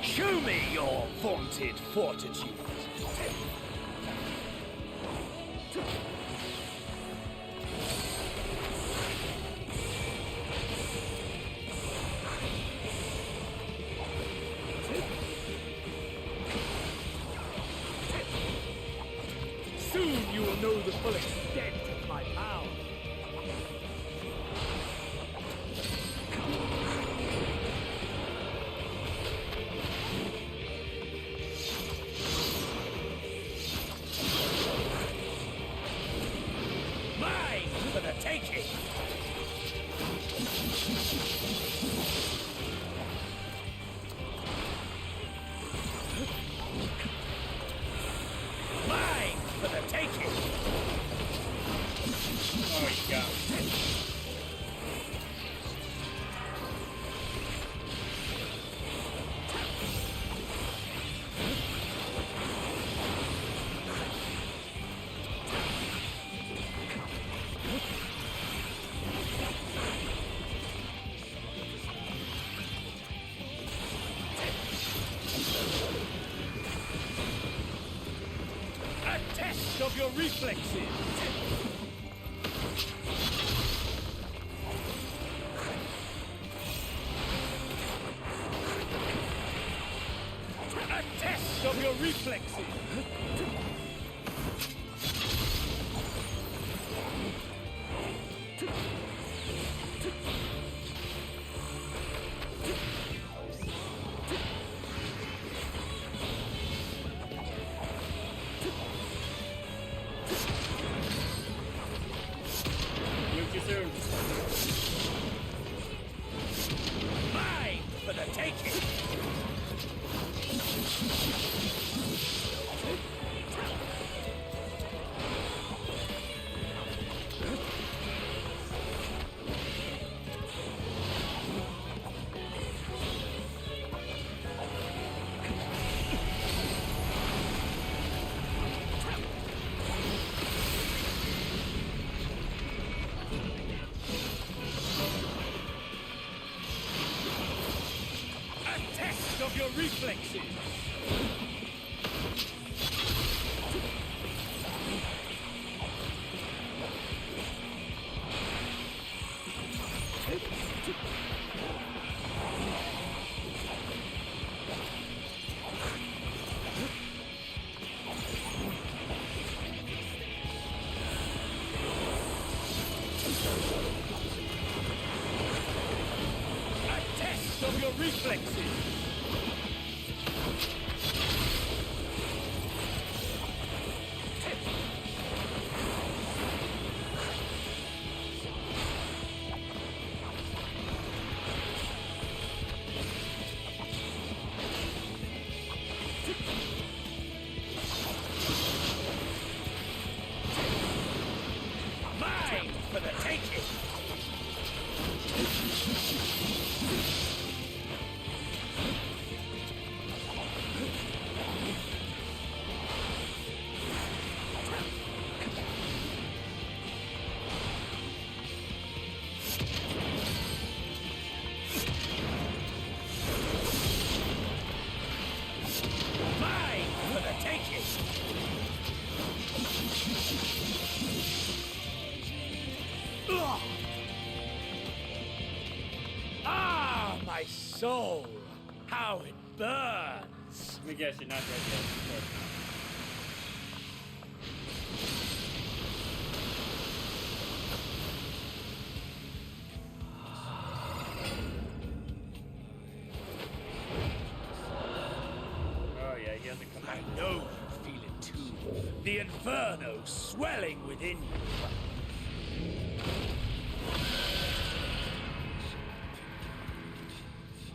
Show me your vaunted fortitude. Soon you will know the full extent of my power. Mine for the taking! Mine for the taking! Oh, you got me. A test of your reflexes! A test of your reflexes! of your reflexes! Reflexes! Mine for the taking! Ah, my soul! How it burns! Let me guess, you're not dead yet. Of course not. Oh yeah, he hasn't come back. I know you feel it too. The inferno swelling within you.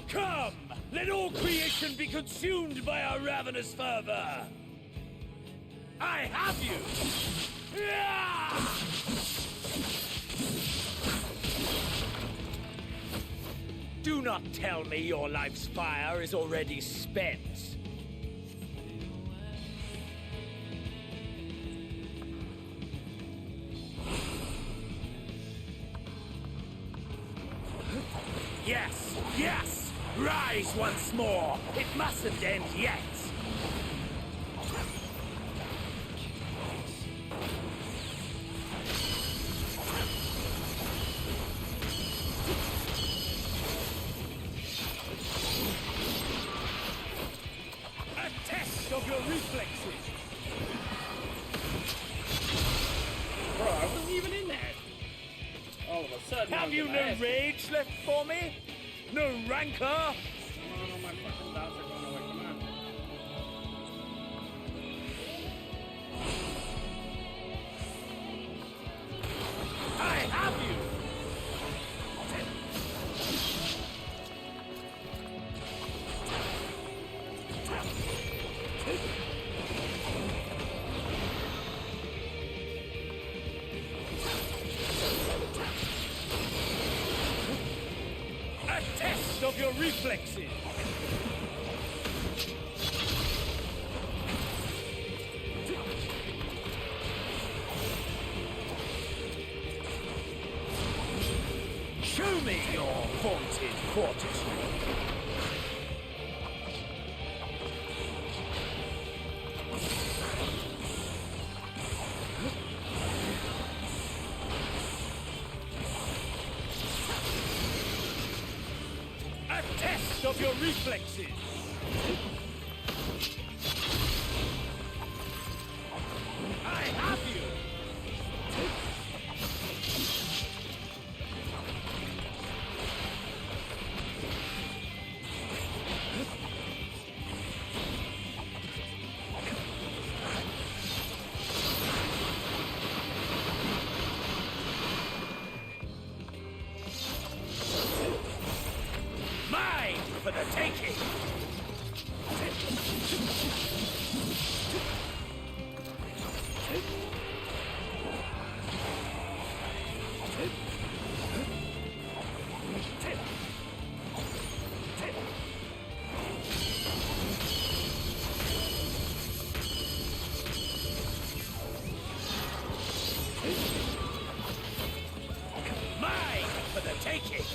Come! Let all creation be consumed by our ravenous fervor! I have you! Do not tell me your life's fire is already spent. Yes! Yes! Rise once more! It mustn't end yet! A test of your reflexes! Bro, I wasn't even in that. All of a sudden, Have you no rage left for me? No rancor? Come on, all my fucking dots are going away. Come on. I have you! A test of your reflexes! Show me your vaunted fortitude! A test of your reflexes! I have you! Mine for the taking! Mine for the taking!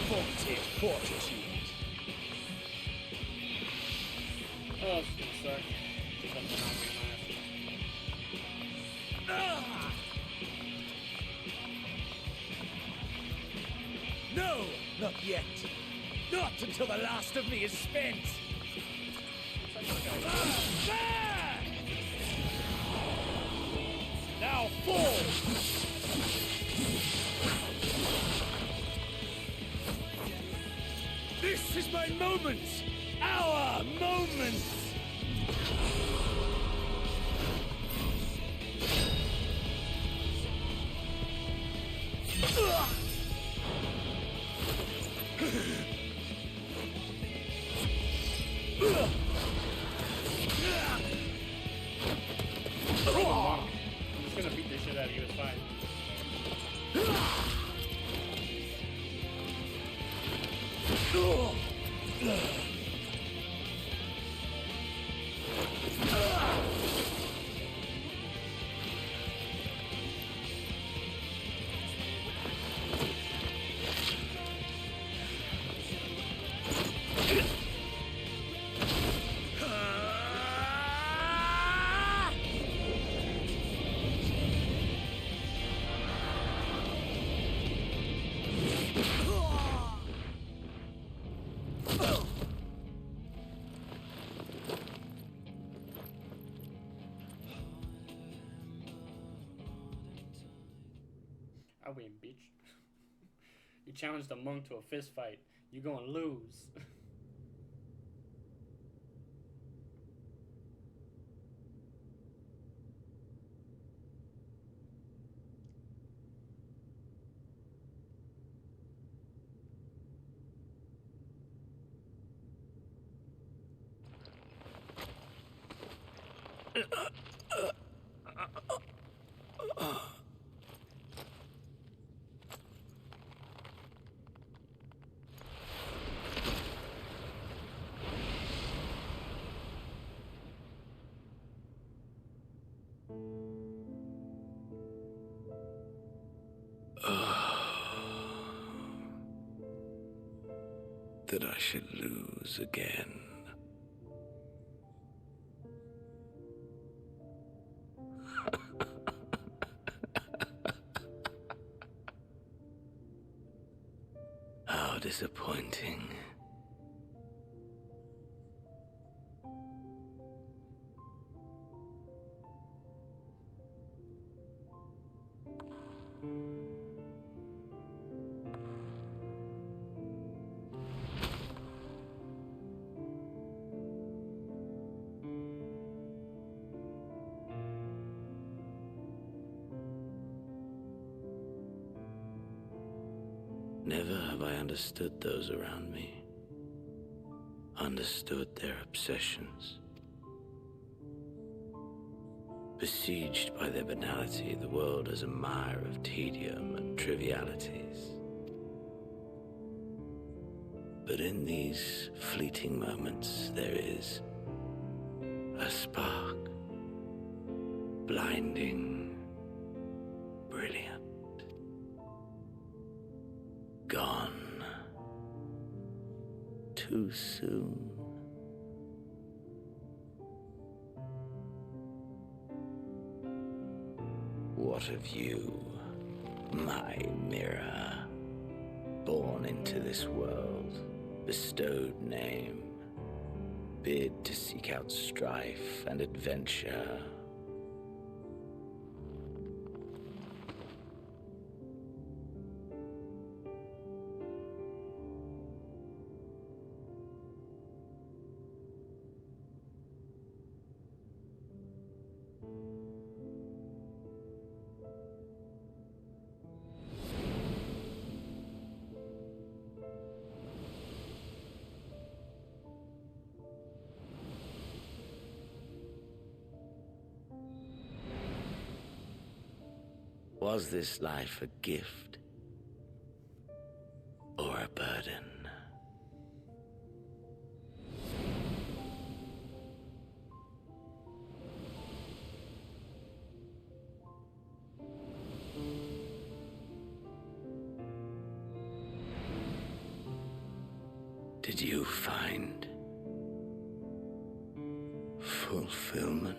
vaunted fortitude. Oh, it's gonna suck. Something on my last. Ah! No, not yet. Not until the last of me is spent. Now fall! This is my moment! Our moment! I'm just gonna beat the shit out of you, it's fine. I win, bitch. You challenged a monk to a fist fight. You gonna lose. That I should lose again. How disappointing. Never have I understood those around me, understood their obsessions. Besieged by their banality, the world is a mire of tedium and trivialities. But in these fleeting moments, there is a spark, blinding, brilliant. Gone too soon. What of you, my mirror? Born into this world, bestowed name, bid to seek out strife and adventure. Was this life a gift or a burden? Did you find fulfillment?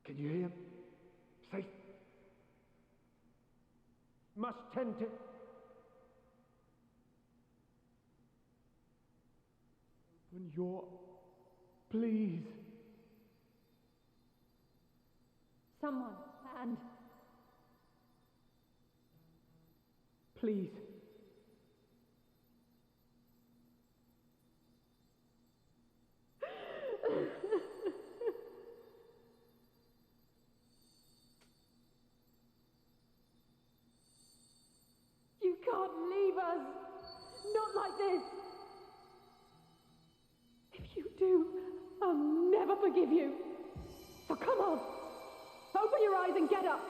Can you hear? Safe. Must tend to. Open your. Please. Someone, and. Please. You can't leave us! Not like this! If you do, I'll never forgive you! So come on! Open your eyes and get up!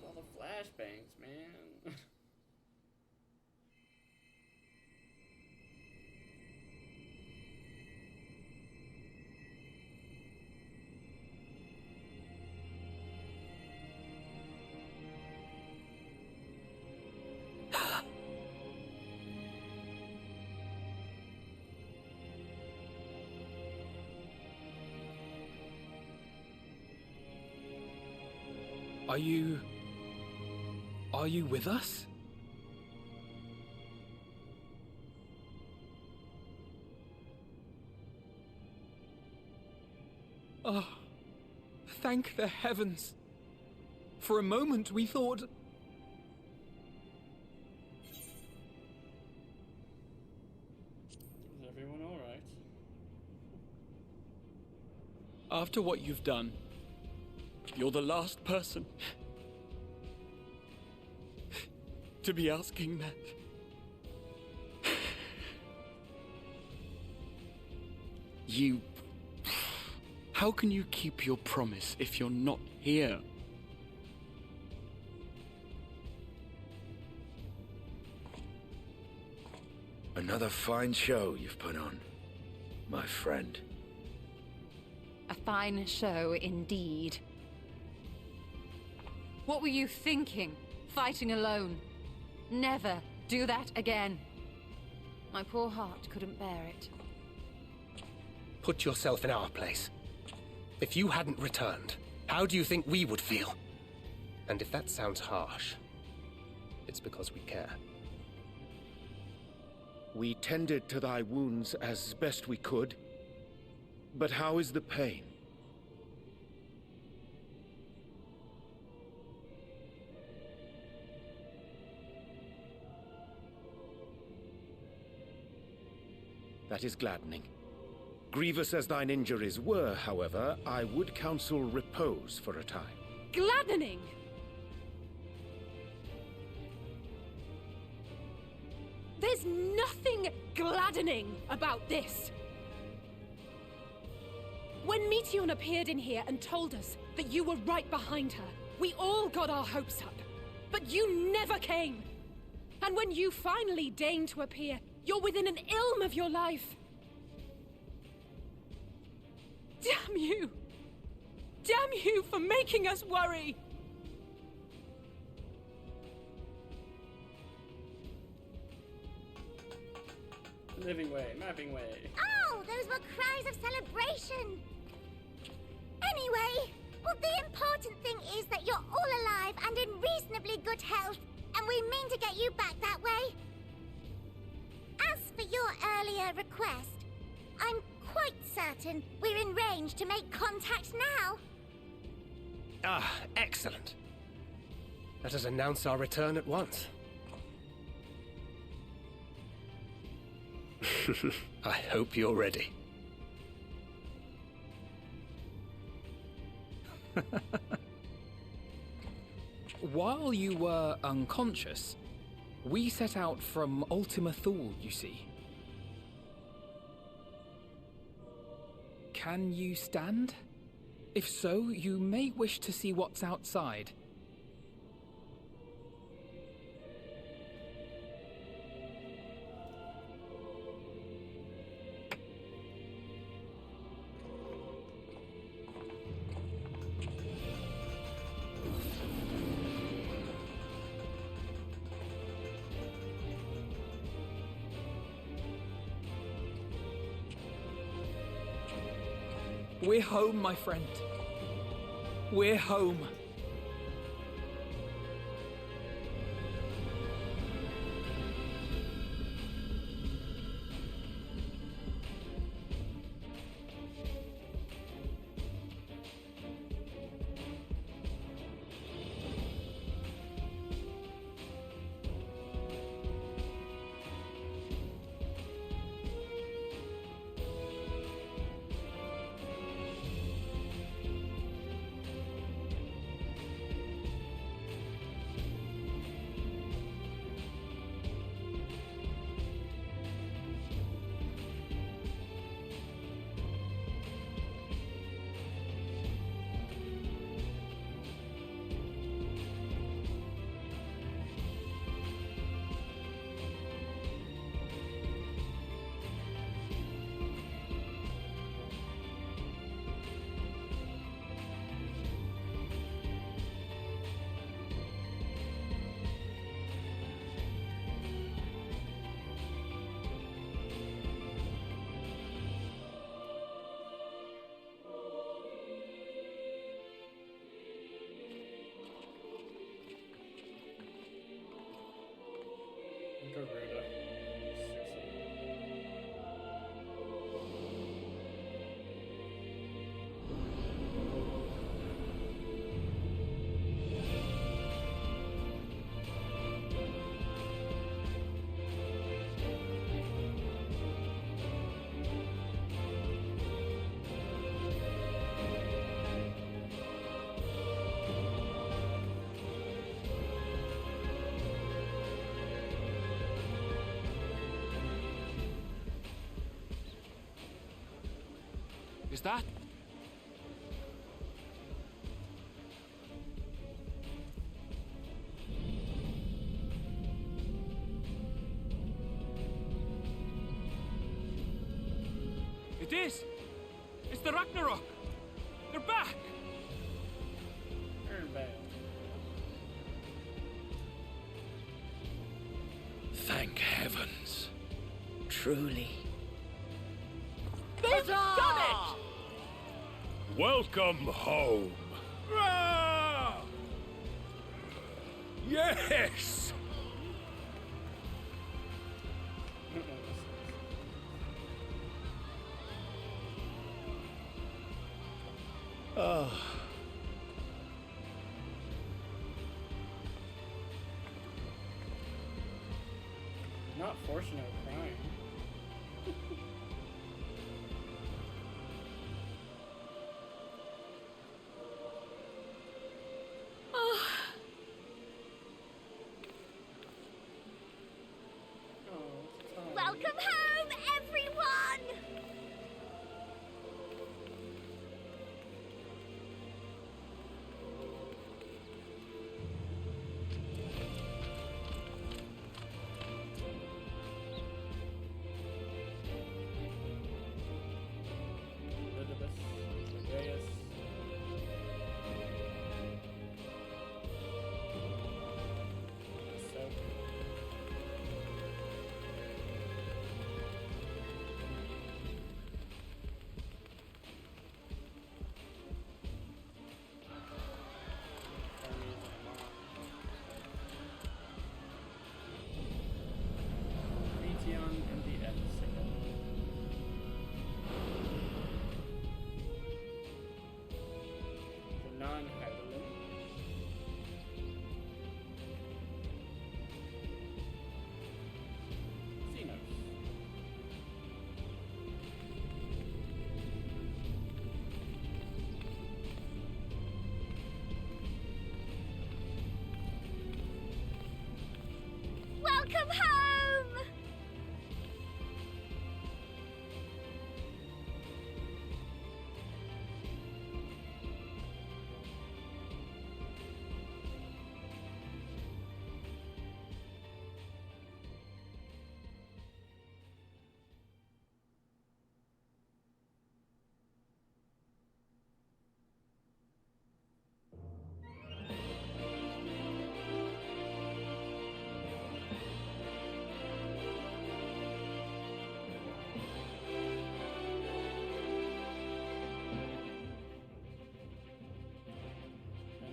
All the flashbangs, man. Are you with us? Oh, thank the heavens. For a moment we thought... Is everyone alright? After what you've done, you're the last person to be asking that. You... How can you keep your promise if you're not here? Another fine show you've put on, my friend. A fine show indeed. What were you thinking, fighting alone? Never do that again. My poor heart couldn't bear it. Put yourself in our place. If you hadn't returned, how do you think we would feel? And if that sounds harsh, it's because we care. We tended to thy wounds as best we could. But how is the pain? That is gladdening. Grievous as thine injuries were, however, I would counsel repose for a time. Gladdening! There's nothing gladdening about this! When Meteion appeared in here and told us that you were right behind her, we all got our hopes up. But you never came. And when you finally deigned to appear, you're within an ilm of your life. Damn you! Damn you for making us worry! Living way, mapping way. Oh, those were cries of celebration! Anyway, well, the important thing is that you're all alive and in reasonably good health, and we mean to get you back that way. As for your earlier request, I'm quite certain we're in range to make contact now. Ah, excellent. Let us announce our return at once. I hope you're ready. While you were unconscious, we set out from Ultima Thule, you see. Can you stand? If so, you may wish to see what's outside. We're home, my friend. We're home. Garuda. Is that? It is! It's the Ragnarok! They're back! They're back. Thank heavens. Truly. They've done it! Welcome home. Ah! Yes! Oh. Not forcing a crime. Welcome home, everyone!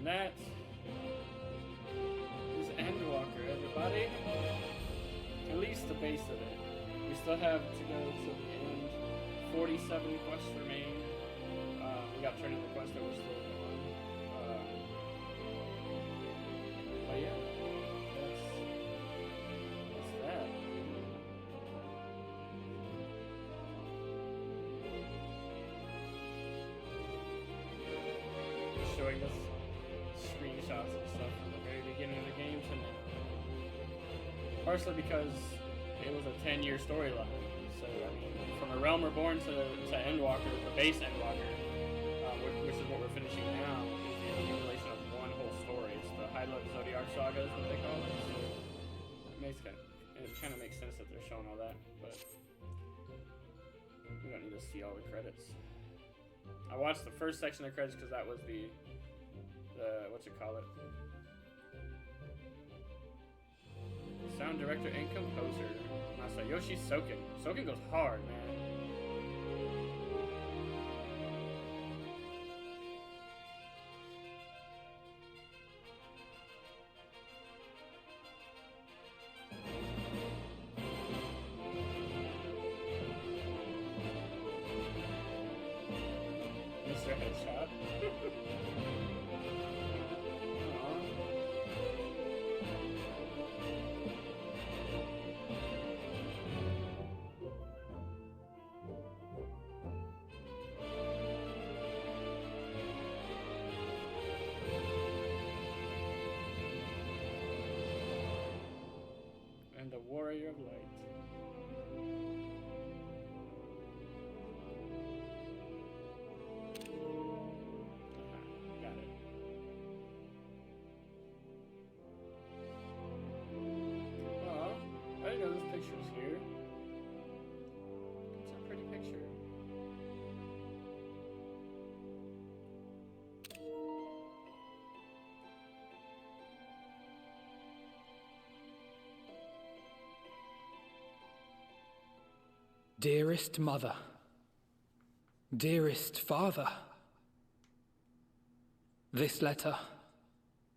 And that is Endwalker, everybody. At least the base of it. We still have to go to the end. 47 quests remain. We got turned into the quest that was still on. But yeah, that's that. Showing us screenshots and stuff from the very beginning of the game to now. Partially because it was a 10-year storyline. So, I mean, from A Realm Reborn to Endwalker, the base Endwalker, which is what we're finishing now, is the accumulation of one whole story. It's the High Love Zodiac Saga, is what they call it. So it kind of makes sense that they're showing all that, but we don't need to see all the credits. I watched the first section of credits because that was the what's it call it? Sound director and composer Masayoshi Soken. Soken goes hard, man. Mr. Headshot. And the Warrior of Light. Got it. Oh, I didn't know this picture was here. It's a pretty picture. Dearest mother, dearest father, this letter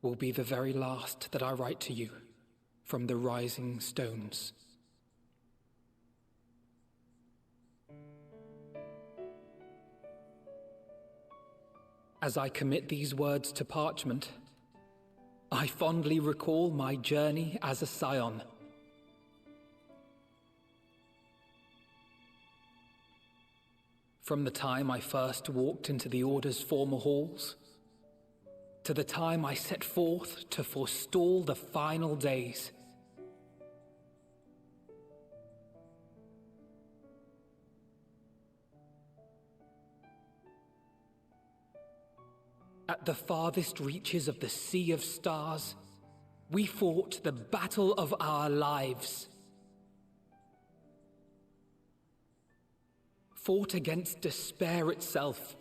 will be the very last that I write to you from the Rising Stones. As I commit these words to parchment, I fondly recall my journey as a scion. From the time I first walked into the Order's former halls, to the time I set forth to forestall the final days. At the farthest reaches of the Sea of Stars, we fought the battle of our lives. Fought against despair itself,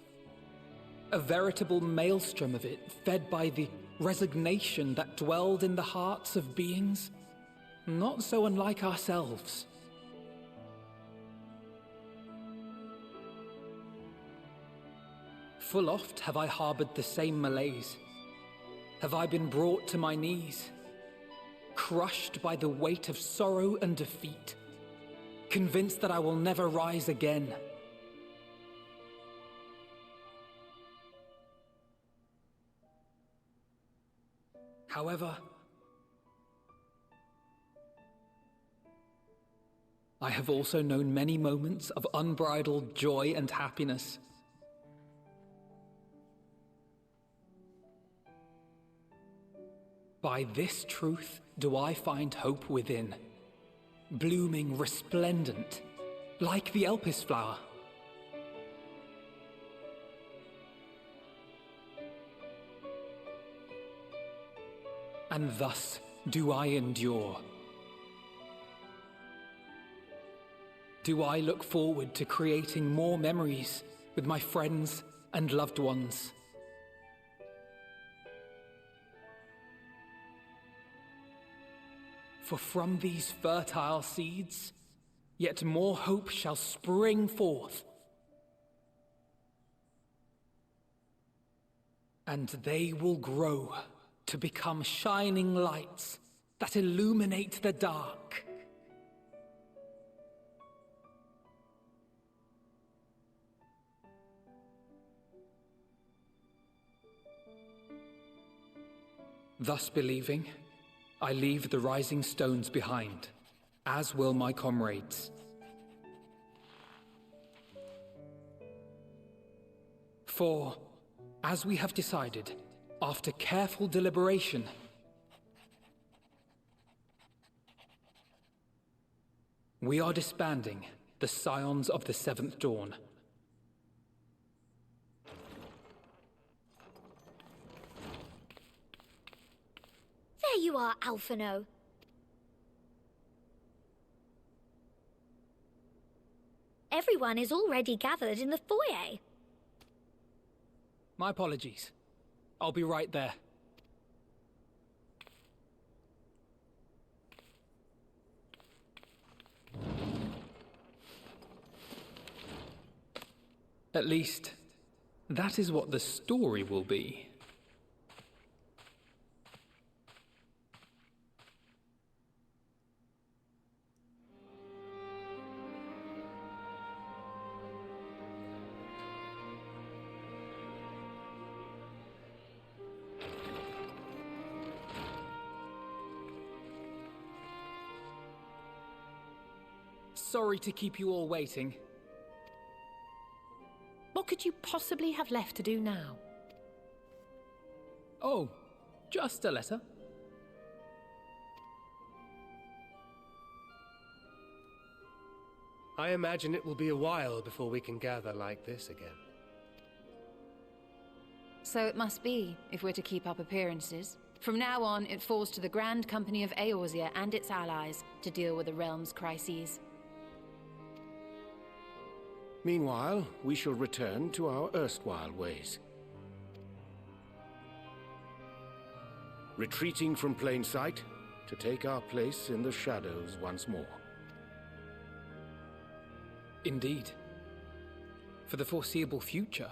a veritable maelstrom of it, fed by the resignation that dwelled in the hearts of beings not so unlike ourselves. Full oft have I harbored the same malaise. Have I been brought to my knees, crushed by the weight of sorrow and defeat, convinced that I will never rise again. However, I have also known many moments of unbridled joy and happiness. By this truth do I find hope within, blooming resplendent, like the Elpis flower. And thus do I endure. Do I look forward to creating more memories with my friends and loved ones. For from these fertile seeds, yet more hope shall spring forth. And they will grow to become shining lights that illuminate the dark. Thus believing, I leave the rising stones behind, as will my comrades. For, as we have decided, after careful deliberation, we are disbanding the Scions of the Seventh Dawn. There you are, Alphino. Everyone is already gathered in the foyer. My apologies. I'll be right there. At least, that is what the story will be. Sorry to keep you all waiting. What could you possibly have left to do now? Oh, just a letter. I imagine it will be a while before we can gather like this again. So it must be, if we're to keep up appearances. From now on, it falls to the Grand Company of Eorzea and its allies to deal with the realm's crises. Meanwhile, we shall return to our erstwhile ways. Retreating from plain sight to take our place in the shadows once more. Indeed. For the foreseeable future,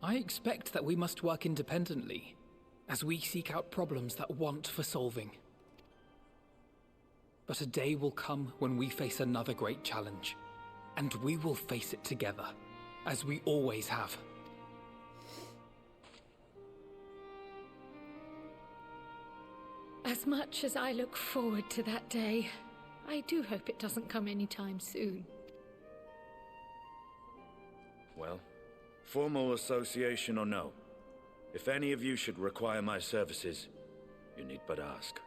I expect that we must work independently, as we seek out problems that want for solving. But a day will come when we face another great challenge. And we will face it together, as we always have. As much as I look forward to that day, I do hope it doesn't come anytime soon. Well, formal association or no, if any of you should require my services, you need but ask.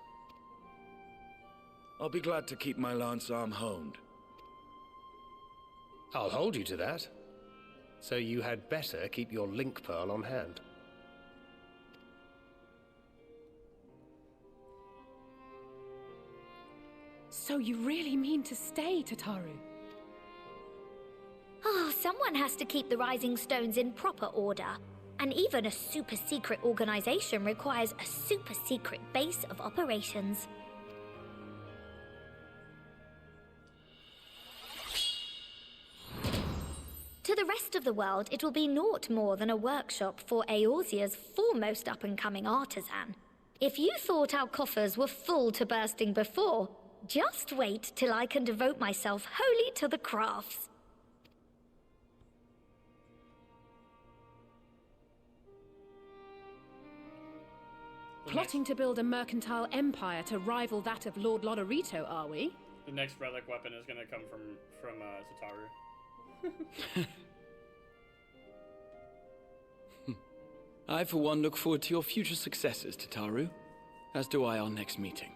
I'll be glad to keep my lance arm honed. I'll hold you to that. So you had better keep your link pearl on hand. So you really mean to stay, Tataru? Oh, someone has to keep the Rising Stones in proper order. And even a super-secret organization requires a super-secret base of operations. To the rest of the world, it will be naught more than a workshop for Eorzea's foremost up-and-coming artisan. If you thought our coffers were full to bursting before, just wait till I can devote myself wholly to the crafts. Plotting to build a mercantile empire to rival that of Lord Lodorito, are we? The next relic weapon is going to come from Tataru. I, for one, look forward to your future successes, Tataru, as do I our next meeting.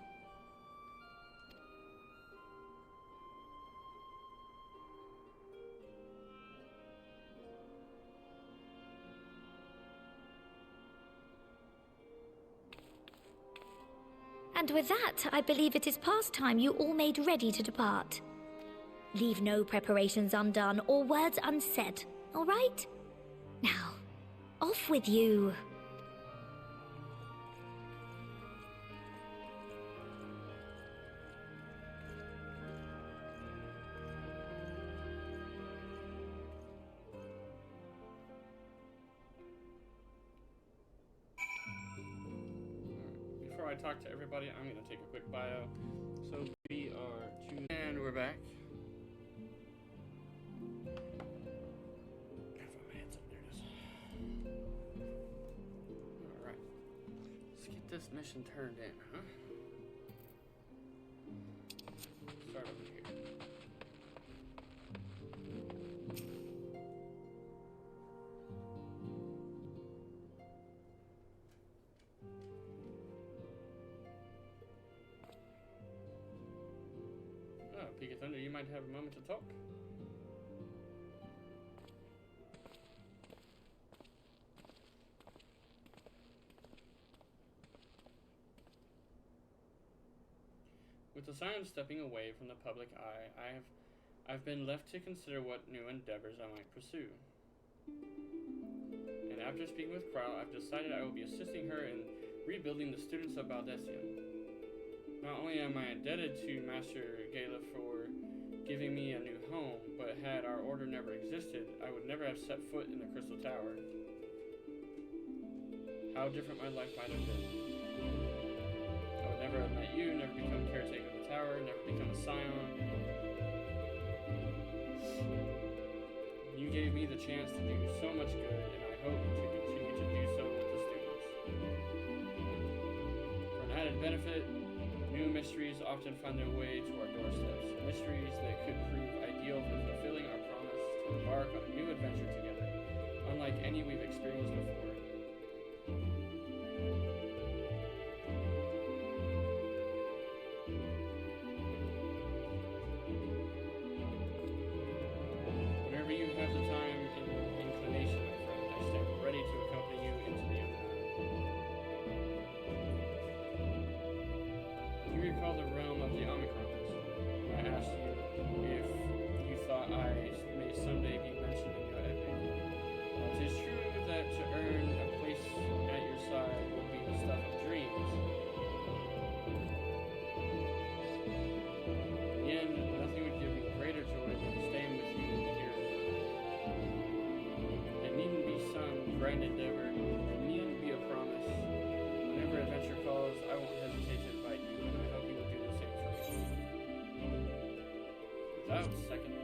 And with that, I believe it is past time you all made ready to depart. Leave no preparations undone or words unsaid, all right? Now, off with you. I talk to everybody, I'm gonna take a quick bio. So we are choosing, and we're back. Alright. Let's get this mission turned in, huh? Start over here. Oh, Peak of Thunder, you might have a moment to talk. With the sign of stepping away from the public eye, I've been left to consider what new endeavors I might pursue. And after speaking with Kryle, I've decided I will be assisting her in rebuilding the students of Baldessian. Not only am I indebted to Master Gala for giving me a new home, but had our order never existed, I would never have set foot in the Crystal Tower. How different my life might have been. I would never have met you, never become caretaker of the tower, never become a scion. You gave me the chance to do so much good, and I hope to continue to do so with the students. For an added benefit, new mysteries often find their way to our doorsteps. Mysteries that could prove ideal for fulfilling our promise to embark on a new adventure together, unlike any we've experienced before. Whenever you have the time and inclination, my friend, I stand ready to accompany you into the unknown. You recall the realm of the Omicrons. I asked you if you thought I may someday be mentioned in your epic. It is true that to earn a place at your side would be the stuff of dreams. In the end, nothing would give me greater joy than staying with you here. It needn't be some grand endeavor. It needn't be a promise. Whenever adventure calls, I won't hesitate to invite you, and I hope you will do the same for me. Without second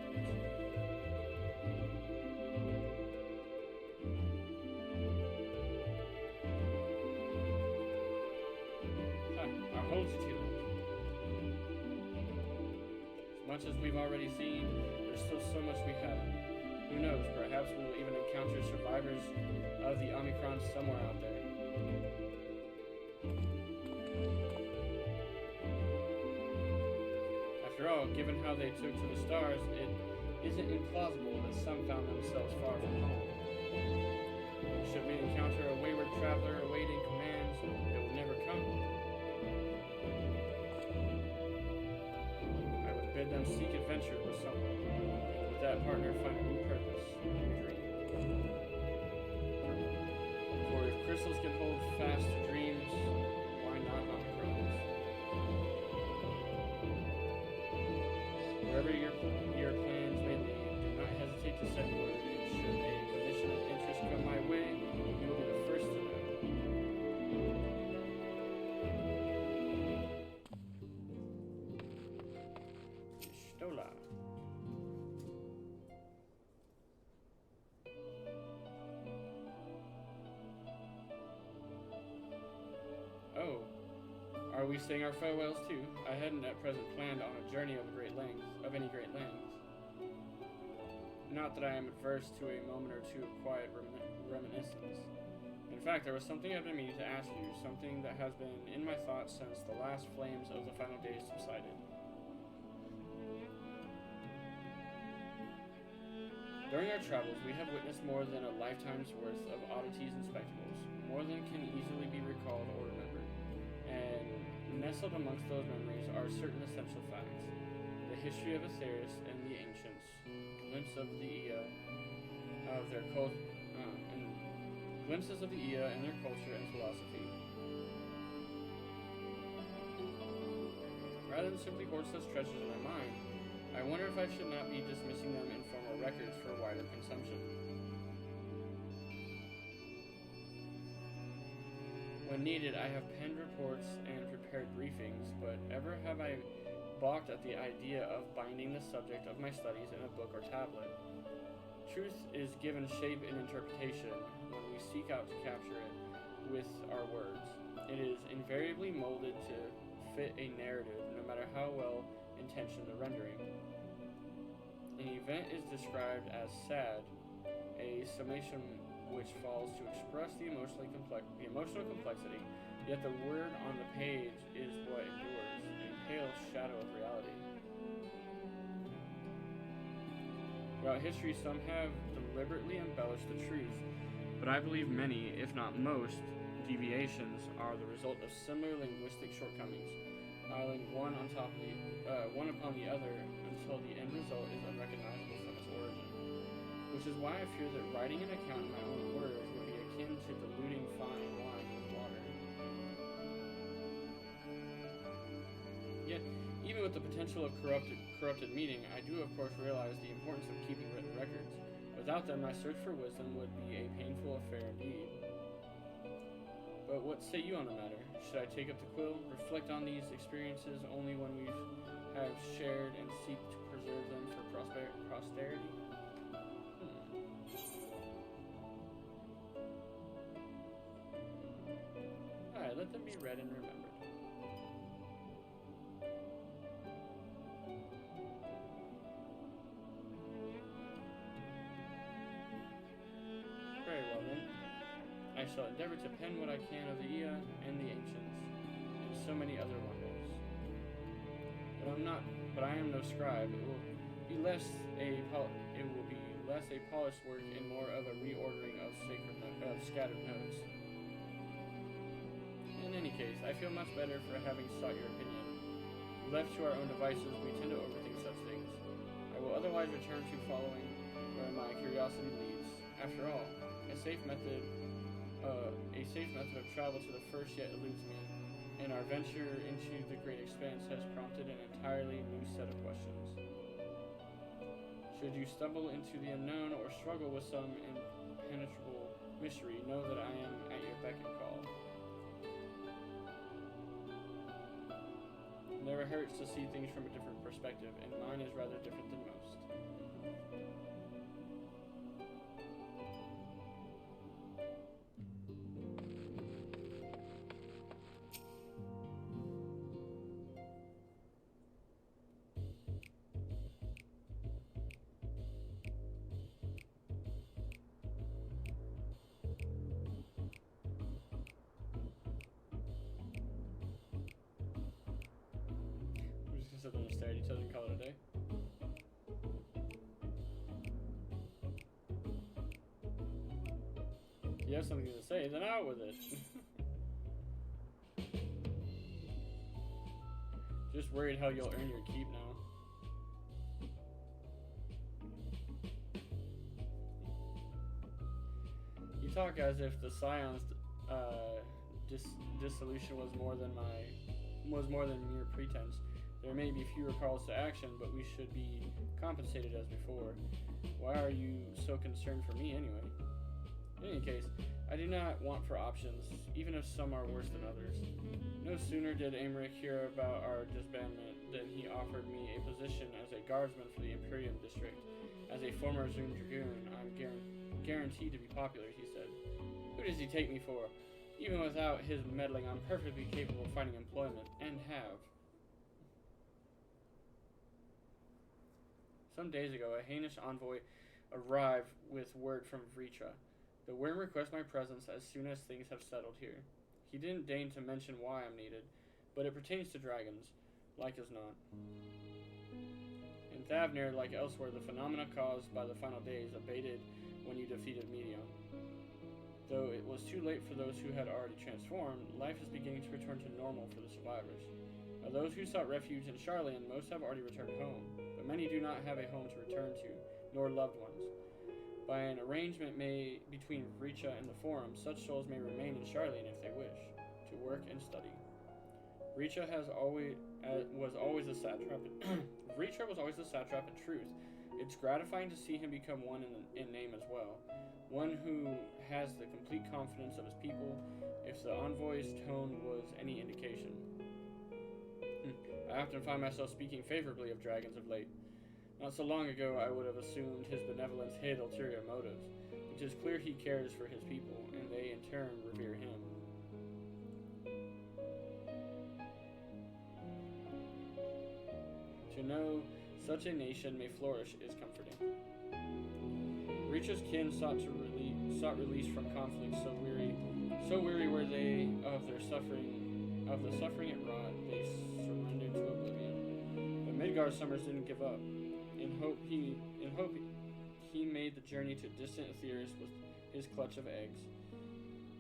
thought. I'll hold you to that. As much as we've already seen, there's still so much we haven't. Who knows, perhaps we will even encounter survivors of the Omicron somewhere out there. After all, given how they took to the stars, it isn't implausible that some found themselves far from home. Should we encounter a wayward traveler awaiting commands that will never come, I would bid them seek adventure with someone, and with that partner find a new purpose, a new dream. For if crystals can hold fast to dreams, why not Omicrons? Wherever your plans may lead, do not hesitate to send word, and should a condition of interest come my way, you will be the first to know. Stola. Oh, are we saying our farewells too? I hadn't at present planned on a journey of any great length. Not that I am averse to a moment or two of quiet reminiscence. In fact, there was something I've been meaning to ask you, something that has been in my thoughts since the last flames of the final days subsided. During our travels, we have witnessed more than a lifetime's worth of oddities and spectacles, more than can easily be recalled or remembered. And nestled amongst those memories are certain essential facts. The history of Aetherius and the ancients, glimpses of the Ea, glimpses of the Ea and their culture and philosophy. Rather than simply hoard such treasures in my mind, I wonder if I should not be dismissing them in formal records for wider consumption. When needed, I have penned reports and prepared briefings, but ever have I balked at the idea of binding the subject of my studies in a book or tablet. Truth is given shape and interpretation when we seek out to capture it with our words. It is invariably molded to fit a narrative, no matter how well intentioned the rendering. An event is described as sad, a summation which falls to express the emotional complexity, yet the word on the page is what endures, a pale shadow of reality. Throughout history, some have deliberately embellished the truth, but I believe many, if not most, deviations are the result of similar linguistic shortcomings, piling one upon the other until the end result is unrecognizable from its origin. Which is why I fear that writing an account in my own words would be akin to diluting fine wine with water. Yet, even with the potential of corrupted meaning, I do of course realize the importance of keeping written records. Without them, my search for wisdom would be a painful affair indeed. But what say you on the matter? Should I take up the quill, reflect on these experiences only when we have shared, and seek to preserve them for posterity? Alright, let them be read and remembered. Very well then. I shall endeavor to pen what I can of the Ea and the ancients, and so many other wonders. But I am no scribe. It will be less a polished work and more of a reordering of scattered notes. In any case, I feel much better for having sought your opinion. Left to our own devices, we tend to overthink such things. I will otherwise return to following where my curiosity leads. After all, a safe method of travel to the first yet eludes me, and our venture into the great expanse has prompted an entirely new set of questions. Should you stumble into the unknown or struggle with some impenetrable mystery, know that I am at your beck and call. It never hurts to see things from a different perspective, and mine is rather different than most. Sit there and stare at each other and call it a day. If you have something to say, then out with it. Just worried how you'll earn your keep now. You talk as if the Scion's dissolution was more than mere pretense. There may be fewer calls to action, but we should be compensated as before. Why are you so concerned for me anyway? In any case, I do not want for options, even if some are worse than others. No sooner did Aymeric hear about our disbandment than he offered me a position as a guardsman for the Imperium district. As a former Zoom Dragoon, I'm guaranteed to be popular, he said. Who does he take me for? Even without his meddling, I'm perfectly capable of finding employment, and have. Some days ago, a Hainish envoy arrived with word from Vritra. The Wyrm requests my presence as soon as things have settled here. He didn't deign to mention why I'm needed, but it pertains to dragons, like as not. In Thavnir, like elsewhere, the phenomena caused by the final days abated when you defeated Medion. Though it was too late for those who had already transformed, life is beginning to return to normal for the survivors. Of those who sought refuge in Sharlayan, most have already returned home, but many do not have a home to return to, nor loved ones. By an arrangement made between Vritra and the Forum, such souls may remain in Sharlayan if they wish, to work and study. Vritra was always the satrap. Vritra was always the satrap in truth, It's gratifying to see him become one in name as well. One who has the complete confidence of his people, if the envoy's tone was any indication. I often find myself speaking favorably of dragons of late. Not so long ago, I would have assumed his benevolence hid ulterior motives. It is clear he cares for his people, and they in turn revere him. To know such a nation may flourish is comforting. Reacher's kin sought release from conflict, so weary were they of the suffering it wrought, they surrendered to oblivion. But Midgard's summers didn't give up. In hope he made the journey to distant Etheirus with his clutch of eggs.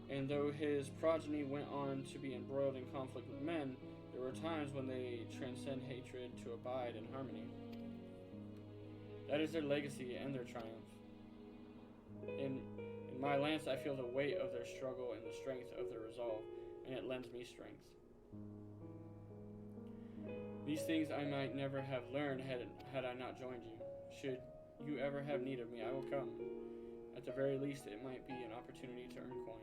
And though his progeny went on to be embroiled in conflict with men, there were times when they transcend hatred to abide in harmony. That is their legacy and their triumph. In my lance, I feel the weight of their struggle and the strength of their resolve, and it lends me strength. These things I might never have learned had I not joined you. Should you ever have need of me, I will come. At the very least, it might be an opportunity to earn coin.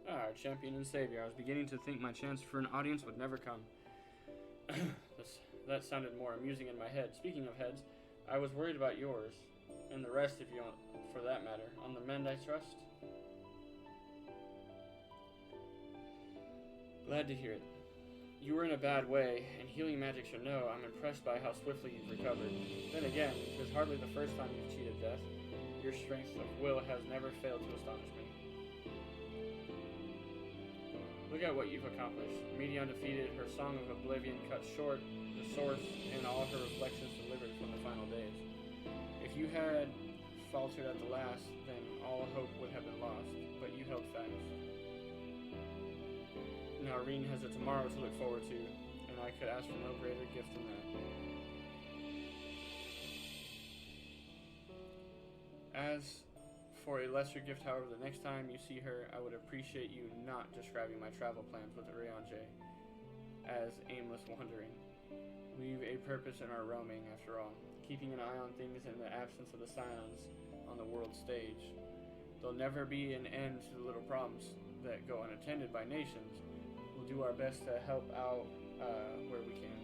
Our champion and savior. I was beginning to think my chance for an audience would never come. That sounded more amusing in my head. Speaking of heads, I was worried about yours, and the rest, if you want, for that matter. On the mend, I trust? Glad to hear it. You were in a bad way, and healing magics or no, I'm impressed by how swiftly you've recovered. Then again, it is hardly the first time you've cheated death. Your strength of will has never failed to astonish me. Look at what you've accomplished. Media undefeated, her song of oblivion cut short, the source, and all her reflections delivered from the final days. If you had faltered at the last, then all hope would have been lost, but you held fast. Now Reen has a tomorrow to look forward to, and I could ask for no greater gift than that. As for a lesser gift, however, the next time you see her, I would appreciate you not describing my travel plans with Ryanje as aimless wandering. We've a purpose in our roaming, after all, keeping an eye on things in the absence of the Scions on the world stage. There'll never be an end to the little problems that go unattended by nations. We'll do our best to help out where and when we can.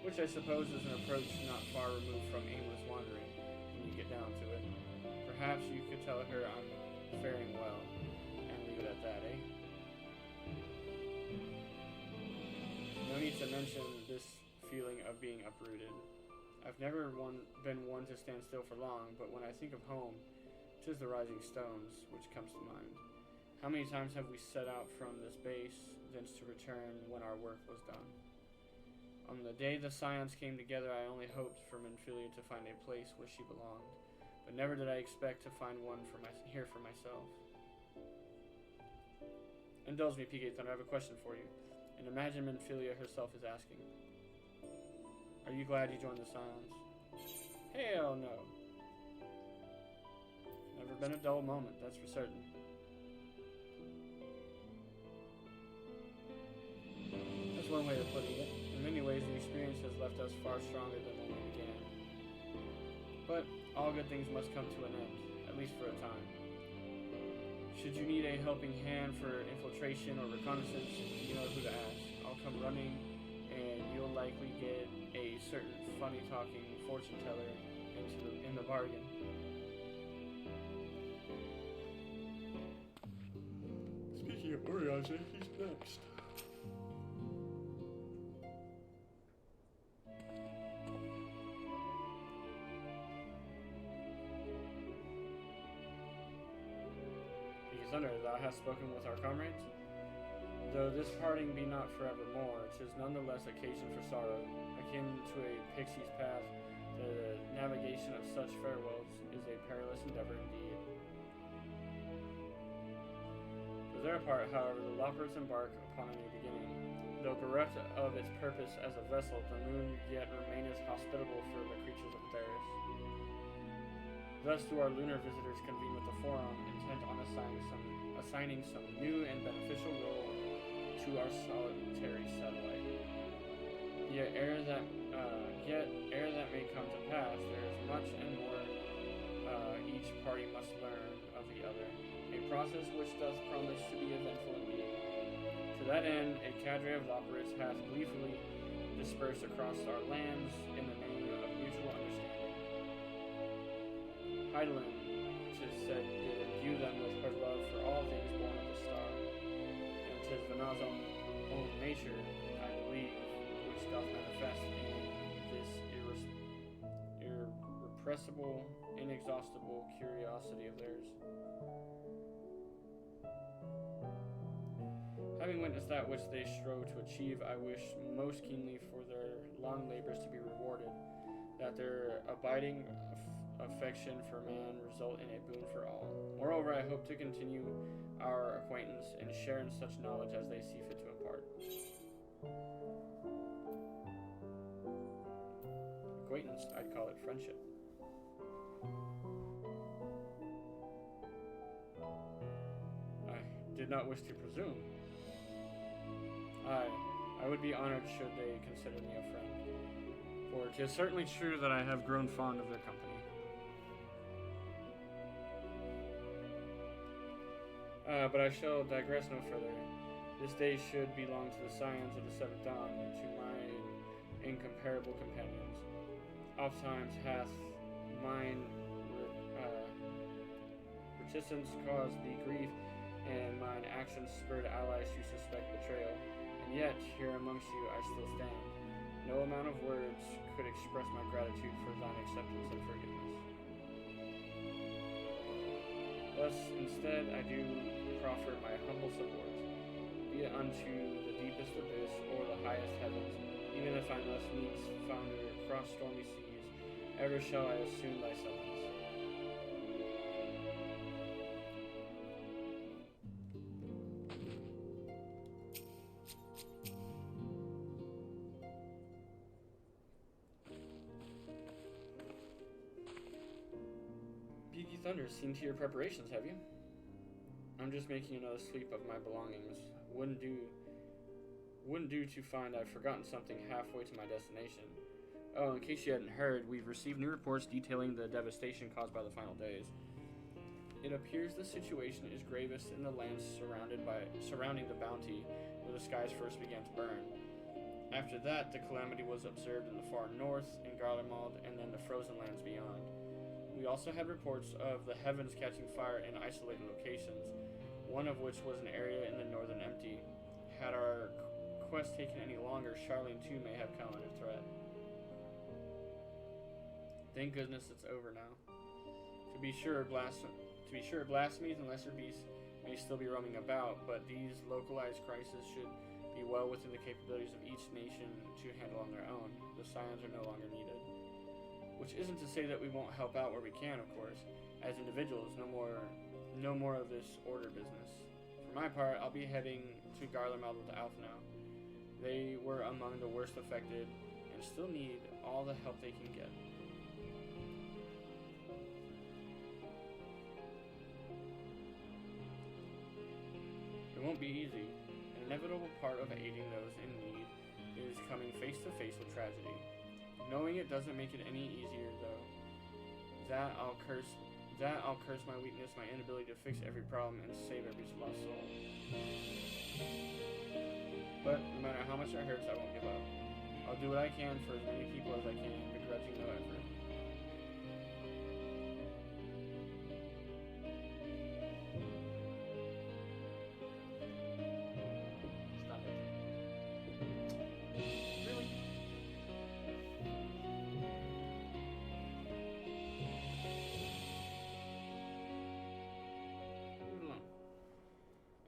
Which I suppose is an approach not far removed from aimless wandering, when you get down to it. Perhaps you could tell her I'm faring well, and leave it at that, eh? No need to mention this feeling of being uprooted. I've never been one to stand still for long, but when I think of home, 'tis the rising stones which comes to mind. How many times have we set out from this base, thence to return when our work was done? On the day the Scions came together, I only hoped for Minfilia to find a place where she belonged, but never did I expect to find one here for myself. Indulge me, PK Thunder, I have a question for you. And imagine Minfilia herself is asking, are you glad you joined the Scions? Hell no. Never been a dull moment, that's for certain. That's one way of putting it. In many ways, the experience has left us far stronger than when we began. But all good things must come to an end, at least for a time. Should you need a helping hand for infiltration or reconnaissance, you know who to ask. I'll come running, and you'll likely get a certain funny-talking fortune teller in the bargain. Speaking of Urianger, he's next. Thunder, thou hast spoken with our comrades? Though this parting be not forevermore, 'tis nonetheless occasion for sorrow, akin to a pixie's path. The navigation of such farewells is a perilous endeavor indeed. For their part, however, the Loppers embark upon a new beginning. Though bereft of its purpose as a vessel, the moon yet remaineth hospitable for the creatures of Theris. Thus do our lunar visitors convene with the Forum, intent on assigning some new and beneficial role to our solitary satellite. Yet ere that may come to pass, there is much and more each party must learn of the other, a process which doth promise to be eventful indeed. To that end, a cadre of Loperids hath gleefully dispersed across our lands in the name of mutual understanding. Heidelin, 'tis said, did imbue them with her love for all things born of the star, and 'tis Vanna's own nature, I believe, which doth manifest in this irrepressible, inexhaustible curiosity of theirs. Having witnessed that which they strove to achieve, I wish most keenly for their long labors to be rewarded, that their abiding affection for man result in a boon for all. Moreover, I hope to continue our acquaintance and share in such knowledge as they see fit to impart. Acquaintance, I'd call it friendship. I did not wish to presume. I would be honored should they consider me a friend, for it is certainly true that I have grown fond of their company. But I shall digress no further. This day should belong to the scions of the Seventh Dawn, to my incomparable companions. Ofttimes hath mine reticence caused thee grief, and mine actions spurred allies to suspect betrayal. And yet, here amongst you I still stand. No amount of words could express my gratitude for thine acceptance and forgiveness. Thus, instead, I do proffer my humble support, be it unto the deepest abyss or the highest heavens, even if I must needs founder across stormy seas, ever shall I assume thy summons. Thunder, seen to your preparations, have you? I'm just making another sweep of my belongings. Wouldn't do to find I've forgotten something halfway to my destination. Oh, in case you hadn't heard, we've received new reports detailing the devastation caused by the final days. It appears the situation is gravest in the lands surrounding the Bounty, where the skies first began to burn. After that, the calamity was observed in the far north, in Garlemald, and then the frozen lands beyond. We also had reports of the heavens catching fire in isolated locations, one of which was an area in the northern Empty. Had our quest taken any longer, Charlene too may have come under threat. Thank goodness it's over now. To be sure, blasphemies and lesser beasts may still be roaming about, but these localized crises should be well within the capabilities of each nation to handle on their own. The scions are no longer needed. Which isn't to say that we won't help out where we can, of course. As individuals, no more of this order business. For my part, I'll be heading to Garlemald with Alf now. They were among the worst affected, and still need all the help they can get. It won't be easy. An inevitable part of aiding those in need is coming face to face with tragedy. Knowing it doesn't make it any easier, though. That I'll curse my weakness, my inability to fix every problem and save every lost soul. But no matter how much it hurts, I won't give up. I'll do what I can for as many people as I can, begrudging no effort.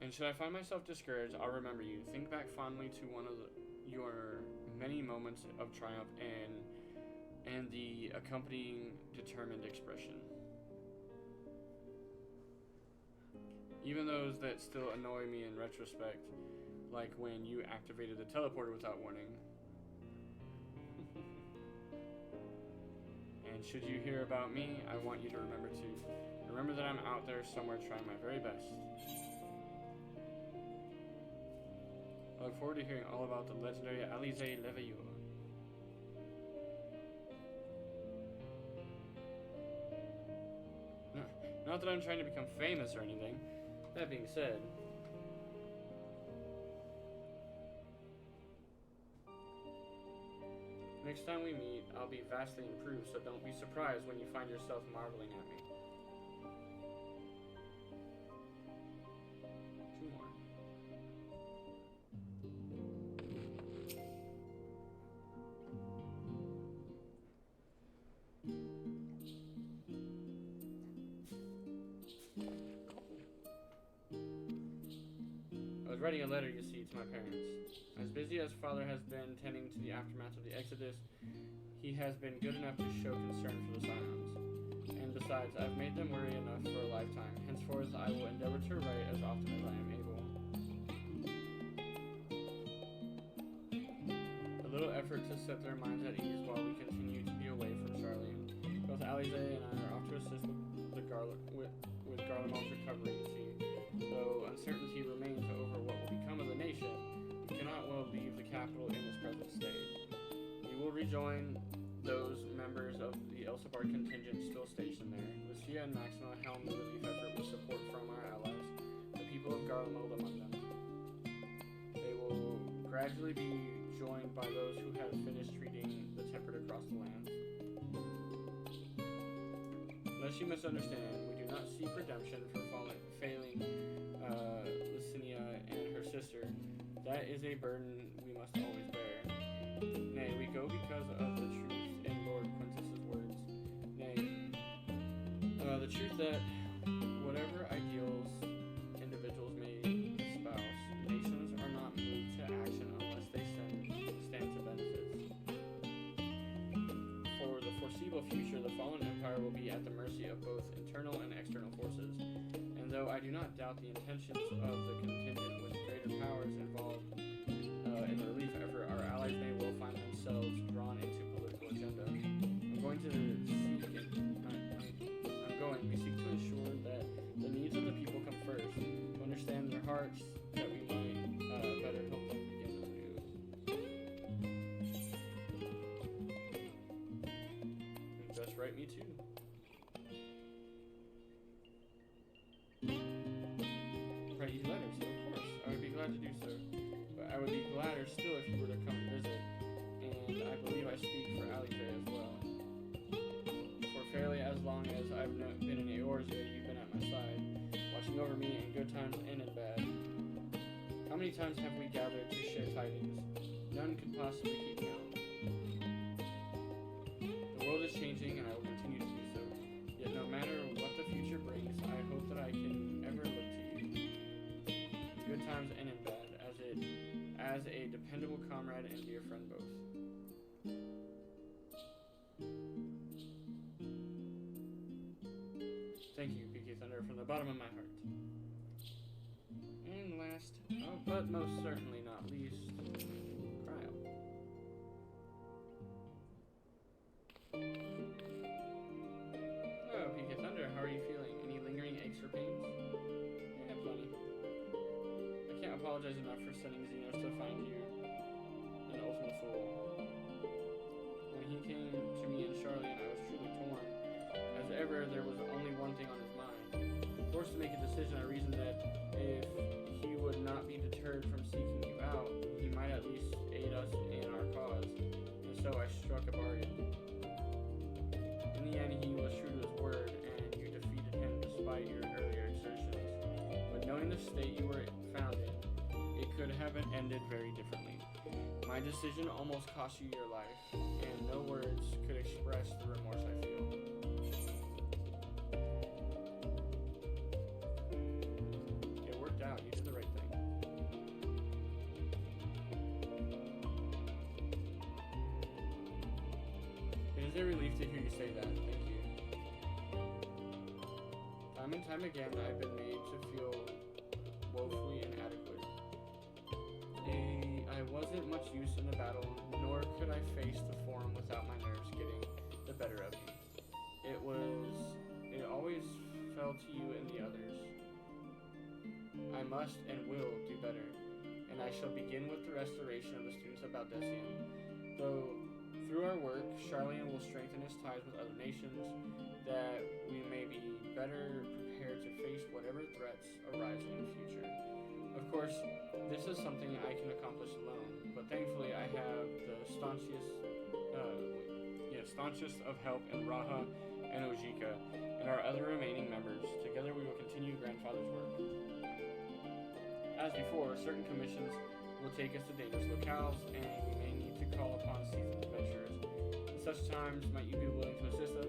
And should I find myself discouraged, I'll remember you. Think back fondly to one of your many moments of triumph and the accompanying determined expression. Even those that still annoy me in retrospect, like when you activated the teleporter without warning. And should you hear about me, I want you to remember that I'm out there somewhere trying my very best. I look forward to hearing all about the legendary Alize Leveilleur. No, not that I'm trying to become famous or anything. That being said, next time we meet, I'll be vastly improved, so don't be surprised when you find yourself marveling at me. 2 more. I was writing a letter, you see, to my parents. As busy as Father has been tending to the aftermath of the Exodus, he has been good enough to show concern for the Scions. And besides, I've made them worry enough for a lifetime. Henceforth, I will endeavor to write as often as I am able. A little effort to set their minds at ease while we continue to be away from Charlie. Both Alize and I are off to assist with Garlemald's recovery, you see. Though uncertainty remains over what will become of the nation, we cannot well leave the capital in its present state. We will rejoin those members of the Elsabard contingent still stationed there. Lucia and Maxima helm the relief effort with support from our allies, the people of Garlemald among them. They will gradually be joined by those who have finished treating the tempered across the lands. Lest you misunderstand, we do not seek redemption for failing Licinia and her sister. That is a burden we must always bear. Nay, we go because of the truth in Lord Quintus's words. Nay, the truth that whatever ideals individuals may espouse, nations are not moved to action unless they stand to benefits. For the foreseeable future, the fallen empire will be at the mercy of both internal and external forces. And though I do not doubt the intentions of the contingent with greater powers involved in the relief effort, our allies may well find themselves drawn into political agenda. We seek to ensure that the needs of the people come first, to understand their hearts, that we might better help them begin anew. And just write me too. Write you letters, of course. I would be glad to do so. But I would be gladder still if you were to come and visit. And I believe I speak for Alize as well. For fairly as long as I've been in Eorzea, you've been at my side, watching over me in good times and in bad. How many times have we gathered to share tidings? None could possibly keep count. The world is changing, and I will continue to do so. Yet no matter what the future brings, I hope that I can ever look to you, in good times and in bad, as a dependable comrade and dear friend both. Thank you, PK Thunder, from the bottom of my heart. And last, but most certainly not least, Cryo. Oh, PK Thunder, how are you feeling? Any lingering aches or pains? Yeah, plenty. I can't apologize enough for sending Xenos to find you, an ultimate fool. When he came to me in Charlie, and I was truly torn. As ever, there was only one thing on his mind. Forced to make a decision, I reasoned that if he would not be deterred from seeking you out, he might at least aid us in our cause. And so I struck a bargain. In the end, he was true to his word, and you defeated him despite your earlier exertions. But knowing the state you were found in, it could have been ended very differently. My decision almost cost you your life, and no words could express the remorse I feel. It worked out. You did the right thing. It is a relief to hear you say that. Thank you. Time and time again, I've been made to feel woefully inadequate. I wasn't much use in the battle, nor could I face the Forum without my nerves getting the better of me. tell to you and the others. I must and will do better, and I shall begin with the restoration of the students of Baldessian. Though through our work, Charlian will strengthen his ties with other nations, that we may be better prepared to face whatever threats arise in the future. Of course, this is something I can accomplish alone, but thankfully I have the staunchest of help in Raha and Ojika, and our other remaining members. Together we will continue Grandfather's work. As before, certain commissions will take us to dangerous locales, and we may need to call upon seasoned adventurers. At such times, might you be willing to assist us?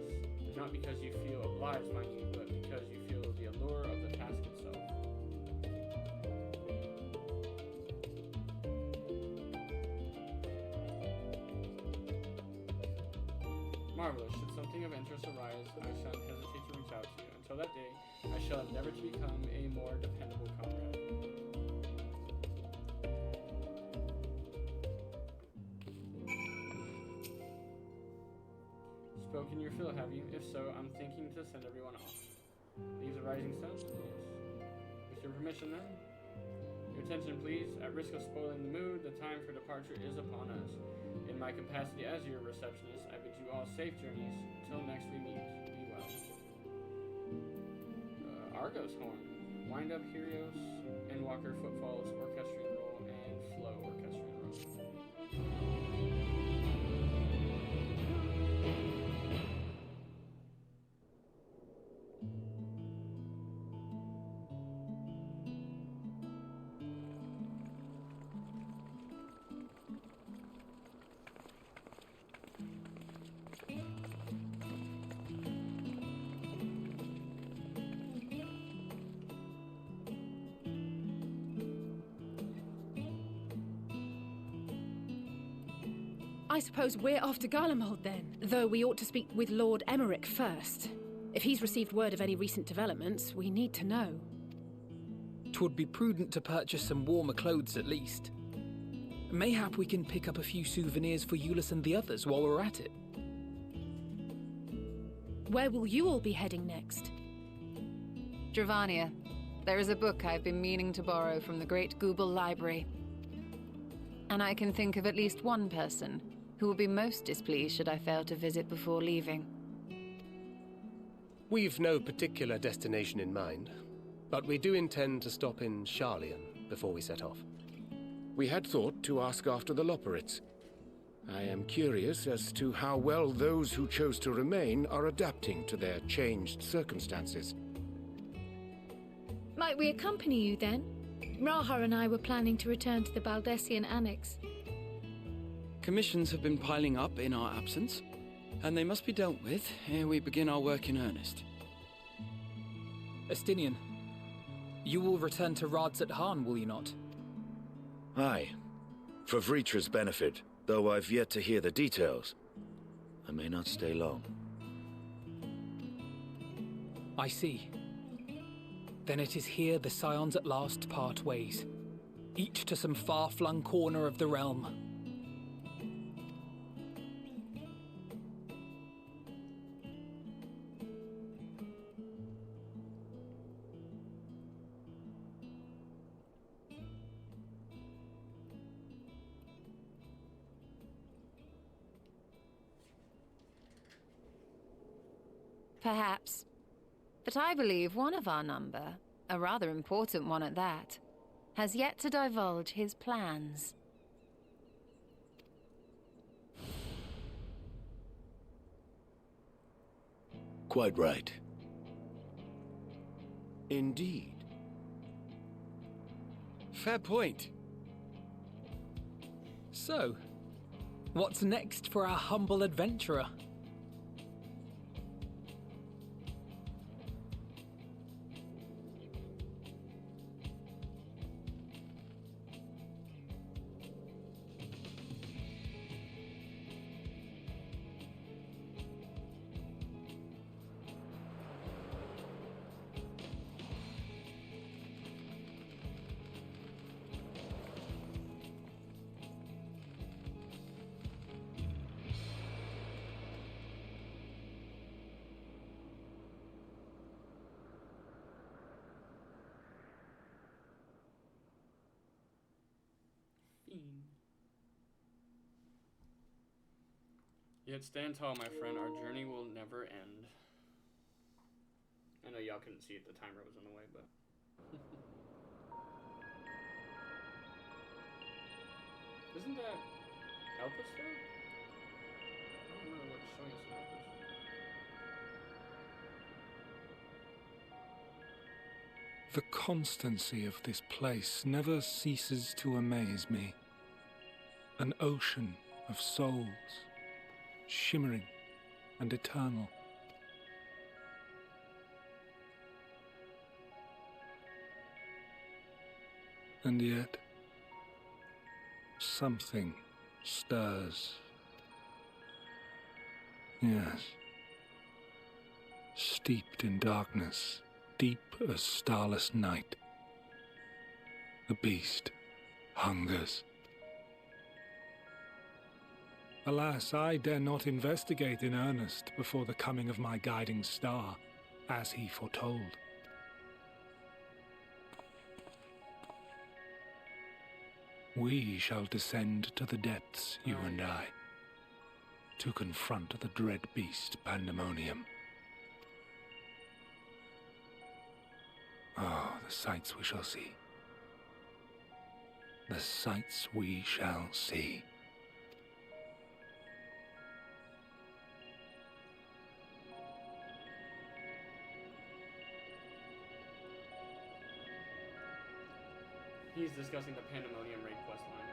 Not because you feel obliged, mind you, but because you feel the allure of the task itself. Marvelous. Should something of interest arise, I shan't hesitate to reach out to you. Until that day, I shall endeavor to become a more dependable comrade. Spoken your fill, have you? If so, I'm thinking to send everyone off. Leave the rising stones, please. With your permission, then? Your attention, please. At risk of spoiling the mood, the time for departure is upon us. In my capacity as your receptionist, I bid you all safe journeys. Until next we meet, be well. Argos horn. Wind up Helios, Endwalker footfalls, orchestrion roll, and flow orchestrion roll. I suppose we're off to Garlemald then, though we ought to speak with Lord Emmerich first. If he's received word of any recent developments, we need to know. 'Twould be prudent to purchase some warmer clothes at least. Mayhap we can pick up a few souvenirs for Euless and the others while we're at it. Where will you all be heading next? Dravania. There is a book I've been meaning to borrow from the Great Google Library. And I can think of at least one person who would be most displeased should I fail to visit before leaving. We've no particular destination in mind, but we do intend to stop in Charlian before we set off. We had thought to ask after the Loporrits. I am curious as to how well those who chose to remain are adapting to their changed circumstances. Might we accompany you then? Raha and I were planning to return to the Baldessian Annex. Commissions have been piling up in our absence, and they must be dealt with ere we begin our work in earnest. Estinian, you will return to Radzat Han, will you not? Aye. For Vritra's benefit, though I've yet to hear the details. I may not stay long. I see. Then it is here the Scions at last part ways, each to some far-flung corner of the realm. Perhaps. But I believe one of our number, a rather important one at that, has yet to divulge his plans. Quite right. Indeed. Fair point. So, what's next for our humble adventurer? Yet stand tall, my friend. Our journey will never end. I know y'all couldn't see it. The timer was in the way, but... Isn't that Elpis, though? I don't remember what it's showing us in Elpis. The constancy of this place never ceases to amaze me. An ocean of souls, shimmering and eternal. And yet, something stirs. Yes. Steeped in darkness, deep as starless night, the beast hungers. Alas, I dare not investigate in earnest before the coming of my guiding star, as he foretold. We shall descend to the depths, you and I, to confront the dread beast Pandemonium. Oh, the sights we shall see. The sights we shall see. He's discussing the Pandemonium raid quest line.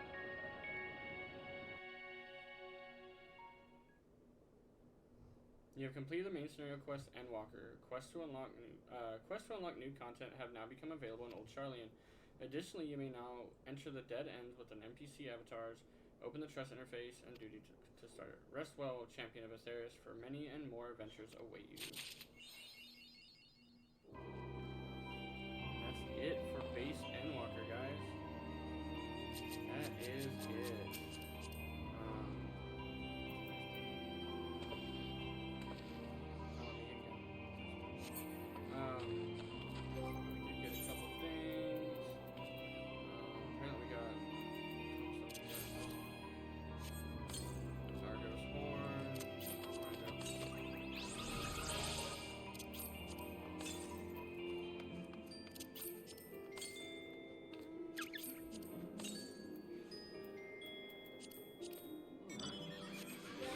You have completed the main scenario quest Endwalker. Quests to unlock new content have now become available in Old Charlian. Additionally, you may now enter the dead ends with an NPC avatars, open the trust interface, and duty to start. Rest well, champion of Aetherius, for many and more adventures await you. That's it for base Endwalker, guys. That is it. We did get a couple things. Apparently we got Argo's horn.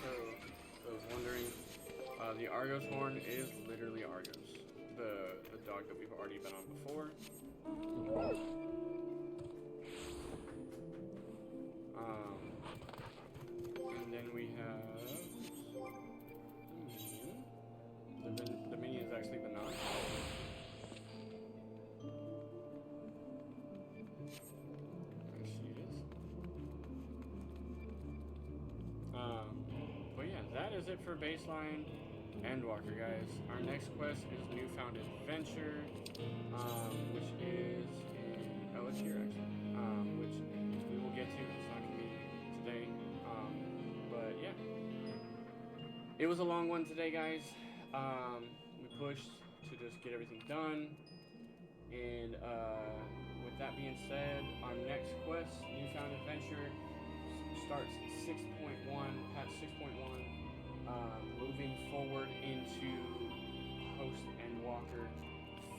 So, I was wondering, the Argo's horn is literally Argo's. The dog that we've already been on before. And then we have the minion is actually Banana. There she is. But yeah, that is it for baseline Endwalker, guys. Our next quest is Newfound Adventure, which is in, it's here actually, which we will get to. It's not going to be today, but yeah. It was a long one today, guys. We pushed to just get everything done, and with that being said, our next quest, Newfound Adventure, starts 6.1, patch 6.1. Moving forward into post Endwalker,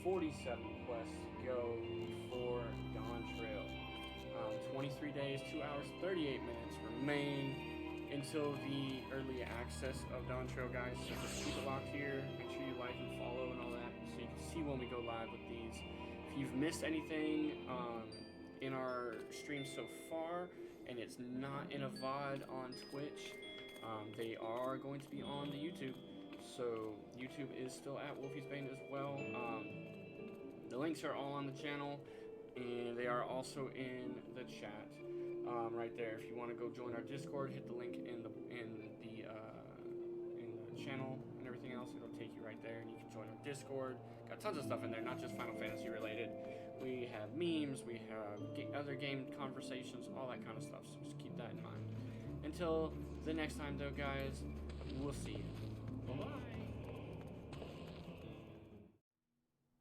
47 quests go before Dawn Trail. 23 days, 2 hours, 38 minutes remain until the early access of Dawn Trail, guys. So just keep it locked here. Make sure you like and follow and all that, so you can see when we go live with these. If you've missed anything in our stream so far, and it's not in a VOD on Twitch, they are going to be on the YouTube. So YouTube is still at Wolfie's Bane as well. The links are all on the channel, and they are also in the chat right there. If you want to go join our Discord, hit the link in the channel and everything else. It'll take you right there, and you can join our Discord. Got tons of stuff in there, not just Final Fantasy related. We have memes, we have other game conversations, all that kind of stuff. So just keep that in mind. Until the next time, though, guys, we'll see you. Bye-bye.